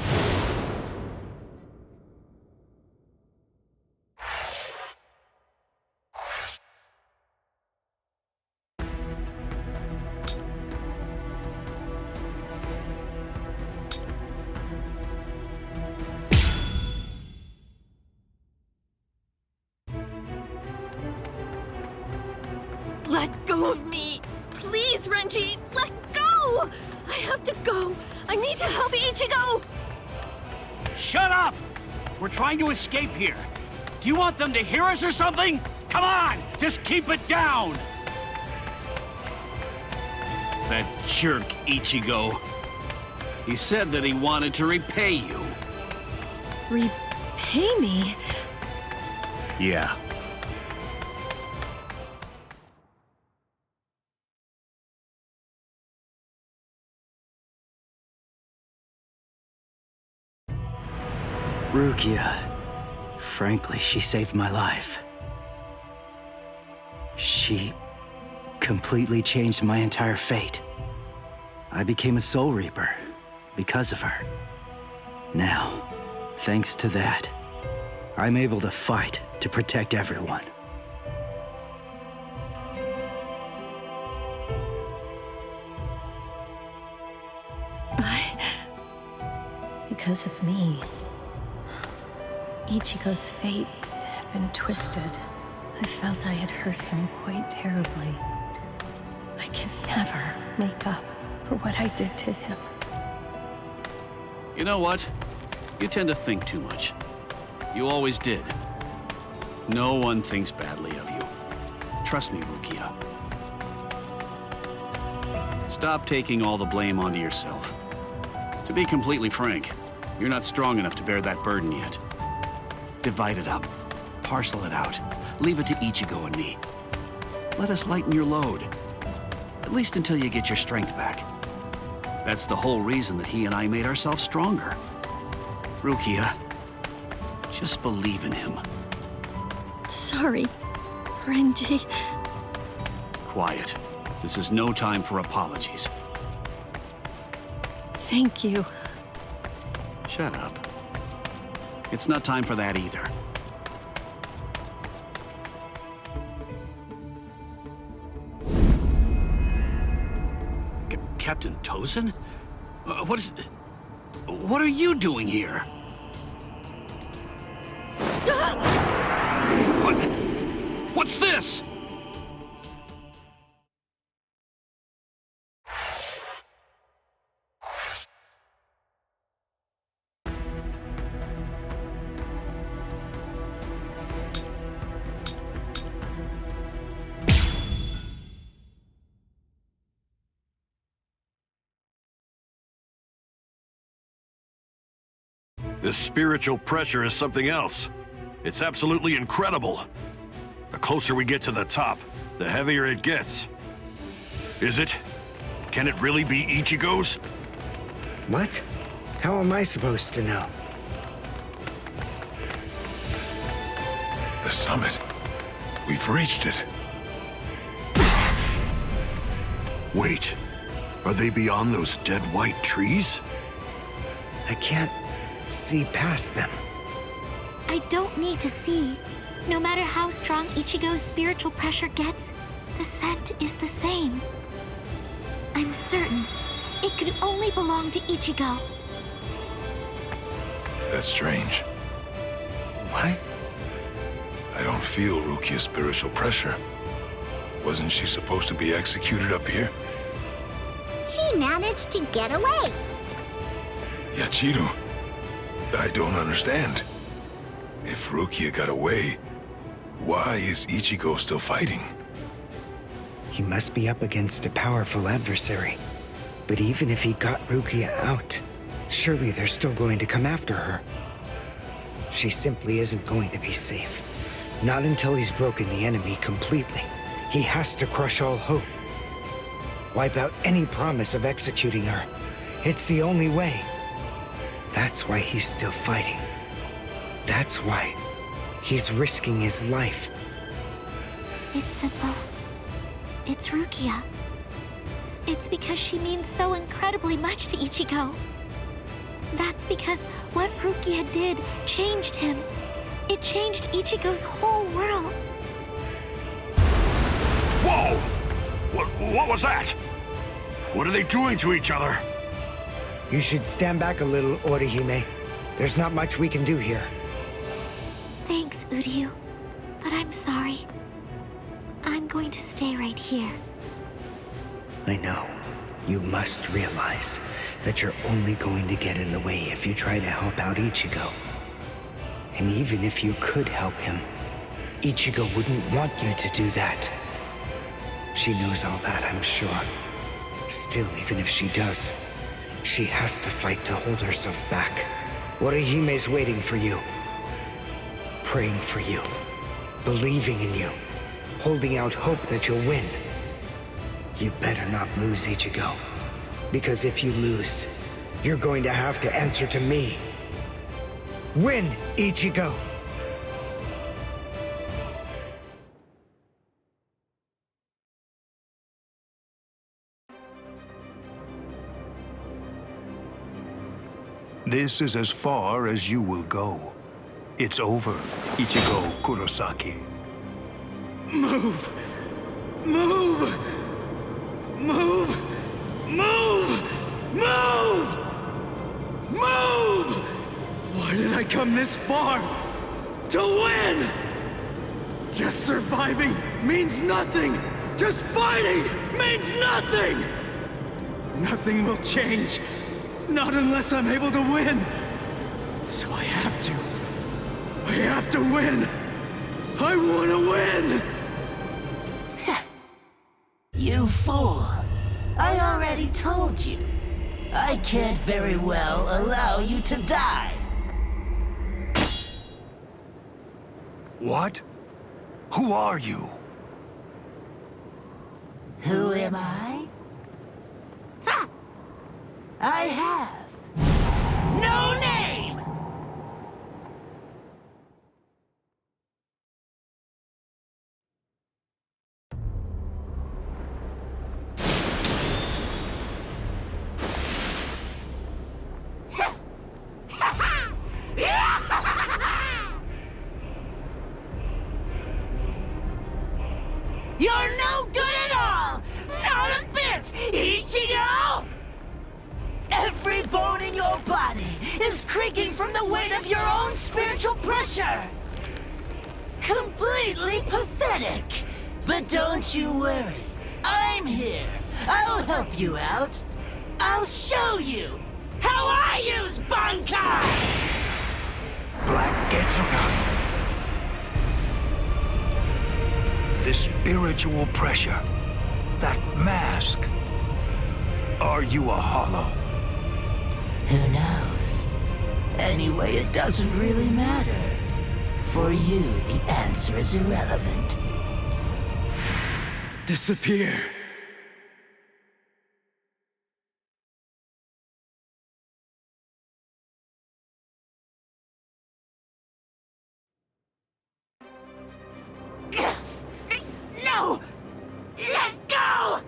go of me! Please, Renji, let go! I have to go! I need to help Ichigo! Shut up! We're trying to escape here. Do you want them to hear us or something? Come on, just keep it down! That jerk, Ichigo. He said that he wanted to repay you. Repay me? Yeah. Rukia. Frankly, she saved my life. She completely changed my entire fate. I became a Soul Reaper because of her. Now, thanks to that, I'm able to fight to protect everyone. Because of me, Ichigo's fate had been twisted. I felt I had hurt him quite terribly. I can never make up for what I did to him. You know what? You tend to think too much. You always did. No one thinks badly of you. Trust me, Rukia. Stop taking all the blame onto yourself. To be completely frank, you're not strong enough to bear that burden yet. Divide it up. Parcel it out. Leave it to Ichigo and me. Let us lighten your load. At least until you get your strength back. That's the whole reason that he and I made ourselves stronger. Rukia, just believe in him. Sorry, Renji. Quiet. This is no time for apologies. Thank you. Shut up. It's not time for that either. Captain Tozen? What are you doing here? What's this? This spiritual pressure is something else. It's absolutely incredible. The closer we get to the top, the heavier it gets. Is it? Can it really be Ichigo's? What? How am I supposed to know? The summit. We've reached it. Wait, are they beyond those dead white trees? I can't see past them. I don't need to see. No matter how strong Ichigo's spiritual pressure gets, the scent is the same. I'm certain it could only belong to Ichigo. That's strange. What? I don't feel Rukia's spiritual pressure. Wasn't she supposed to be executed up here? She managed to get away. Yachiru, I don't understand. If Rukia got away, why is Ichigo still fighting? He must be up against a powerful adversary. But even if he got Rukia out, surely they're still going to come after her. She simply isn't going to be safe. Not until he's broken the enemy completely. He has to crush all hope. Wipe out any promise of executing her. It's the only way. That's why he's still fighting. That's why he's risking his life. It's simple. It's Rukia. It's because she means so incredibly much to Ichigo. That's because what Rukia did changed him. It changed Ichigo's whole world. Whoa! What was that? What are they doing to each other? You should stand back a little, Orihime. There's not much we can do here. Thanks, Uryu. But I'm sorry. I'm going to stay right here. I know. You must realize that you're only going to get in the way if you try to help out Ichigo. And even if you could help him, Ichigo wouldn't want you to do that. She knows all that, I'm sure. Still, even if she does, she has to fight to hold herself back. Orihime's waiting for you. Praying for you. Believing in you. Holding out hope that you'll win. You better not lose, Ichigo. Because if you lose, you're going to have to answer to me. Win, Ichigo! This is as far as you will go. It's over, Ichigo Kurosaki. Move! Move! Move! Move! Move! Move! Why did I come this far? To win! Just surviving means nothing! Just fighting means nothing! Nothing will change. Not unless I'm able to win. So I have to. I have to win. I want to win! You fool. I already told you. I can't very well allow you to die. What? Who are you? Who am I? Ha! I have no name! You're no good at all! Not a bit, Ichigo! Every bone in your body is creaking from the weight of your own spiritual pressure! Completely pathetic! But don't you worry. I'm here. I'll help you out. I'll show you how I use Bankai! Black Getsuga. The spiritual pressure. That mask. Are you a hollow? Who knows? Anyway, it doesn't really matter. For you, the answer is irrelevant. Disappear. No! Let go!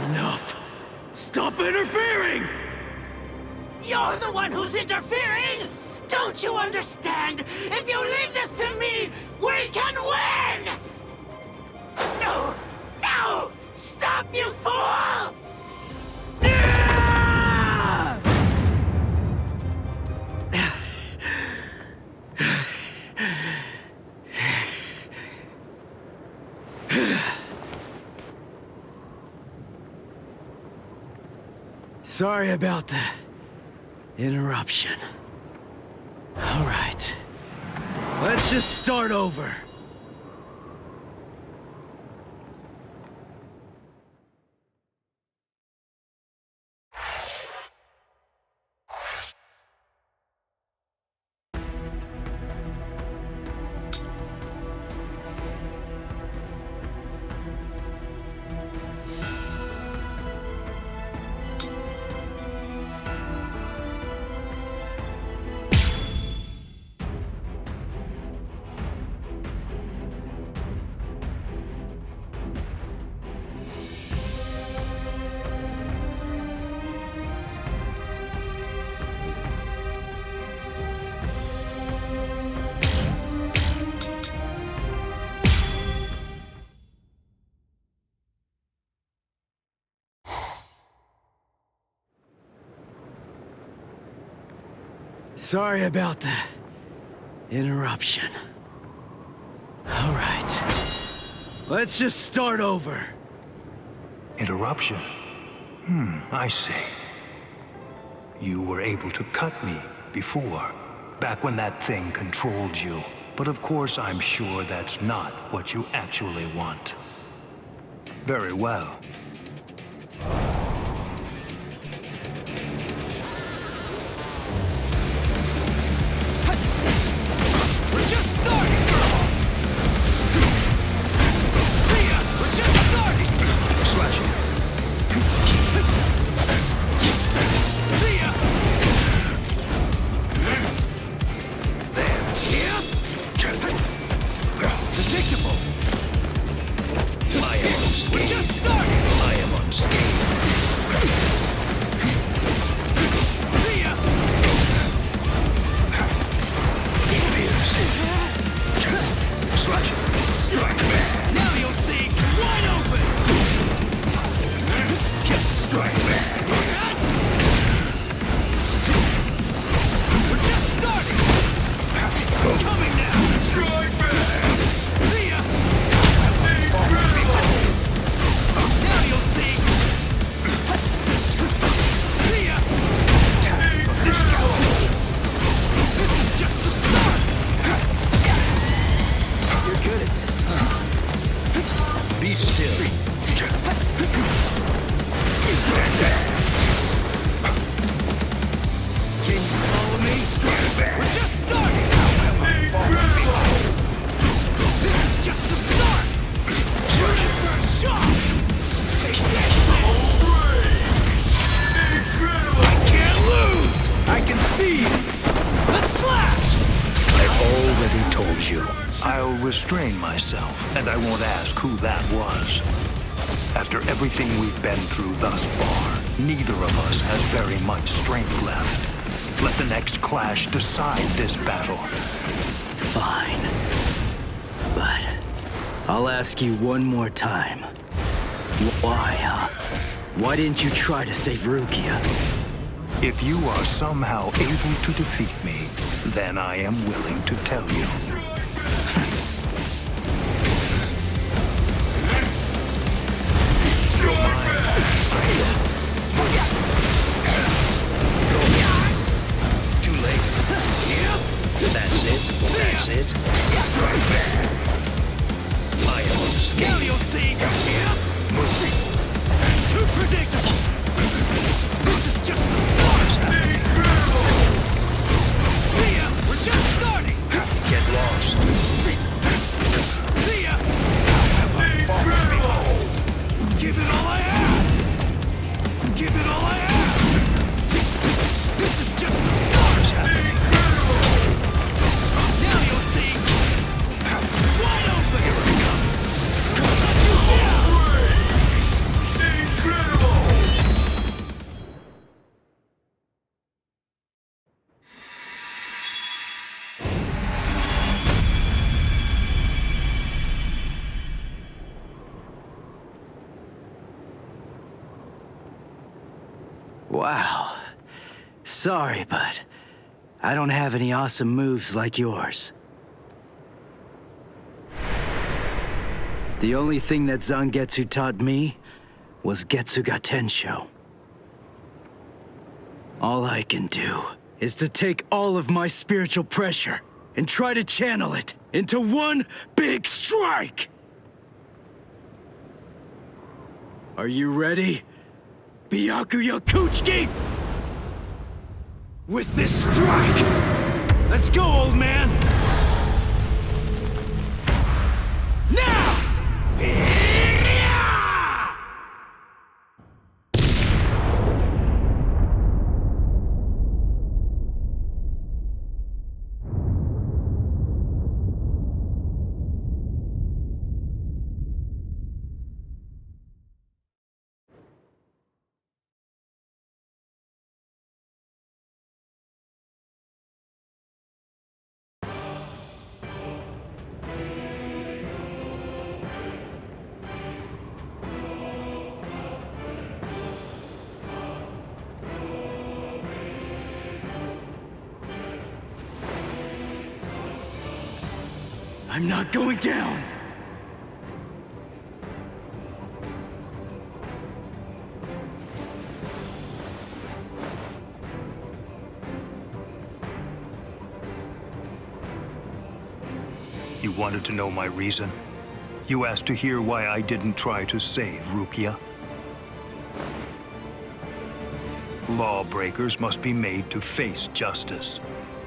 Enough! Stop interfering! You're the one who's interfering! Don't you understand? If you leave this to me, we can win! No! No! Stop, you fool! Sorry about the interruption. All right. Let's just start over. Sorry about the interruption. All right. Let's just start over. Interruption? I see. You were able to cut me before, back when that thing controlled you. But of course, I'm sure that's not what you actually want. Very well. We're just starting, girl! See ya! We're just starting! Slashing. See ya! Predictable! I am unscathed. We're just starting! I am unscathed. See ya! Slash. Strike back. Now you'll see! Wide open! Strike back. We're just starting! Coming now! Strike back. See ya! Now you'll see! See ya! This is just the start! You're good at this, huh? Be still. Strike back! Can you follow me? Strike back. We're just starting! This is just the start! First shot! Take that Incredible. I can't lose! I can see you! Let's slash! I've already told you. I'll restrain myself, and I won't ask who that was. After everything we've been through thus far, neither of us has very much strength left. Let the next clash decide this battle. Fine. But I'll ask you one more time. Why, huh? Why didn't you try to save Rukia? If you are somehow able to defeat me, then I am willing to tell you. Too late. That's it. That's it. Strike back. I am unscathed. Now you'll see! Too predictable! This is just the start! See ya! We're just starting! Get lost. See ya! Give it all I have! Give it all I have! This is just the start! Now you'll see! Wide open! Here we go! Wow. Sorry, but I don't have any awesome moves like yours. The only thing that Zangetsu taught me was Getsuga Tensho. All I can do is to take all of my spiritual pressure and try to channel it into one big strike! Are you ready? Byakuya Kuchiki! With this strike! Let's go, old man! Now! I'm not going down! You wanted to know my reason? You asked to hear why I didn't try to save Rukia? Lawbreakers must be made to face justice.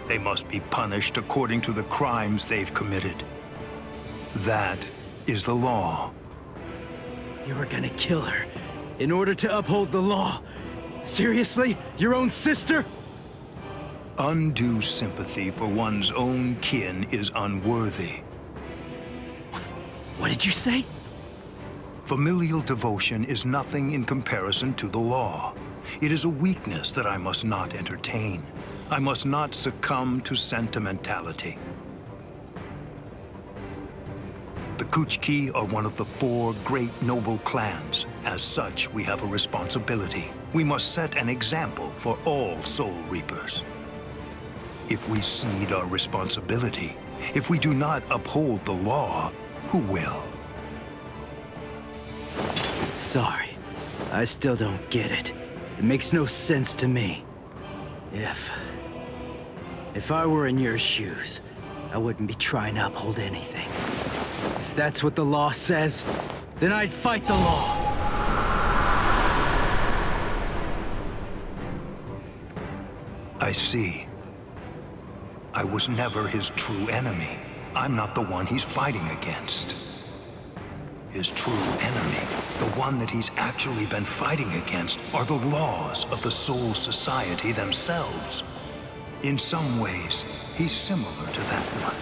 They must be punished according to the crimes they've committed. That is the law. You were gonna kill her in order to uphold the law. Seriously? Your own sister? Undue sympathy for one's own kin is unworthy. What did you say? Familial devotion is nothing in comparison to the law. It is a weakness that I must not entertain. I must not succumb to sentimentality. The Kuchki are one of the 4 great noble clans. As such, we have a responsibility. We must set an example for all Soul Reapers. If we cede our responsibility, if we do not uphold the law, who will? Sorry. I still don't get it. It makes no sense to me. If I were in your shoes, I wouldn't be trying to uphold anything. If that's what the law says, then I'd fight the law. I see. I was never his true enemy. I'm not the one he's fighting against. His true enemy, the one that he's actually been fighting against, are the laws of the Soul Society themselves. In some ways, he's similar to that one.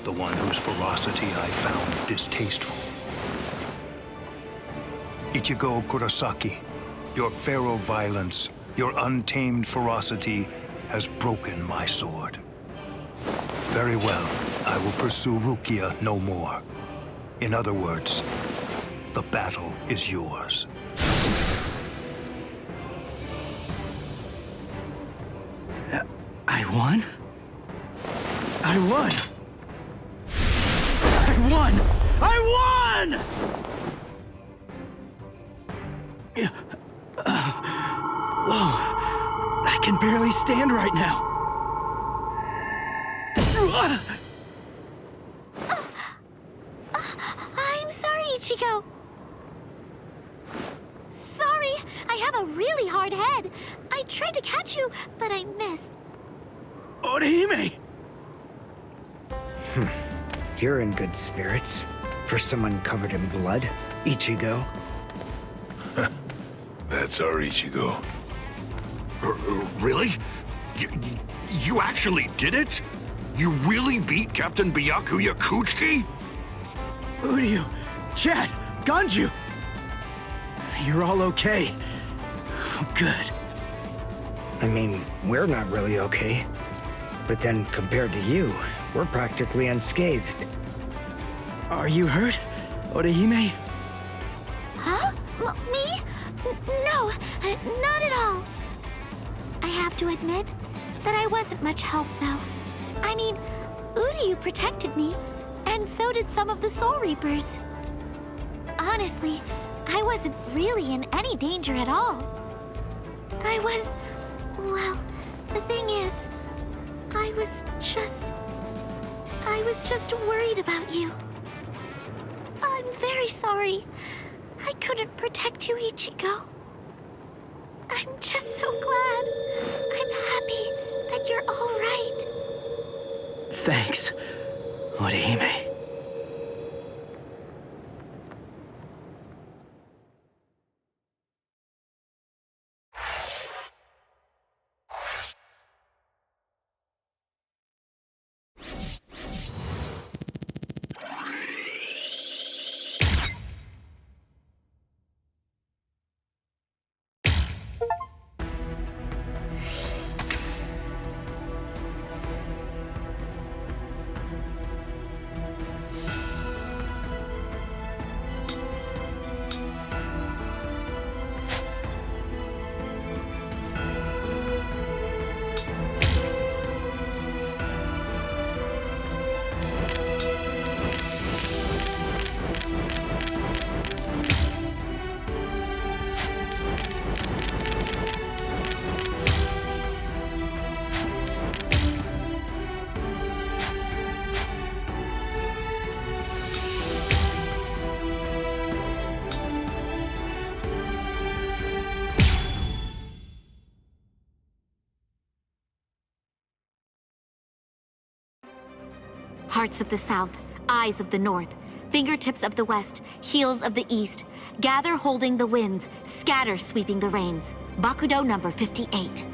The one whose ferocity I found distasteful. Ichigo Kurosaki, your feral violence, your untamed ferocity has broken my sword. Very well, I will pursue Rukia no more. In other words, the battle is yours. I won? I won! I won! I won! Whoa, I can barely stand right now. I'm sorry, Ichigo. Sorry, I have a really hard head. I tried to catch you, but I missed. Orihime! You're in good spirits. For someone covered in blood, Ichigo. That's our Ichigo. Really? You actually did it? You really beat Captain Byakuya Kuchiki? Uryu, Chad, Ganju! You're all okay. Oh, good. I mean, we're not really okay. But then, compared to you, we're practically unscathed. Are you hurt, Orihime? Huh? Me? No, not at all. I have to admit that I wasn't much help, though. I mean, Uryu protected me, and so did some of the Soul Reapers. Honestly, I wasn't really in any danger at all. Well, the thing is, I was just worried about you. I'm very sorry. I couldn't protect you, Ichigo. I'm just so glad. I'm happy that you're all right. Thanks, Orihime. Hearts of the south, eyes of the north, fingertips of the west, heels of the east, gather holding the winds, scatter sweeping the rains. Bakudo number 58.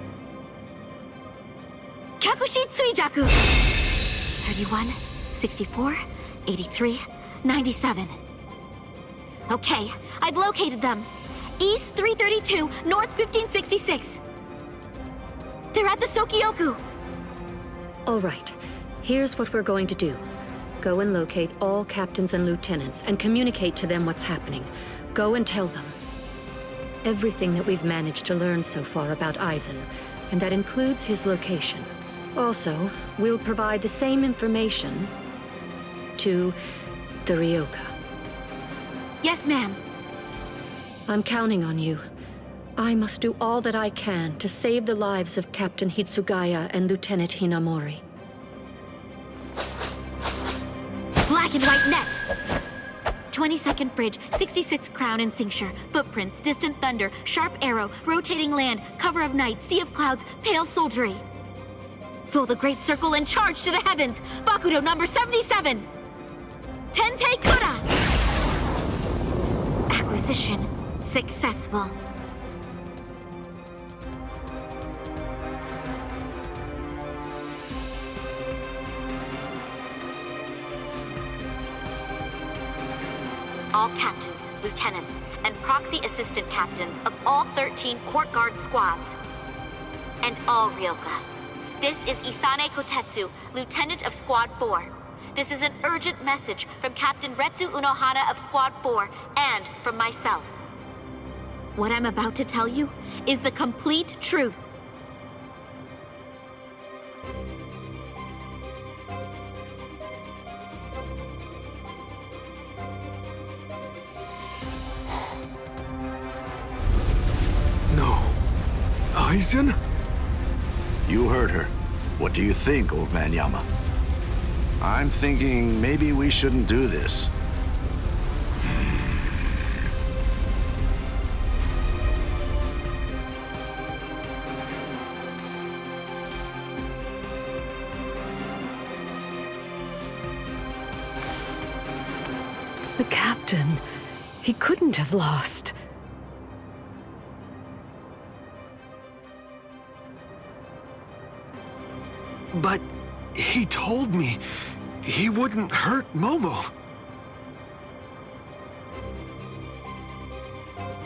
Kyakushi Tsuijaku! 31, 64, 83, 97. Okay, I've located them. East 332, north 1566. They're at the Sokioku. All right, here's what we're going to do. Go and locate all captains and lieutenants and communicate to them what's happening. Go and tell them everything that we've managed to learn so far about Aizen, and that includes his location. Also, we'll provide the same information to the Ryoka. Yes, ma'am. I'm counting on you. I must do all that I can to save the lives of Captain Hitsugaya and Lieutenant Hinamori. Black and white net! 22nd bridge, 66th crown and cincture, footprints, distant thunder, sharp arrow, rotating land, cover of night, sea of clouds, pale soldiery. Fill the great circle and charge to the heavens! Bakudo number 77! Tente Kura! Acquisition successful. All captains, lieutenants, and proxy assistant captains of all 13 court guard squads. And all Ryoka. This is Isane Kotetsu, lieutenant of Squad 4. This is an urgent message from Captain Retsu Unohana of Squad 4 and from myself. What I'm about to tell you is the complete truth. No. Aizen? You heard her. What do you think, old man Yama? I'm thinking maybe we shouldn't do this. The captain, he couldn't have lost. But he told me he wouldn't hurt Momo.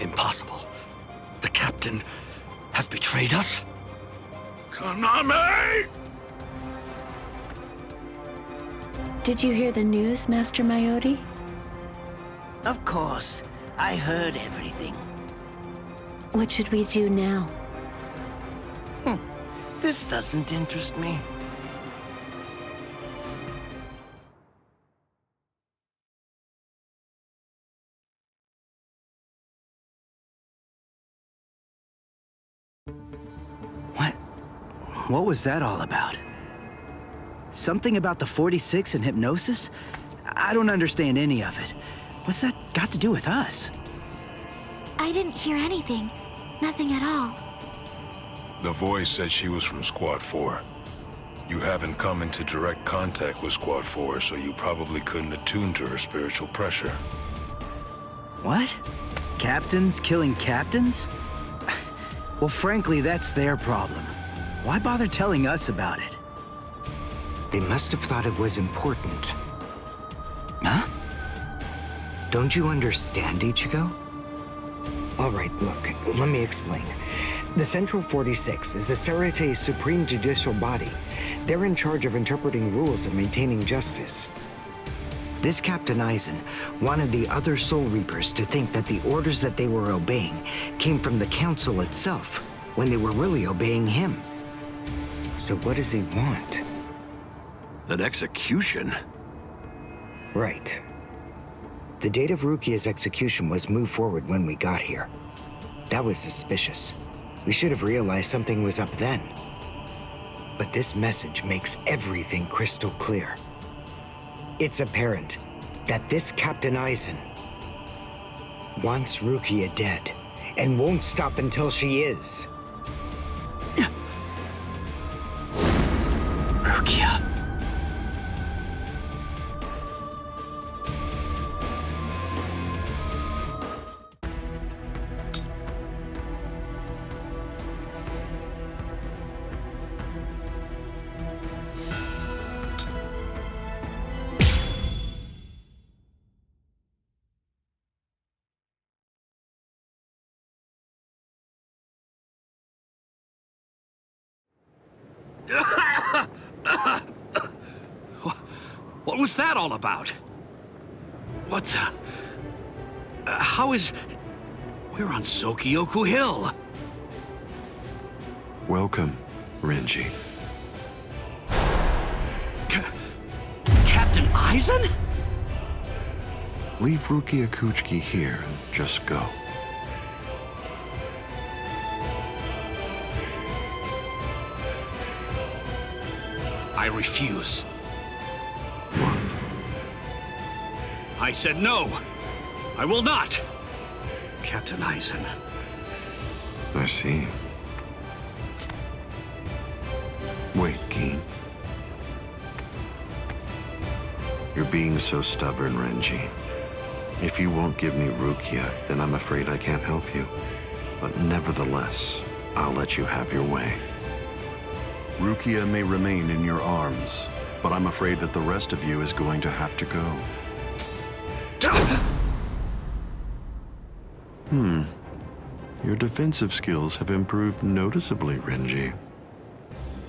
Impossible. The captain has betrayed us? Kaname! Did you hear the news, Master Mayori? Of course. I heard everything. What should we do now? This doesn't interest me. What was that all about? Something about the 46 and hypnosis? I don't understand any of it. What's that got to do with us? I didn't hear anything. Nothing at all. The voice said she was from Squad 4. You haven't come into direct contact with Squad 4, so you probably couldn't attune to her spiritual pressure. What? Captains killing captains? Well, frankly, that's their problem. Why bother telling us about it? They must have thought it was important. Huh? Don't you understand, Ichigo? All right, look, let me explain. The Central 46 is the Serete's supreme judicial body. They're in charge of interpreting rules and maintaining justice. This Captain Aizen wanted the other Soul Reapers to think that the orders that they were obeying came from the Council itself, when they were really obeying him. So what does he want? An execution? Right. The date of Rukia's execution was moved forward when we got here. That was suspicious. We should have realized something was up then. But this message makes everything crystal clear. It's apparent that this Captain Aizen wants Rukia dead, and won't stop until she is. Rukia. What was that all about? What the... how is... We're on Sokyoku Hill. Welcome, Renji. Captain Aizen? Leave Rukia Kuchiki here and just go. I refuse. I said no. I will not. Captain Aizen. I see. Wait, Geen. You're being so stubborn, Renji. If you won't give me Rukia, then I'm afraid I can't help you. But nevertheless, I'll let you have your way. Rukia may remain in your arms, but I'm afraid that the rest of you is going to have to go. Your defensive skills have improved noticeably, Renji.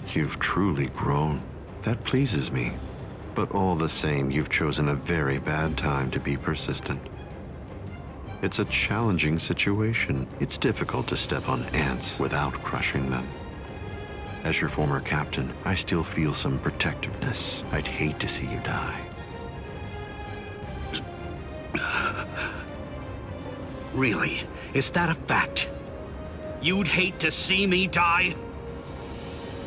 You've truly grown. That pleases me. But all the same, you've chosen a very bad time to be persistent. It's a challenging situation. It's difficult to step on ants without crushing them. As your former captain, I still feel some protectiveness. I'd hate to see you die. Really? Is that a fact? You'd hate to see me die?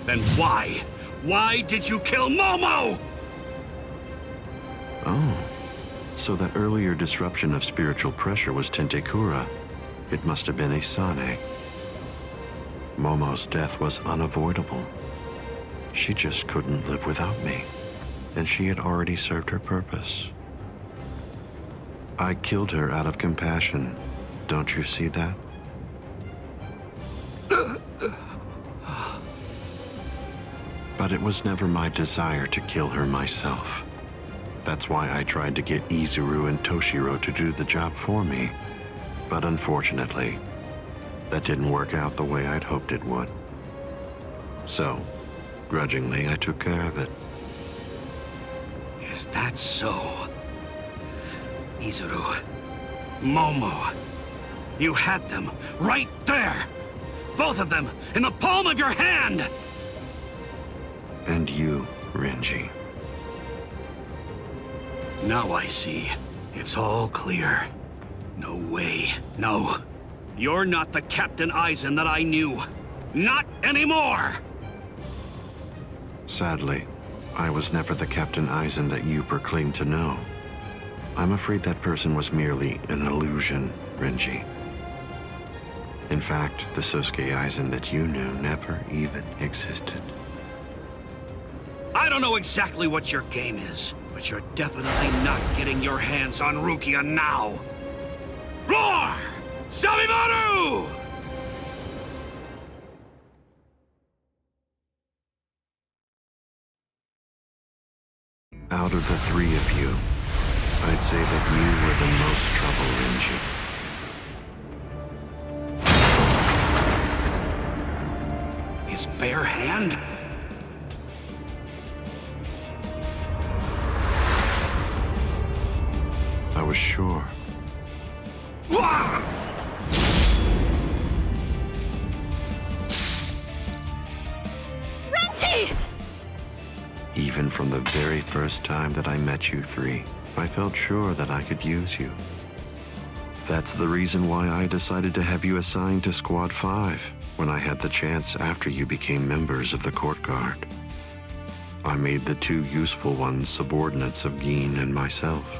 Then why? Why did you kill Momo? Oh, so that earlier disruption of spiritual pressure was Tentekura. It must have been Isane. Momo's death was unavoidable. She just couldn't live without me, and she had already served her purpose. I killed her out of compassion. Don't you see that? But it was never my desire to kill her myself. That's why I tried to get Izuru and Toshiro to do the job for me. But unfortunately, that didn't work out the way I'd hoped it would. So, grudgingly, I took care of it. Is that so? Izuru, Momo, you had them right there! Both of them in the palm of your hand! And you, Renji. Now I see. It's all clear. No way. No. You're not the Captain Aizen that I knew. Not anymore! Sadly, I was never the Captain Aizen that you proclaimed to know. I'm afraid that person was merely an illusion, Renji. In fact, the Sosuke Aizen that you knew never even existed. I don't know exactly what your game is, but you're definitely not getting your hands on Rukia now. Roar! Sabimaru! Out of the three of you, I'd say that you were the most trouble, Renji. His bare hand? I was sure. Renji! Even from the very first time that I met you three, I felt sure that I could use you. That's the reason why I decided to have you assigned to Squad 5 when I had the chance after you became members of the Court Guard. I made the two useful ones subordinates of Geen and myself,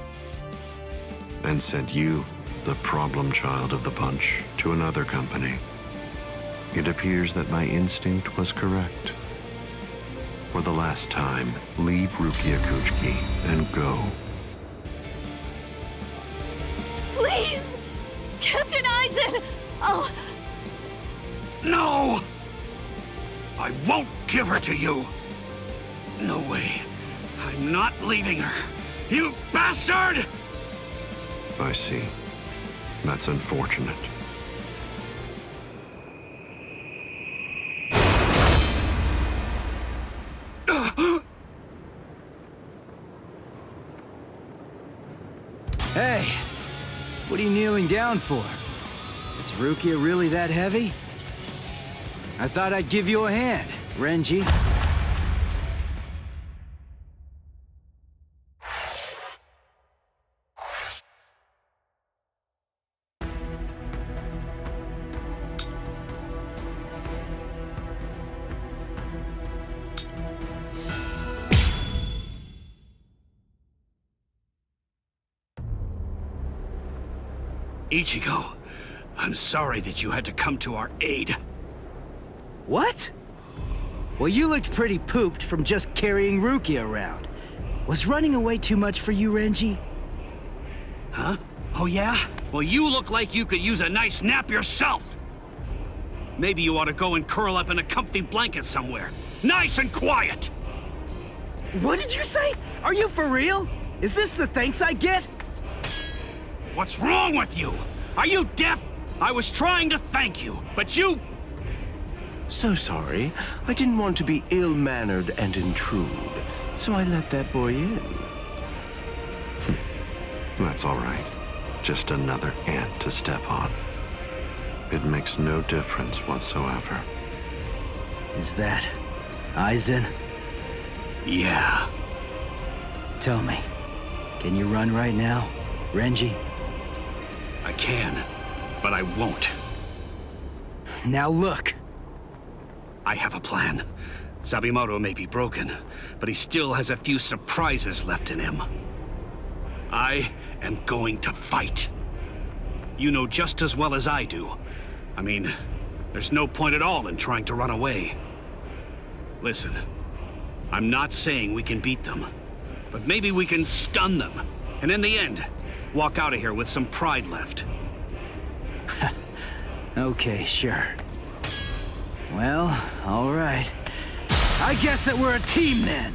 and sent you, the problem child of the bunch, to another company. It appears that my instinct was correct. For the last time, leave Rukia Kuchiki and go. Please! Captain Aizen! Oh... No! I won't give her to you! No way. I'm not leaving her. You bastard! I see. That's unfortunate. Hey, what are you kneeling down for? Is Rukia really that heavy? I thought I'd give you a hand, Renji. Ichigo, I'm sorry that you had to come to our aid. What? Well, you looked pretty pooped from just carrying Rukia around. Was running away too much for you, Renji? Huh? Oh yeah? Well, you look like you could use a nice nap yourself. Maybe you ought to go and curl up in a comfy blanket somewhere. Nice and quiet! What did you say? Are you for real? Is this the thanks I get? What's wrong with you? Are you deaf? I was trying to thank you, but you... So sorry. I didn't want to be ill-mannered and intrude, so I let that boy in. That's all right. Just another ant to step on. It makes no difference whatsoever. Is that aizen? Yeah. Tell me, can you run right now, Renji? I can, but I won't. Now look. I have a plan. Sabimoto may be broken, but he still has a few surprises left in him. I am going to fight. You know just as well as I do. I mean, there's no point at all in trying to run away. Listen, I'm not saying we can beat them, but maybe we can stun them, and in the end, walk out of here with some pride left. Okay, sure. Well, all right. I guess that we're a team then.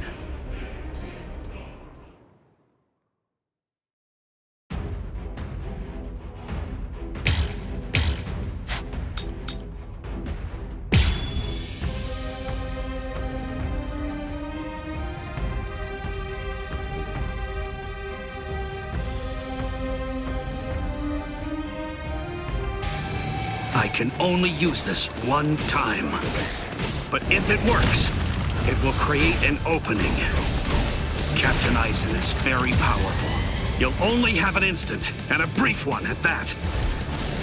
I can only use this one time. But if it works, it will create an opening. Captain Aizen is very powerful. You'll only have an instant, and a brief one at that.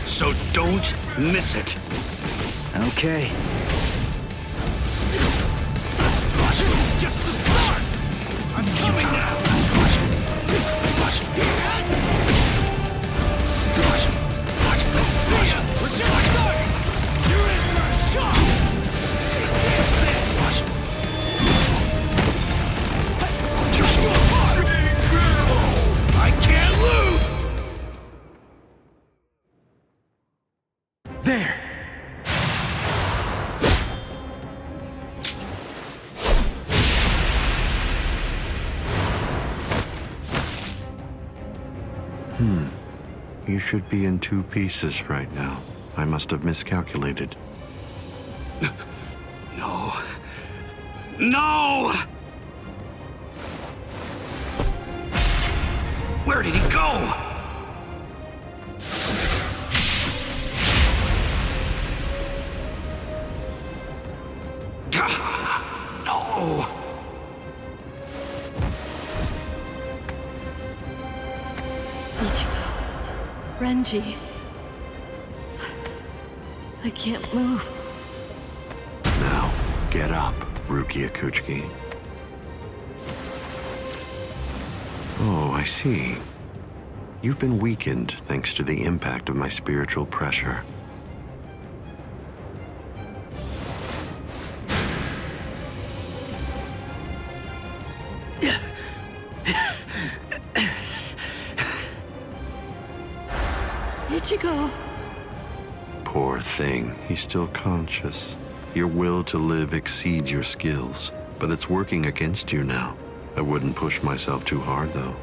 So don't miss it. Okay. This is just the start! I'm coming now! See ya! We're just starting! You're in for a shock! Take this then! Just go hard! I can't lose! There! You should be in two pieces right now. I must have miscalculated. No. No! Where did he go? No! Ichigo. Renji. I can't move. Now, get up, Rukia Kuchiki. Oh, I see. You've been weakened thanks to the impact of my spiritual pressure. Ichigo. Poor thing, he's still conscious. Your will to live exceeds your skills, but it's working against you now. I wouldn't push myself too hard, though.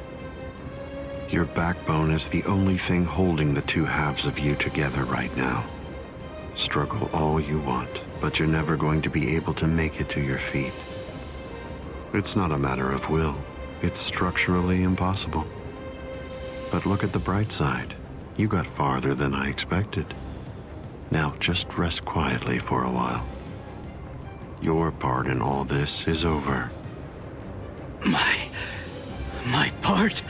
Your backbone is the only thing holding the two halves of you together right now. Struggle all you want, but you're never going to be able to make it to your feet. It's not a matter of will. It's structurally impossible. But look at the bright side. You got farther than I expected. Now just rest quietly for a while. Your part in all this is over. My part?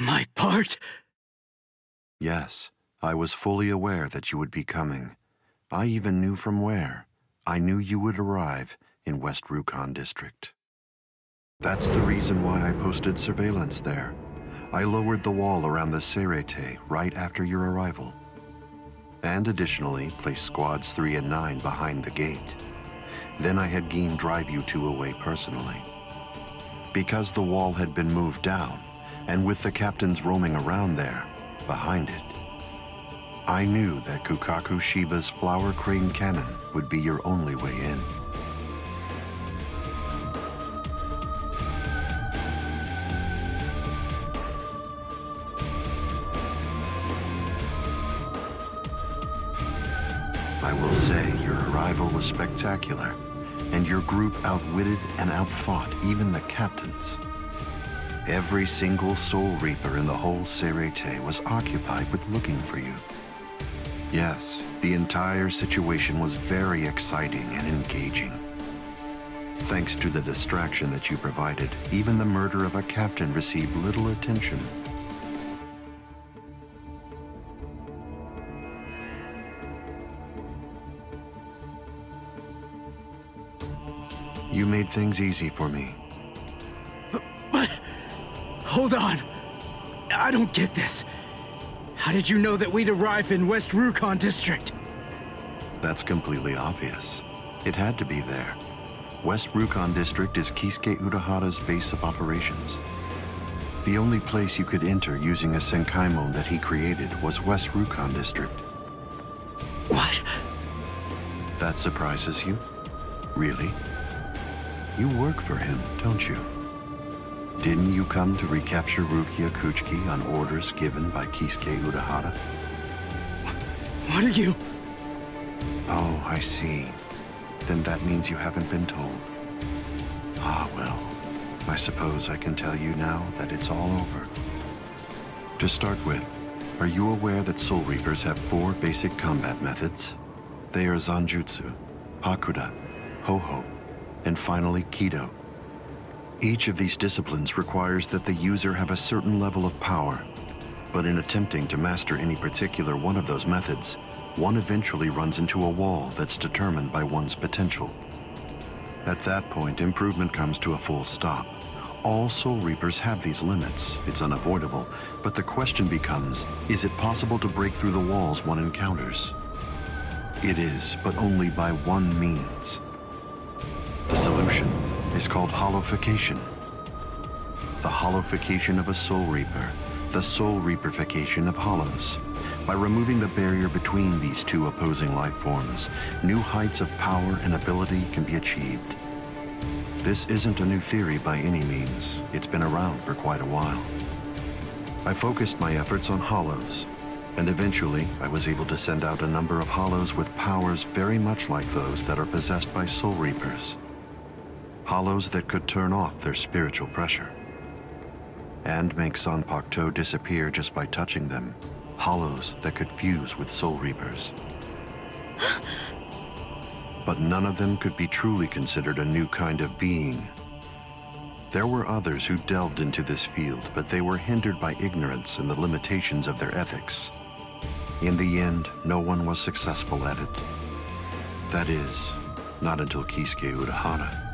My part? Yes, I was fully aware that you would be coming. I even knew from where. I knew you would arrive in West Rukon District. That's the reason why I posted surveillance there. I lowered the wall around the Serete right after your arrival. And additionally, placed squads 3 and 9 behind the gate. Then I had Geen drive you two away personally. Because the wall had been moved down, and with the captains roaming around there, behind it, I knew that Kukaku Shiba's Flower Crane Cannon would be your only way in. I will say your arrival was spectacular, and your group outwitted and outfought even the captains. Every single Soul Reaper in the whole Serete was occupied with looking for you. Yes, the entire situation was very exciting and engaging. Thanks to the distraction that you provided, even the murder of a captain received little attention. You made things easy for me. But hold on. I don't get this. How did you know that we'd arrive in West Rukon District? That's completely obvious. It had to be there. West Rukon District is Kisuke Urahara's base of operations. The only place you could enter using a Senkaimon that he created was West Rukon District. What? That surprises you? Really? You work for him, don't you? Didn't you come to recapture Rukia Kuchiki on orders given by Kisuke Urahara? What are you? Oh, I see. Then that means you haven't been told. Ah, well, I suppose I can tell you now that it's all over. To start with, are you aware that Soul Reapers have 4 basic combat methods? They are Zanjutsu, Hakuda, Ho-Ho, and finally Kido. Each of these disciplines requires that the user have a certain level of power, but in attempting to master any particular one of those methods, one eventually runs into a wall that's determined by one's potential. At that point, improvement comes to a full stop. All Soul Reapers have these limits. It's unavoidable, but the question becomes, is it possible to break through the walls one encounters? It is, but only by one means. The solution is called hollowification. The hollowification of a Soul Reaper, the Soul Reaperification of hollows. By removing the barrier between these two opposing life forms, new heights of power and ability can be achieved. This isn't a new theory by any means. It's been around for quite a while. I focused my efforts on hollows, and eventually I was able to send out a number of hollows with powers very much like those that are possessed by Soul Reapers. Hollows that could turn off their spiritual pressure and make Sanpakto disappear just by touching them. Hollows that could fuse with Soul Reapers. But none of them could be truly considered a new kind of being. There were others who delved into this field, but they were hindered by ignorance and the limitations of their ethics. In the end, no one was successful at it. That is, not until Kisuke Urahara.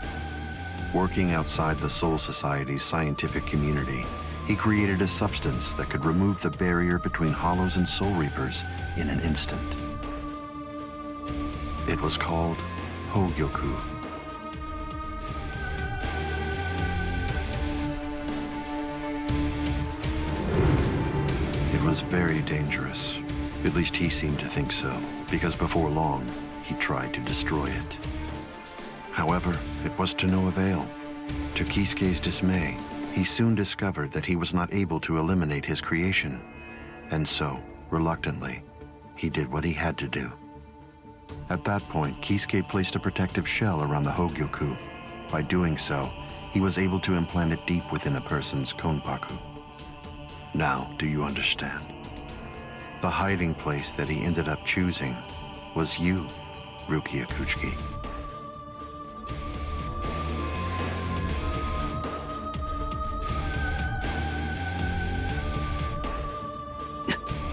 Working outside the Soul Society's scientific community, He created a substance that could remove the barrier between Hollows and Soul Reapers in an instant. It was called Hogyoku. It was very dangerous. At least he seemed to think so, because before long, he tried to destroy it. However, it was to no avail. To Kisuke's dismay, he soon discovered that he was not able to eliminate his creation. And so, reluctantly, he did what he had to do. At that point, Kisuke placed a protective shell around the Hogyoku. By doing so, he was able to implant it deep within a person's konpaku. Now, do you understand? The hiding place that he ended up choosing was you, Rukia Kuchiki.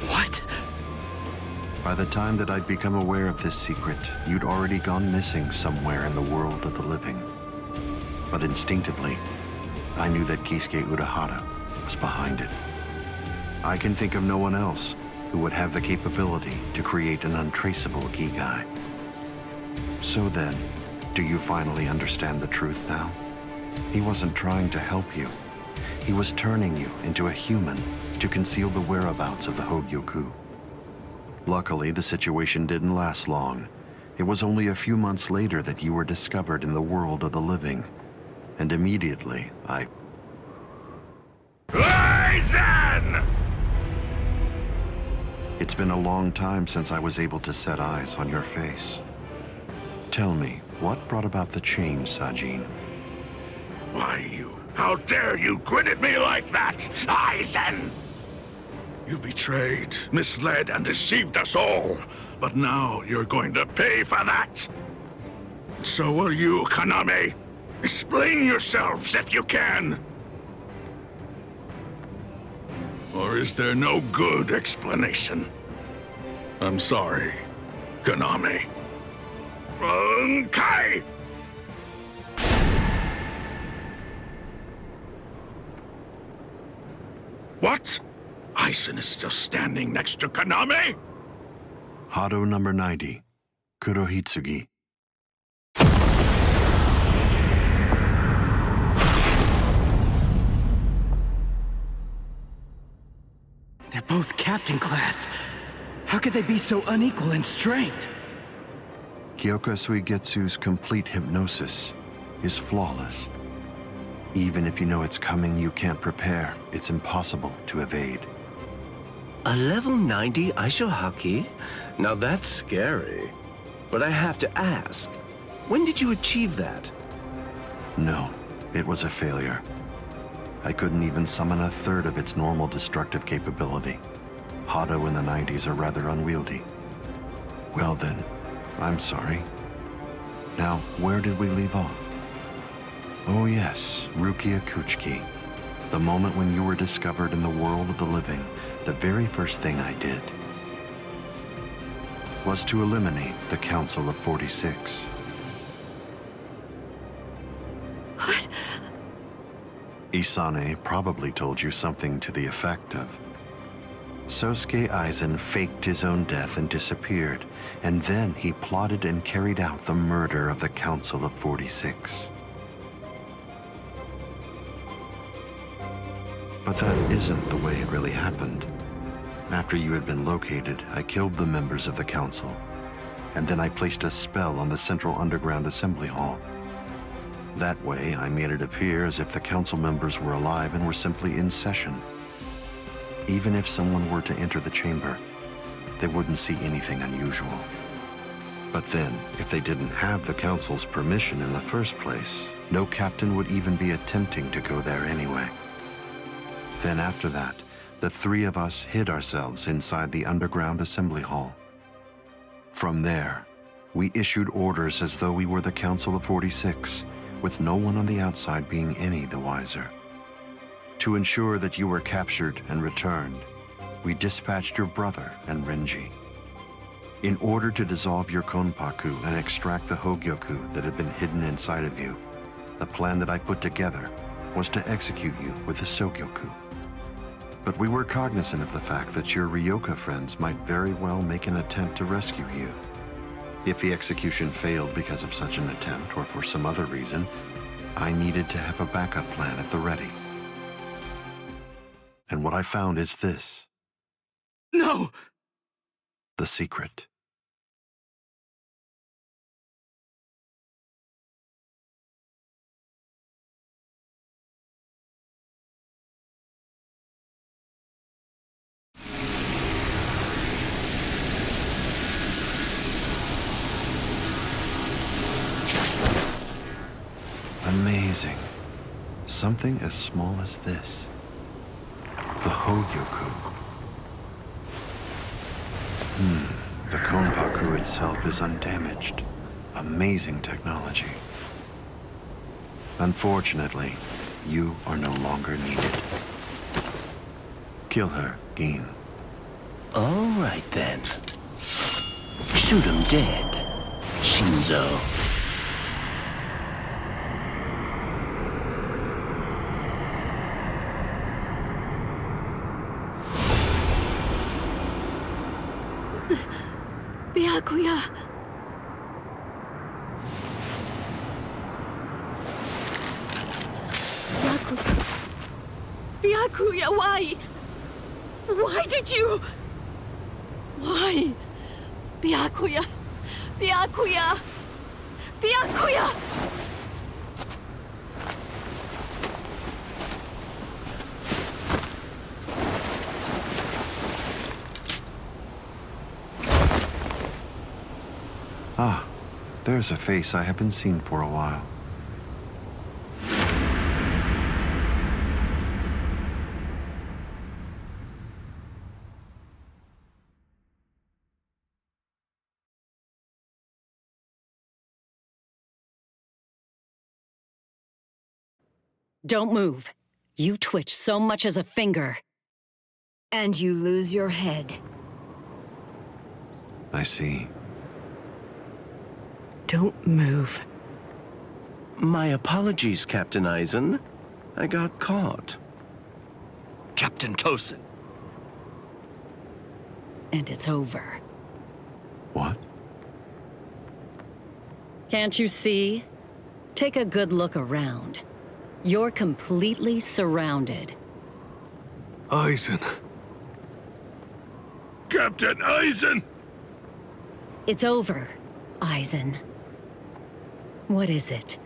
What? By the time that I'd become aware of this secret, you'd already gone missing somewhere in the world of the living. But instinctively, I knew that Kisuke Urahara was behind it. I can think of no one else who would have the capability to create an untraceable Gigai. So then, do you finally understand the truth now? He wasn't trying to help you. He was turning you into a human to conceal the whereabouts of the Hogyoku. Luckily, the situation didn't last long. It was only a few months later that you were discovered in the world of the living. And immediately, Aizen! It's been a long time since I was able to set eyes on your face. Tell me, what brought about the change, Sajin? Why, you... How dare you grin at me like that, Aizen? You betrayed, misled, and deceived us all. But now you're going to pay for that. So will you, Kaname. Explain yourselves if you can. Or is there no good explanation? I'm sorry, Kaname. Bunkai! What? Aizen is still standing next to Kaname? Hado number 90, Kurohitsugi. They're both captain class. How could they be so unequal in strength? Kyoka Suigetsu's complete hypnosis is flawless. Even if you know it's coming, you can't prepare. It's impossible to evade. A level 90 Aisho Haki? Now that's scary. But I have to ask, when did you achieve that? No, it was a failure. I couldn't even summon a third of its normal destructive capability. Hado in the 90s are rather unwieldy. Well then, I'm sorry. Now, where did we leave off? Oh yes, Rukia Kuchiki. The moment when you were discovered in the world of the living, the very first thing I did was to eliminate the Council of 46. What? Isane probably told you something to the effect of, Sosuke Aizen faked his own death and disappeared, and then he plotted and carried out the murder of the Council of 46. But that isn't the way it really happened. After you had been located, I killed the members of the council, and then I placed a spell on the central underground assembly hall. That way, I made it appear as if the council members were alive and were simply in session. Even if someone were to enter the chamber, they wouldn't see anything unusual. But then, if they didn't have the council's permission in the first place, no captain would even be attempting to go there anyway. Then after that, the three of us hid ourselves inside the underground assembly hall. From there, we issued orders as though we were the Council of 46, with no one on the outside being any the wiser. To ensure that you were captured and returned, we dispatched your brother and Renji. In order to dissolve your konpaku and extract the Hogyoku that had been hidden inside of you, the plan that I put together was to execute you with the Sogyoku. But we were cognizant of the fact that your Ryoka friends might very well make an attempt to rescue you. If the execution failed because of such an attempt or for some other reason, I needed to have a backup plan at the ready. And what I found is this. No! The secret. Amazing. Something as small as this. The Hogyoku. The Konpaku itself is undamaged. Amazing technology. Unfortunately, you are no longer needed. Kill her, Gin. All right, then. Shoot him dead, Shinzo. Byakuya! Byakuya, why? Why did you? Why? Byakuya! Byakuya! Byakuya! Ah, there's a face I haven't seen for a while. Don't move. You twitch so much as a finger. And you lose your head. I see. Don't move. My apologies, Captain Aizen. I got caught. Captain Tosin. And it's over. What? Can't you see? Take a good look around. You're completely surrounded. Aizen. Captain Aizen! It's over, Aizen. What is it?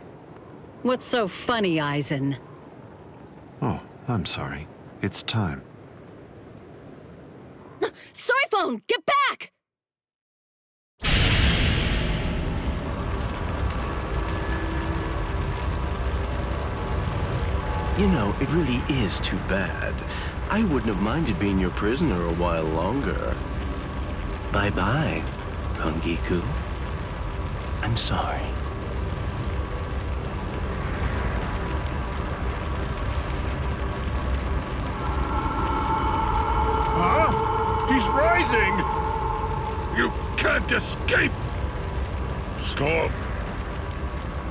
What's so funny, Aizen? Oh, I'm sorry. It's time. Soiphone, get back! You know, it really is too bad. I wouldn't have minded being your prisoner a while longer. Bye-bye, Kongiku. I'm sorry. Huh? He's rising! You can't escape! Stop.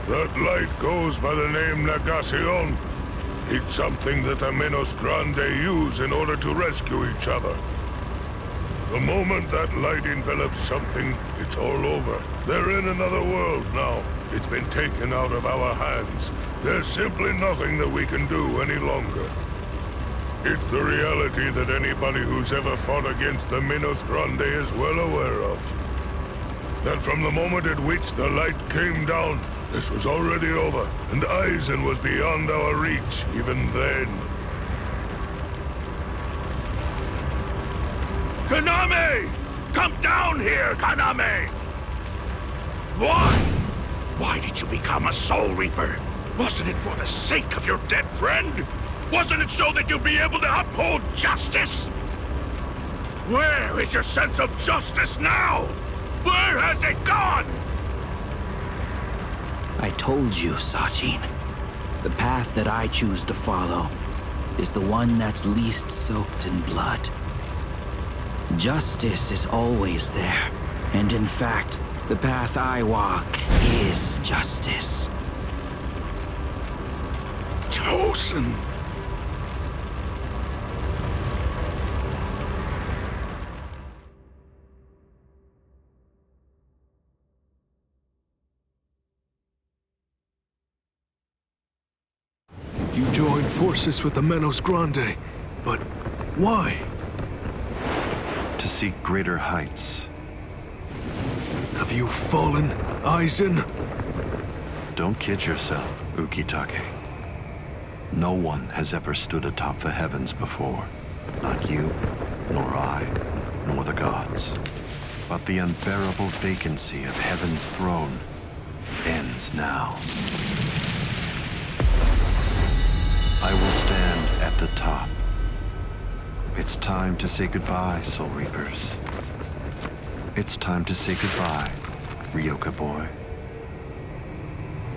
That light goes by the name Negacion. It's something that the Minos Grande use in order to rescue each other. The moment that light envelops something, it's all over. They're in another world now. It's been taken out of our hands. There's simply nothing that we can do any longer. It's the reality that anybody who's ever fought against the Minos Grande is well aware of. That from the moment at which the light came down, this was already over, and Aizen was beyond our reach even then. Kaname! Come down here, Kaname! Why? Why did you become a Soul Reaper? Wasn't it for the sake of your dead friend? Wasn't it so that you'd be able to uphold justice? Where is your sense of justice now? Where has it gone? I told you, Sachin. The path that I choose to follow is the one that's least soaked in blood. Justice is always there, and in fact, the path I walk is justice. Tosin! You joined forces with the Menos Grande, but why? To seek greater heights. Have you fallen, Aizen? Don't kid yourself, Ukitake. No one has ever stood atop the heavens before. Not you, nor I, nor the gods. But the unbearable vacancy of heaven's throne ends now. I will stand at the top. It's time to say goodbye, Soul Reapers. It's time to say goodbye, Ryoka boy.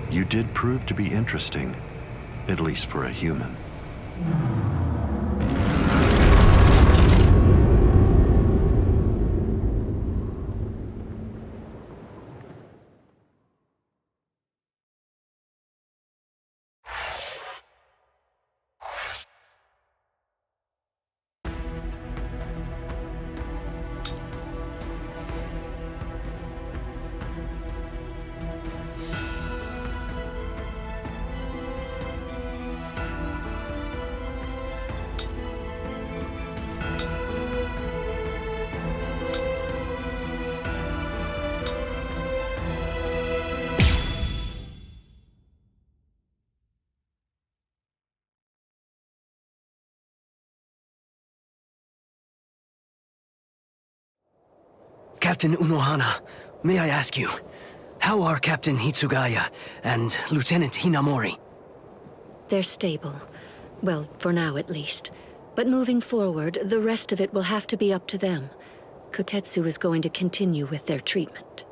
You did prove to be interesting, at least for a human. Captain Unohana, may I ask you, how are Captain Hitsugaya and Lieutenant Hinamori? They're stable. Well, for now at least. But moving forward, the rest of it will have to be up to them. Kotetsu is going to continue with their treatment.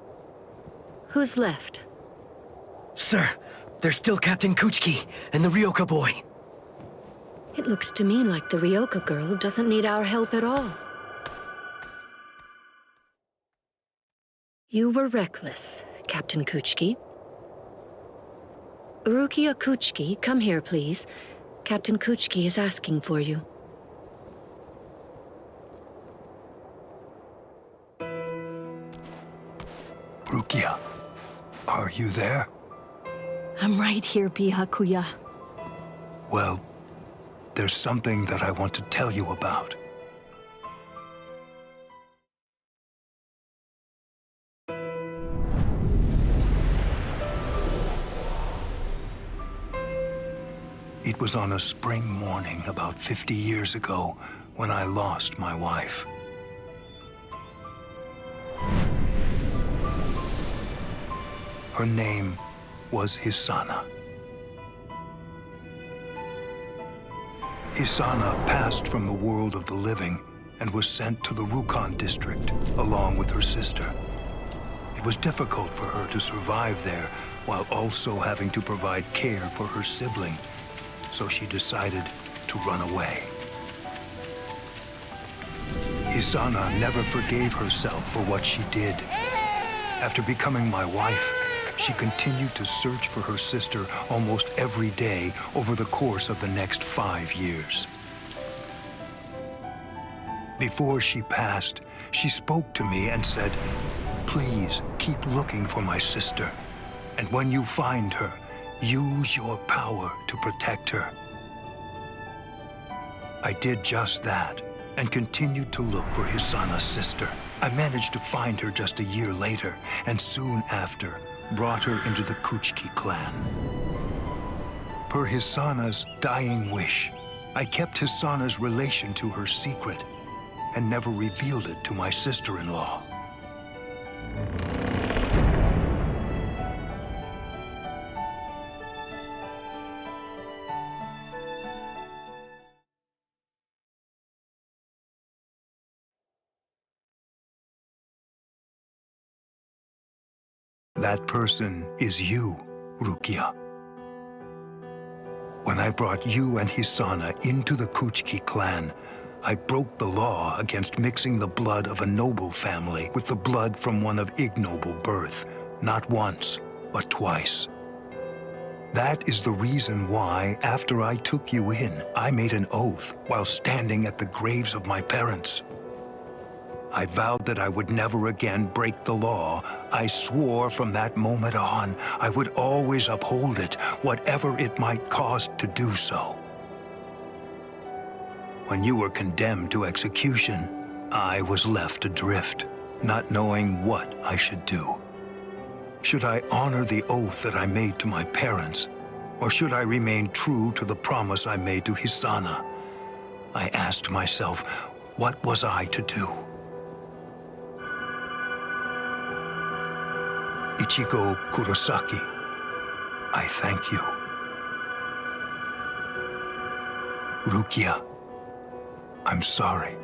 Who's left? Sir, there's still Captain Kuchiki and the Ryoka boy. It looks to me like the Ryoka girl doesn't need our help at all. You were reckless, Captain Kuchiki. Rukia Kuchiki, come here, please. Captain Kuchiki is asking for you. Rukia, are you there? I'm right here, Byakuya. Well, there's something that I want to tell you about. It was on a spring morning about 50 years ago when I lost my wife. Her name was Hisana. Hisana passed from the world of the living and was sent to the Rukon district along with her sister. It was difficult for her to survive there while also having to provide care for her sibling. So she decided to run away. Hisana never forgave herself for what she did. After becoming my wife, she continued to search for her sister almost every day over the course of the next 5 years. Before she passed, she spoke to me and said, "Please keep looking for my sister, and when you find her, use your power to protect her." I did just that, and continued to look for Hisana's sister. I managed to find her just a year later, and soon after, brought her into the Kuchiki clan. Per Hisana's dying wish, I kept Hisana's relation to her secret, and never revealed it to my sister-in-law. That person is you, Rukia. When I brought you and Hisana into the Kuchiki clan, I broke the law against mixing the blood of a noble family with the blood from one of ignoble birth, not once, but twice. That is the reason why, after I took you in, I made an oath while standing at the graves of my parents. I vowed that I would never again break the law. I swore from that moment on, I would always uphold it, whatever it might cost to do so. When you were condemned to execution, I was left adrift, not knowing what I should do. Should I honor the oath that I made to my parents, or should I remain true to the promise I made to Hisana? I asked myself, what was I to do? Ichigo Kurosaki, I thank you. Rukia, I'm sorry.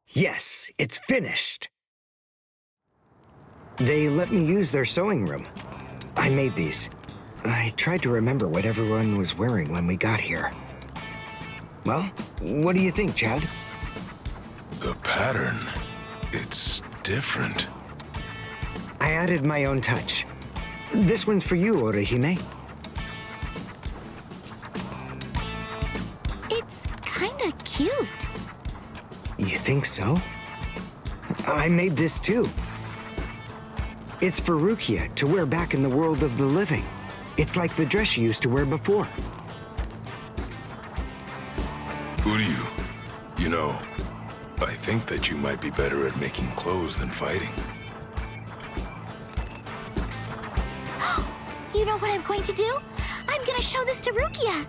Yes, it's finished. They let me use their sewing room. I made these. I tried to remember what everyone was wearing when we got here. Well, what do you think, Chad? The pattern, it's different. I added my own touch. This one's for you, Orihime. It's kinda cute. You think so? I made this too. It's for Rukia to wear back in the world of the living. It's like the dress she used to wear before. Uryu, you know, I think that you might be better at making clothes than fighting. You know what I'm going to do? I'm gonna show this to Rukia.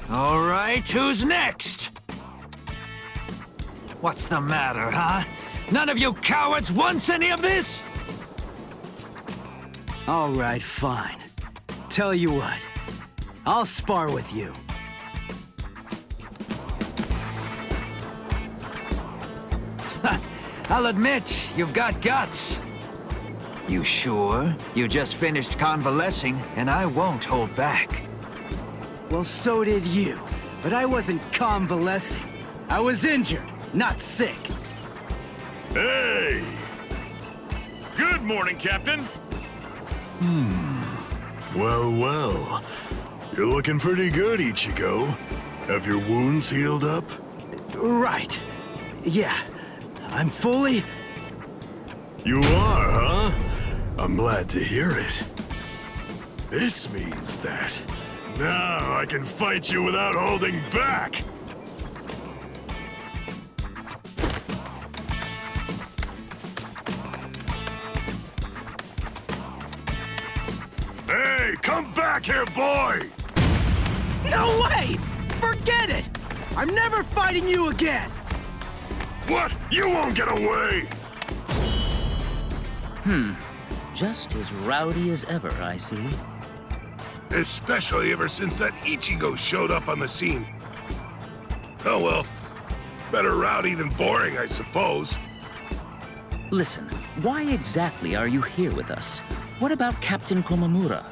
All right, who's next? What's the matter, huh? None of you cowards wants any of this? All right, fine. Tell you what, I'll spar with you. I'll admit, you've got guts. You sure? You just finished convalescing, and I won't hold back. Well, so did you. But I wasn't convalescing. I was injured, not sick. Hey! Good morning, Captain. Well, well. You're looking pretty good, Ichigo. Have your wounds healed up? Right. Yeah. I'm fully... You are, huh? I'm glad to hear it. This means that now I can fight you without holding back. Hey, come back here, boy! No way! Forget it! I'm never fighting you again! What? You won't get away! Just as rowdy as ever, I see. Especially ever since that Ichigo showed up on the scene. Oh well, better rowdy than boring, I suppose. Listen, why exactly are you here with us? What about Captain Komamura?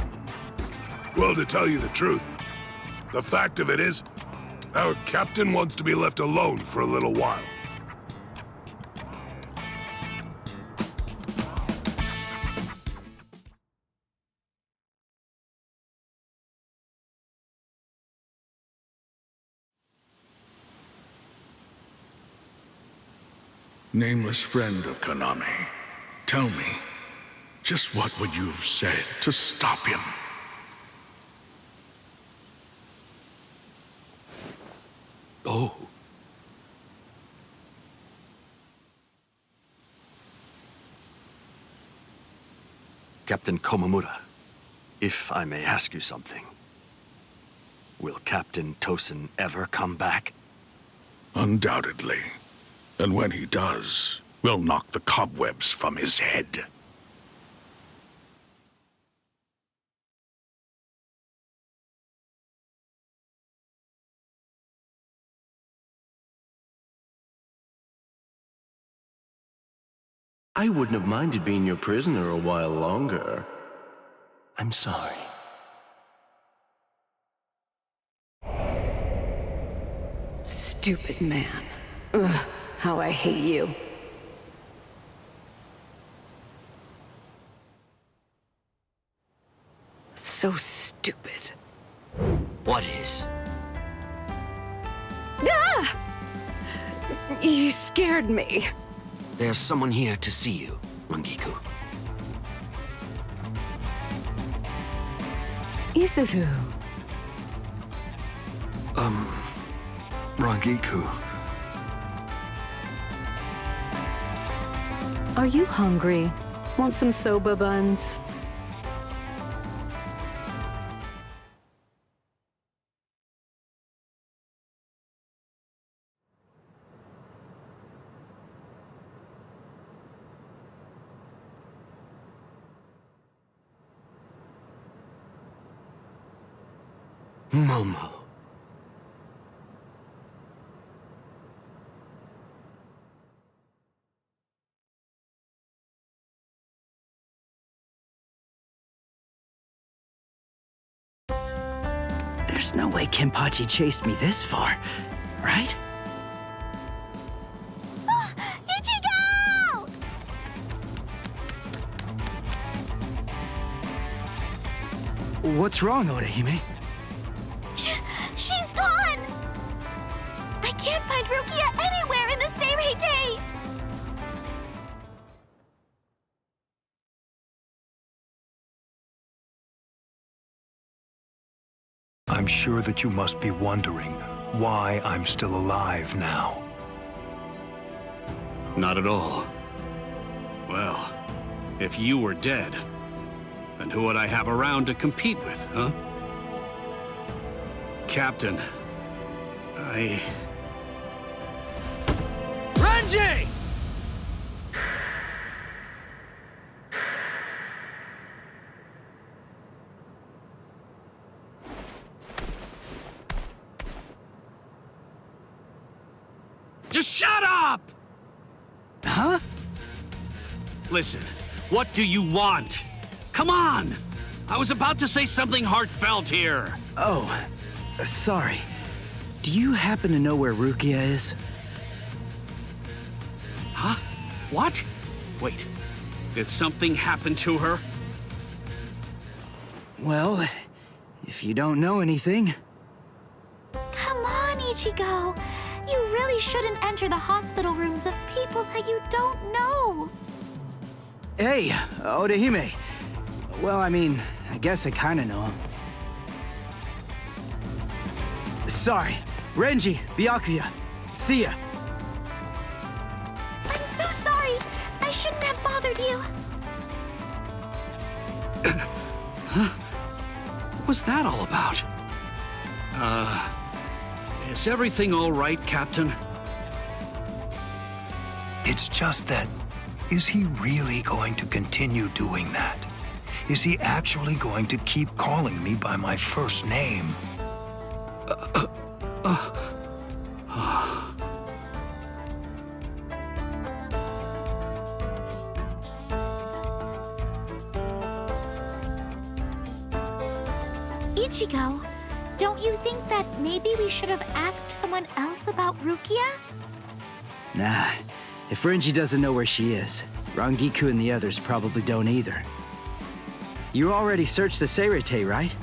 Well, to tell you the truth, the fact of it is, our captain wants to be left alone for a little while. Nameless friend of Kaname, tell me, just what would you have said to stop him? Oh. Captain Komamura, if I may ask you something. Will Captain Tosen ever come back? Undoubtedly. And when he does, we'll knock the cobwebs from his head. I wouldn't have minded being your prisoner a while longer. I'm sorry. Stupid man. Ugh, how I hate you. So stupid. What is? Ah! You scared me. There's someone here to see you, Rangiku. Isavu. Rangiku. Are you hungry? Want some soba buns? Momo. There's no way Kenpachi chased me this far, right? Ichigo! What's wrong, Orihime? She's gone! I can't find Rukia anywhere in the Seirei. I'm sure that you must be wondering why I'm still alive now. Not at all. Well, if you were dead, then who would I have around to compete with, huh? Captain, Renji! Just shut up! Huh? Listen, what do you want? Come on! I was about to say something heartfelt here. Oh, sorry. Do you happen to know where Rukia is? Huh? What? Wait, did something happen to her? Well, if you don't know anything... Come on, Ichigo. You really shouldn't enter the hospital rooms of people that you don't know. Hey, Orihime. Well, I mean, I guess I kinda know him. Sorry. Renji, Byakuya. See ya. I'm so sorry. I shouldn't have bothered you. What was that all about? Is everything all right, Captain? It's just that, is he really going to continue doing that? Is he actually going to keep calling me by my first name? Ichigo, don't you think that maybe we should have asked someone else about Rukia? Nah, if Renji doesn't know where she is, Rangiku and the others probably don't either. You already searched the Seirei, right?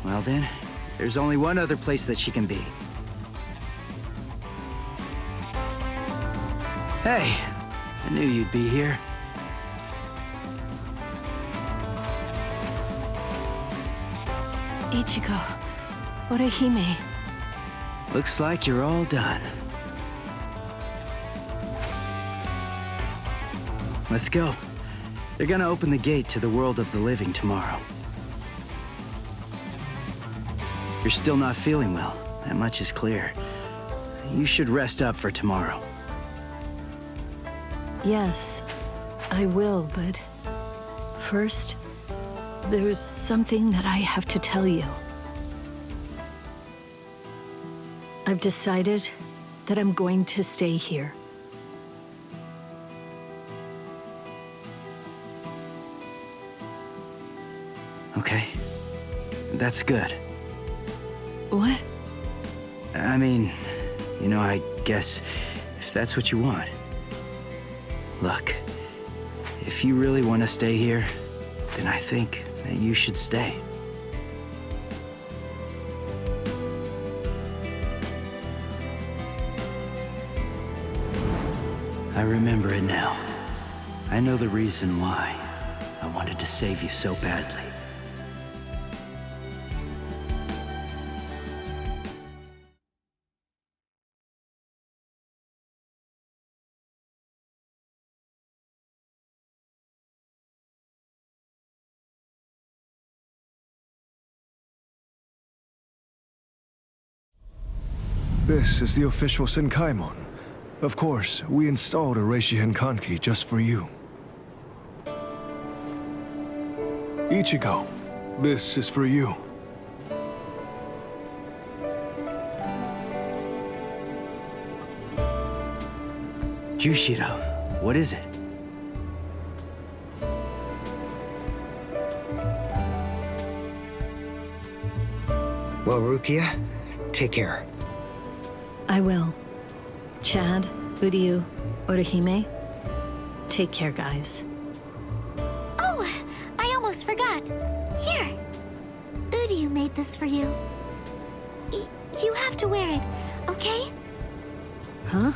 Well then, there's only one other place that she can be. Hey, I knew you'd be here. Ichigo, Orihime. Looks like you're all done. Let's go. They're gonna open the gate to the world of the living tomorrow. You're still not feeling well. That much is clear. You should rest up for tomorrow. Yes, I will, but first, there's something that I have to tell you. I've decided that I'm going to stay here. okay? That's good. What? I mean, you know, I guess if that's what you want. Look, if you really want to stay here, then I think that you should stay. I remember it now. I know the reason why I wanted to save you so badly. This is the official Senkaimon. Of course, we installed a Reishihen Kanki just for you. Ichigo, this is for you. Jushiro, what is it? Well, Rukia, take care. I will. Chad, Uryu, Orihime, take care, guys. Oh, I almost forgot. Here. Uryu made this for you. You have to wear it, okay? Huh?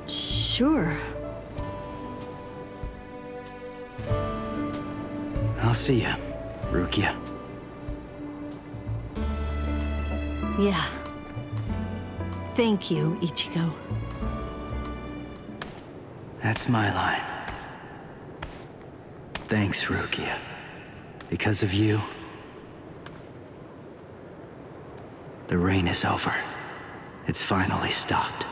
Sure. I'll see ya, Rukia. Yeah. Thank you, Ichigo. That's my line. Thanks, Rukia. Because of you, the rain is over. It's finally stopped.